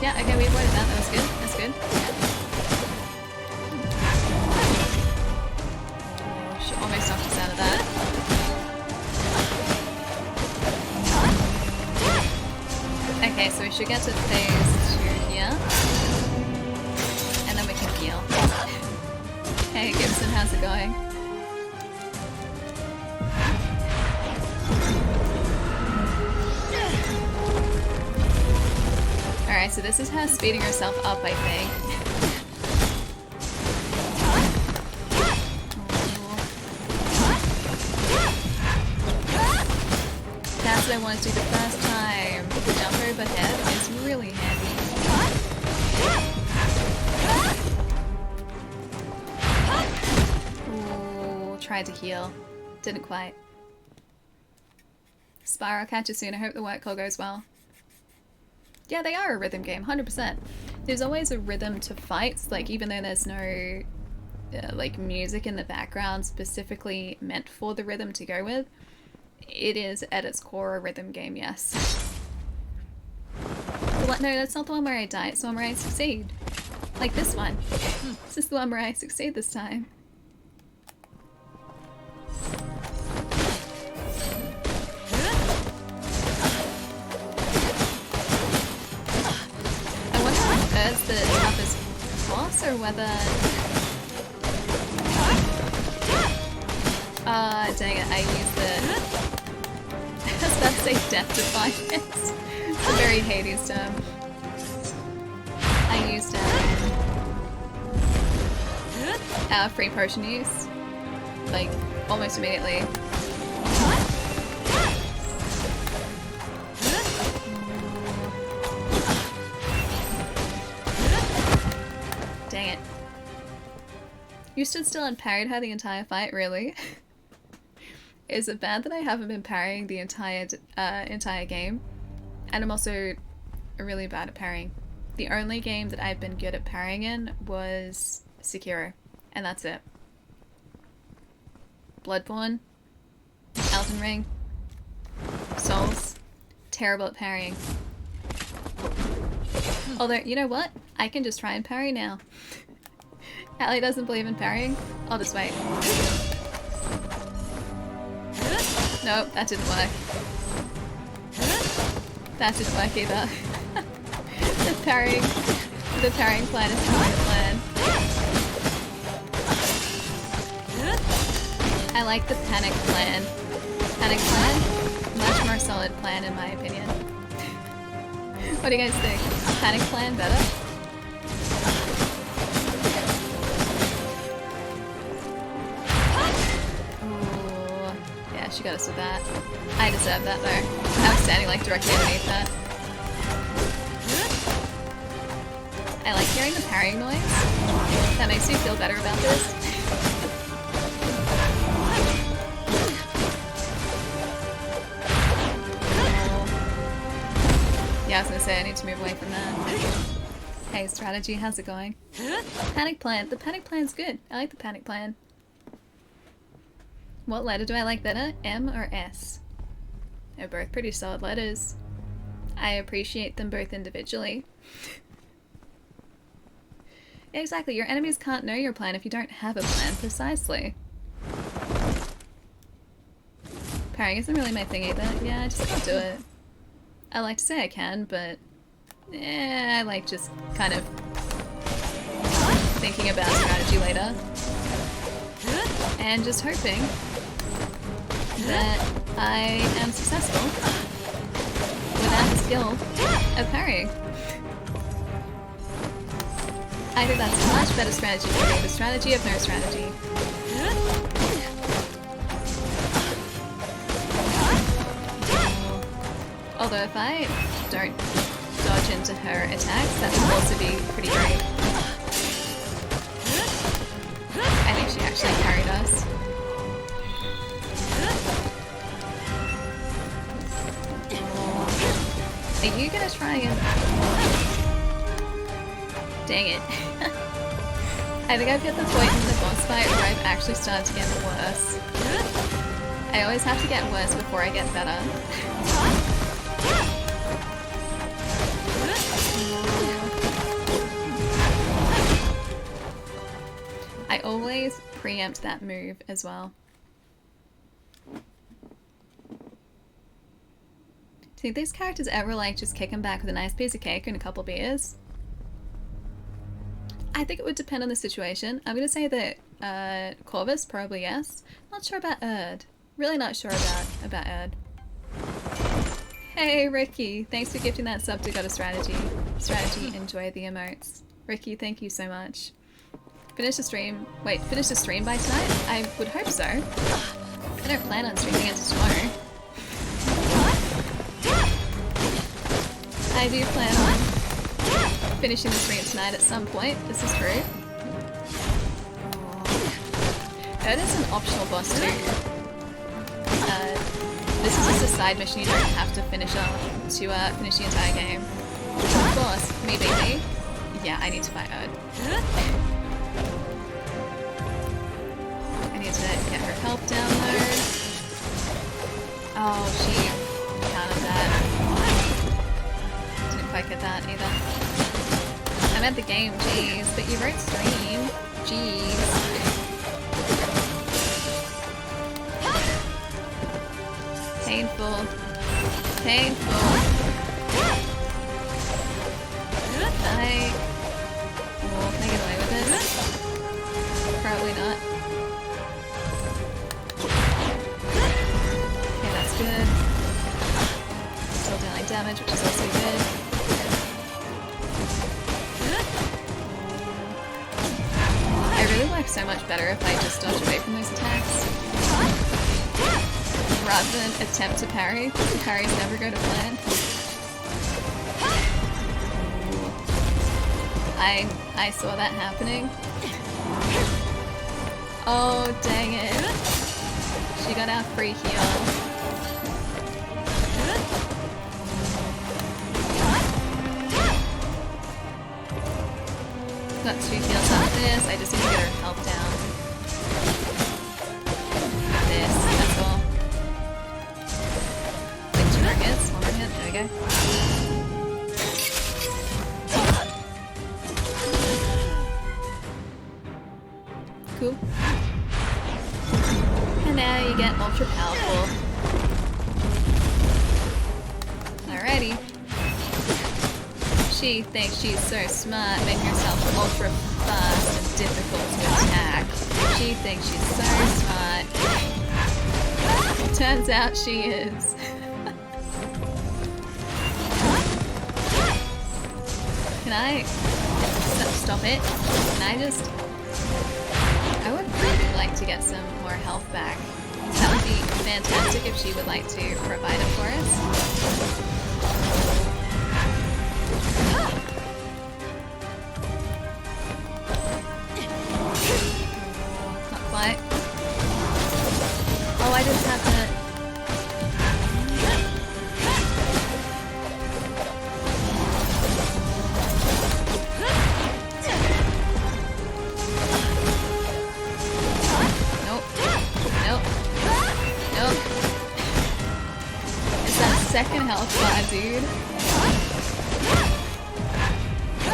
Yeah, okay, we avoided that. That was good. That's good. She almost knocked us out of that. Okay, so we should get to phase 2 here. And then we can heal. Hey Gibson, how's it going? Alright, so this is her speeding herself up, I think. That's what I wanted to do the first time. The jump overhead is really handy. Ooh, tried to heal. Didn't quite. Spiral, catch you soon. I hope the work call goes well. Yeah, they are a rhythm game, 100%. There's always a rhythm to fights, like even though there's no like music in the background specifically meant for the rhythm to go with, it is at its core a rhythm game, yes. No, that's not the one where I die, it's the one where I succeed. Like this one. This is the one where I succeed this time. I wonder if Earth's the toughest boss or whether... dang it, I used the... I was about to say death defiance. It's a very Hades term. I used free potion use, like almost immediately. Dang it. You stood still and parried her the entire fight, really? Is it bad that I haven't been parrying the entire game? And I'm also really bad at parrying. The only game that I've been good at parrying in was Sekiro, and that's it. Bloodborne, Elden Ring, Souls, terrible at parrying. Although, you know what? I can just try and parry now. Allie doesn't believe in parrying. I'll just wait. Nope, that didn't work. That didn't work either. The parrying plan is not the plan. I like the panic plan. Panic plan, much more solid plan in my opinion. What do you guys think? Panic plan better? Ooh, yeah, she got us with that. I deserve that though. I was standing like directly underneath that. I like hearing the parrying noise. That makes me feel better about this. Yeah, I was gonna say I need to move away from that. Hey, strategy, how's it going? Panic plan. The panic plan's good. I like the panic plan. What letter do I like better? M or S? They're both pretty solid letters. I appreciate them both individually. Yeah, exactly. Your enemies can't know your plan if you don't have a plan, precisely. Parrying isn't really my thing either. Yeah, I just can't do it. I like to say I can, but I like just kind of thinking about strategy later. And just hoping that I am successful without the skill of parrying. I think that's a much better strategy for me, the strategy of no strategy. Although if I don't dodge into her attacks, that would also be pretty great. I think she actually carried us. Are you gonna try and... Dang it. I think I've hit the point in the boss fight where I've actually started to get worse. I always have to get worse before I get better. I always preempt that move as well. Do you think these characters ever like just kick them back with a nice piece of cake and a couple beers? I think it would depend on the situation. I'm gonna say that Corvus, probably yes. Not sure about Erd. Really not sure about Erd. Hey Ricky, thanks for gifting that sub to Got a Strategy. Strategy, enjoy the emotes. Ricky, thank you so much. Finish the stream. Wait, finish the stream by tonight? I would hope so. I don't plan on streaming until tomorrow. I do plan on finishing the stream tonight at some point. This is true. Erd is an optional boss too. This is just a side mission you don't have to finish up to finish the entire game. Of course, me being me. Yeah, I need to fight Erd. I need to get her help down there. Oh, she countered that. Didn't quite get that either. I meant the game, jeez, but you wrote stream. Jeez. Painful. Painful. Can I get away with this? Probably not. Okay, that's good. Still dealing damage, which is also good. I really work so much better if I just dodge away from those attacks. Rather than attempt to parry, because the parries never go to plan. I saw that happening. Oh, dang it. She got our free heal. got 2 heals on this. I just need to get her health down. This, that's all. Like 2 more hits, 1 more hit, there we go. Cool. And now you get ultra powerful. Alrighty. She thinks she's so smart, making herself ultra fast and difficult to attack. She thinks she's so smart. Turns out she is. Can I stop it? Can I just... I would really like to get some more health back. That would be fantastic if she would like to provide it for us. Not quite. Oh, I just have to... Second health bar, dude.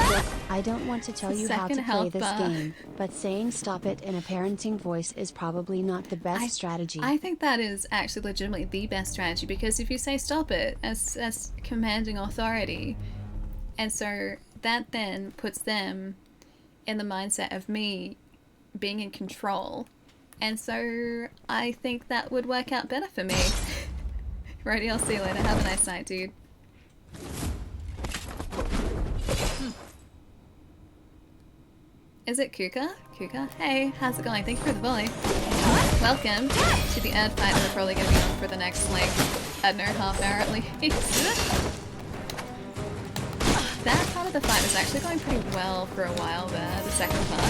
Look, I don't want to tell you how to play this game, but saying stop it in a parenting voice is probably not the best strategy. I think that is actually legitimately the best strategy, because if you say stop it as commanding authority, and so that then puts them in the mindset of me being in control, and so I think that would work out better for me. Righty, I'll see you later. Have a nice night, dude. Is it Kuka? Kuka? Hey, how's it going? Thank you for the volley. Welcome to the ad fight that we're probably going to be on for the next, like, I don't know, half hour at least. That part of the fight was actually going pretty well for a while there, the second part.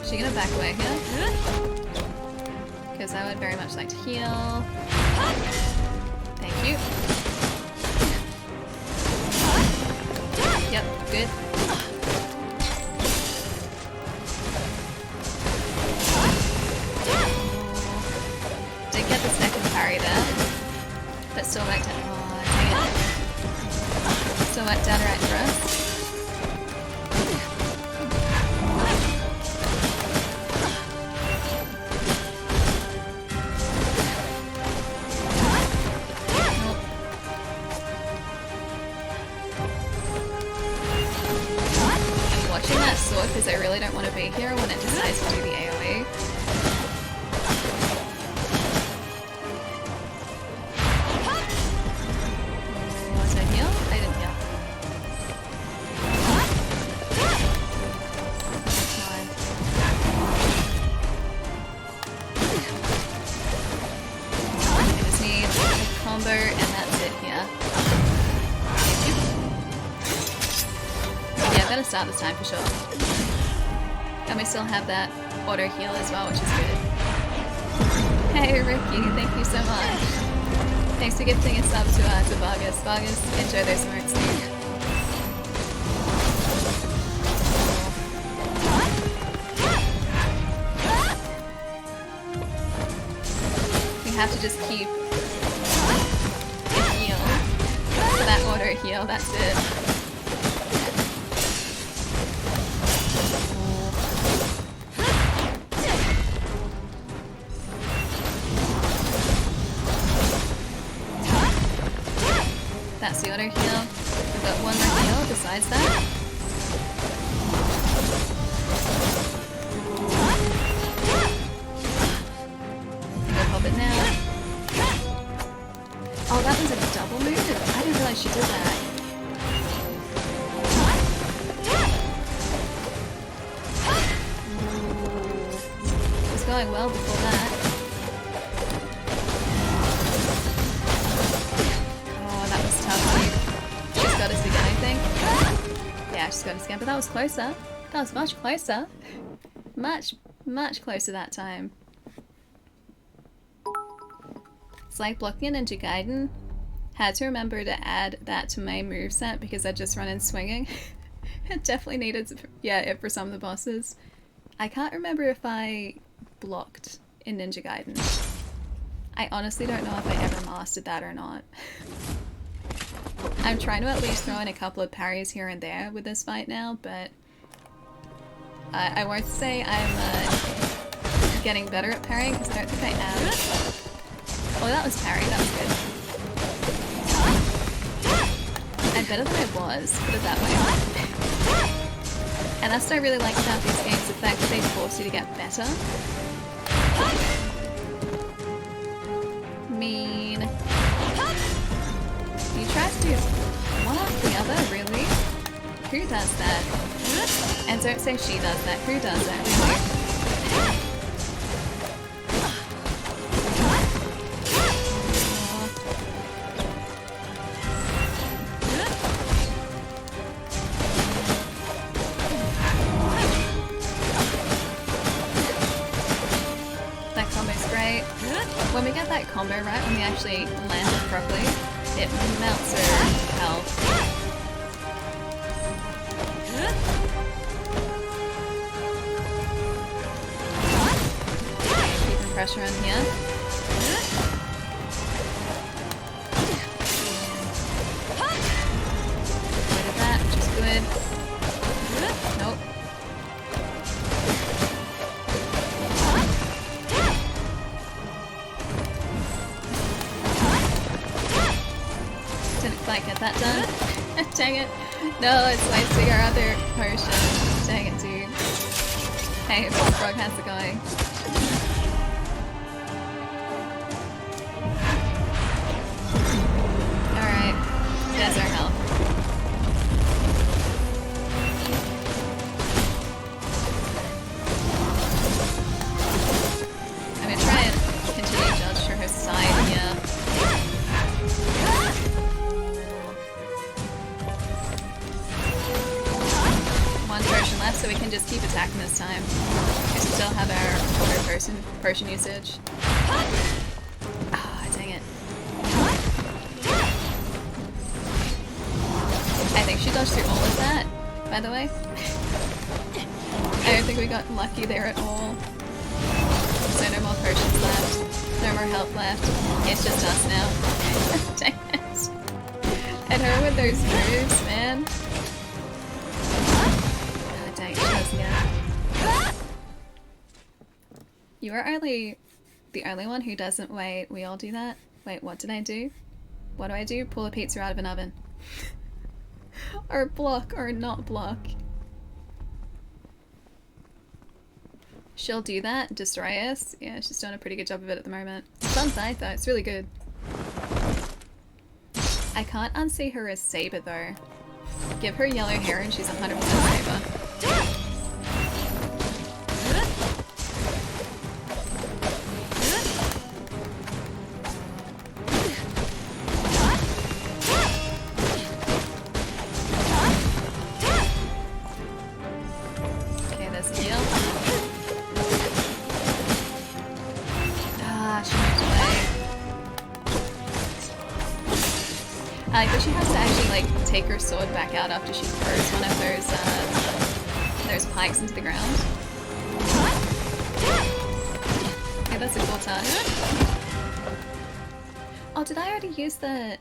Is she gonna back away here? Because I would very much like to heal. Thank you. Yep, good. Did get the second parry there. But still worked out. Oh, dang it. Still worked out right for us. Because I really don't want to be here when it decides to do the AoE. Was I heal? I didn't heal. Come on. I just need a combo and that's it here. Yeah, better start this time for sure. And we still have that auto heal as well, which is good. Hey Ricky, thank you so much. Thanks for gifting a sub to Vargas. Vargas, enjoy those smokes. We have to just keep the heal. For that auto heal, that's it. That's the auto heal. We've got one more heal besides that. I think I'll pop it now. Oh, that was a double move? I didn't realize she did that. It was going well before that. Got us again, I think. Yeah, she's got us again, but that was closer. That was much closer. Much closer that time. It's like blocking a Ninja Gaiden. Had to remember to add that to my moveset because I just run in swinging. It definitely needed it for some of the bosses. I can't remember if I blocked in Ninja Gaiden. I honestly don't know if I ever mastered that or not. I'm trying to at least throw in a couple of parries here and there with this fight now, but I won't say I'm getting better at parrying because I don't think I am. Oh, that was parry, that was good. I'm better than I was, put it that way. And that's what I really like about these games, the fact that they force you to get better. Mean. You try to do one after the other, really? Who does that? And don't say she does that, who does that, really? When we get that combo right, when we actually land it properly, it melts her health. Keeping pressure on here. Avoided that, which is good. Nope. Like, get that done. Dang it. No, it's wasting our other potion. Dang it, dude. Hey, Frog, how's it going? Alright. There's our health. I'm gonna try and continue to judge her side here. Left, so we can just keep attacking this time. We still have our other potion usage. Ah, dang it. I think she dodged through all of that, by the way. I don't think we got lucky there at all. So no more potions left. No more health left. It's just us now. Dang it. And her with those moves, man. You are the only one who doesn't wait. We all do that. Wait, what did I do? What do I do? Pull a pizza out of an oven. Or block or not block. She'll do that, destroy us. Yeah, she's doing a pretty good job of it at the moment. It's a fun fight though, it's really good. I can't unsee her as Saber though. Give her yellow hair and she's 100% Saber. I like that she has to actually like take her sword back out after she throws one of those pikes into the ground. Okay, that's a cool touch. Oh, did I already use the...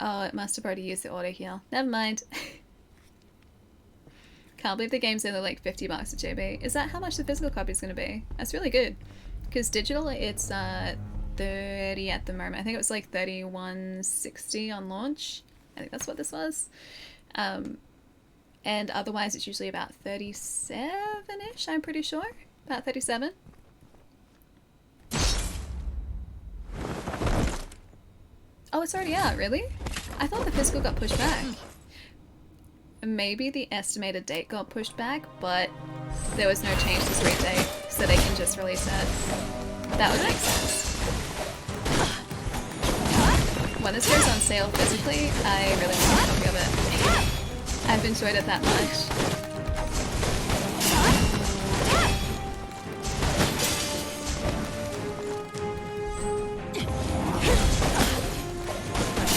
Oh, it must have already used the auto heal. Never mind. Can't believe the game's only like $50 at JB. Is that how much the physical copy is going to be? That's really good. Because digital, it's 30 at the moment. I think it was like 31.60 on launch. I think that's what this was. And otherwise it's usually about 37-ish, I'm pretty sure. About 37. Oh, it's already out, really? I thought the physical got pushed back. Maybe the estimated date got pushed back, but there was no change to the date, so they can just release it. That would make sense. When this goes on sale physically, I really want a copy of it. I've enjoyed it that much.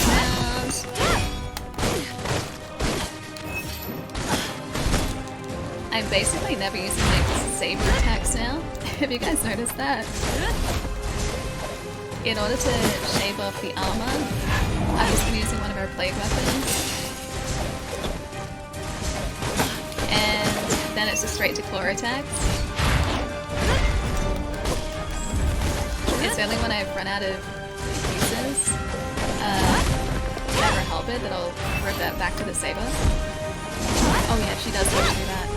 Now, I'm basically never using like saber attacks now. Have you guys noticed that? In order to shave off the armor, I've just been using one of our plague weapons. And then it's just straight to claw attacks. It's only when I've run out of uses ever halberd that I'll revert back to the saber. Oh yeah, she does push through that.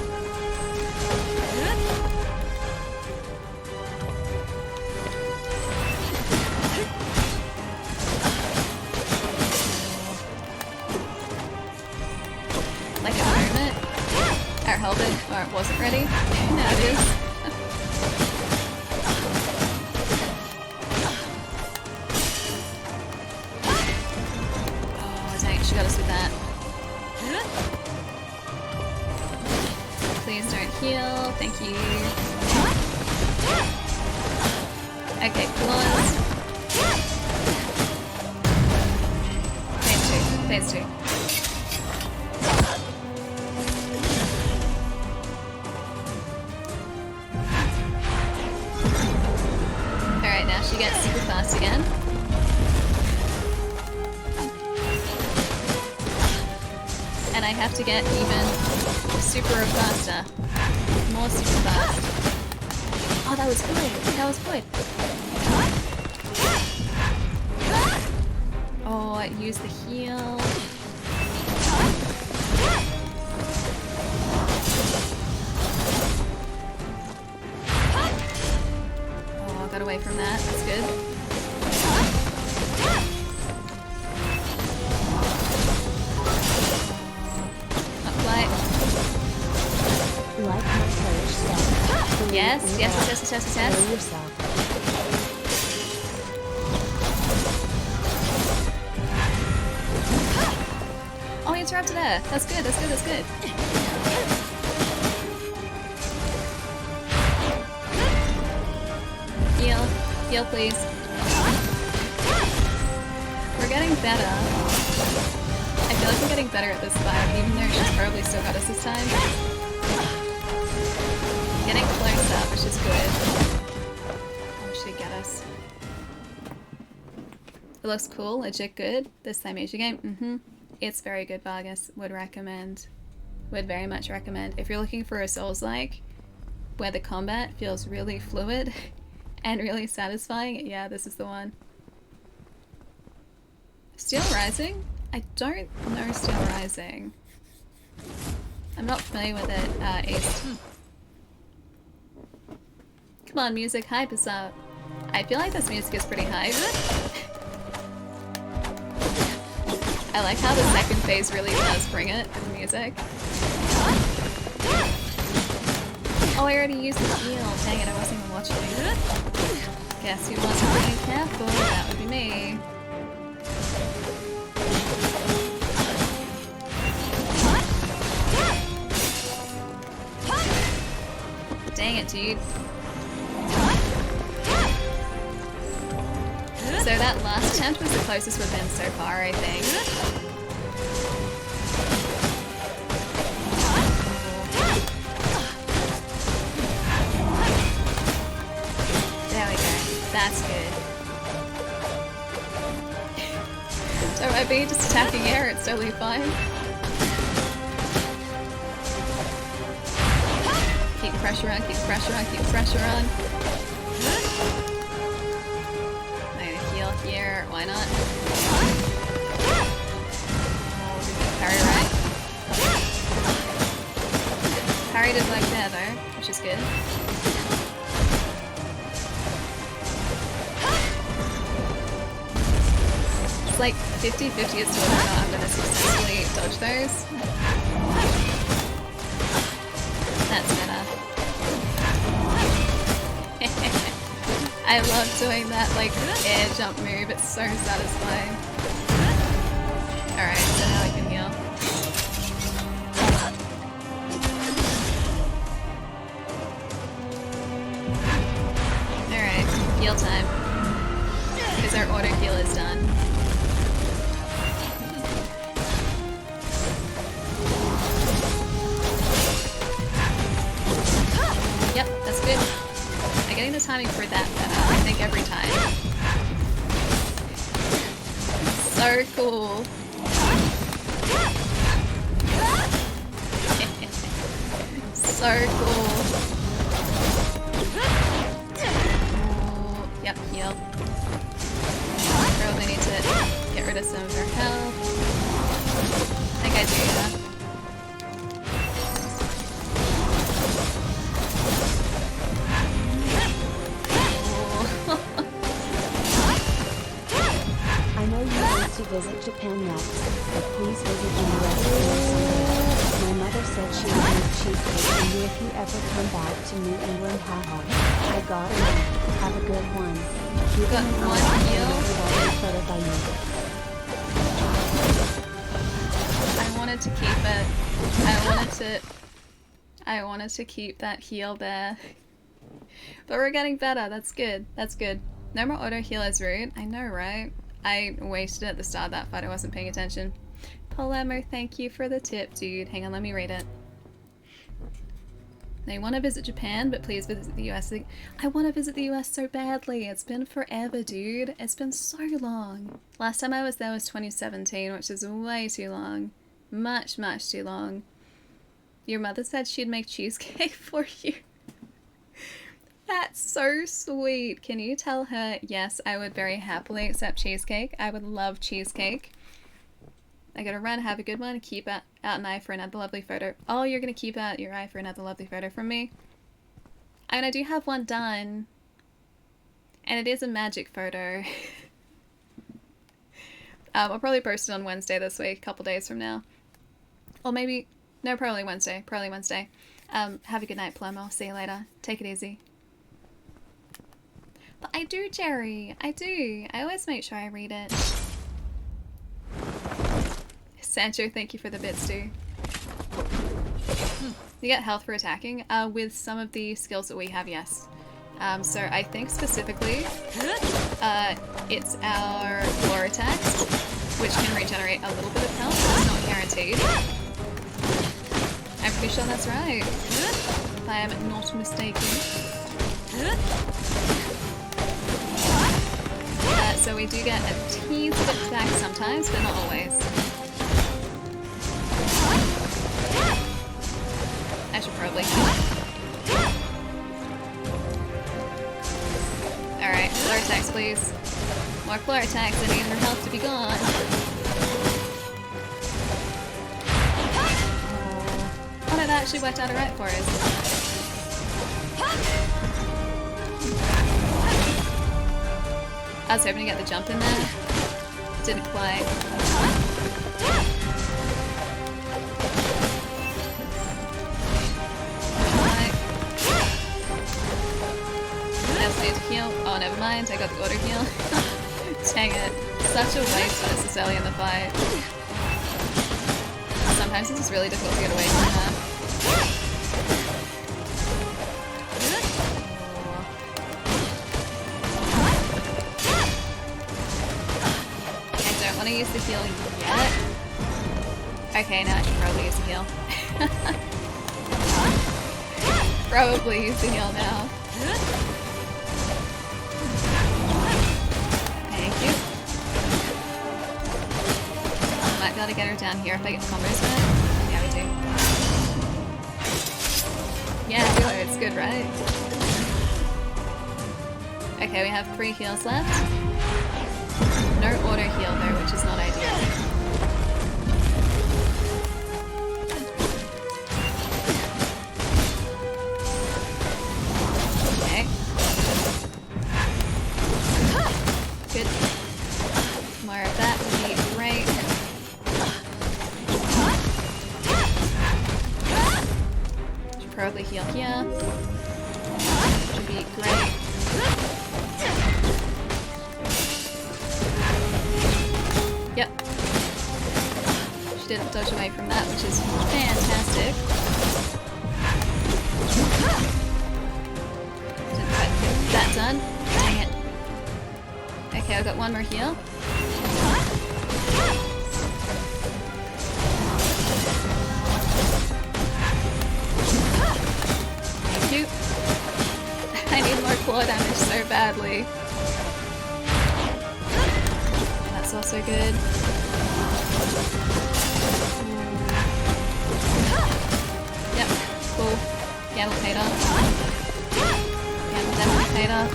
Like at the moment, our halberd, or it wasn't ready. Now it is. Oh dang, she got us with that. Please don't heal, thank you. Okay, claws. Phase 2. Alright, now she gets super fast again. And I have to get even super faster. More super fast. Oh, that was good. That was good. Oh, use the heal. Oh, I got away from that. That's good. Not quite. Like my coach said, Yes, yes. yourself. Oh, he interrupted her. That's good, that's good, that's good. Heal. Heal, please. We're getting better. I feel like we're getting better at this fight, even though she's probably still got us this time. Getting closer, which is good. Oh, she get us. It looks cool, legit good. This Thymesia game, It's very good, Vargas. Would recommend. Would very much recommend. If you're looking for a Souls-like, where the combat feels really fluid and really satisfying, yeah, this is the one. Steel Rising? I don't know Steel Rising. I'm not familiar with it, Ace. Come on, music, hype us up. I feel like this music is pretty hype. I like how the second phase really does bring it with the music. Oh, I already used the heal. Dang it, I wasn't even watching. Guess who wasn't being careful? That would be me. Dang it, dude. So that last attempt was the closest we've been so far, I think. There we go. That's good. So I be just attacking air, it's totally fine. Keep pressure on, keep pressure on, keep pressure on. Here, why not? Oh, parry right. Parry did like there though, which is good. It's like 50-50 as to whether or not I'm gonna successfully dodge those. That's better. I love doing that, like, air jump move, it's so satisfying. Alright, so now I can heal. Alright, heal time. Because our auto heal is done. timing for that better, I think, every time. So cool. So cool. Ooh, yep, heal. Probably need to get rid of some of her health. I think I do, yeah. I know you want to visit Japan next, but please visit the US someday. My mother said she would make cheesecake for you if you ever come back to New England. Haha. I got it. Have a good one. You got one photo by you. I wanted to keep it. I wanted to keep that heal there. But we're getting better. That's good. That's good. No more auto heal is rude. I know, right? I wasted it at the start of that fight. I wasn't paying attention. Polemo, thank you for the tip, dude. Hang on, let me read it. They want to visit Japan, but please visit the US. I want to visit the US so badly. It's been forever, dude. It's been so long. Last time I was there was 2017, which is way too long. Much, much too long. Your mother said she'd make cheesecake for you. That's so sweet. Can you tell her, yes, I would very happily accept cheesecake. I would love cheesecake. I gotta run, have a good one, keep out an eye for another lovely photo. Oh, you're gonna keep out your eye for another lovely photo from me? I mean, I do have one done. And it is a magic photo. I'll probably post it on Wednesday this week, a couple days from now. Or maybe, no, probably Wednesday. Probably Wednesday. Have a good night, Plum. I'll see you later. Take it easy. But I do, Jerry. I do. I always make sure I read it. Sancho, thank you for the bits, too. You get health for attacking. With some of the skills that we have, yes. So I think specifically, it's our claw attacks, which can regenerate a little bit of health, but it's not guaranteed. I'm pretty sure that's right, if I am not mistaken. So we do get a teensy bit back sometimes, but not always. I should probably heal. Alright, claw attacks please. More claw attacks, I need her health to be gone. Oh no, that actually worked out alright for us. I was hoping to get the jump in there. Didn't quite. Need to heal. Oh, never mind. I got the auto heal. Dang it. Such a waste when it's necessarily in the fight. Sometimes it's just really difficult to get away from her. I don't want to use the heal yet. Okay, now I should probably use the heal. Probably use the heal now. Might be able to get her down here if I get the combos back. Yeah, we do. Yeah, it's good, right? Okay, we have 3 heals left. No auto heal though, which is not ideal. Okay. Good. More of that would be great. Probably heal here. Should be great. Yep. She didn't dodge away from that, which is fantastic. Didn't quite get that done. Dang it. Okay, I've got one more heal. I need more claw damage so badly. That's also good. Yep, cool. Yeah, we'll paid off. Yeah, we'll definitely paid off.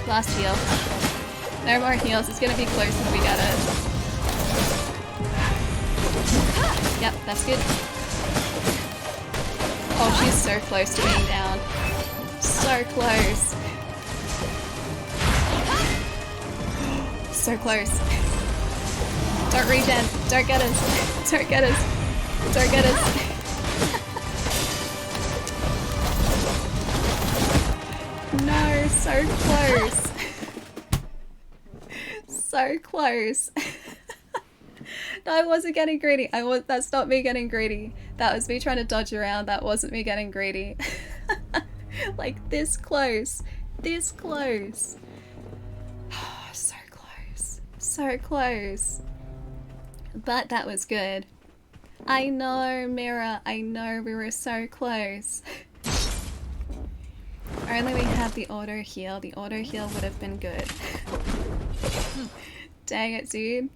Last heal. No more heals, it's gonna be close if we get it. Yep, that's good. Oh, she's so close to being down. So close. So close. Don't regen. Don't get us. Don't get us. Don't get us. No, so close. So close. No, I wasn't getting greedy. That's not me getting greedy. That was me trying to dodge around. That wasn't me getting greedy. Like this close. This close. So close. So close. But that was good. I know, Mira. I know we were so close. Only we had the auto heal. The auto heal would have been good. Dang it, dude.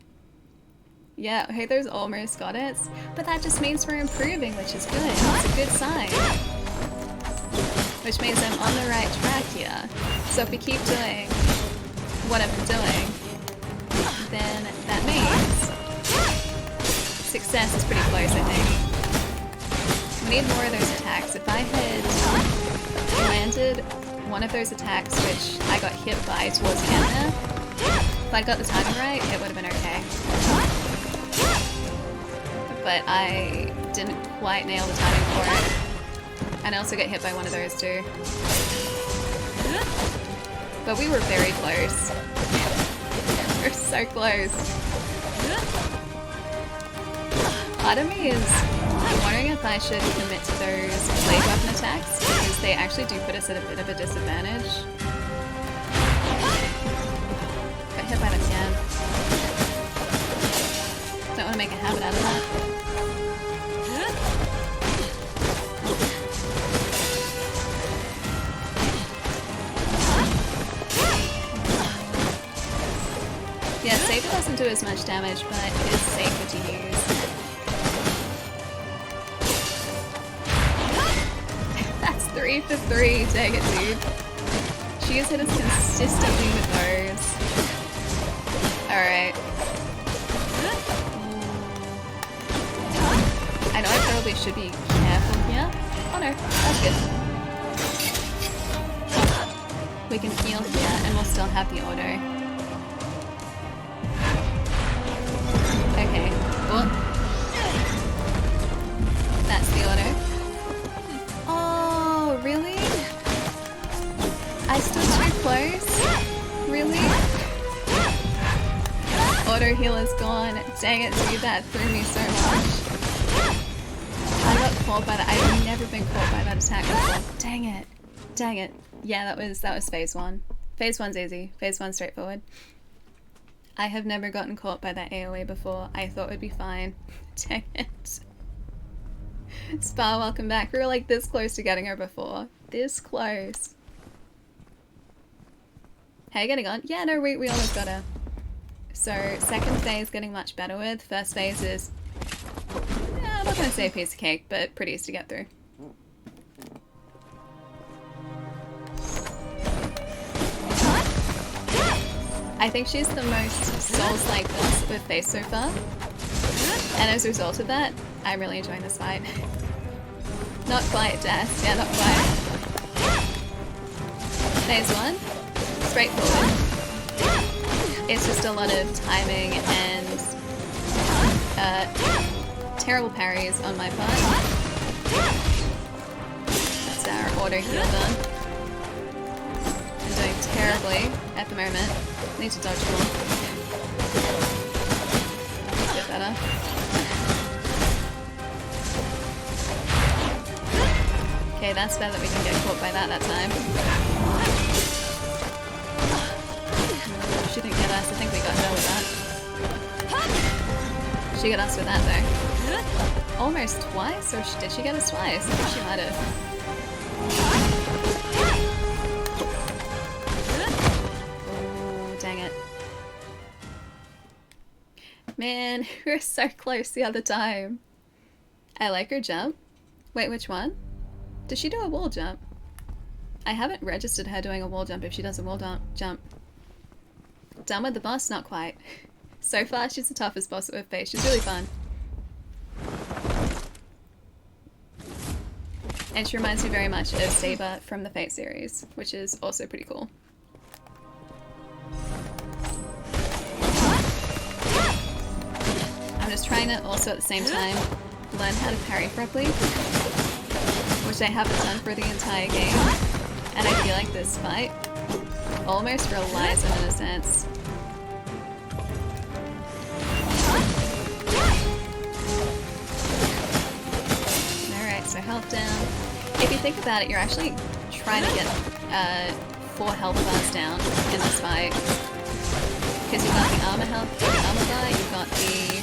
Yeah, Heather's almost got it. But that just means we're improving, which is good. It's a good sign. Which means I'm on the right track here. So if we keep doing what I've been doing, then that means success is pretty close, I think. We need more of those attacks. If I had landed one of those attacks, which I got hit by towards the end there, if I got the timing right, it would have been okay. But I didn't quite nail the timing for it. And I also got hit by one of those too. But we were very close. We're so close. Part of me is wondering if I should commit to those blade weapon attacks, because they actually do put us at a bit of a disadvantage. Got hit by that again. Don't want to make a habit out of that. Yeah, Saber doesn't do as much damage, but it is safer to use. That's 3 for 3, dang it, dude. She has hit us consistently with those. Alright. I know I probably should be careful here. Oh no, that's good. We can heal here and we'll still have the auto. Okay, well, that's the auto. Oh, really? I stood too close? Really? Auto heal is gone. Dang it, dude, that threw me so much. I got caught by that. I've never been caught by that attack before. Dang it. Dang it. Yeah, that was phase 1. Phase 1's easy. Phase 1's straightforward. I have never gotten caught by that AoE before. I thought it would be fine. Dang it. Spa, welcome back. We were like this close to getting her before. This close. How you getting on? Yeah, no, we almost got her. So, second phase getting much better with. First phase is, I'm not going to say a piece of cake, but pretty easy to get through. I think she's the most Souls-like boss that we've faced so far. And as a result of that, I'm really enjoying this fight. Not quite, Jess. Yeah, not quite. Phase 1, straightforward. It's just a lot of timing and terrible parries on my part. That's our auto heal done. I'm doing terribly at the moment. Need to dodge more. Get better. Okay, that's better that we can get caught by that time. She didn't get us. I think we got her with that. She got us with that though. almost twice, or did she get us twice? I think she might have. Oh, dang it. Man, we were so close the other time. I like her jump. Wait, which one? Does she do a wall jump? I haven't registered her doing a wall jump if she does a wall jump. Done with the boss? Not quite. So far, she's the toughest boss that we've faced. She's really fun. And she reminds me very much of Saber from the Fate series, which is also pretty cool. I'm just trying to also at the same time learn how to parry properly, which I haven't done for the entire game. And I feel like this fight almost relies on it in a sense. Alright, so health down. If you think about it, you're actually trying to get 4 health bars down in this fight. Because you've got the armor health, the armor bar, you've got the...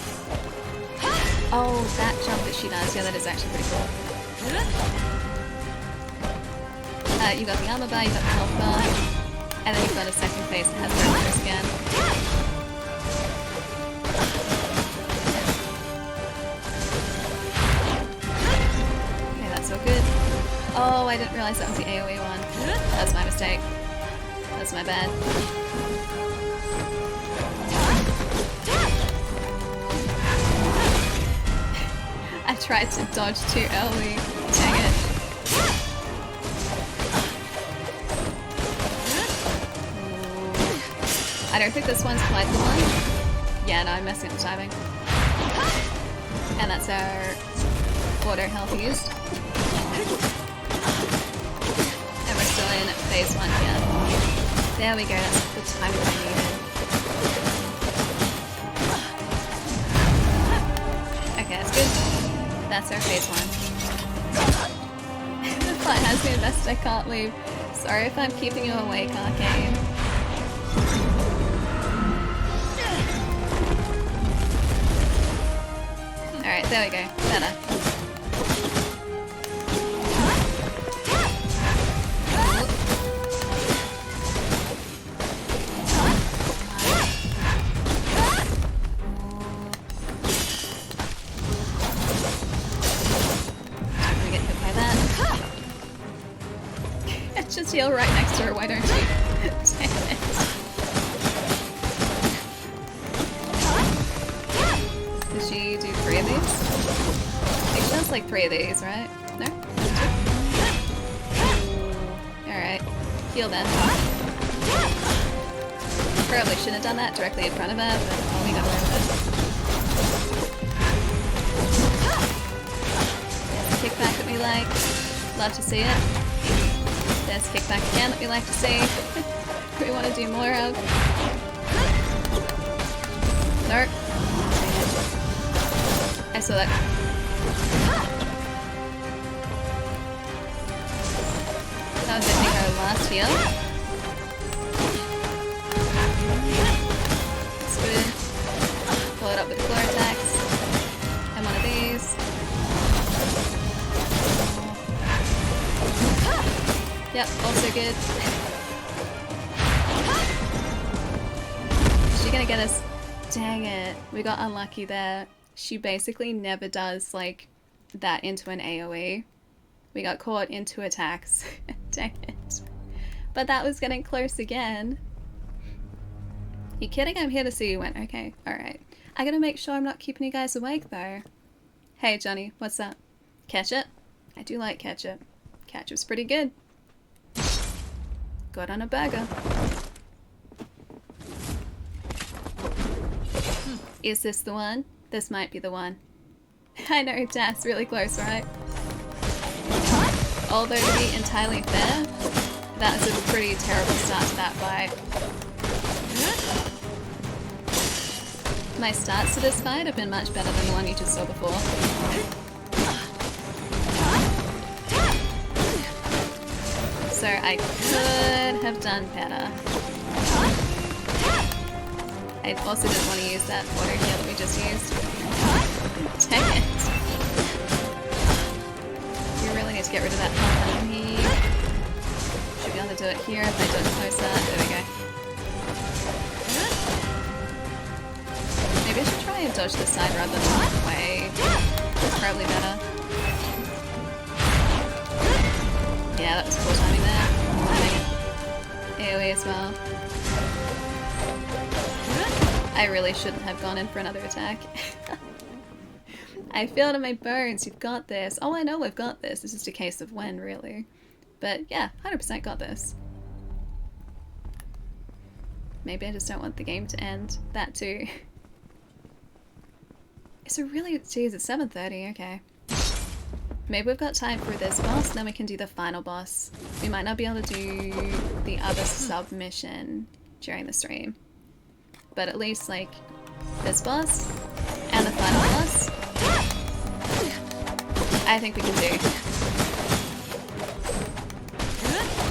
Oh, that jump that she does, yeah, that is actually pretty cool. You've got the armor bar, you've got the health bar, and then you've got a second phase that has breakthroughs again. Okay, that's all good. Oh, I didn't realize that was the AoE one. That's my mistake. That's my bad. I tried to dodge too early. Dang it. I don't think this one's quite the one. Yeah, no, I'm messing up the timing. And that's our auto health used. And we're still in phase 1 here. There we go, that's the timing that I needed. Okay, that's good. That's our phase 1. The fight has me invested, I can't leave. Sorry if I'm keeping you awake, Arcane. Alright, there we go. Better. I'm gonna get hit by that. Just heal right next to her, why don't you? Dang it. Does she do 3 of these? I think she does like 3 of these, right? No? Alright. Heal then. Probably shouldn't have done that directly in front of her, but oh, we got away with it. There's a kickback that we like. Love to see it. There's kickback again that we like to see. We want to do more of. Nope. I saw that. That was, I think, our last heal. That's good. Pull it up with floor attacks. And one of these. Yep, also good. Is she gonna get us? Dang it. We got unlucky there. She basically never does, like, that into an AoE. We got caught into attacks. Dang it. But that was getting close again. You kidding? I'm here to see you win. Okay, alright. I gotta make sure I'm not keeping you guys awake, though. Hey, Johnny, what's up? Ketchup? I do like ketchup. Ketchup's pretty good. Good on a burger. Is this the one? This might be the one. I know, that's really close, right? Although to be entirely fair, that was a pretty terrible start to that fight. My starts to this fight have been much better than the one you just saw before. So I could have done better. I also didn't want to use that auto heal that we just used. Dang it. to get rid of that health enemy. Should be able to do it here if I don't close that. There we go. Maybe I should try and dodge this side rather than the way. That's probably better. Yeah, that was poor timing there. AoE as well. I really shouldn't have gone in for another attack. I feel it in my bones. You've got this. Oh, I know we've got this. It's just a case of when, really. But yeah, 100% got this. Maybe I just don't want the game to end. That too. It's a really... Geez, it's 7:30. Okay. Maybe we've got time for this boss, and then we can do the final boss. We might not be able to do the other submission during the stream. But at least, like, this boss and the final boss, I think we can do.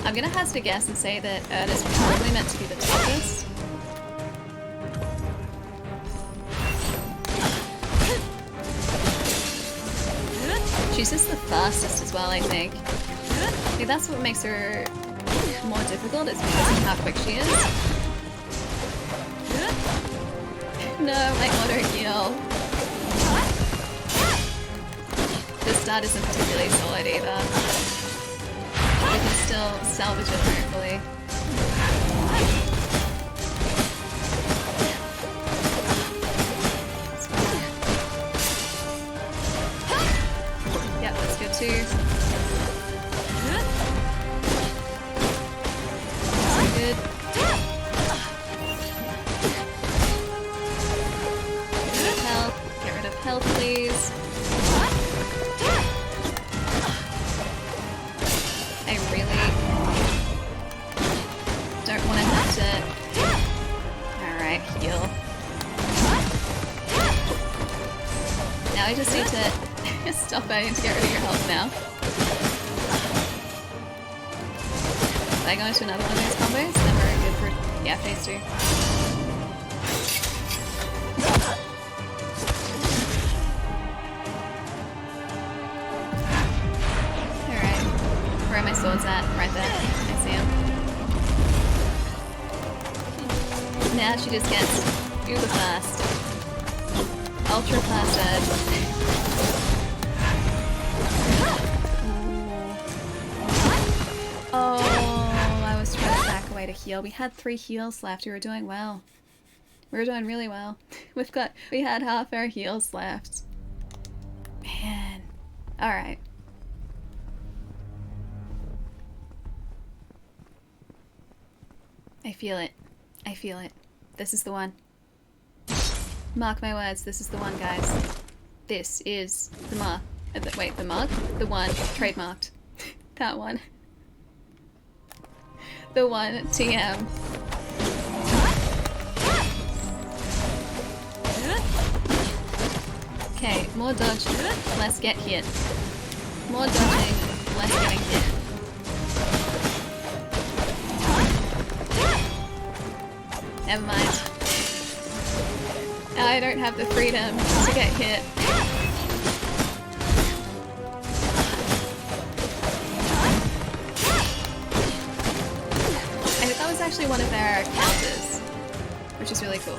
I'm gonna hazard a guess and say that is probably meant to be the toughest. She's just the fastest as well, I think. I think that's what makes her more difficult, is because of how quick she is. No, my auto heal. This start isn't particularly solid either. We can still salvage it, hopefully. Yep, that's good too. That's good. Get rid of health, please. I really don't want to have to... Alright, heal. Now I just need to stop fighting to get rid of your health now. If I go into another one of these combos, then we're good for... Yeah, phase 2. Where are my swords at? Right there. I see him. Now she just gets uber fast. Ultra fast edge. Oh, I was trying to back away to heal. We had 3 heals left. We were doing well. We were doing really well. We had half our heals left. Man. Alright. I feel it. I feel it. This is the one. Mark my words, this is the one, guys. This is the mark. Wait, the mark? The one. Trademarked. That one. The one. TM. Okay, more dodge, less get hit. More dodging, less getting hit. Never mind. Now I don't have the freedom to get hit. I think that was actually one of their counters, which is really cool.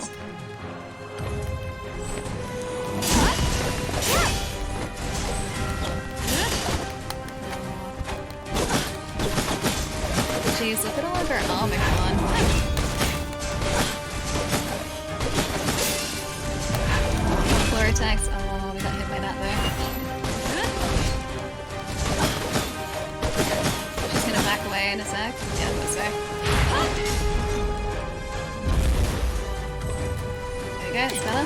Jeez, look at all of her armor gone. Attacks. Oh, we got hit by that there. She's gonna back away in a sec. Yeah, that's fair. There you go, it's better.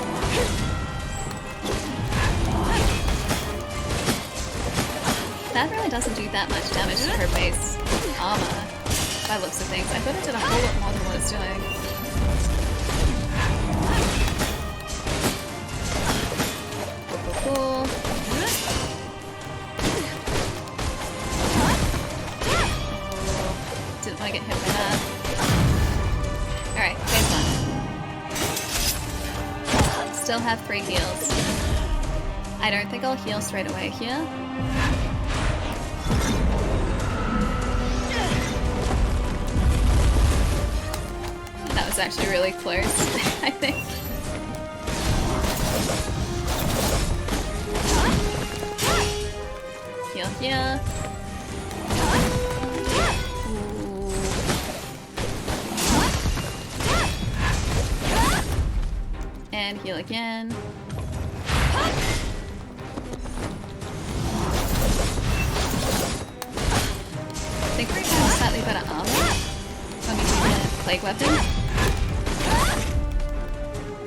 That really doesn't do that much damage to her base armor, by the looks of things. I thought it did a whole lot more than what it's doing. Cool. Didn't want to get hit by that. Alright, phase 1. Still have 3 heals. I don't think I'll heal straight away here. was actually really close, I think. Heal here. And heal again. I think we're gonna have slightly better armor when we do the plague weapon.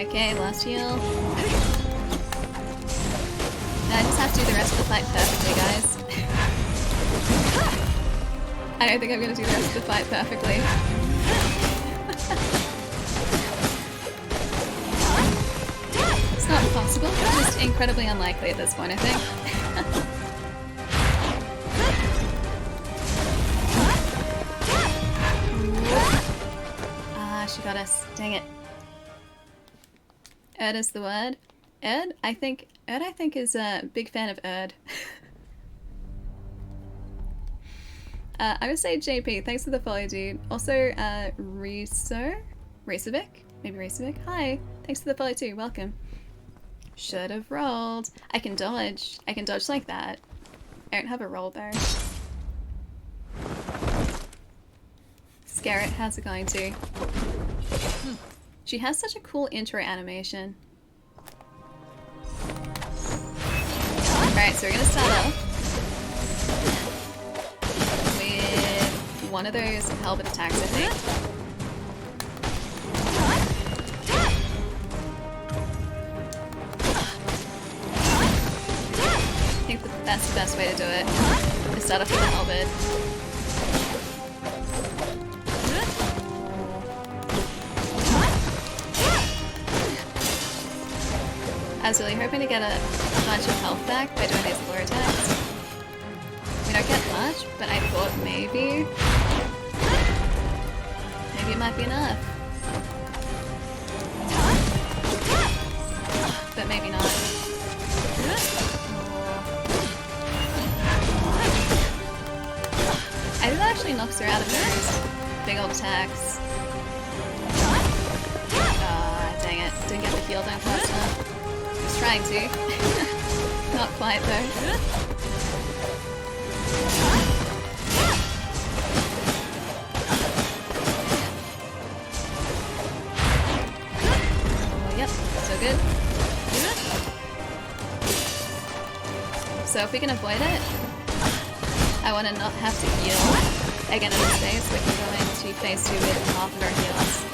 Okay, last heal. And I just have to do the rest of the fight perfectly, guys. I don't think I'm gonna do the rest of the fight perfectly. It's not impossible, just incredibly unlikely at this point, I think. She got us. Dang it. Erd is the word. Erd I think is a big fan of Erd. I would say JP, thanks for the follow, dude. Also, Reesovic? Maybe Reesovic? Hi. Thanks for the follow too. Welcome. Should have rolled. I can dodge. I can dodge like that. I don't have a roll though. Scarrett, how's it going too? She has such a cool intro animation. Alright, so we're gonna start off with one of those halberd attacks, I think. I think that's the best way to do it. To start off with the halberd. I was really hoping to get a bunch of health back by doing these floor attacks. We don't get much, but I thought maybe it might be enough. But maybe not. I think that actually knocks her out of those big old attacks. Ah, dang it. Didn't get the heal down fast enough. Trying to. Not quite though. Oh, yep, so good. So if we can avoid it, I want to not have to heal again in this phase, so we can go into phase 2 with half of our heals.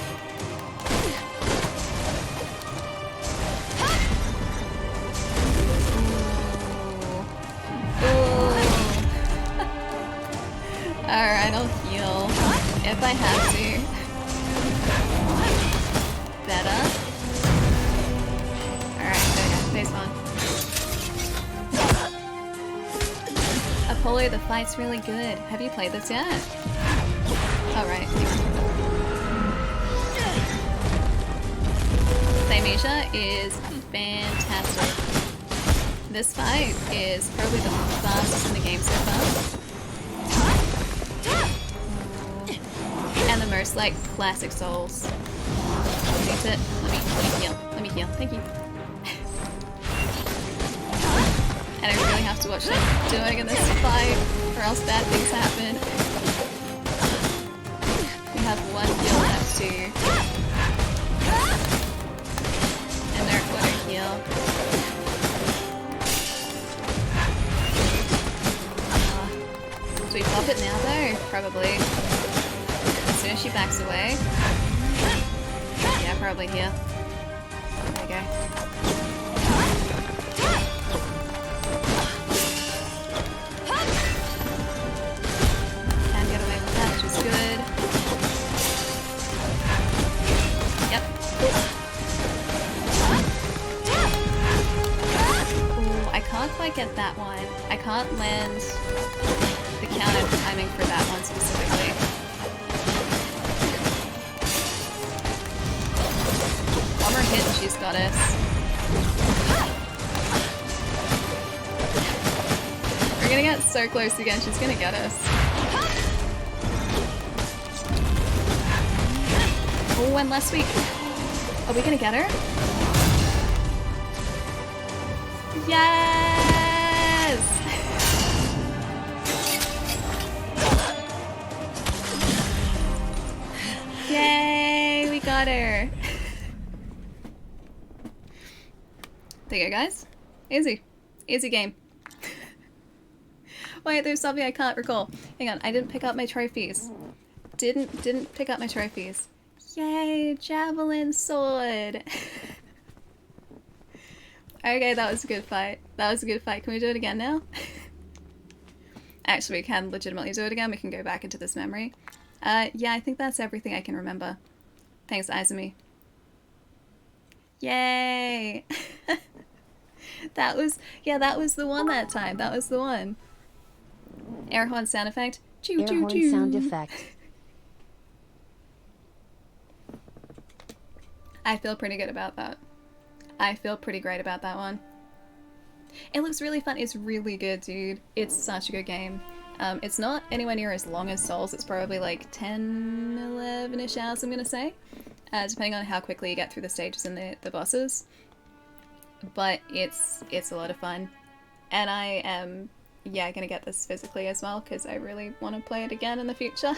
Alright, I'll heal if I have to. Better. Alright, there we go. Phase 1. Apollo, the fight's really good. Have you played this yet? Alright. Thymesia is fantastic. This fight is probably the fastest in the game so far. And the most like classic souls. Let me heal. Thank you. And I really have to watch what I'm doing in this fight, or else bad things happen. We have one heal left too. And they're auto heal. Do we pop it now though? Probably. As soon as she backs away. Yeah, probably here. There we go. Can get away with that, which is good. Yep. Ooh, I can't quite get that one. I can't land the counter timing for that one specifically. One more hit and she's got us. We're gonna get so close again, she's gonna get us. Oh, and last week... Are we gonna get her? Yes! Yay, we got her. There you go, guys. Easy. Easy game. Wait, there's something I can't recall. Hang on, I didn't pick up my trophies. Didn't pick up my trophies. Yay, javelin sword. Okay, that was a good fight. That was a good fight. Can we do it again now? Actually, we can legitimately do it again. We can go back into this memory. Yeah, I think that's everything I can remember. Thanks, Izumi. Yay! That was the one that time. That was the one. Air horn sound effect. Choo, Air choo, horn choo. sound effect. I feel pretty good about that. I feel pretty great about that one. It looks really fun. It's really good, dude. It's such a good game. It's not anywhere near as long as Souls. It's probably like 10, 11-ish hours, I'm gonna say. Depending on how quickly you get through the stages and the bosses. But it's a lot of fun. And I am, yeah, gonna get this physically as well, because I really want to play it again in the future.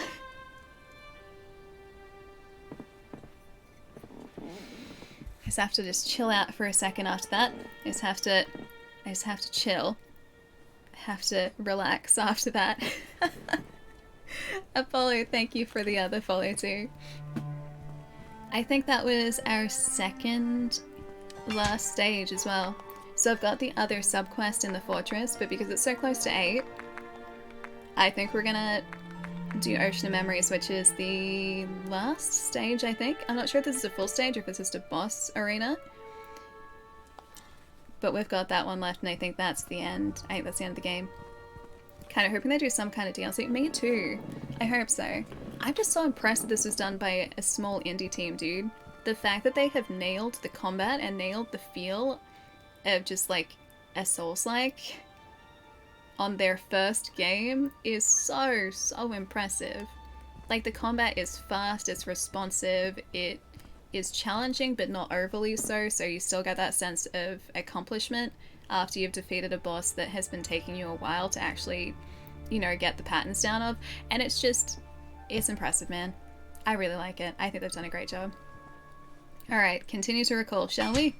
I just have to just chill out for a second after that. I just have to chill. I have to relax after that. A follow, thank you for the other follow too. I think that was our second last stage as well. So I've got the other subquest in the fortress, but because it's so close to 8, I think we're gonna do Ocean of Memories, which is the last stage, I think. I'm not sure if this is a full stage or if it's just a boss arena. But we've got that one left, and I think that's the end. I think that's the end of the game. Kind of hoping they do some kind of DLC. Me too. I hope so. I'm just so impressed that this was done by a small indie team, dude. The fact that they have nailed the combat and nailed the feel of just like a Souls-like on their first game is so impressive. Like, the combat is fast, it's responsive, it is challenging but not overly so you still get that sense of accomplishment after you've defeated a boss that has been taking you a while to actually, you know, get the patterns down of. And it's impressive, man. I really like it. I think they've done a great job. Alright, continue to recall, shall we?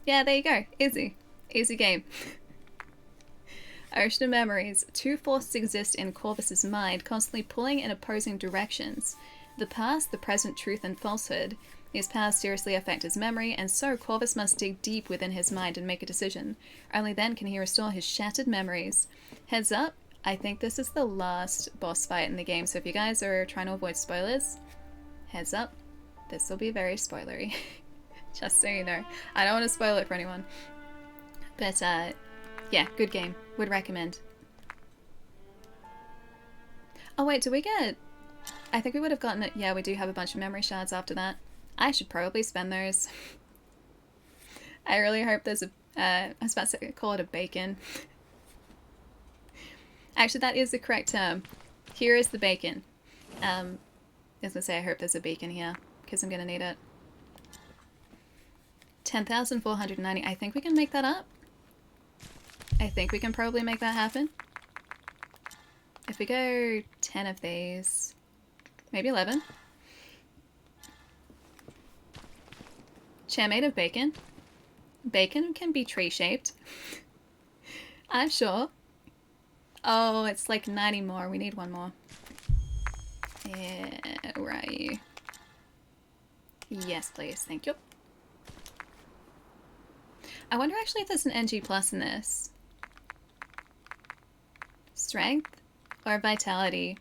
Yeah, there you go. Easy. Easy game. Ocean of Memories. Two forces exist in Corvus's mind, constantly pulling in opposing directions. The past, the present, truth, and falsehood. These powers seriously affect his memory, and so Corvus must dig deep within his mind and make a decision. Only then can he restore his shattered memories. Heads up, I think this is the last boss fight in the game, so if you guys are trying to avoid spoilers, heads up, this will be very spoilery. Just so you know. I don't want to spoil it for anyone. But, yeah, good game. Would recommend. Oh wait, do we get... I think we would have gotten it. Yeah, we do have a bunch of memory shards after that. I should probably spend those. I really hope there's a... I was about to call it a bacon. Actually, that is the correct term. Here is the bacon. I was gonna say I hope there's a beacon here, because I'm gonna need it. 10,490. I think we can make that up. I think we can probably make that happen. If we go 10 of these, maybe 11. Chair made of bacon. Bacon can be tree-shaped. I'm sure. Oh, it's like 90 more. We need one more. Yeah, where are you? Yes, please. Thank you. I wonder actually if there's an NG plus in this. Strength or vitality?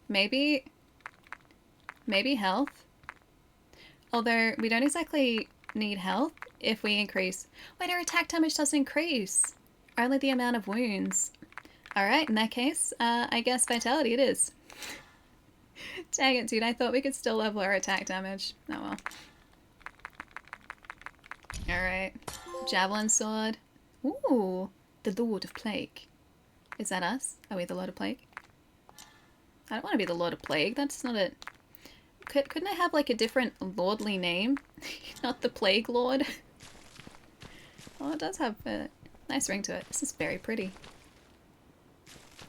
Maybe health? Although we don't exactly need health if we increase... Wait, our attack damage doesn't increase. Only the amount of wounds. Alright, in that case, I guess vitality it is. Dang it, dude, I thought we could still level our attack damage. Oh well. Alright. Javelin sword. Ooh, the Lord of Plague. Is that us? Are we the Lord of Plague? I don't want to be the Lord of Plague, that's not it. Couldn't I have like a different lordly name? Not the Plague Lord. Oh, it does have a nice ring to it. This is very pretty.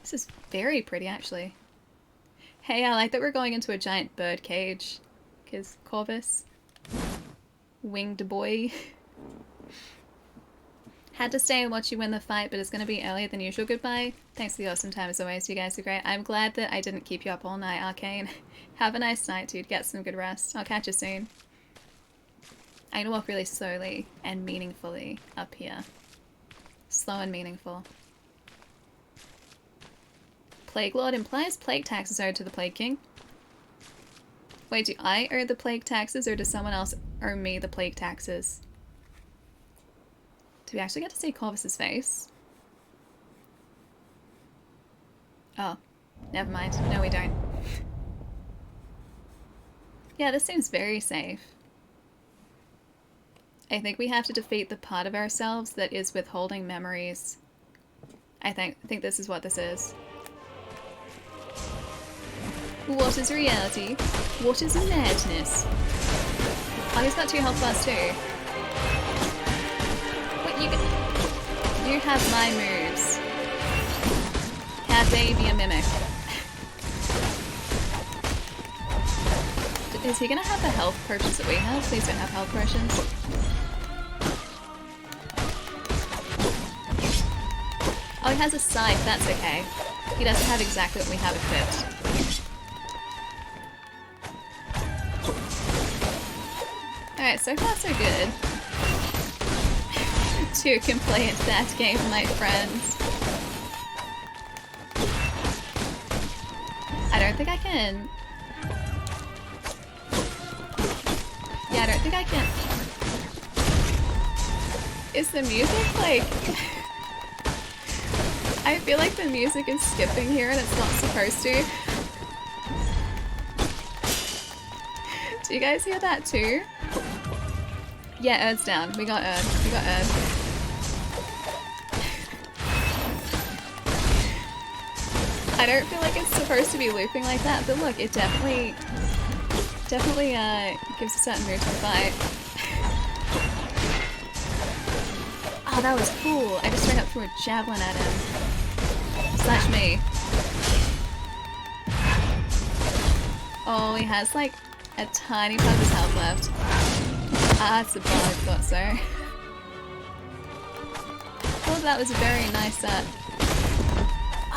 This is very pretty, actually. Hey, I like that we're going into a giant bird cage. Because Corvus. Winged boy. Had to stay and watch you win the fight, but it's going to be earlier than usual. Goodbye. Thanks for the awesome time as always. You guys are great. I'm glad that I didn't keep you up all night, Arcane. Have a nice night, dude. Get some good rest. I'll catch you soon. I'm going to walk really slowly and meaningfully up here. Slow and meaningful. Plague Lord implies plague taxes owed to the Plague King. Wait, do I owe the plague taxes or does someone else owe me the plague taxes? Do we actually get to see Corvus's face? Oh, never mind. No, we don't. Yeah, this seems very safe. I think we have to defeat the part of ourselves that is withholding memories. I think this is what this is. What is reality? What is madness? Oh, he's got 2 health bars too. You have my moves. How dare you be a mimic? Is he gonna have the health potions that we have? Please don't have health potions. Oh, he has a scythe, that's okay. He doesn't have exactly what we have equipped. Alright, so far so good. 2 can play into that game, my friends. I don't think I can. Yeah, I don't think I can. Is the music like... I feel like the music is skipping here and it's not supposed to. Do you guys hear that too? Yeah, Erd's down. We got Erd. We got Erd. I don't feel like it's supposed to be looping like that, but look, it definitely gives a certain mood to the fight. Oh, that was cool. I just straight up threw a javelin at him. Slash me. Oh, he has like a tiny part of his health left. Ah, it's a bug, I thought so. Oh, that was a very nice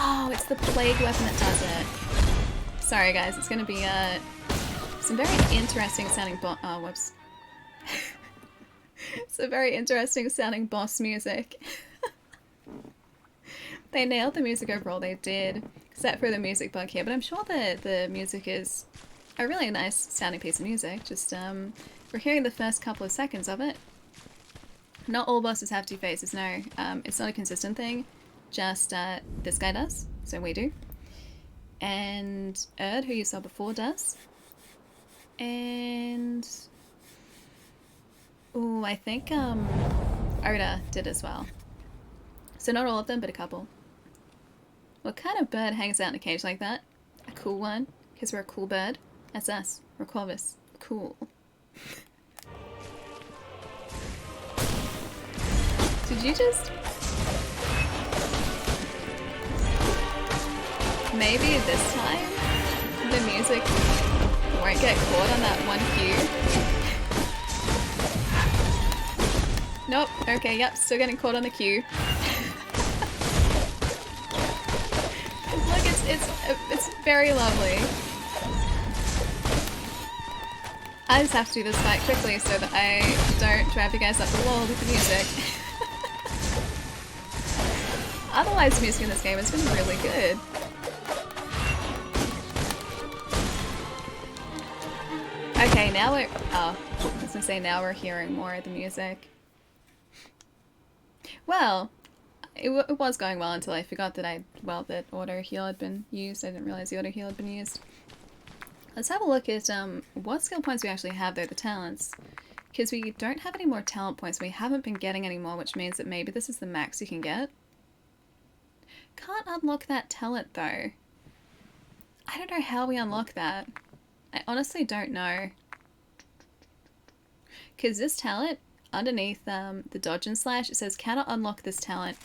Oh, it's the plague weapon that does it. Sorry guys, it's gonna be some very interesting sounding oh, whoops. Some very interesting sounding boss music. They nailed the music overall, they did. Except for the music bug here, but I'm sure that the music is a really nice sounding piece of music. Just, we're hearing the first couple of seconds of it. Not all bosses have 2 faces, no. It's not a consistent thing. Just, this guy does, so we do. And Erd, who you saw before, does. And... ooh, I think, Oda did as well. So not all of them, but a couple. What kind of bird hangs out in a cage like that? A cool one, because we're a cool bird. That's us. We're Corvus. Cool. Did you just... maybe this time the music won't get caught on that one cue. Nope. Okay, yep, still getting caught on the cue. Look, it's very lovely. I just have to do this fight quickly so that I don't drive you guys up the wall with the music. Otherwise, the music in this game has been really good. Okay, now we're... oh, I was gonna say now we're hearing more of the music. Well, it was going well until I forgot that that auto heal had been used. I didn't realize the auto heal had been used. Let's have a look at what skill points we actually have though, the talents. Because we don't have any more talent points. We haven't been getting any more, which means that maybe this is the max you can get. Can't unlock that talent though. I don't know how we unlock that. I honestly don't know. Because this talent, underneath the dodge and slash, it says cannot unlock this talent.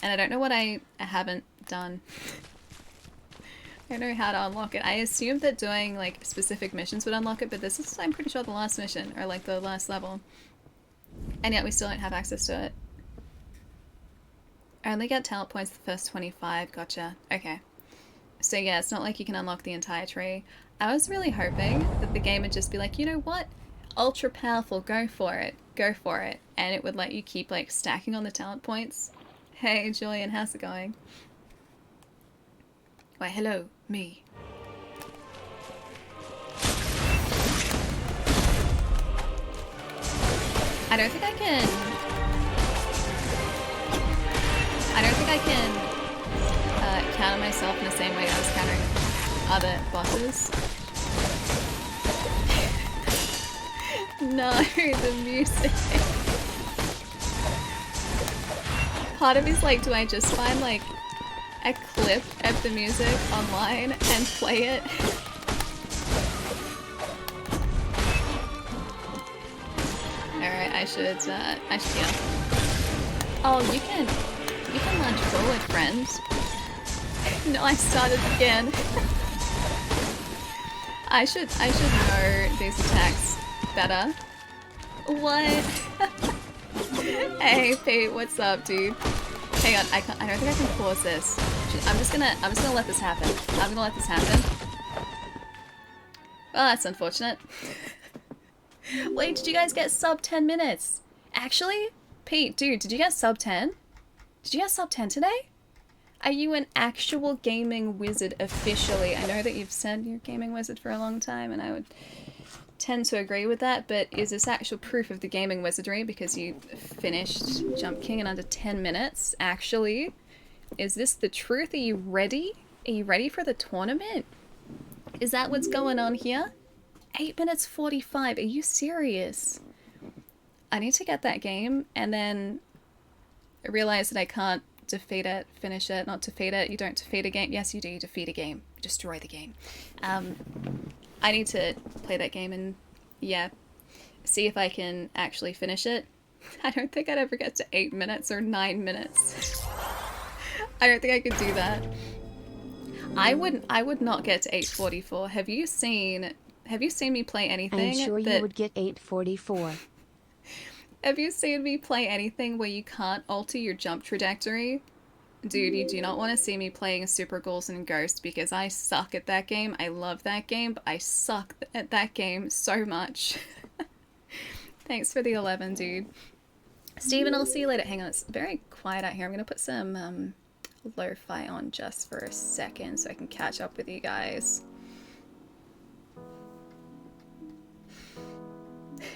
And I don't know what I haven't done. I don't know how to unlock it. I assumed that doing like specific missions would unlock it, but this is, I'm pretty sure, the last mission, or like the last level. And yet we still don't have access to it. I only get talent points the first 25, gotcha. Okay. So yeah, it's not like you can unlock the entire tree. I was really hoping that the game would just be like, you know what? Ultra powerful, go for it. Go for it. And it would let you keep like stacking on the talent points. Hey Julian, how's it going? Why, hello, me. I don't think I can counter myself in the same way I was countering other bosses. No, the music. Part of me is like, do I just find like a clip of the music online and play it? Alright, I should heal. Oh, you can lunge forward, friends. No, I started again. I should know these attacks better. What? Hey Pete, what's up, dude? Hang on, I don't think I can pause this. I'm just gonna let this happen. I'm gonna let this happen. Well, that's unfortunate. Wait, did you guys get sub 10 minutes? Actually? Pete, dude, did you get sub 10? Did you get sub 10 today? Are you an actual gaming wizard officially? I know that you've said you're a gaming wizard for a long time, and I would tend to agree with that, but is this actual proof of the gaming wizardry because you finished Jump King in under 10 minutes? Actually, is this the truth? Are you ready? Are you ready for the tournament? Is that what's going on here? 8 minutes 45. Are you serious? I need to get that game, and then I realize that I can't defeat it, finish it, not defeat it. You don't defeat a game. Yes, you do. You defeat a game. You destroy the game. I need to play that game and, yeah, see if I can actually finish it. I don't think I'd ever get to 8 minutes or 9 minutes. I don't think I could do that. I would not get to 8:44. Have you seen me play anything? I'm sure you would get 8:44. Have you seen me play anything where you can't alter your jump trajectory? Dude, you do not want to see me playing Super Ghouls and Ghosts because I suck at that game. I love that game, but I suck at that game so much. Thanks for the 11, dude. Steven, I'll see you later. Hang on, it's very quiet out here. I'm going to put some lo-fi on just for a second so I can catch up with you guys.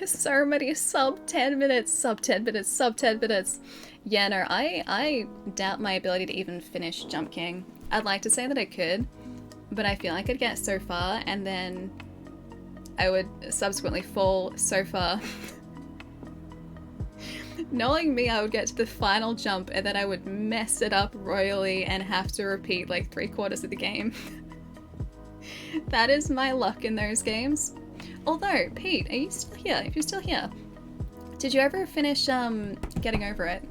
So many sub 10 minutes, sub 10 minutes, sub 10 minutes. Yeah, no, I doubt my ability to even finish Jump King. I'd like to say that I could, but I feel like I'd get so far and then I would subsequently fall so far. Knowing me, I would get to the final jump and then I would mess it up royally and have to repeat like 3/4 of the game. That is my luck in those games. Although, Pete, are you still here? If you're still here, did you ever finish Getting Over It?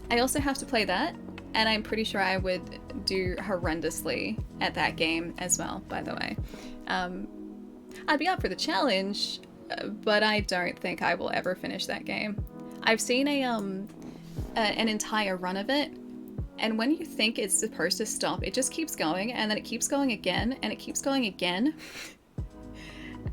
I also have to play that, and I'm pretty sure I would do horrendously at that game as well, by the way. I'd be up for the challenge, but I don't think I will ever finish that game. I've seen an entire run of it, and when you think it's supposed to stop, it just keeps going, and then it keeps going again, and it keeps going again.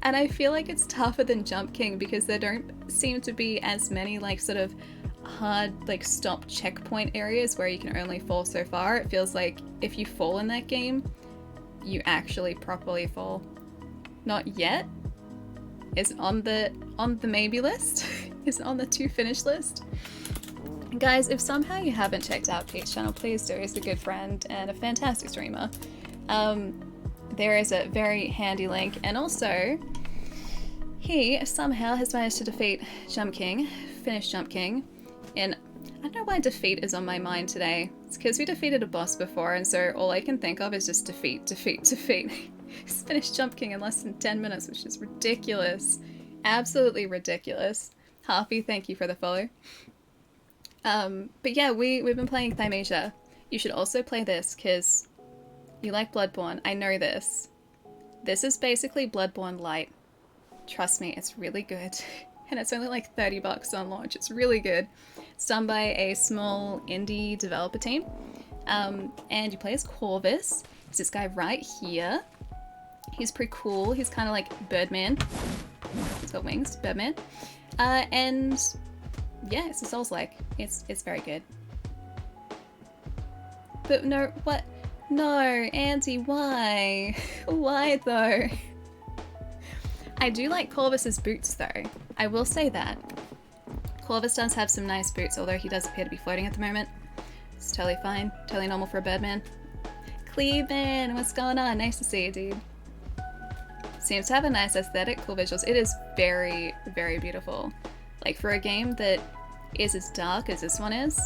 And I feel like it's tougher than Jump King because there don't seem to be as many like sort of hard like stop checkpoint areas where you can only fall so far. It feels like if you fall in that game, you actually properly fall. Not yet. Is it on the maybe list? Is it on the to finish list? Guys, if somehow you haven't checked out Pete's channel, please do. He's a good friend and a fantastic streamer. There is a very handy link, and also he somehow has managed to defeat Jump King, finish Jump King, and I don't know why defeat is on my mind today. It's because we defeated a boss before, and so all I can think of is just defeat, defeat, defeat. He's finished Jump King in less than 10 minutes, which is ridiculous. Absolutely ridiculous. Harpy, thank you for the follow. But yeah, we've been playing Thymesia. You should also play this, because you like Bloodborne. I know this. This is basically Bloodborne Light. Trust me, it's really good. And it's only like $30 on launch. It's really good. It's done by a small indie developer team. And you play as Corvus. It's this guy right here. He's pretty cool. He's kind of like Birdman. He's got wings, Birdman. And yeah, it's a soulslike. It's very good. But no, what? No, Auntie, why? Why though? I do like Corvus's boots though. I will say that. Corvus does have some nice boots, although he does appear to be floating at the moment. It's totally fine. Totally normal for a Birdman. Cleveland, what's going on? Nice to see you, dude. Seems to have a nice aesthetic, cool visuals. It is very, very beautiful. Like for a game that is as dark as this one is,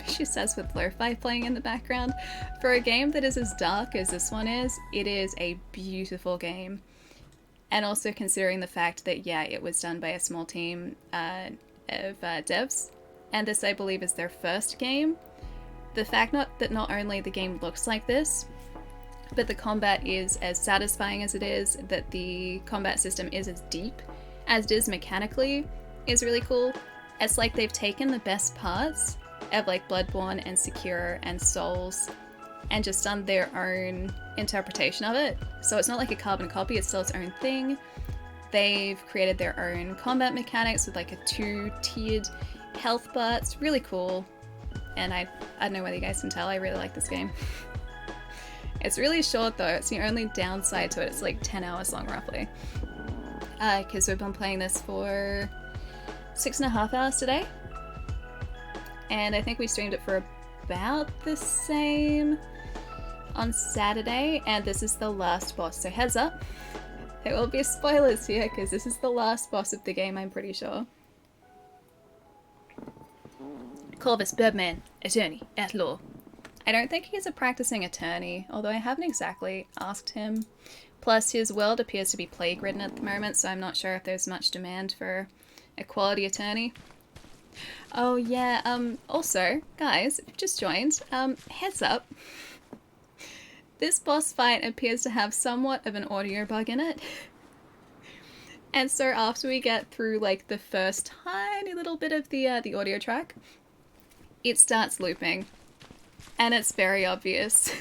she says with lo-fi playing in the background, for a game that is as dark as this one is, it is a beautiful game. And also considering the fact that, yeah, it was done by a small team of devs, and this, I believe, is their first game. The fact that not only the game looks like this, but the combat is as satisfying as it is, that the combat system is as deep as it is mechanically, is really cool. It's like they've taken the best parts of like Bloodborne and Sekiro and Souls and just done their own interpretation of it. So it's not like a carbon copy, it's still its own thing. They've created their own combat mechanics with like a 2-tiered health bar. It's really cool. And I don't know whether you guys can tell, I really like this game. It's really short though, it's the only downside to it. It's like 10 hours long roughly. Because we've been playing this for 6.5 hours today. And I think we streamed it for about the same on Saturday, and this is the last boss. So heads up, there will be spoilers here because this is the last boss of the game, I'm pretty sure. Corvus, Birdman, attorney, at law. I don't think he's a practicing attorney, although I haven't exactly asked him. Plus, his world appears to be plague-ridden at the moment, so I'm not sure if there's much demand for a quality attorney. Oh yeah, also, guys, if you've just joined, heads up. This boss fight appears to have somewhat of an audio bug in it. And so after we get through like the first tiny little bit of the audio track, it starts looping. And it's very obvious.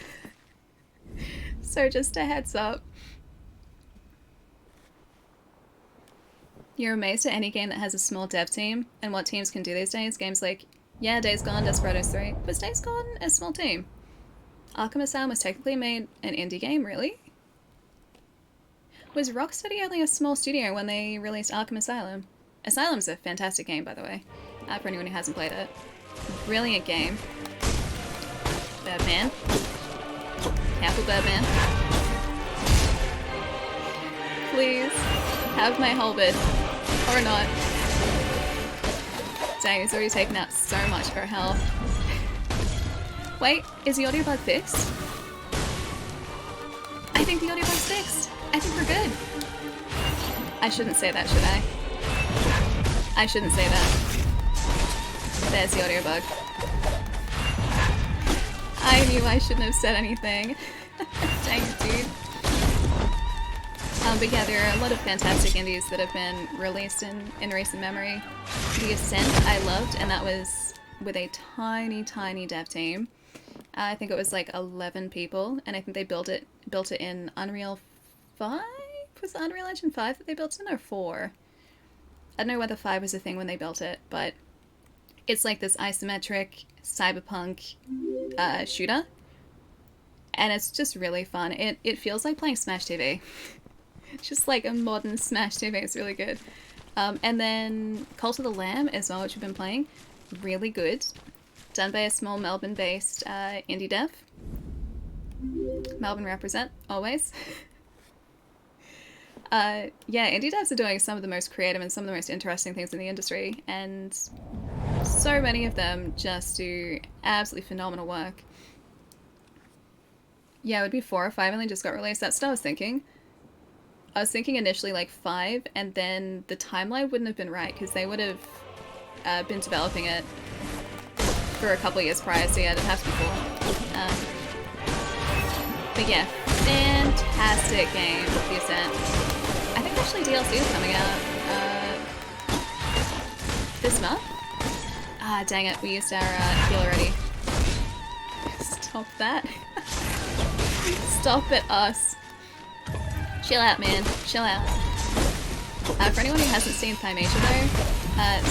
So just a heads up. You're amazed at any game that has a small dev team and what teams can do these days. Games like, yeah, Days Gone, Desperados 3. Was Days Gone a small team? Arkham Asylum was technically made an indie game, really? Was Rocksteady only a small studio when they released Arkham Asylum? Asylum's a fantastic game, by the way, for anyone who hasn't played it. Brilliant game. Birdman. Careful, Birdman. Please, have my halberd. Or not. Dang, he's already taken out so much for health. Wait, is the audio bug fixed? I think the audio bug's fixed. I think we're good. I shouldn't say that, should I? I shouldn't say that. There's the audio bug. I knew I shouldn't have said anything. Dang it, dude. But yeah, there are a lot of fantastic indies that have been released in recent memory. The Ascent I loved, and that was with a tiny, tiny dev team. I think it was like 11 people, and I think they built it in Unreal 5? Was it Unreal Engine 5 that they built it in, or 4? I don't know whether 5 was a thing when they built it, but it's like this isometric cyberpunk shooter, and it's just really fun. It feels like playing Smash TV. Just like a modern Smash TV, it's really good. And then Cult of the Lamb as well, which we've been playing. Really good. Done by a small Melbourne-based indie dev. Melbourne represent, always. Yeah, indie devs are doing some of the most creative and some of the most interesting things in the industry, and so many of them just do absolutely phenomenal work. Yeah, it would be 4 or 5 and they just got released. That's what I was thinking. I was thinking initially like 5, and then the timeline wouldn't have been right because they would have been developing it for a couple of years prior, so yeah, it'd have to be 4. But yeah, fantastic game, The Ascent. I think actually DLC is coming out this month. Ah, dang it, we used our heal already. Stop that. Stop it, us. Chill out, man. Chill out. For anyone who hasn't seen Thymesia though,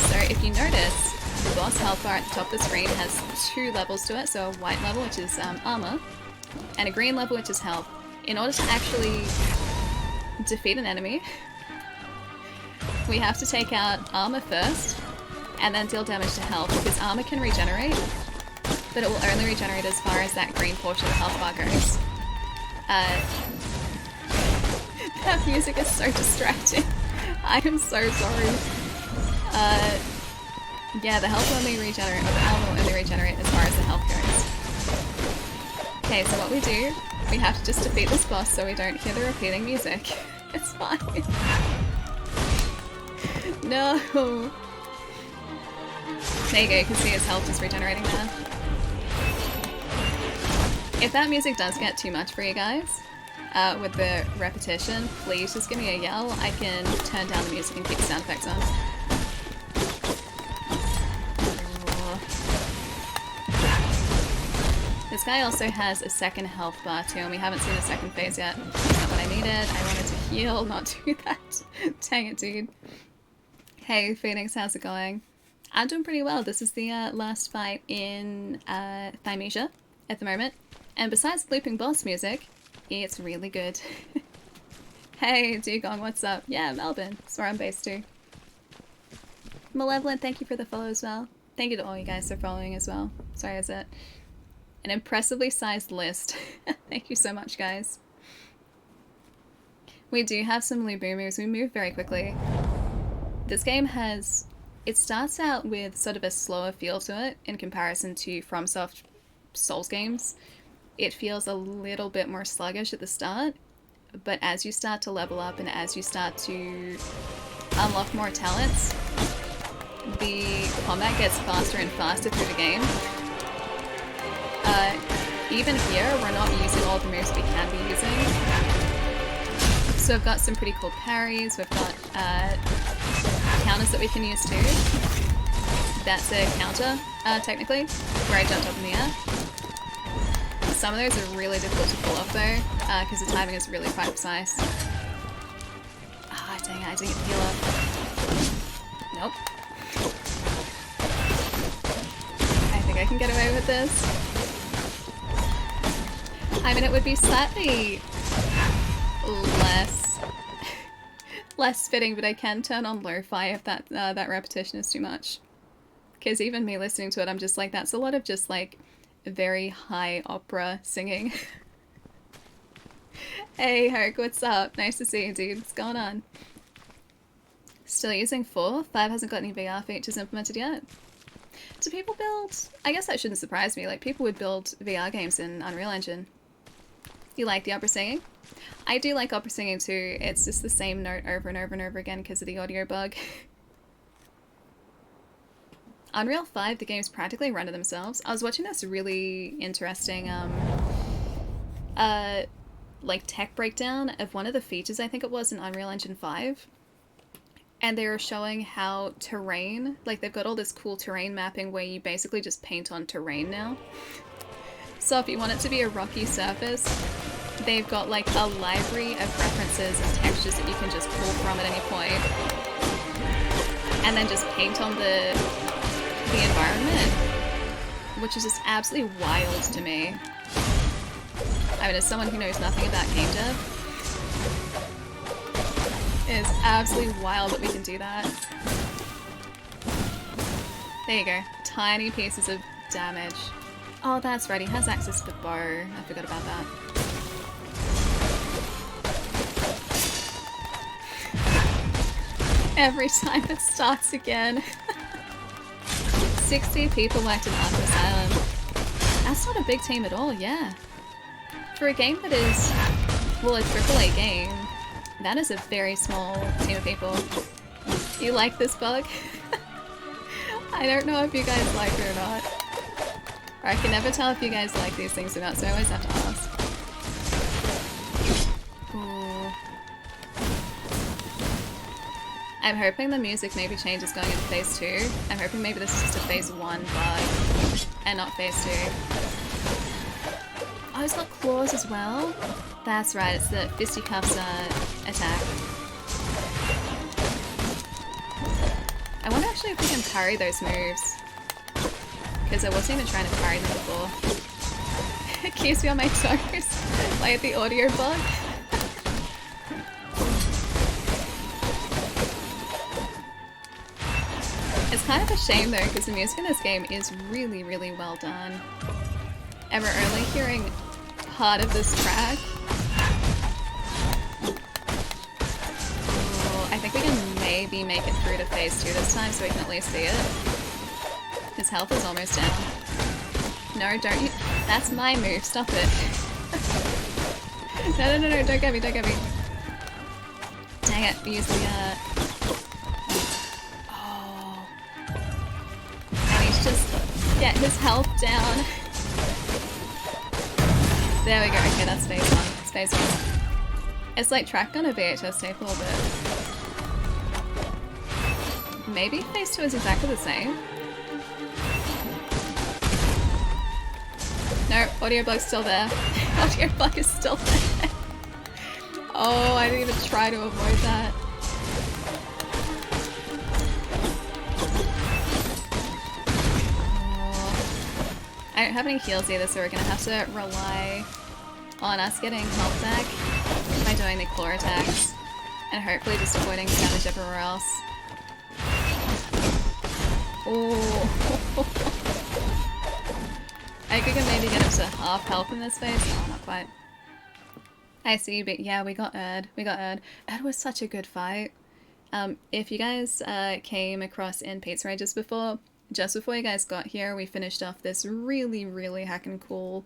so if you notice, the boss health bar at the top of the screen has 2 levels to it, so a white level, which is armor, and a green level, which is health. In order to actually defeat an enemy, we have to take out armor first, and then deal damage to health, because armor can regenerate, but it will only regenerate as far as that green portion of the health bar goes. That music is so distracting. I am so sorry. Yeah, the health only regenerate, or the armor will only regenerate as far as the health goes. Okay, so what we do, we have to just defeat this boss so we don't hear the repeating music. It's fine. No! There you go, you can see his health is regenerating now. If that music does get too much for you guys, with the repetition, please just give me a yell. I can turn down the music and keep the sound effects on. This guy also has a second health bar too, and we haven't seen a second phase yet. That's not what I needed. I wanted to heal, not do that. Dang it, dude. Hey, Phoenix, how's it going? I'm doing pretty well. This is the last fight in Thymesia at the moment. And besides the looping boss music, it's really good. Hey, Dugong, what's up? Yeah, Melbourne. That's where I'm based too. Malevolent, thank you for the follow as well. Thank you to all you guys for following as well. Sorry, is it an impressively sized list? Thank you so much, guys. We do have some Lubu moves. We move very quickly. This game has... It starts out with sort of a slower feel to it in comparison to FromSoft Souls games. It feels a little bit more sluggish at the start, but as you start to level up and as you start to unlock more talents, the combat gets faster and faster through the game. Even here, we're not using all the moves we can be using. So we've got some pretty cool parries, we've got counters that we can use too. That's a counter, technically, where I jumped up in the air. Some of those are really difficult to pull off though, because the timing is really quite precise. Ah, dang it, I didn't get the heal up. Nope. I think I can get away with this. I mean, it would be slightly less fitting, but I can turn on lo-fi if that repetition is too much. Because even me listening to it, I'm just like, that's a lot of just like very high opera singing. Hey Herc, what's up? Nice to see you, dude. What's going on? Still using 4? 5 hasn't got any VR features implemented yet. Do people build... I guess that shouldn't surprise me. Like, people would build VR games in Unreal Engine. You like the opera singing? I do like opera singing too. It's just the same note over and over and over again because of the audio bug. Unreal 5, the games practically run to themselves. I was watching this really interesting like tech breakdown of one of the features, I think it was, in Unreal Engine 5. And they were showing how terrain, like they've got all this cool terrain mapping where you basically just paint on terrain now. So if you want it to be a rocky surface, they've got like a library of references and textures that you can just pull from at any point. And then just paint on the environment, which is just absolutely wild to me. I mean, as someone who knows nothing about game dev, it's absolutely wild that we can do that. There you go. Tiny pieces of damage. Oh, that's right. He has access to the bow. I forgot about that. Every time it starts again. 60 people worked in Arkham Asylum. That's not a big team at all, yeah. For a game that is, well, a AAA game, that is a very small team of people. You like this bug? I don't know if you guys like it or not. Or I can never tell if you guys like these things or not, so I always have to ask. Ooh. I'm hoping the music maybe changes going into phase 2. I'm hoping maybe this is just a phase 1 bug and not phase 2. Oh, it's got claws as well? That's right, it's the fisticuffs attack. I wonder actually if we can parry those moves. Because I wasn't even trying to parry them before. It keeps me on my toes, like the audio bug. It's kind of a shame though, because the music in this game is really, really well done. And we're only hearing part of this track. Oh, I think we can maybe make it through to phase 2 this time so we can at least see it. His health is almost down. No, don't you- that's my move, stop it. No, don't get me, don't get me. Dang it, use the, oh. I need to just get his health down. There we go, okay, that's phase 1. It's phase 1. It's like track on a VHS tape a little bit. Maybe phase 2 is exactly the same. No, audio bug's still there. Audio bug is still there. Oh, I didn't even try to avoid that. Oh. I don't have any heals either, so we're gonna have to rely on us getting health back by doing the claw attacks. And hopefully just avoiding damage everywhere else. Oh. I think we can maybe get up to half health in this phase. No, not quite. I see, but yeah, we got Erd. We got Erd. Erd was such a good fight. If you guys came across in Pizza Rage just before you guys got here, we finished off this really, really heckin' cool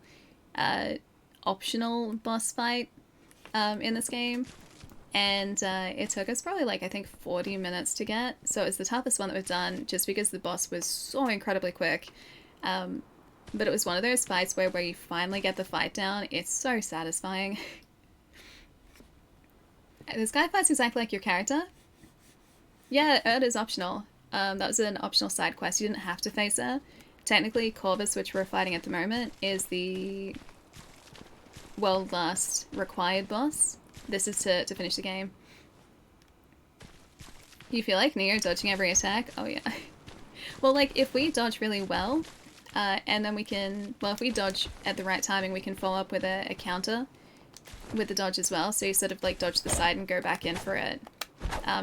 optional boss fight in this game. And it took us probably like, I think 40 minutes to get. So it's the toughest one that we've done just because the boss was so incredibly quick. But it was one of those fights where you finally get the fight down. It's so satisfying. This guy fights exactly like your character. Yeah, Erd is optional. That was an optional side quest. You didn't have to face her. Technically, Corvus, which we're fighting at the moment, is the, well, last required boss. This is to finish the game. You feel like Neo dodging every attack? Oh yeah. Well, like, if we dodge really well, and then we can, well, if we dodge at the right timing, we can follow up with a counter with the dodge as well. So you sort of like dodge the side and go back in for a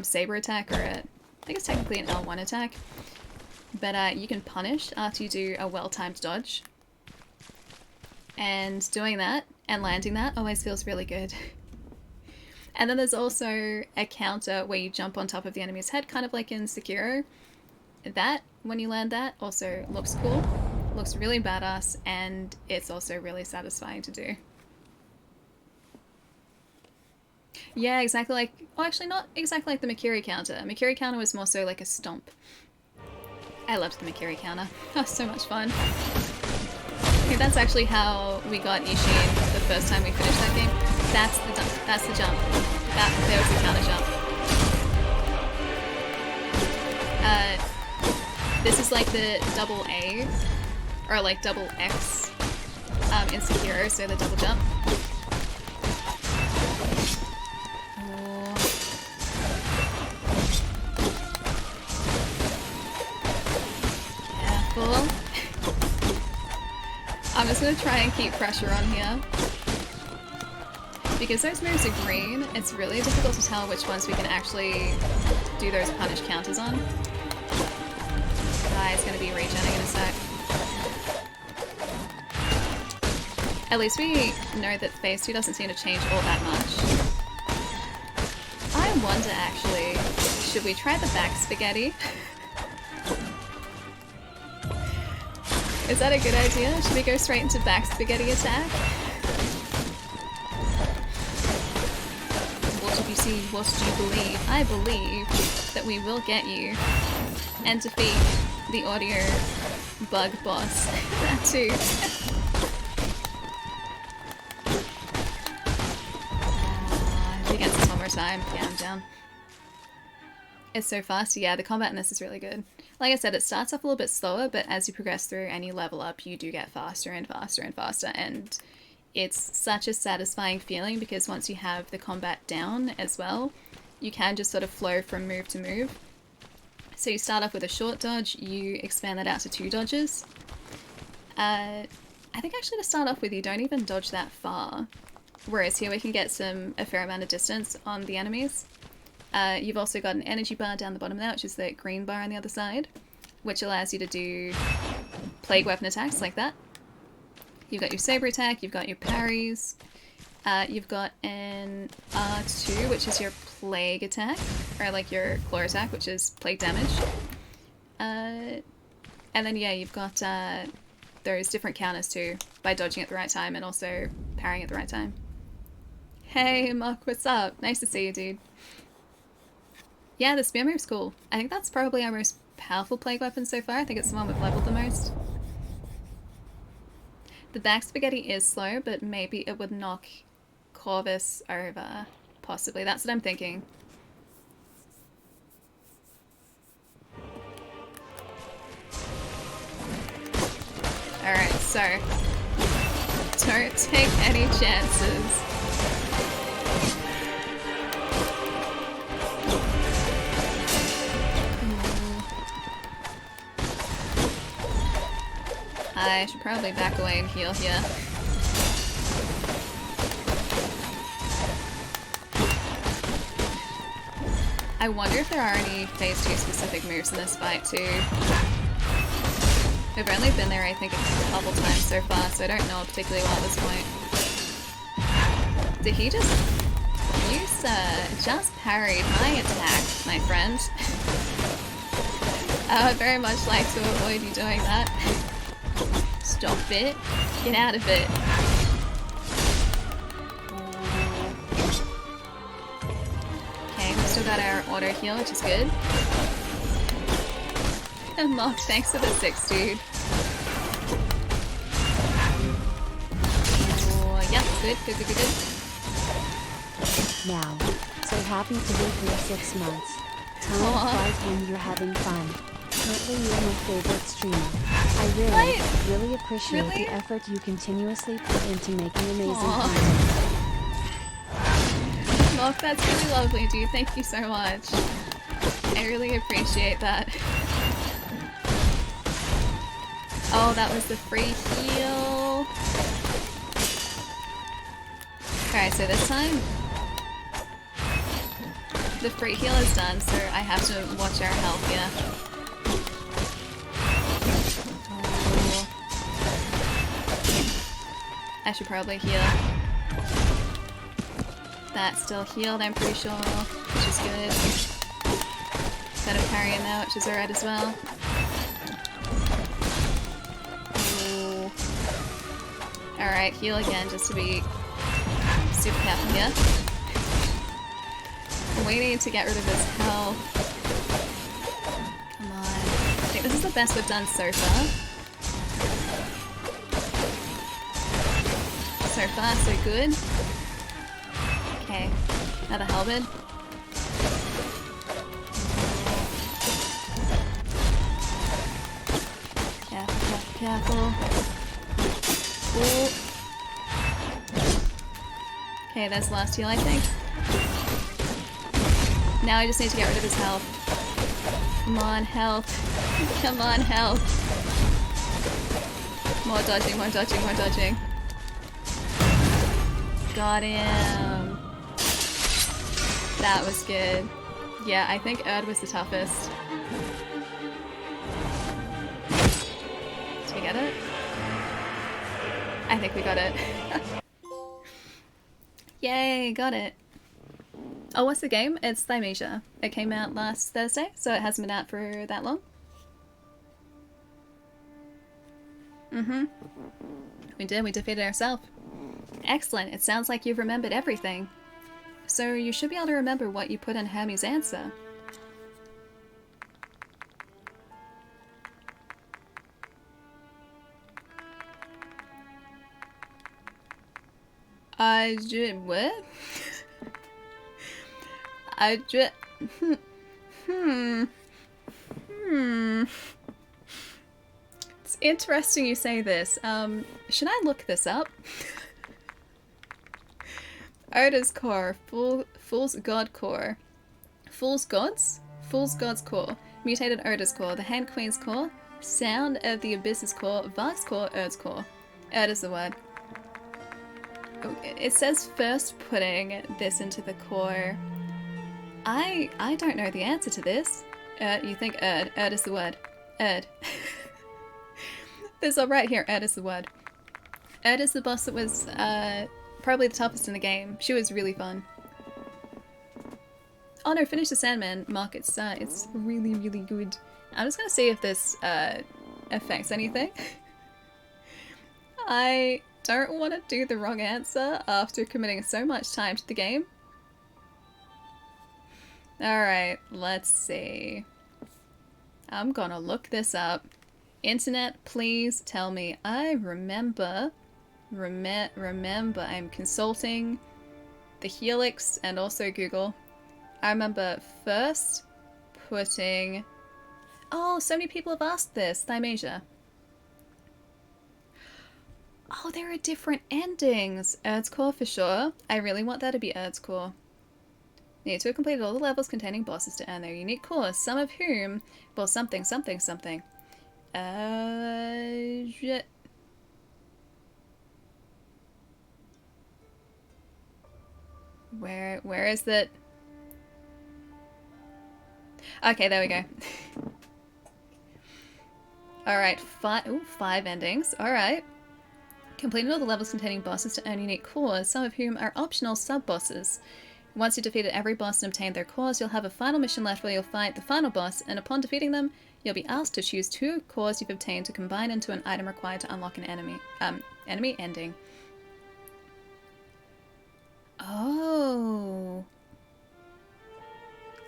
saber attack, or I think it's technically an L1 attack. But you can punish after you do a well-timed dodge. And doing that and landing that always feels really good. And then there's also a counter where you jump on top of the enemy's head, kind of like in Sekiro. That, when you land that, also looks cool. Looks really badass, and it's also really satisfying to do. Yeah, exactly like... Oh, actually not exactly like the Mikiri counter. Mikiri counter was more so like a stomp. I loved the Mikiri counter. That was so much fun. Okay, that's actually how we got Ishin the first time we finished that game. That's the jump. That's the jump. There was the counter jump. This is like the double A, or like double X in Sekiro, so the double jump. Oh. Careful. I'm just going to try and keep pressure on here. Because those moves are green, it's really difficult to tell which ones we can actually do those punish counters on. It's going to be regenning in a sec. At least we know that phase 2 doesn't seem to change all that much. I wonder actually, should we try the back spaghetti? Is that a good idea? Should we go straight into back spaghetti attack? see, what do you believe? I believe that we will get you and defeat the audio bug boss. That too. If he gets this one more time, yeah, I'm down. It's so fast. Yeah, the combat in this is really good. Like I said, it starts off a little bit slower, but as you progress through and you level up, you do get faster and faster and faster, and it's such a satisfying feeling because once you have the combat down as well, you can just sort of flow from move to move. So you start off with a short dodge, you expand that out to 2 dodges. I think actually to start off with, you don't even dodge that far, whereas here we can get a fair amount of distance on the enemies. You've also got an energy bar down the bottom there, which is the green bar on the other side, which allows you to do plague weapon attacks like that. You've got your saber attack, you've got your parries, you've got an R2, which is your plague attack, or like your claw attack, which is plague damage. And then yeah, you've got those different counters too, by dodging at the right time and also parrying at the right time. Hey Mark, what's up? Nice to see you, dude. Yeah, the spear move's cool. I think that's probably our most powerful plague weapon so far. I think it's the one we've leveled the most. The back spaghetti is slow, but maybe it would knock Corvus over. Possibly. That's what I'm thinking. Alright, so don't take any chances. I should probably back away and heal here. I wonder if there are any phase 2 specific moves in this fight too. We've only been there I think a couple times so far, so I don't know particularly well at this point. Did he just... You just parried my attack, my friend. I would very much like to avoid you doing that. Stop it. Get out of it. Okay, we've still got our auto heal, which is good. And Mark, thanks for the 6, dude. Oh, yeah, good. Now, so happy to be here 6 months. Time flies when you're having fun. Currently you're my favorite streamer. I really appreciate the effort you continuously put into making amazing content. Mark, that's really lovely, dude. Thank you so much. I really appreciate that. Oh, that was the free heal. Okay, so this time the free heal is done, so I have to watch our health here. I should probably heal. That's still healed, I'm pretty sure, which is good. Got a parry in there, which is alright as well. Alright, heal again just to be super careful here. We need to get rid of his health. Come on. I think this is the best we've done so far. So far, so good. Okay, another halberd. Careful. Ooh. Okay, that's the last heal, I think. Now I just need to get rid of his health. Come on, health. Come on, health. More dodging, more dodging, more dodging. Got him. That was good. Yeah, I think Erd was the toughest. Did we get it? I think we got it. Yay, got it. Oh, what's the game? It's Thymesia. It came out last Thursday, so it hasn't been out for that long. We did, we defeated ourselves. Excellent, it sounds like you've remembered everything. so you should be able to remember what you put in Hermes' answer. What? It's interesting you say this. Should I look this up? Oda's core, Fool's God core. Fool's Gods? Fool's God's core. Mutated Oda's core. The Hand Queen's core. Sound of the Abyss's core. Varg's core. Erd's core. Erd is the word. It says first putting this into the core. I don't know the answer to this. You think Erd. Erd is the word. Erd. There's all right here. Erd is the word. Erd is the boss that was probably the toughest in the game. She was really fun. Oh no, finish the Sandman, Mark. It's really, really good. I'm just gonna see if this affects anything. I don't want to do the wrong answer after committing so much time to the game. Alright, let's see. I'm gonna look this up. Internet, please tell me. I remember I'm consulting the Helix and also Google. I remember first putting... Oh, so many people have asked this. Thymesia. Oh, there are different endings. Erd's core for sure. I really want that to be Erd's core. Need to have completed all the levels containing bosses to earn their unique cores, some of whom... Well, something. Shit. Where is that? Okay, there we go. Alright, 5 endings. Alright. Completed all the levels containing bosses to earn unique cores, some of whom are optional sub-bosses. Once you've defeated every boss and obtained their cores, you'll have a final mission left where you'll fight the final boss, and upon defeating them, you'll be asked to choose 2 cores you've obtained to combine into an item required to unlock an enemy ending. Oh.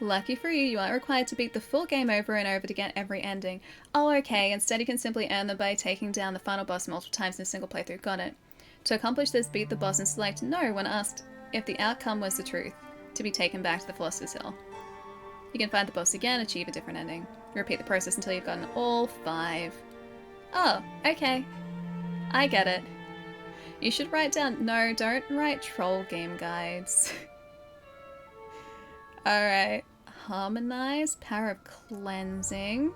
Lucky for you, you aren't required to beat the full game over and over to get every ending. Oh, okay, instead you can simply earn them by taking down the final boss multiple times in a single playthrough. Got it. To accomplish this, beat the boss and select no when asked if the outcome was the truth, to be taken back to the Philosopher's Hill. You can find the boss again, achieve a different ending. Repeat the process until you've gotten all 5. Oh, okay. I get it. You should write down... No, don't write troll game guides. Alright. Harmonize, power of cleansing.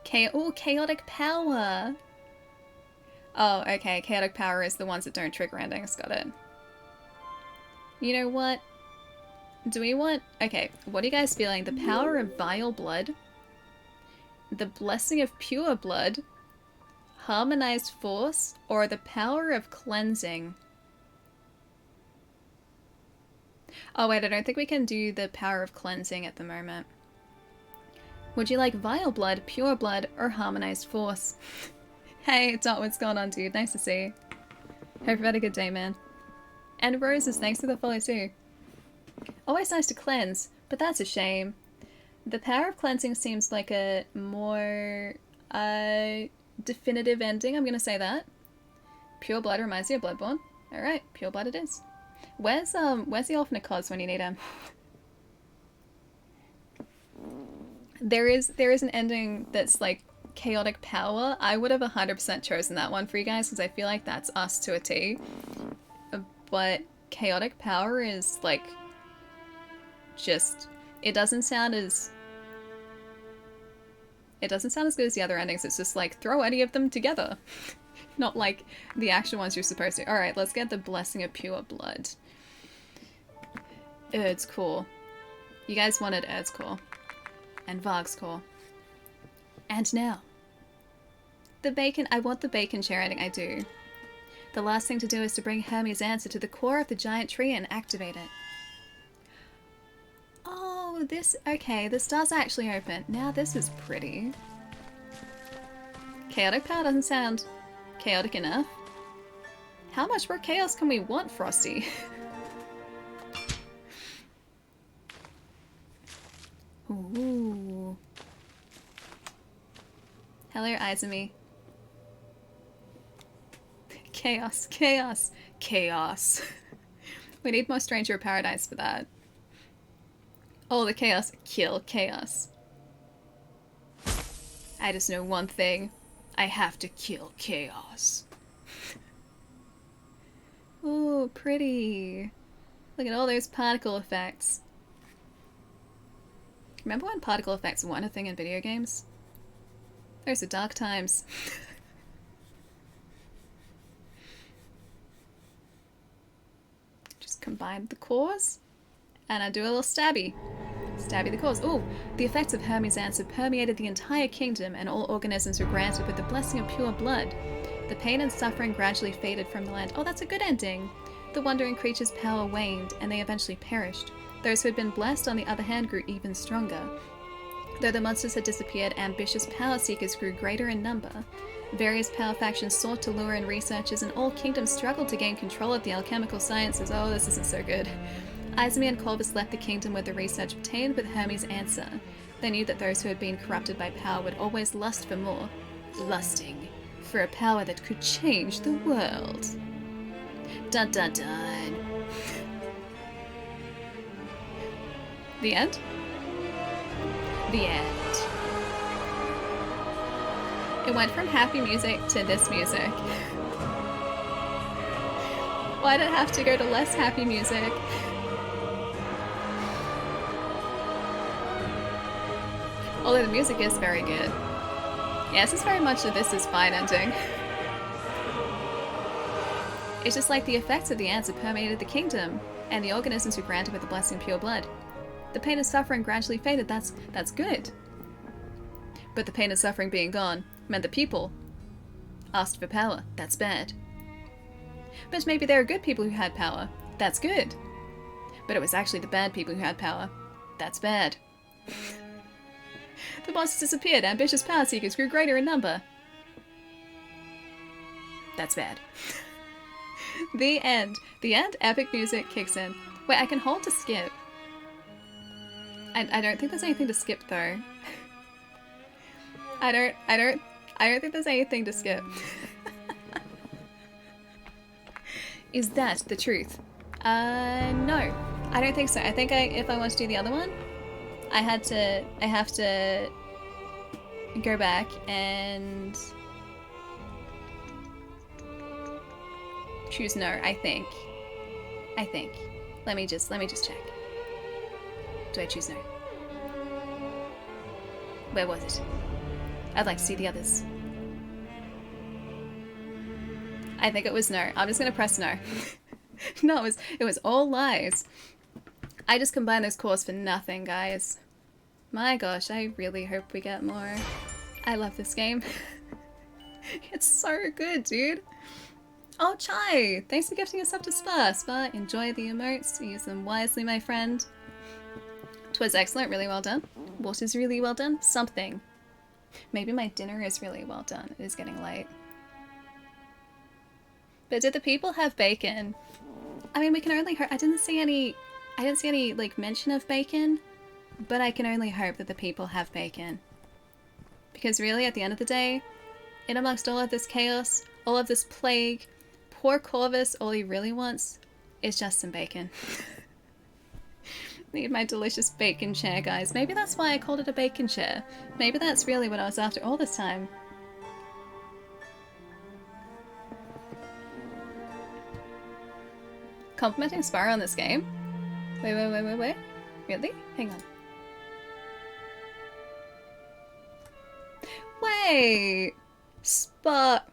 Chaotic power! Oh, okay, chaotic power is the ones that don't trigger endings, got it. You know what? Do we want... Okay, what are you guys feeling? The power of vile blood? The blessing of pure blood? Harmonized force? Or the power of cleansing? Oh wait, I don't think we can do the power of cleansing at the moment. Would you like vile blood, pure blood, or harmonized force? Hey, Dot, what's going on, dude? Nice to see you. Hope you've had a good day, man. And Roses, thanks for the follow too. Always nice to cleanse, but that's a shame. The power of cleansing seems like a more definitive ending, I'm gonna say that. Pure blood reminds you of Bloodborne. Alright, pure blood it is. Where's the alternate cause when you need him? There is an ending that's like chaotic power. I would have 100% chosen that one for you guys because I feel like that's us to a T. But chaotic power is like just it doesn't sound as good as the other endings. It's just like throw any of them together. Not like the actual ones you're supposed to. Alright, let's get the blessing of pure blood. Erd's core. You guys wanted Erd's core. And Varg's core. And now. The bacon. I want the bacon chair ending, I do. The last thing to do is to bring Hermes' answer to the core of the giant tree and activate it. Oh, this... Okay, this does actually open. Now this is pretty. Chaotic power doesn't sound chaotic enough. How much more chaos can we want, Frosty? Ooh. Hello, Izumi. Chaos, chaos, chaos. We need more Stranger of Paradise for that. All the chaos, kill chaos. I just know one thing. I have to kill chaos. Ooh, pretty. Look at all those particle effects. Remember when particle effects weren't a thing in video games? Those are dark times. Just combine the cores, and I do a little stabby. Stabby the cause. Ooh, the effects of Hermes' answer permeated the entire kingdom, and all organisms were granted with the blessing of pure blood. The pain and suffering gradually faded from the land. Oh, that's a good ending. The wandering creatures' power waned, and they eventually perished. Those who had been blessed, on the other hand, grew even stronger. Though the monsters had disappeared, ambitious power seekers grew greater in number. Various power factions sought to lure in researchers, and all kingdoms struggled to gain control of the alchemical sciences. Oh, this isn't so good. Izumi and Corvus left the kingdom with the research obtained with Hermes' answer. They knew that those who had been corrupted by power would always lust for more. Lusting for a power that could change the world. Dun dun dun. The end? The end. It went from happy music to this music. Why did it have to go to less happy music? Although the music is very good. Yes, it's very much a This Is Fine ending. It's just like the effects of the answer permeated the kingdom, and the organisms were granted with the blessing of pure blood. The pain and suffering gradually faded. That's good. But the pain and suffering being gone meant the people asked for power. That's bad. But maybe there are good people who had power. That's good. But it was actually the bad people who had power. That's bad. The monsters disappeared. Ambitious power seekers grew greater in number. That's bad. The end. The end. Epic music kicks in. Wait, I can hold to skip. I don't think there's anything to skip though. I don't think there's anything to skip. Is that the truth? No. I don't think so. I think if I want to do the other one, I have to go back and choose no, I think. Let me just check. Do I choose no? Where was it? I'd like to see the others. I think it was no. I'm just gonna press no. No, it was all lies. I just combined those cores for nothing, guys. My gosh, I really hope we get more. I love this game. It's so good, dude. Oh, Chai! Thanks for gifting us up to Spa. Spa, enjoy the emotes. Use them wisely, my friend. 'Twas excellent, really well done. What is really well done? Something. Maybe my dinner is really well done. It is getting late. But did the people have bacon? I mean, we can only hope. I didn't see any like mention of bacon, but I can only hope that the people have bacon. Because really, at the end of the day, in amongst all of this chaos, all of this plague, poor Corvus, all he really wants is just some bacon. Need my delicious bacon chair, guys. Maybe that's why I called it a bacon chair. Maybe that's really what I was after all this time. Complimenting Spyro on this game? Wait. Really? Hang on. Wait! Spa,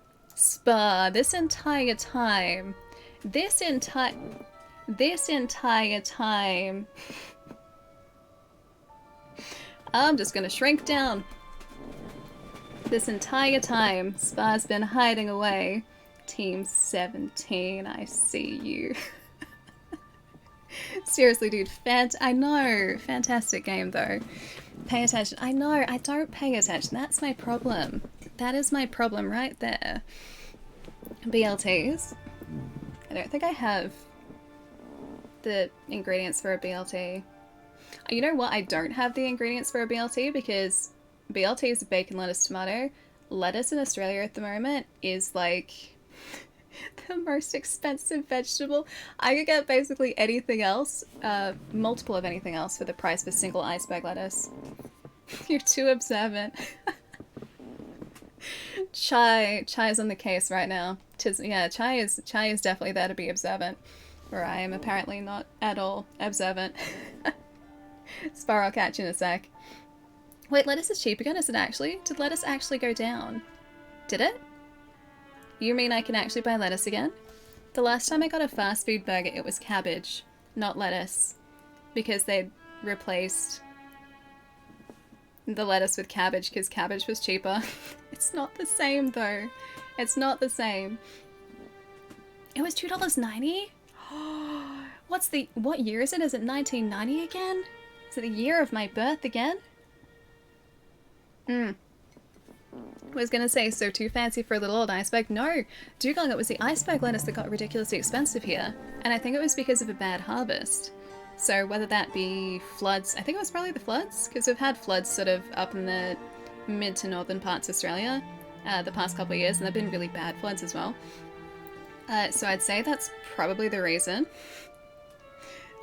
this entire time. I'm just gonna shrink down. This entire time, Spa's been hiding away. Team 17, I see you. Seriously, dude, I know, fantastic game though. Pay attention. I know, I don't pay attention. That's my problem. That is my problem right there. BLTs. I don't think I have the ingredients for a BLT. You know what? I don't have the ingredients for a BLT because BLT is bacon, lettuce, tomato. Lettuce in Australia at the moment is like the most expensive vegetable. I could get basically anything else, multiple of anything else for the price of a single iceberg lettuce. You're too observant. Chai's on the case right now. Chai is definitely there to be observant, where I am apparently not at all observant. Spar, I'll catch you in a sec. Wait, lettuce is cheap again, is it actually? Did lettuce actually go down? Did it? You mean I can actually buy lettuce again? The last time I got a fast food burger, it was cabbage, not lettuce. Because they'd replaced the lettuce with cabbage because cabbage was cheaper. It's not the same though. It's not the same. It was $2.90? What year is it? Is it 1990 again? Is it the year of my birth again? I was gonna say, so too fancy for a little old iceberg. No, Dugong, it was the iceberg lettuce that got ridiculously expensive here. And I think it was because of a bad harvest. So whether that be floods, I think it was probably the floods, because we've had floods sort of up in the mid to northern parts of Australia the past couple of years, and they've been really bad floods as well. So I'd say that's probably the reason.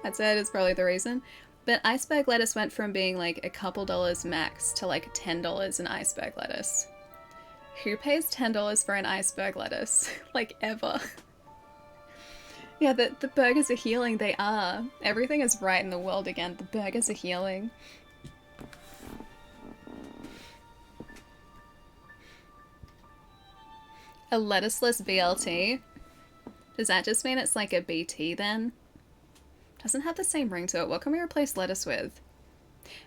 I'd say it is probably the reason. But iceberg lettuce went from being like a couple dollars max to like $10 an iceberg lettuce. Who pays $10 for an iceberg lettuce? Like, ever. Yeah, the burgers are healing. They are. Everything is right in the world again. The burgers are healing. A lettuceless BLT? Does that just mean it's like a BT then? Doesn't have the same ring to it. What can we replace lettuce with?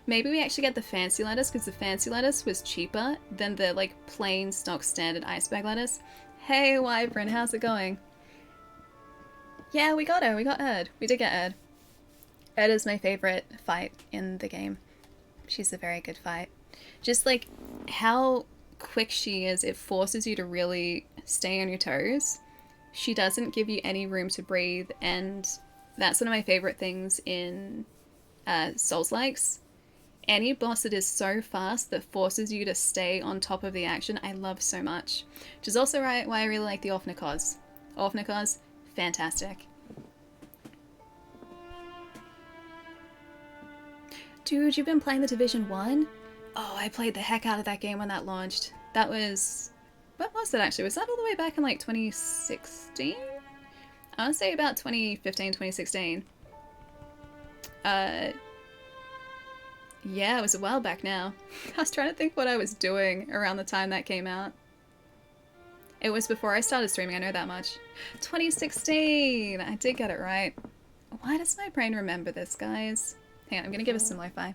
Maybe we actually get the fancy lettuce because the fancy lettuce was cheaper than the like plain stock standard iceberg lettuce. Hey Wyvern, how's it going? Yeah, we got her. We got Erd. We did get Erd. Erd is my favorite fight in the game. She's a very good fight. Just like how quick she is, it forces you to really stay on your toes. She doesn't give you any room to breathe, and that's one of my favorite things in soulslikes. Any boss that is so fast that forces you to stay on top of the action, I love so much. Which is also why I really like the Orphnikos. Orphnikos, fantastic. Dude, you've been playing the Division 1? Oh, I played the heck out of that game when that launched. That was... What was it actually? Was that all the way back in like 2016? I want to say about 2015, 2016. Yeah, it was a while back now. I was trying to think what I was doing around the time that came out. It was before I started streaming, I know that much. 2016! I did get it right. Why does my brain remember this, guys? Hang on, I'm gonna give us some lo-fi.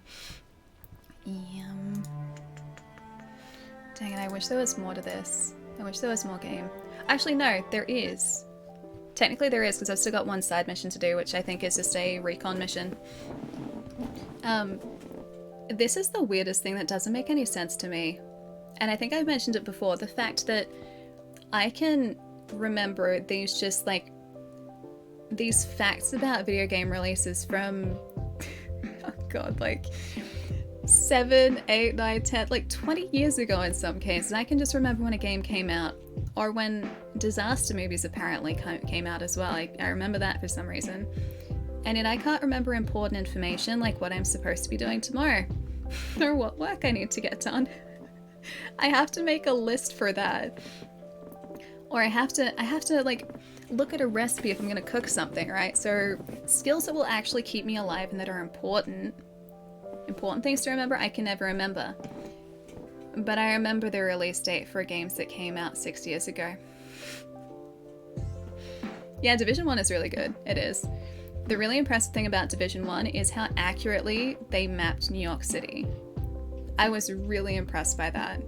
Dang it, I wish there was more to this. I wish there was more game. Actually, no, there is. Technically there is, because I've still got one side mission to do, which I think is just a recon mission. This is the weirdest thing that doesn't make any sense to me. And I think I've mentioned it before, the fact that I can remember these just like, these facts about video game releases from, oh god, like 7, 8, 9, 10, like 20 years ago in some cases. I can just remember when a game came out, or when disaster movies apparently came out as well. I remember that for some reason. And yet I can't remember important information like what I'm supposed to be doing tomorrow, or what work I need to get done. I have to make a list for that. Or I have to like look at a recipe if I'm gonna cook something, right? So skills that will actually keep me alive and that are important things to remember, I can never remember. But I remember the release date for games that came out 6 years ago. Yeah, Division 1 is really good. It is. The really impressive thing about Division 1 is how accurately they mapped New York City. I was really impressed by that.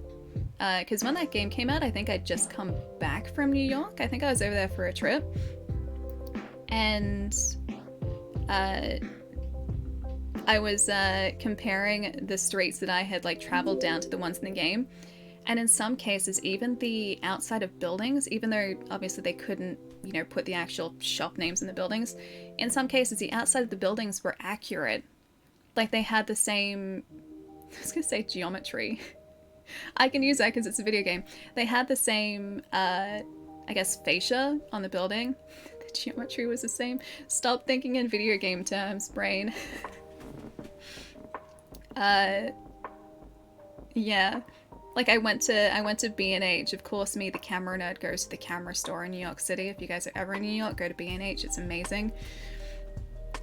Because when that game came out, I think I'd just come back from New York. I think I was over there for a trip. And I was comparing the streets that I had like traveled down to the ones in the game. And in some cases, even the outside of buildings, even though obviously they couldn't, you know, put the actual shop names in the buildings, in some cases the outside of the buildings were accurate. Like they had the same, I was gonna say geometry. I can use that because it's a video game. They had the same, I guess, fascia on the building. The geometry was the same. Stop thinking in video game terms, brain. Yeah. Like I went to B&H. Of course, me, the camera nerd, goes to the camera store in New York City. If you guys are ever in New York, go to B&H. It's amazing.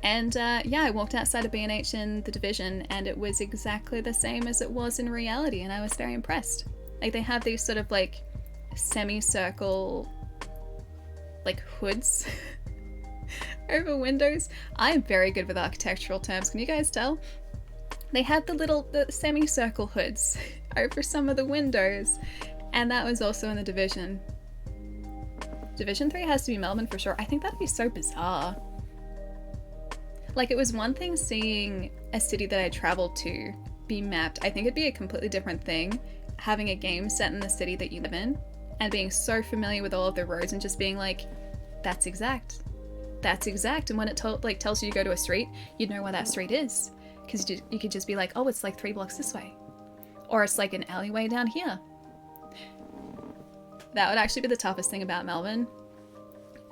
And yeah, I walked outside of B&H in the Division, and it was exactly the same as it was in reality, and I was very impressed. Like they have these sort of like semicircle like hoods over windows. I'm very good with architectural terms. Can you guys tell? They had the semicircle hoods over some of the windows, and that was also in the Division. Division 3 has to be Melbourne for sure. I think that'd be so bizarre. Like, it was one thing seeing a city that I traveled to be mapped. I think it'd be a completely different thing having a game set in the city that you live in and being so familiar with all of the roads and just being like, that's exact. That's exact. And when it tells you to go to a street, you'd know where that street is. Because you could just be like, oh, it's like 3 blocks this way. Or it's like an alleyway down here. That would actually be the toughest thing about Melbourne.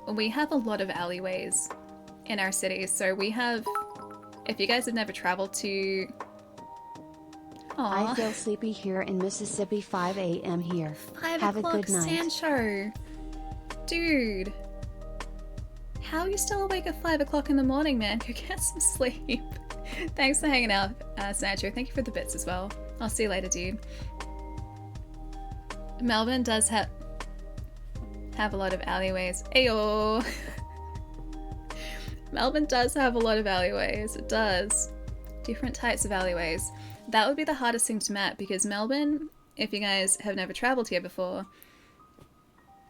We have a lot of alleyways in our cities. So we have, if you guys have never traveled to... Aww. I feel sleepy here in Mississippi. 5 a.m. here. 5 Have o'clock, a good night. Sancho. Dude. How are you still awake at 5 o'clock in the morning, man? Go get some sleep. Thanks for hanging out, Sancho. Thank you for the bits as well. I'll see you later, dude. Melbourne does have a lot of alleyways. Ayo. Melbourne does have a lot of alleyways. It does. Different types of alleyways. That would be the hardest thing to map, because Melbourne, if you guys have never traveled here before,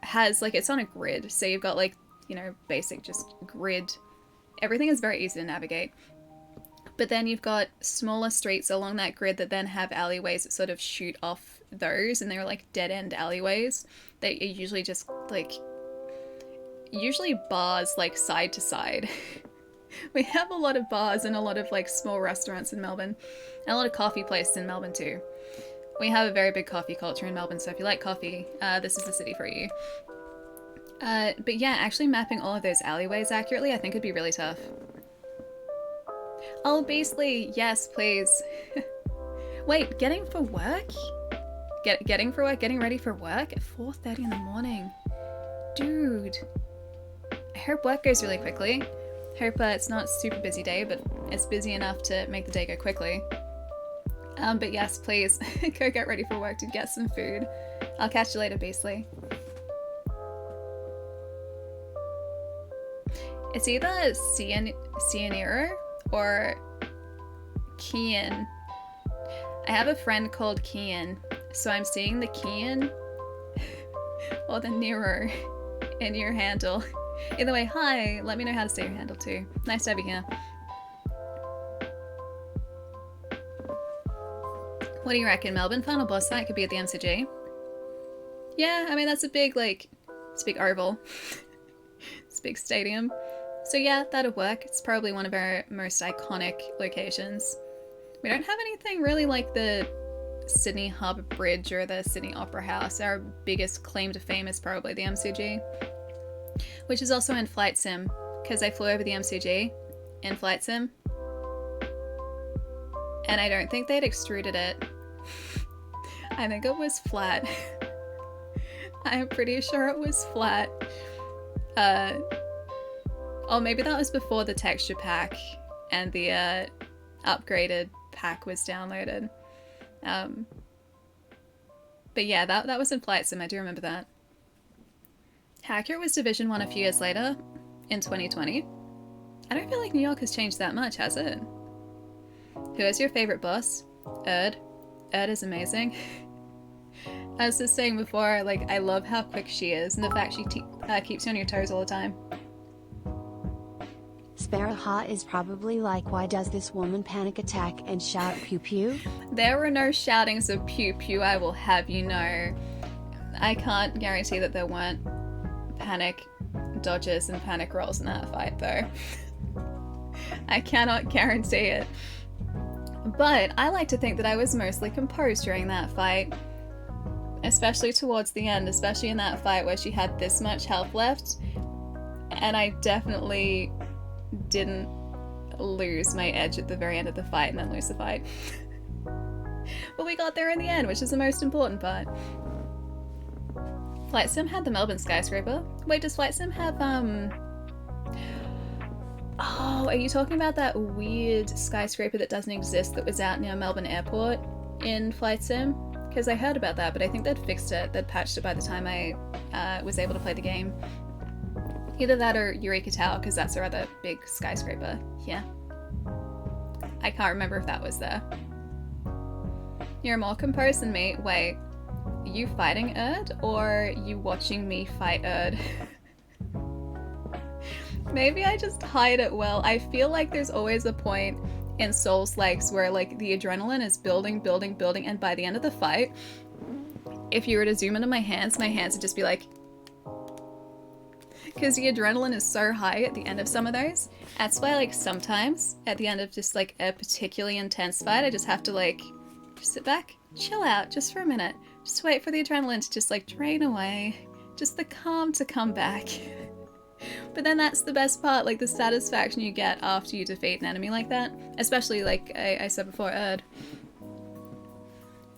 has, like, it's on a grid. So you've got, like, you know, basic just grid. Everything is very easy to navigate. But then you've got smaller streets along that grid that then have alleyways that sort of shoot off those, and they're like dead-end alleyways. They are usually just like, usually bars like side to side. We have a lot of bars and a lot of like small restaurants in Melbourne, and a lot of coffee places in Melbourne too. We have a very big coffee culture in Melbourne, so if you like coffee, this is the city for you. But yeah, actually mapping all of those alleyways accurately, I think would be really tough. Oh, Beastly, yes, please. Wait, getting for work? Getting for work? Getting ready for work at 4:30 in the morning? Dude. I hope work goes really quickly. Hope it's not a super busy day, but it's busy enough to make the day go quickly. But yes, please, go get ready for work to get some food. I'll catch you later, Beastly. It's either Cianero or Kian. I have a friend called Kian, so I'm seeing the Kian or the Nero in your handle. Either way, hi, let me know how to say your handle too. Nice to have you here. What do you reckon? Melbourne final boss fight could be at the MCG? Yeah, I mean, that's a big, like, it's a big oval. It's a big stadium. So yeah, that'll work. It's probably one of our most iconic locations. We don't have anything really like the Sydney Harbour Bridge or the Sydney Opera House. Our biggest claim to fame is probably the MCG, which is also in Flight Sim, because I flew over the MCG in Flight Sim, and I don't think they'd extruded it. I think it was flat. I'm pretty sure it was flat. Oh, maybe that was before the texture pack and the upgraded pack was downloaded. But yeah, that was in Flight Sim, I do remember that. How accurate was Division 1 a few years later, in 2020? I don't feel like New York has changed that much, has it? Who is your favourite boss? Erd. Erd is amazing. I was just saying before, like, I love how quick she is, and the fact she keeps you on your toes all the time. Sparaha is probably like, why does this woman panic attack and shout pew pew? There were no shoutings of pew pew, I will have you know. I can't guarantee that there weren't panic dodges and panic rolls in that fight though. I cannot guarantee it. But I like to think that I was mostly composed during that fight, especially towards the end, especially in that fight where she had this much health left, and I definitely didn't lose my edge at the very end of the fight and then lose the fight. But we got there in the end, which is the most important part. Flight Sim had the Melbourne skyscraper. Wait, does Flight Sim have, Oh, are you talking about that weird skyscraper that doesn't exist that was out near Melbourne Airport in Flight Sim? Because I heard about that, but I think they'd fixed it, they'd patched it by the time I was able to play the game. Either that or Eureka Tower, because that's a rather big skyscraper. Yeah. I can't remember if that was there. You're more composed than me. Wait, you fighting Erd or you watching me fight Erd? Maybe I just hide it well. I feel like there's always a point in Souls-likes where like the adrenaline is building, building, building, and by the end of the fight, if you were to zoom into my hands would just be like, because the adrenaline is so high at the end of some of those. That's why like sometimes at the end of just like a particularly intense fight, I just have to like just sit back, chill out just for a minute, just wait for the adrenaline to just like drain away, just the calm to come back. But then that's the best part, like the satisfaction you get after you defeat an enemy like that, especially like I said before, Erd.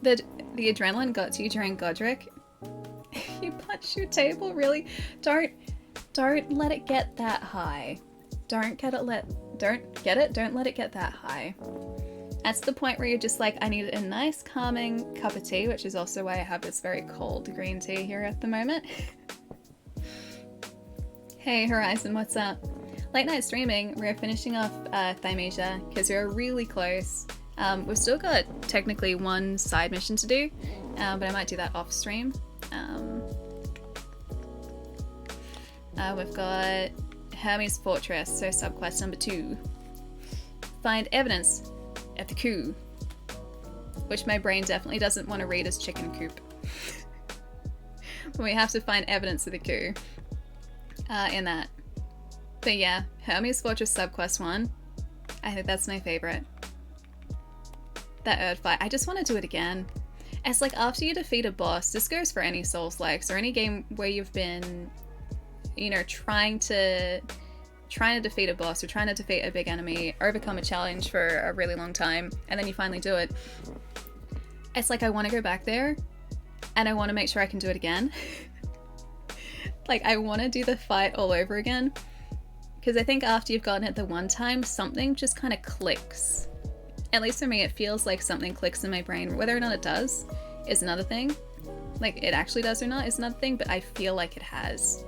The adrenaline got to you during Godric. You punch your table, really? Don't let it get that high. Don't let it get that high. That's the point where you're just like, I need a nice calming cup of tea, which is also why I have this very cold green tea here at the moment. Hey Horizon, what's up? Late night streaming, we're finishing off Thymesia because we're really close. We've still got technically one side mission to do, but I might do that off stream. We've got Hermes Fortress, so subquest number 2. Find evidence at the coup, which my brain definitely doesn't want to read as chicken coop. We have to find evidence of the coup in that. But yeah, Hermes Fortress subquest 1, I think that's my favorite. That Erd fight, I just want to do it again. It's like after you defeat a boss, this goes for any Souls-likes or any game where you've been, you know, trying to defeat a boss or trying to defeat a big enemy, overcome a challenge for a really long time, and then you finally do it. It's like I want to go back there and I want to make sure I can do it again. Like I want to do the fight all over again, because I think after you've gotten it the one time, something just kind of clicks. At least for me, it feels like something clicks in my brain. Whether or not it does is another thing. Like it actually does or not is another thing, but I feel like it has.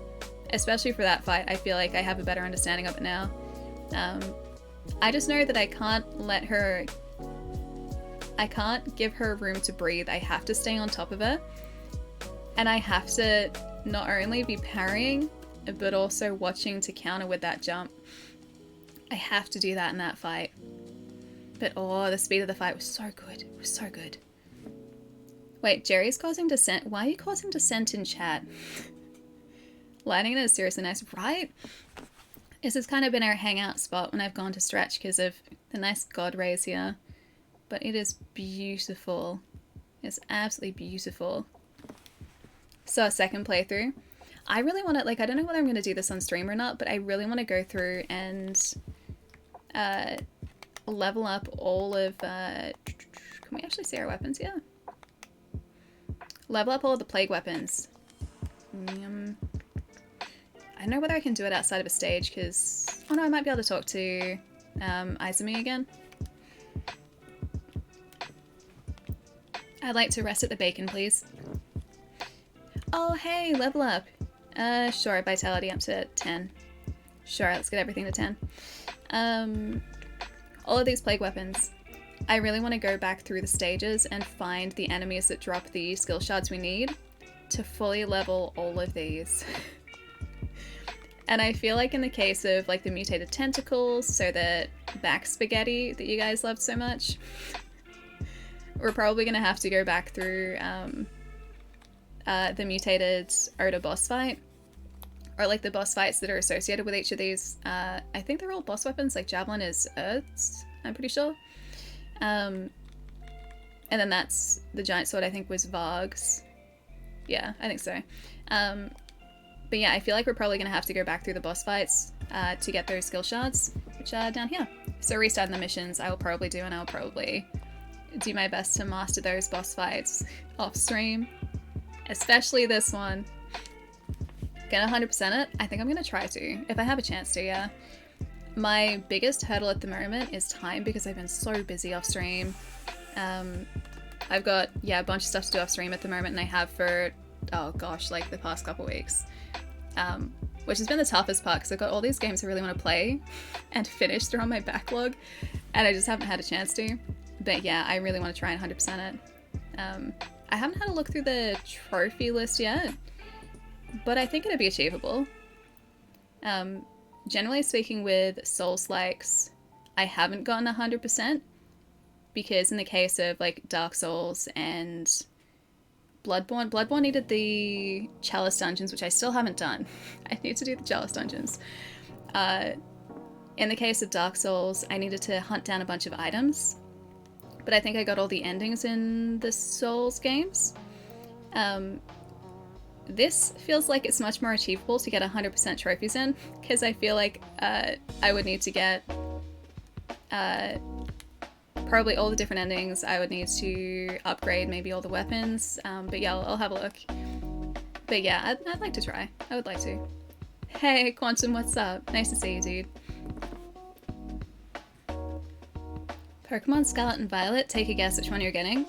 Especially for that fight, I feel like I have a better understanding of it now. I just know that I can't give her room to breathe. I have to stay on top of her. And I have to not only be parrying, but also watching to counter with that jump. I have to do that in that fight. But oh, the speed of the fight was so good. It was so good. Wait, Jerry's causing dissent. Why are you causing dissent in chat? Lighting it is seriously nice, right? This has kind of been our hangout spot when I've gone to stretch because of the nice god rays here. But it is beautiful. It's absolutely beautiful. So a second playthrough. I really want to, like, I don't know whether I'm going to do this on stream or not, but I really want to go through and level up all of, can we actually see our weapons here? Level up all of the plague weapons. I don't know whether I can do it outside of a stage, because, oh no, I might be able to talk to Izumi again. I'd like to rest at the bacon, please. Oh, hey, level up. Sure, vitality up to 10. Sure, let's get everything to 10. All of these plague weapons. I really want to go back through the stages and find the enemies that drop the skill shards we need to fully level all of these. And I feel like in the case of like the mutated tentacles, so the back spaghetti that you guys loved so much, we're probably going to have to go back through the mutated Oda boss fight, or like the boss fights that are associated with each of these. I think they're all boss weapons, like Javelin is Earth's, I'm pretty sure. And then that's the giant sword, I think, was Varg's. Yeah, I think so. But yeah, I feel like we're probably going to have to go back through the boss fights to get those skill shards, which are down here. So restarting the missions, I will probably do, and I'll probably do my best to master those boss fights off stream. Especially this one. Gonna 100% it? I think I'm gonna try to, if I have a chance to, yeah. My biggest hurdle at the moment is time, because I've been so busy off stream. I've got, yeah, a bunch of stuff to do off stream at the moment, and I have for, oh gosh, like the past couple weeks. Which has been the toughest part, because I've got all these games I really want to play and finish through on my backlog, and I just haven't had a chance to. But yeah, I really want to try and 100% it. I haven't had a look through the trophy list yet, but I think it'd be achievable. Generally speaking, with soulslikes, I haven't gotten 100%, because in the case of like Dark Souls and Bloodborne needed the Chalice dungeons, which I still haven't done. I need to do the Chalice dungeons. In the case of Dark Souls, I needed to hunt down a bunch of items, but I think I got all the endings in the Souls games. This feels like it's much more achievable to get 100% trophies in, because I feel like I would need to get probably all the different endings. I would need to upgrade maybe all the weapons, but yeah, I'll have a look. But yeah, I'd like to try. I would like to. Hey, Quantum, what's up? Nice to see you, dude. Pokemon Scarlet and Violet, take a guess which one you're getting.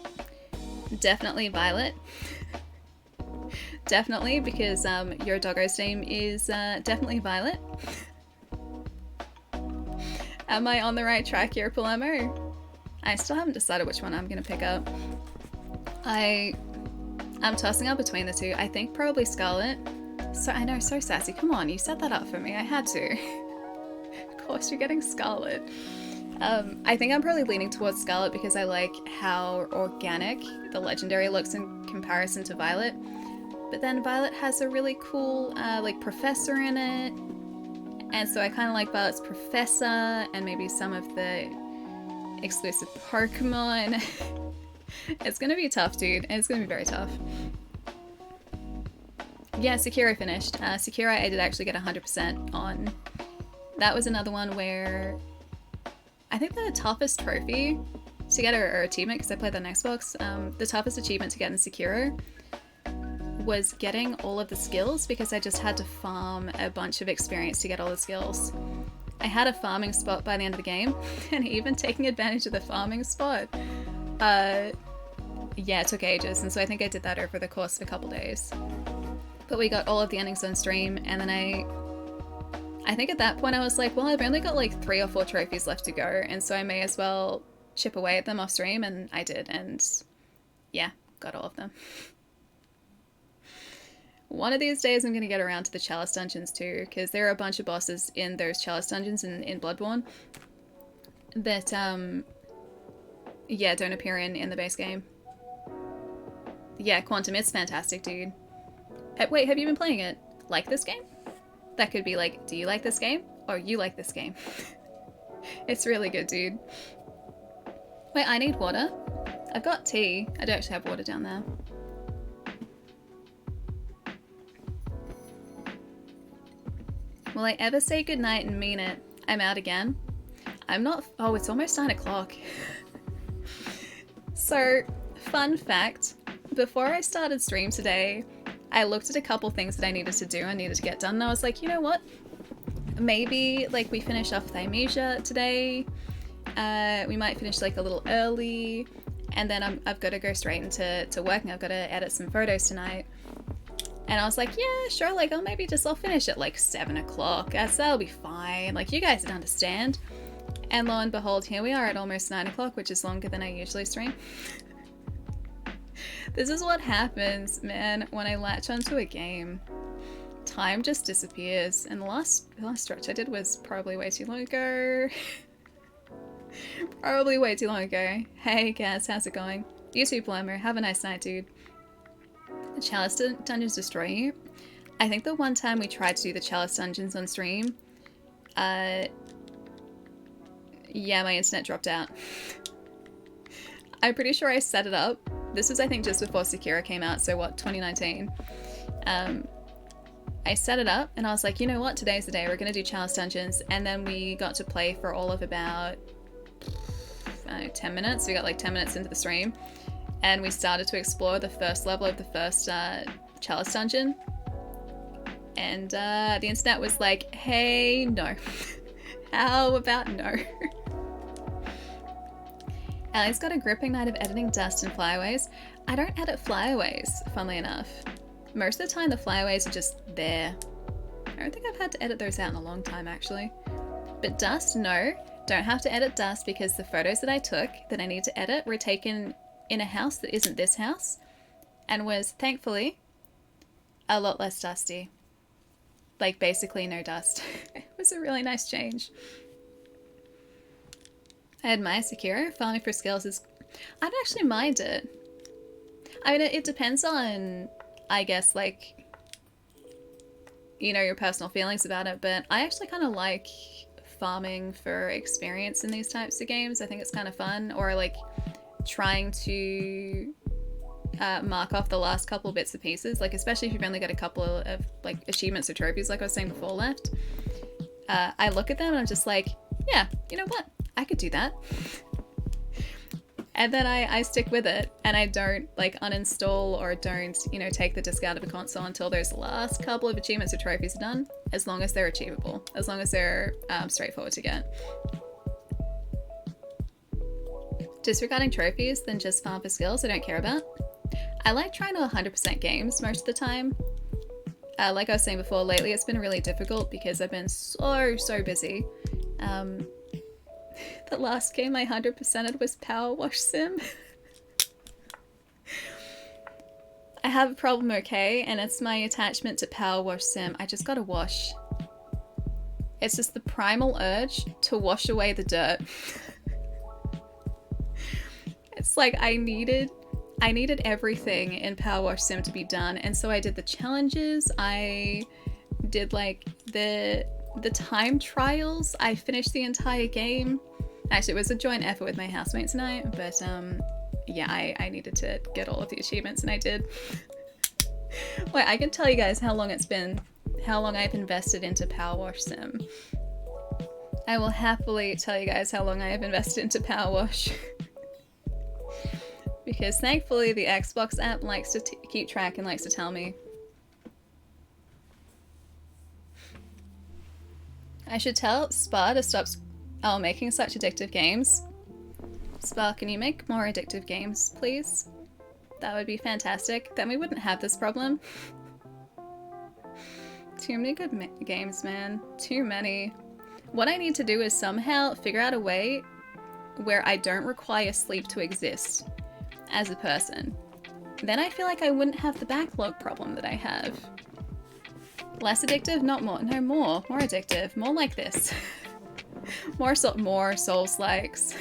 Definitely Violet. Definitely, because your doggo's name is definitely Violet. Am I on the right track here, Palermo? I still haven't decided which one I'm going to pick up. I'm tossing up between the two. I think probably Scarlet. So I know, so sassy. Come on, you set that up for me. I had to. Of course you're getting Scarlet. I think I'm probably leaning towards Scarlet because I like how organic the legendary looks in comparison to Violet. But then Violet has a really cool like professor in it. And so I kind of like Violet's professor and maybe some of the exclusive Pokemon. It's gonna be tough, dude. It's gonna be very tough. Yeah, Sekiro finished. Sekiro I did actually get 100% on. That was another one where I think the toughest trophy to get, or achievement, because I played that on Xbox, the toughest achievement to get in Sekiro was getting all of the skills, because I just had to farm a bunch of experience to get all the skills. I had a farming spot by the end of the game, and even taking advantage of the farming spot, yeah, it took ages, and so I think I did that over the course of a couple days. But we got all of the endings on stream, and then I think at that point I was like, well, I've only got like 3 or 4 trophies left to go, and so I may as well chip away at them off stream, and I did, and yeah, got all of them. One of these days I'm going to get around to the Chalice dungeons too, because there are a bunch of bosses in those Chalice dungeons in Bloodborne that, yeah, don't appear in the base game. Yeah, Quantum, it's fantastic, dude. Wait, have you been playing it? Like this game? That could be like, do you like this game? Or you like this game? It's really good, dude. Wait, I need water. I've got tea. I don't actually have water down there. Will I ever say goodnight and mean it? I'm out again. I'm not. Oh, it's almost 9 o'clock. So, fun fact. Before I started stream today, I looked at a couple things that I needed to do and needed to get done, and I was like, you know what? Maybe, like, we finish off Thymesia today. We might finish, like, a little early. And then I've got to go straight into work, and I've got to edit some photos tonight. And I was like, yeah, sure, like, I'll finish at like 7 o'clock. That'll be fine. Like, you guys would understand. And lo and behold, here we are at almost 9 o'clock, which is longer than I usually stream. This is what happens, man, when I latch onto a game. Time just disappears. And the last stretch I did was probably way too long ago. Probably way too long ago. Hey, Gaz, how's it going? You too, Blammer. Have a nice night, dude. The Chalice dungeons destroy you. I think the one time we tried to do the Chalice dungeons on stream, yeah, my internet dropped out. I'm pretty sure I set it up. This was, I think, just before Sekiro came out, so what, 2019? I set it up and I was like, you know what, today's the day, we're going to do challenge dungeons. And then we got to play for all of about 10 minutes. We got like 10 minutes into the stream and we started to explore the first level of the first chalice dungeon. And the internet was like, hey, no. How about no? Ellie's got a gripping night of editing dust and flyaways. I don't edit flyaways, funnily enough. Most of the time the flyaways are just there. I don't think I've had to edit those out in a long time actually. But dust, no. Don't have to edit dust because the photos that I took that I need to edit were taken in a house that isn't this house and was, thankfully, a lot less dusty. Like basically no dust. It was a really nice change. I admire Sekiro. Farming for skills is... I don't actually mind it. I mean, it depends on, I guess, like, you know, your personal feelings about it, but I actually kind of like farming for experience in these types of games. I think it's kind of fun. Or, like, trying to mark off the last couple bits and pieces, like, especially if you've only got a couple of, like, achievements or trophies, like I was saying before, left. I look at them and I'm just like, yeah, you know what? I could do that. And then I stick with it and I don't like uninstall or don't, you know, take the disc out of a console until those last couple of achievements or trophies are done, as long as they're achievable, as long as they're straightforward to get. Disregarding trophies, then just farm for skills I don't care about. I like trying to 100% games most of the time. Like I was saying before, lately it's been really difficult because I've been so busy. The last game I 100%ed was Power Wash Sim. I have a problem, okay, and it's my attachment to Power Wash Sim. I just gotta wash. It's just the primal urge to wash away the dirt. It's like I needed everything in Power Wash Sim to be done, and so I did the challenges, I did like the time trials, I finished the entire game. Actually, it was a joint effort with my housemates and I, but yeah, I needed to get all of the achievements and I did. Wait, I can tell you guys how long it's been, how long I've invested into Power Wash Sim. I will happily tell you guys how long I have invested into Power Wash. Because thankfully the Xbox app likes to keep track and likes to tell me. I should tell Spa to stop making such addictive games. Spa, can you make more addictive games, please? That would be fantastic. Then we wouldn't have this problem. Too many good games, man. Too many. What I need to do is somehow figure out a way where I don't require sleep to exist as a person. Then I feel like I wouldn't have the backlog problem that I have. Less addictive? Not more. No, more. More addictive. More like this. more souls-likes.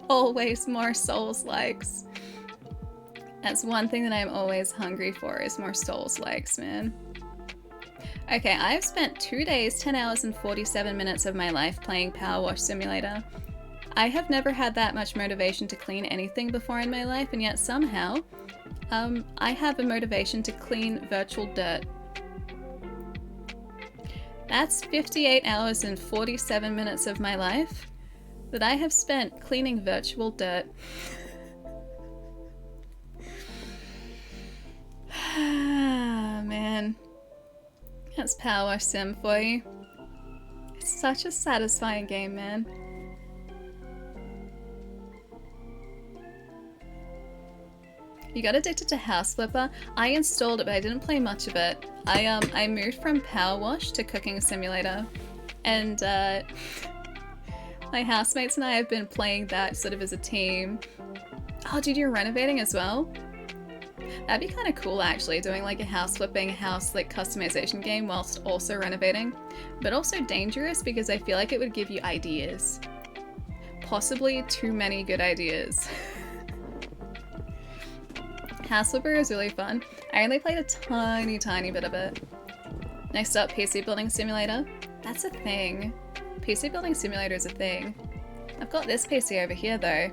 Always more souls-likes. That's one thing that I'm always hungry for, is more souls-likes, man. Okay, I've spent 2 days, 10 hours and 47 minutes of my life playing Power Wash Simulator. I have never had that much motivation to clean anything before in my life, and yet somehow, I have a motivation to clean virtual dirt. That's 58 hours and 47 minutes of my life that I have spent cleaning virtual dirt. Man. That's Power Wash Sim for you. It's such a satisfying game, man. You got addicted to House Flipper? I installed it, but I didn't play much of it. I moved from Power Wash to Cooking Simulator, and my housemates and I have been playing that sort of as a team. Oh, dude, you're renovating as well? That'd be kind of cool, actually, doing like a house flipping, house like customization game whilst also renovating. But also dangerous because I feel like it would give you ideas. Possibly too many good ideas. House Flipper is really fun. I only played a tiny bit of it. Next up, PC Building Simulator. That's a thing. PC Building Simulator is a thing. I've got this PC over here though.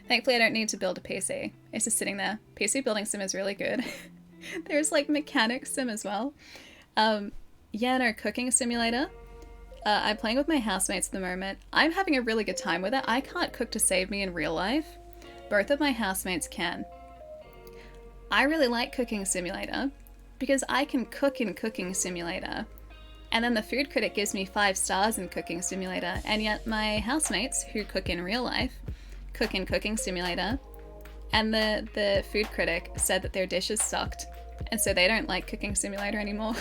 Thankfully, I don't need to build a PC. It's just sitting there. PC building sim is really good. There's like mechanics sim as well. Yeah, no, cooking simulator. I'm playing with my housemates at the moment. I'm having a really good time with it. I can't cook to save me in real life. Both of my housemates can. I really like Cooking Simulator because I can cook in Cooking Simulator. And then the food critic gives me 5 stars in Cooking Simulator. And yet my housemates who cook in real life cook in Cooking Simulator. And the food critic said that their dishes sucked. And so they don't like Cooking Simulator anymore.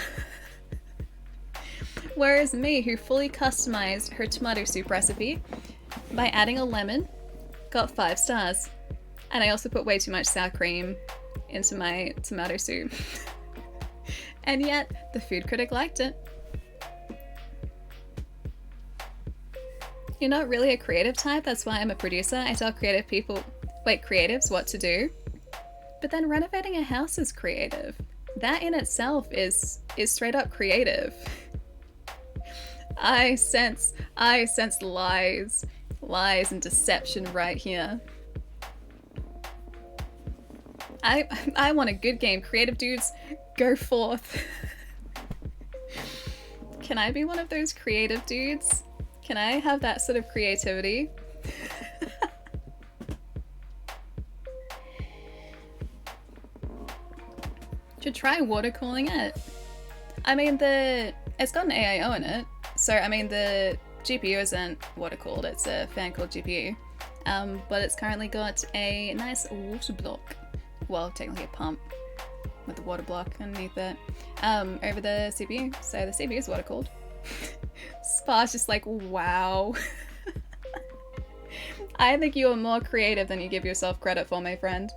Whereas me, who fully customized her tomato soup recipe by adding a lemon, got 5 stars. And I also put way too much sour cream into my tomato soup. And yet, the food critic liked it. You're not really a creative type, that's why I'm a producer. I tell creatives what to do. But then renovating a house is creative. That in itself is straight up creative. I sense lies and deception right here. I want a good game. Creative dudes, go forth. Can I be one of those creative dudes? Can I have that sort of creativity? Should try water cooling it. I mean, it's got an AIO in it. So, I mean, the GPU isn't water cooled. It's a fan cooled GPU. But it's currently got a nice water block. Well, technically a pump with the water block underneath it over the CPU. So the CPU is water cooled. Spar's just like, wow. I think you are more creative than you give yourself credit for, my friend.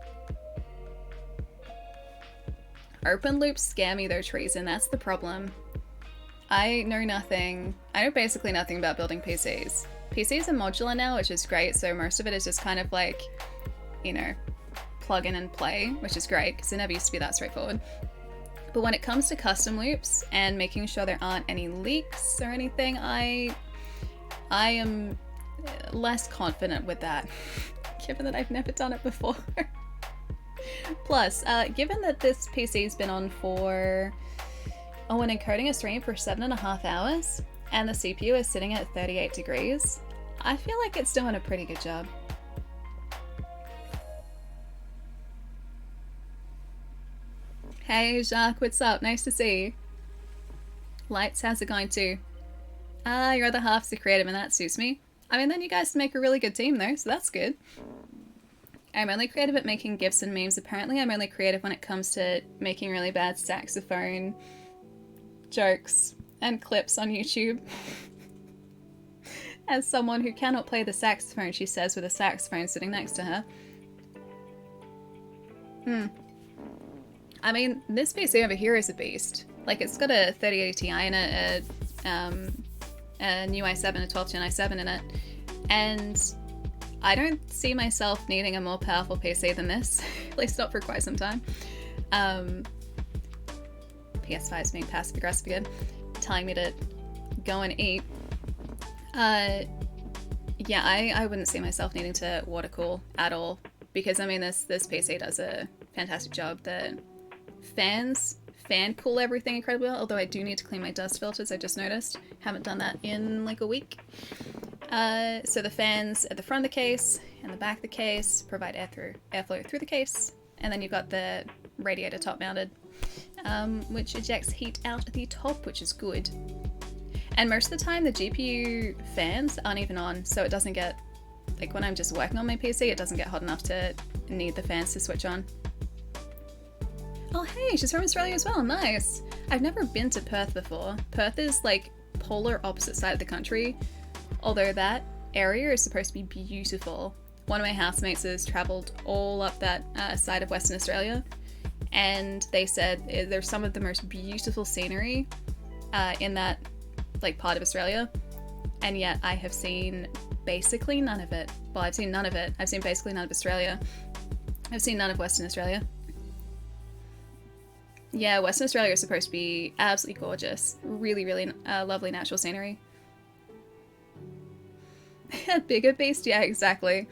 Open loops scare me though, Treason. That's the problem. I know basically nothing about building PCs. PCs are modular now, which is great. So most of it is just kind of like, you know, plug in and play, which is great because it never used to be that straightforward. But when it comes to custom loops and making sure there aren't any leaks or anything, I am less confident with that, given that I've never done it before. Plus, given that this PC's been on for, and encoding a stream for 7.5 hours, and the CPU is sitting at 38 degrees, I feel like it's doing a pretty good job. Hey Jacques, what's up? Nice to see you. Lights, how's it going too? Your other half's the creative and that suits me. I mean, then you guys make a really good team though, so that's good. I'm only creative at making GIFs and memes. Apparently I'm only creative when it comes to making really bad saxophone jokes and clips on YouTube. As someone who cannot play the saxophone, she says with a saxophone sitting next to her. I mean, this PC over here is a beast. Like, it's got a 3080 Ti in it, a new i7, a 12th gen i7 in it, and I don't see myself needing a more powerful PC than this, at least not for quite some time. PS5 is being passive aggressive again, telling me to go and eat. Yeah, I wouldn't see myself needing to water cool at all, because I mean this PC does a fantastic job. The fans fan cool everything incredibly well, although I do need to clean my dust filters, I just noticed. Haven't done that in like a week. So the fans at the front of the case and the back of the case provide airflow through the case, and then you've got the radiator top mounted, which ejects heat out the top, which is good. And most of the time the GPU fans aren't even on, so it doesn't get, like when I'm just working on my PC, it doesn't get hot enough to need the fans to switch on. Oh hey, she's from Australia as well, nice! I've never been to Perth before. Perth is like polar opposite side of the country, although that area is supposed to be beautiful. One of my housemates has travelled all up that side of Western Australia, and they said there's some of the most beautiful scenery in that like part of Australia, and yet I have seen basically none of it. Well, I've seen none of it. I've seen basically none of Australia. I've seen none of Western Australia. Yeah, Western Australia is supposed to be absolutely gorgeous. Really, really lovely natural scenery. Bigger beast? Yeah, exactly.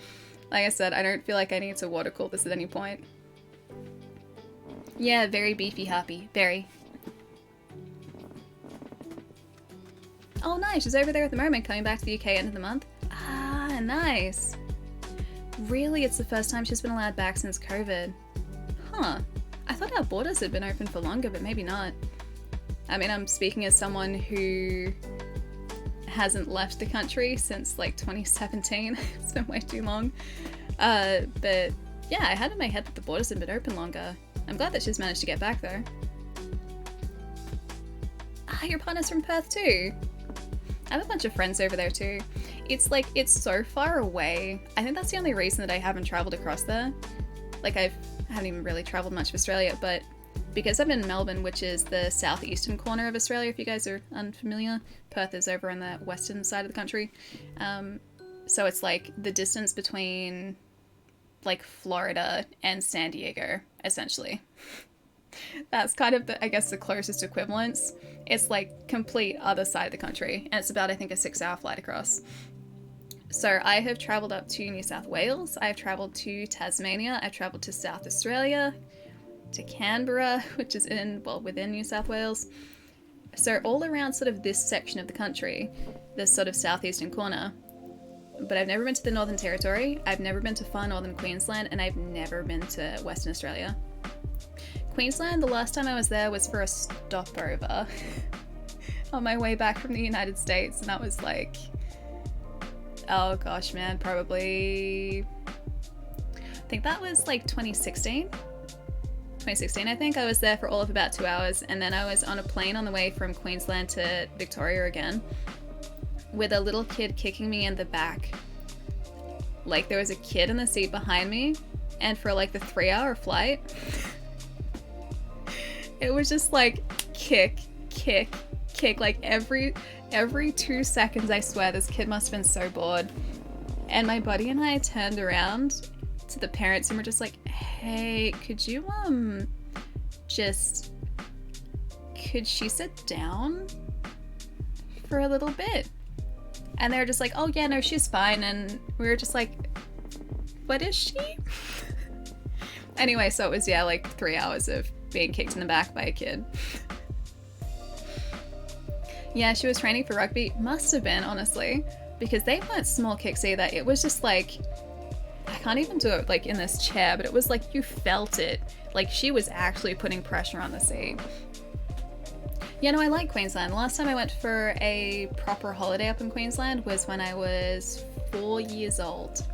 Like I said, I don't feel like I need to water cool this at any point. Yeah, very beefy happy. Very. Oh nice, she's over there at the moment, coming back to the UK end of the month. Ah, nice. Really, it's the first time she's been allowed back since COVID. Huh. I thought our borders had been open for longer, but maybe not. I mean, I'm speaking as someone who hasn't left the country since like 2017. It's been way too long. But yeah, I had in my head that the borders had been open longer. I'm glad that she's managed to get back though. Ah, your partner's from Perth too. I have a bunch of friends over there too. It's like, it's so far away. I think that's the only reason that I haven't traveled across there. Like I haven't even really traveled much of Australia, but because I'm in Melbourne, which is the southeastern corner of Australia, if you guys are unfamiliar, Perth is over on the western side of the country. So it's like the distance between like Florida and San Diego, essentially. That's kind of the, I guess, the closest equivalence. It's like complete other side of the country, and it's about, I think, a 6-hour flight across. So I have traveled up to New South Wales, I've traveled to Tasmania, I've traveled to South Australia, to Canberra, which is within New South Wales. So all around sort of this section of the country, this sort of southeastern corner. But I've never been to the Northern Territory, I've never been to far northern Queensland, and I've never been to Western Australia. Queensland, the last time I was there was for a stopover on my way back from the United States, and that was like, oh gosh, man, probably, I think that was like 2016, I think. I was there for all of about 2 hours, and then I was on a plane on the way from Queensland to Victoria again, with a little kid kicking me in the back. Like there was a kid in the seat behind me, and for like the 3-hour flight, it was just like kick, like every 2 seconds. I swear this kid must have been so bored. And my buddy and I turned around to the parents and were just like, hey, could you could she sit down for a little bit? And they were just like, oh yeah, no, she's fine. And we were just like, what is she? Anyway, so it was, yeah, like 3 hours of being kicked in the back by a kid. Yeah, she was training for rugby. Must have been, honestly, because they weren't small kicks either. It was just like, I can't even do it like in this chair, but it was like you felt it. Like she was actually putting pressure on the seat. Yeah, no, I like Queensland. The last time I went for a proper holiday up in Queensland was when I was 4 years old.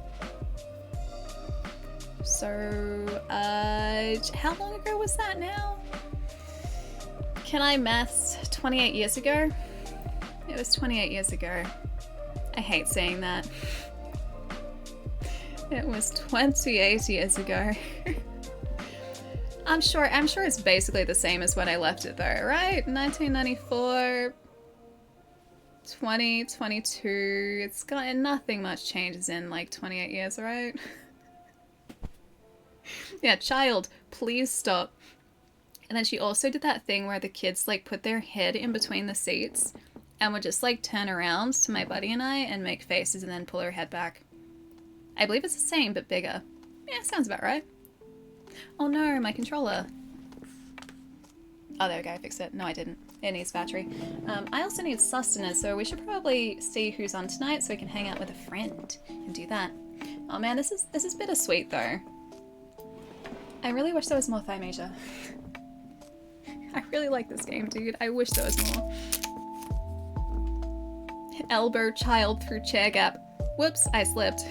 So, how long ago was that now? Can I maths? 28 years ago? It was 28 years ago. I hate saying that. It was 28 years ago. I'm sure it's basically the same as when I left it though, right? 1994, 2022, it's got nothing much changes in like 28 years, right? Yeah, child, please stop. And then she also did that thing where the kids like put their head in between the seats and would just like turn around to my buddy and I and make faces and then pull her head back. I believe it's the same, but bigger. Yeah, sounds about right. Oh no, my controller. Oh, there we go, I fixed it. No, I didn't. It needs battery. I also need sustenance, so we should probably see who's on tonight so we can hang out with a friend and do that. Oh man, this is bittersweet though. I really wish there was more Thymesia. I really like this game, dude. I wish there was more. Elbow child through chair gap. Whoops, I slipped.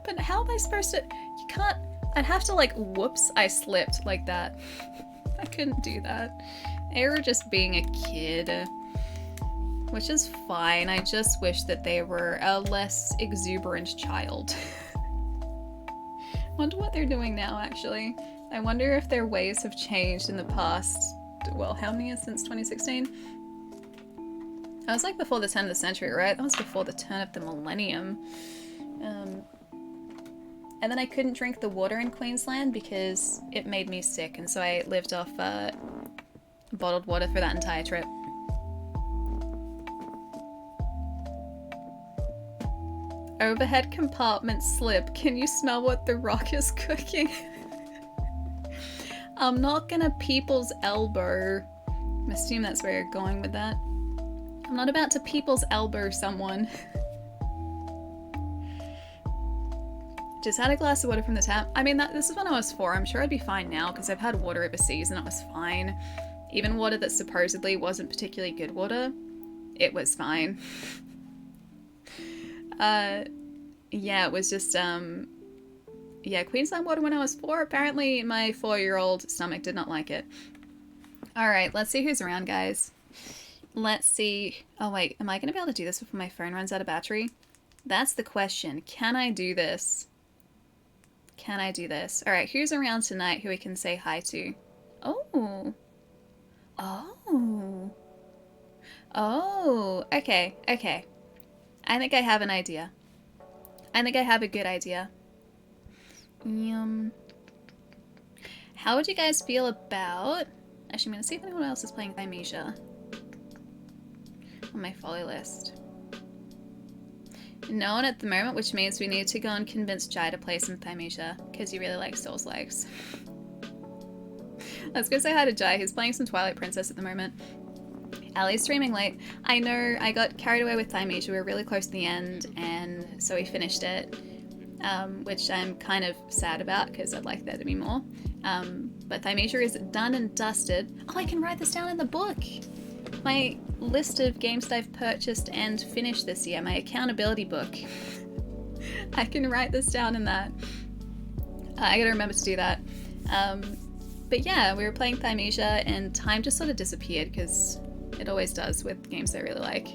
But how am I supposed to... You can't... I'd have to like, whoops, I slipped like that. I couldn't do that. They were just being a kid. Which is fine. I just wish that they were a less exuberant child. Wonder what they're doing now, actually. I wonder if their ways have changed in the past. Well, how many years since 2016? That was like before the turn of the century, right? That was before the turn of the millennium. And then I couldn't drink the water in Queensland because it made me sick, and so I lived off bottled water for that entire trip. overhead compartment slip. Can you smell what the rock is cooking? I'm not gonna people's elbow. I assume that's where you're going with that. I'm not about to people's elbow someone. Just had a glass of water from the tap. I mean, this is when I was 4. I'm sure I'd be fine now because I've had water overseas and it was fine. Even water that supposedly wasn't particularly good water, it was fine. Yeah, it was just, yeah, Queensland water when I was 4. Apparently my 4-year-old stomach did not like it. Alright, let's see who's around, guys. Let's see. Oh wait, am I going to be able to do this before my phone runs out of battery? That's the question. Can I do this? Can I do this? Alright, who's around tonight who we can say hi to? Oh. Oh. Oh. Okay, okay. I think I have an idea. I think I have a good idea. How would you guys feel about... Actually, I'm going to see if anyone else is playing Thymesia on my follow list. No one at the moment, which means we need to go and convince Jai to play some Thymesia, because he really likes Souls-likes. Let's go say hi to Jai, who's playing some Twilight Princess at the moment. Ali's streaming late. I know, I got carried away with Thymesia, we were really close to the end, and so we finished it, which I'm kind of sad about, because I'd like there to be more. But Thymesia is done and dusted. Oh, I can write this down in the book! My list of games that I've purchased and finished this year, my accountability book. I can write this down in that. I gotta remember to do that. But yeah, we were playing Thymesia and time just sort of disappeared because it always does with games I really like.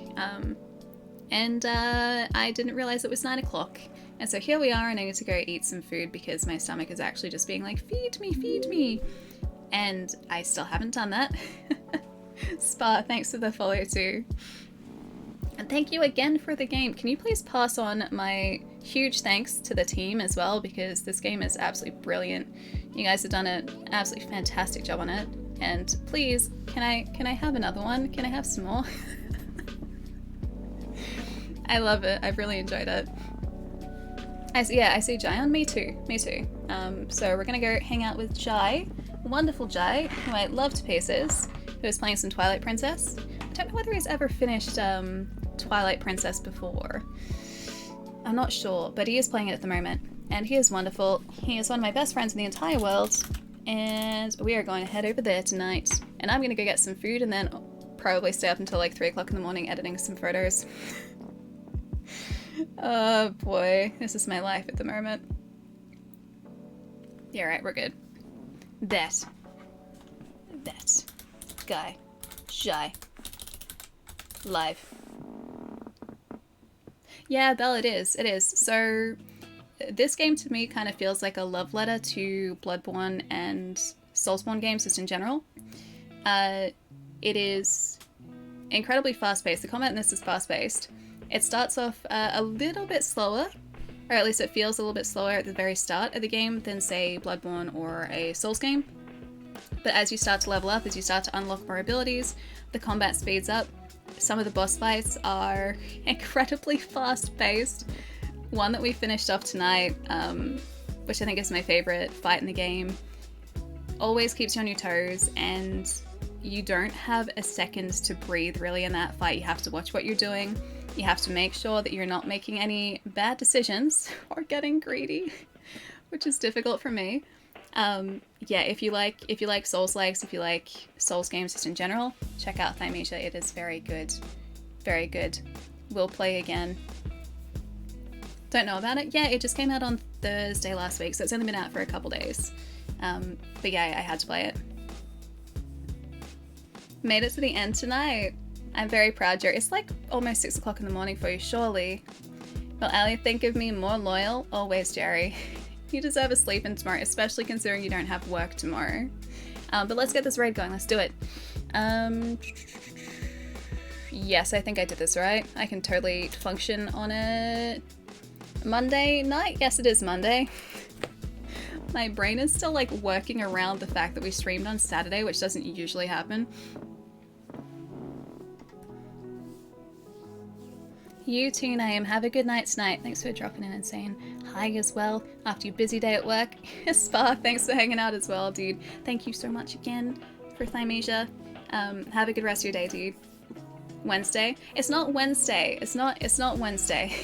And I didn't realize it was 9 o'clock. And so here we are, and I need to go eat some food because my stomach is actually just being like, feed me, feed me. And I still haven't done that. Spa, thanks for the follow too. And thank you again for the game. Can you please pass on my huge thanks to the team as well, because this game is absolutely brilliant. You guys have done an absolutely fantastic job on it. And please, can I have another one? Can I have some more? I love it. I've really enjoyed it. I see Jai on. Me too. Me too. So we're gonna go hang out with Jai. Wonderful Jai, who I love to pieces, who is playing some Twilight Princess. I don't know whether he's ever finished Twilight Princess before. I'm not sure, but he is playing it at the moment. And he is wonderful. He is one of my best friends in the entire world. And we are going to head over there tonight. And I'm going to go get some food and then probably stay up until like 3 o'clock in the morning editing some photos. Oh boy, this is my life at the moment. Yeah, right, we're good. That guy, Jai, live. Yeah, Belle, it is. So this game to me kind of feels like a love letter to Bloodborne and Soulsborne games just in general. It is incredibly fast-paced. The combat in this is fast-paced. It starts off a little bit slower, or at least it feels a little bit slower at the very start of the game than, say, Bloodborne or a Souls game. But as you start to level up, as you start to unlock more abilities, the combat speeds up. Some of the boss fights are incredibly fast-paced. One that we finished off tonight, which I think is my favorite fight in the game, always keeps you on your toes, and you don't have a second to breathe really in that fight. You have to watch what you're doing. You have to make sure that you're not making any bad decisions or getting greedy, which is difficult for me. Yeah, if you like Souls-likes, if you like Souls games just in general, check out Thymesia. It is very good. Very good. We'll play again. Don't know about it. Yeah, it just came out on Thursday last week, so it's only been out for a couple days. But yeah, I had to play it. Made it to the end tonight. I'm very proud, Jerry. It's like almost 6 o'clock in the morning for you, surely. Will Ali think of me more loyal? Always, Jerry. You deserve a sleep in tomorrow, especially considering you don't have work tomorrow. But let's get this raid going. Let's do it. Yes, I think I did this right. I can totally function on it. Monday night? Yes, it is Monday. My brain is still like working around the fact that we streamed on Saturday, which doesn't usually happen. You too, Naeem. Have a good night tonight. Thanks for dropping in and saying hi as well after your busy day at work. Spa, thanks for hanging out as well, dude. Thank you so much again for Thymesia. Have a good rest of your day, dude. Wednesday? It's not Wednesday. It's not Wednesday.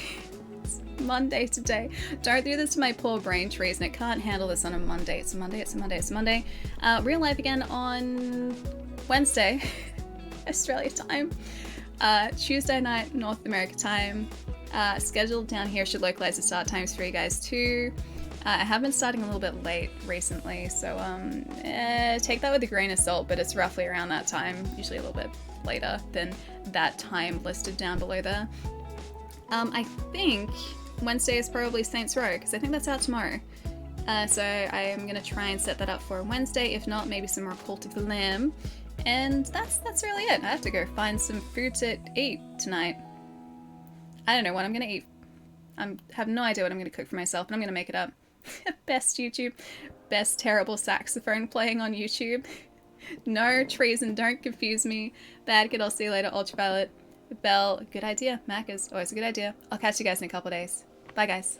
It's Monday today. Don't do this to my poor brain trees, and it can't handle this on a Monday. It's a Monday. Real life again on Wednesday, Australia time. Tuesday night, North America time. Scheduled down here should localize the start times for you guys too. I have been starting a little bit late recently, so take that with a grain of salt, but it's roughly around that time, usually a little bit later than that time listed down below there. I think Wednesday is probably Saints Row, because I think that's out tomorrow. So I am going to try and set that up for Wednesday. If not, maybe some more Cult of the Lamb. And that's really it. I have to go find some food to eat tonight. I don't know what I'm going to eat. I have no idea what I'm going to cook for myself, but I'm going to make it up. Best YouTube. Best terrible saxophone playing on YouTube. No treason, don't confuse me. Bad kid, I'll see you later. Ultraviolet. Bell, good idea. Mac is always a good idea. I'll catch you guys in a couple days. Bye, guys.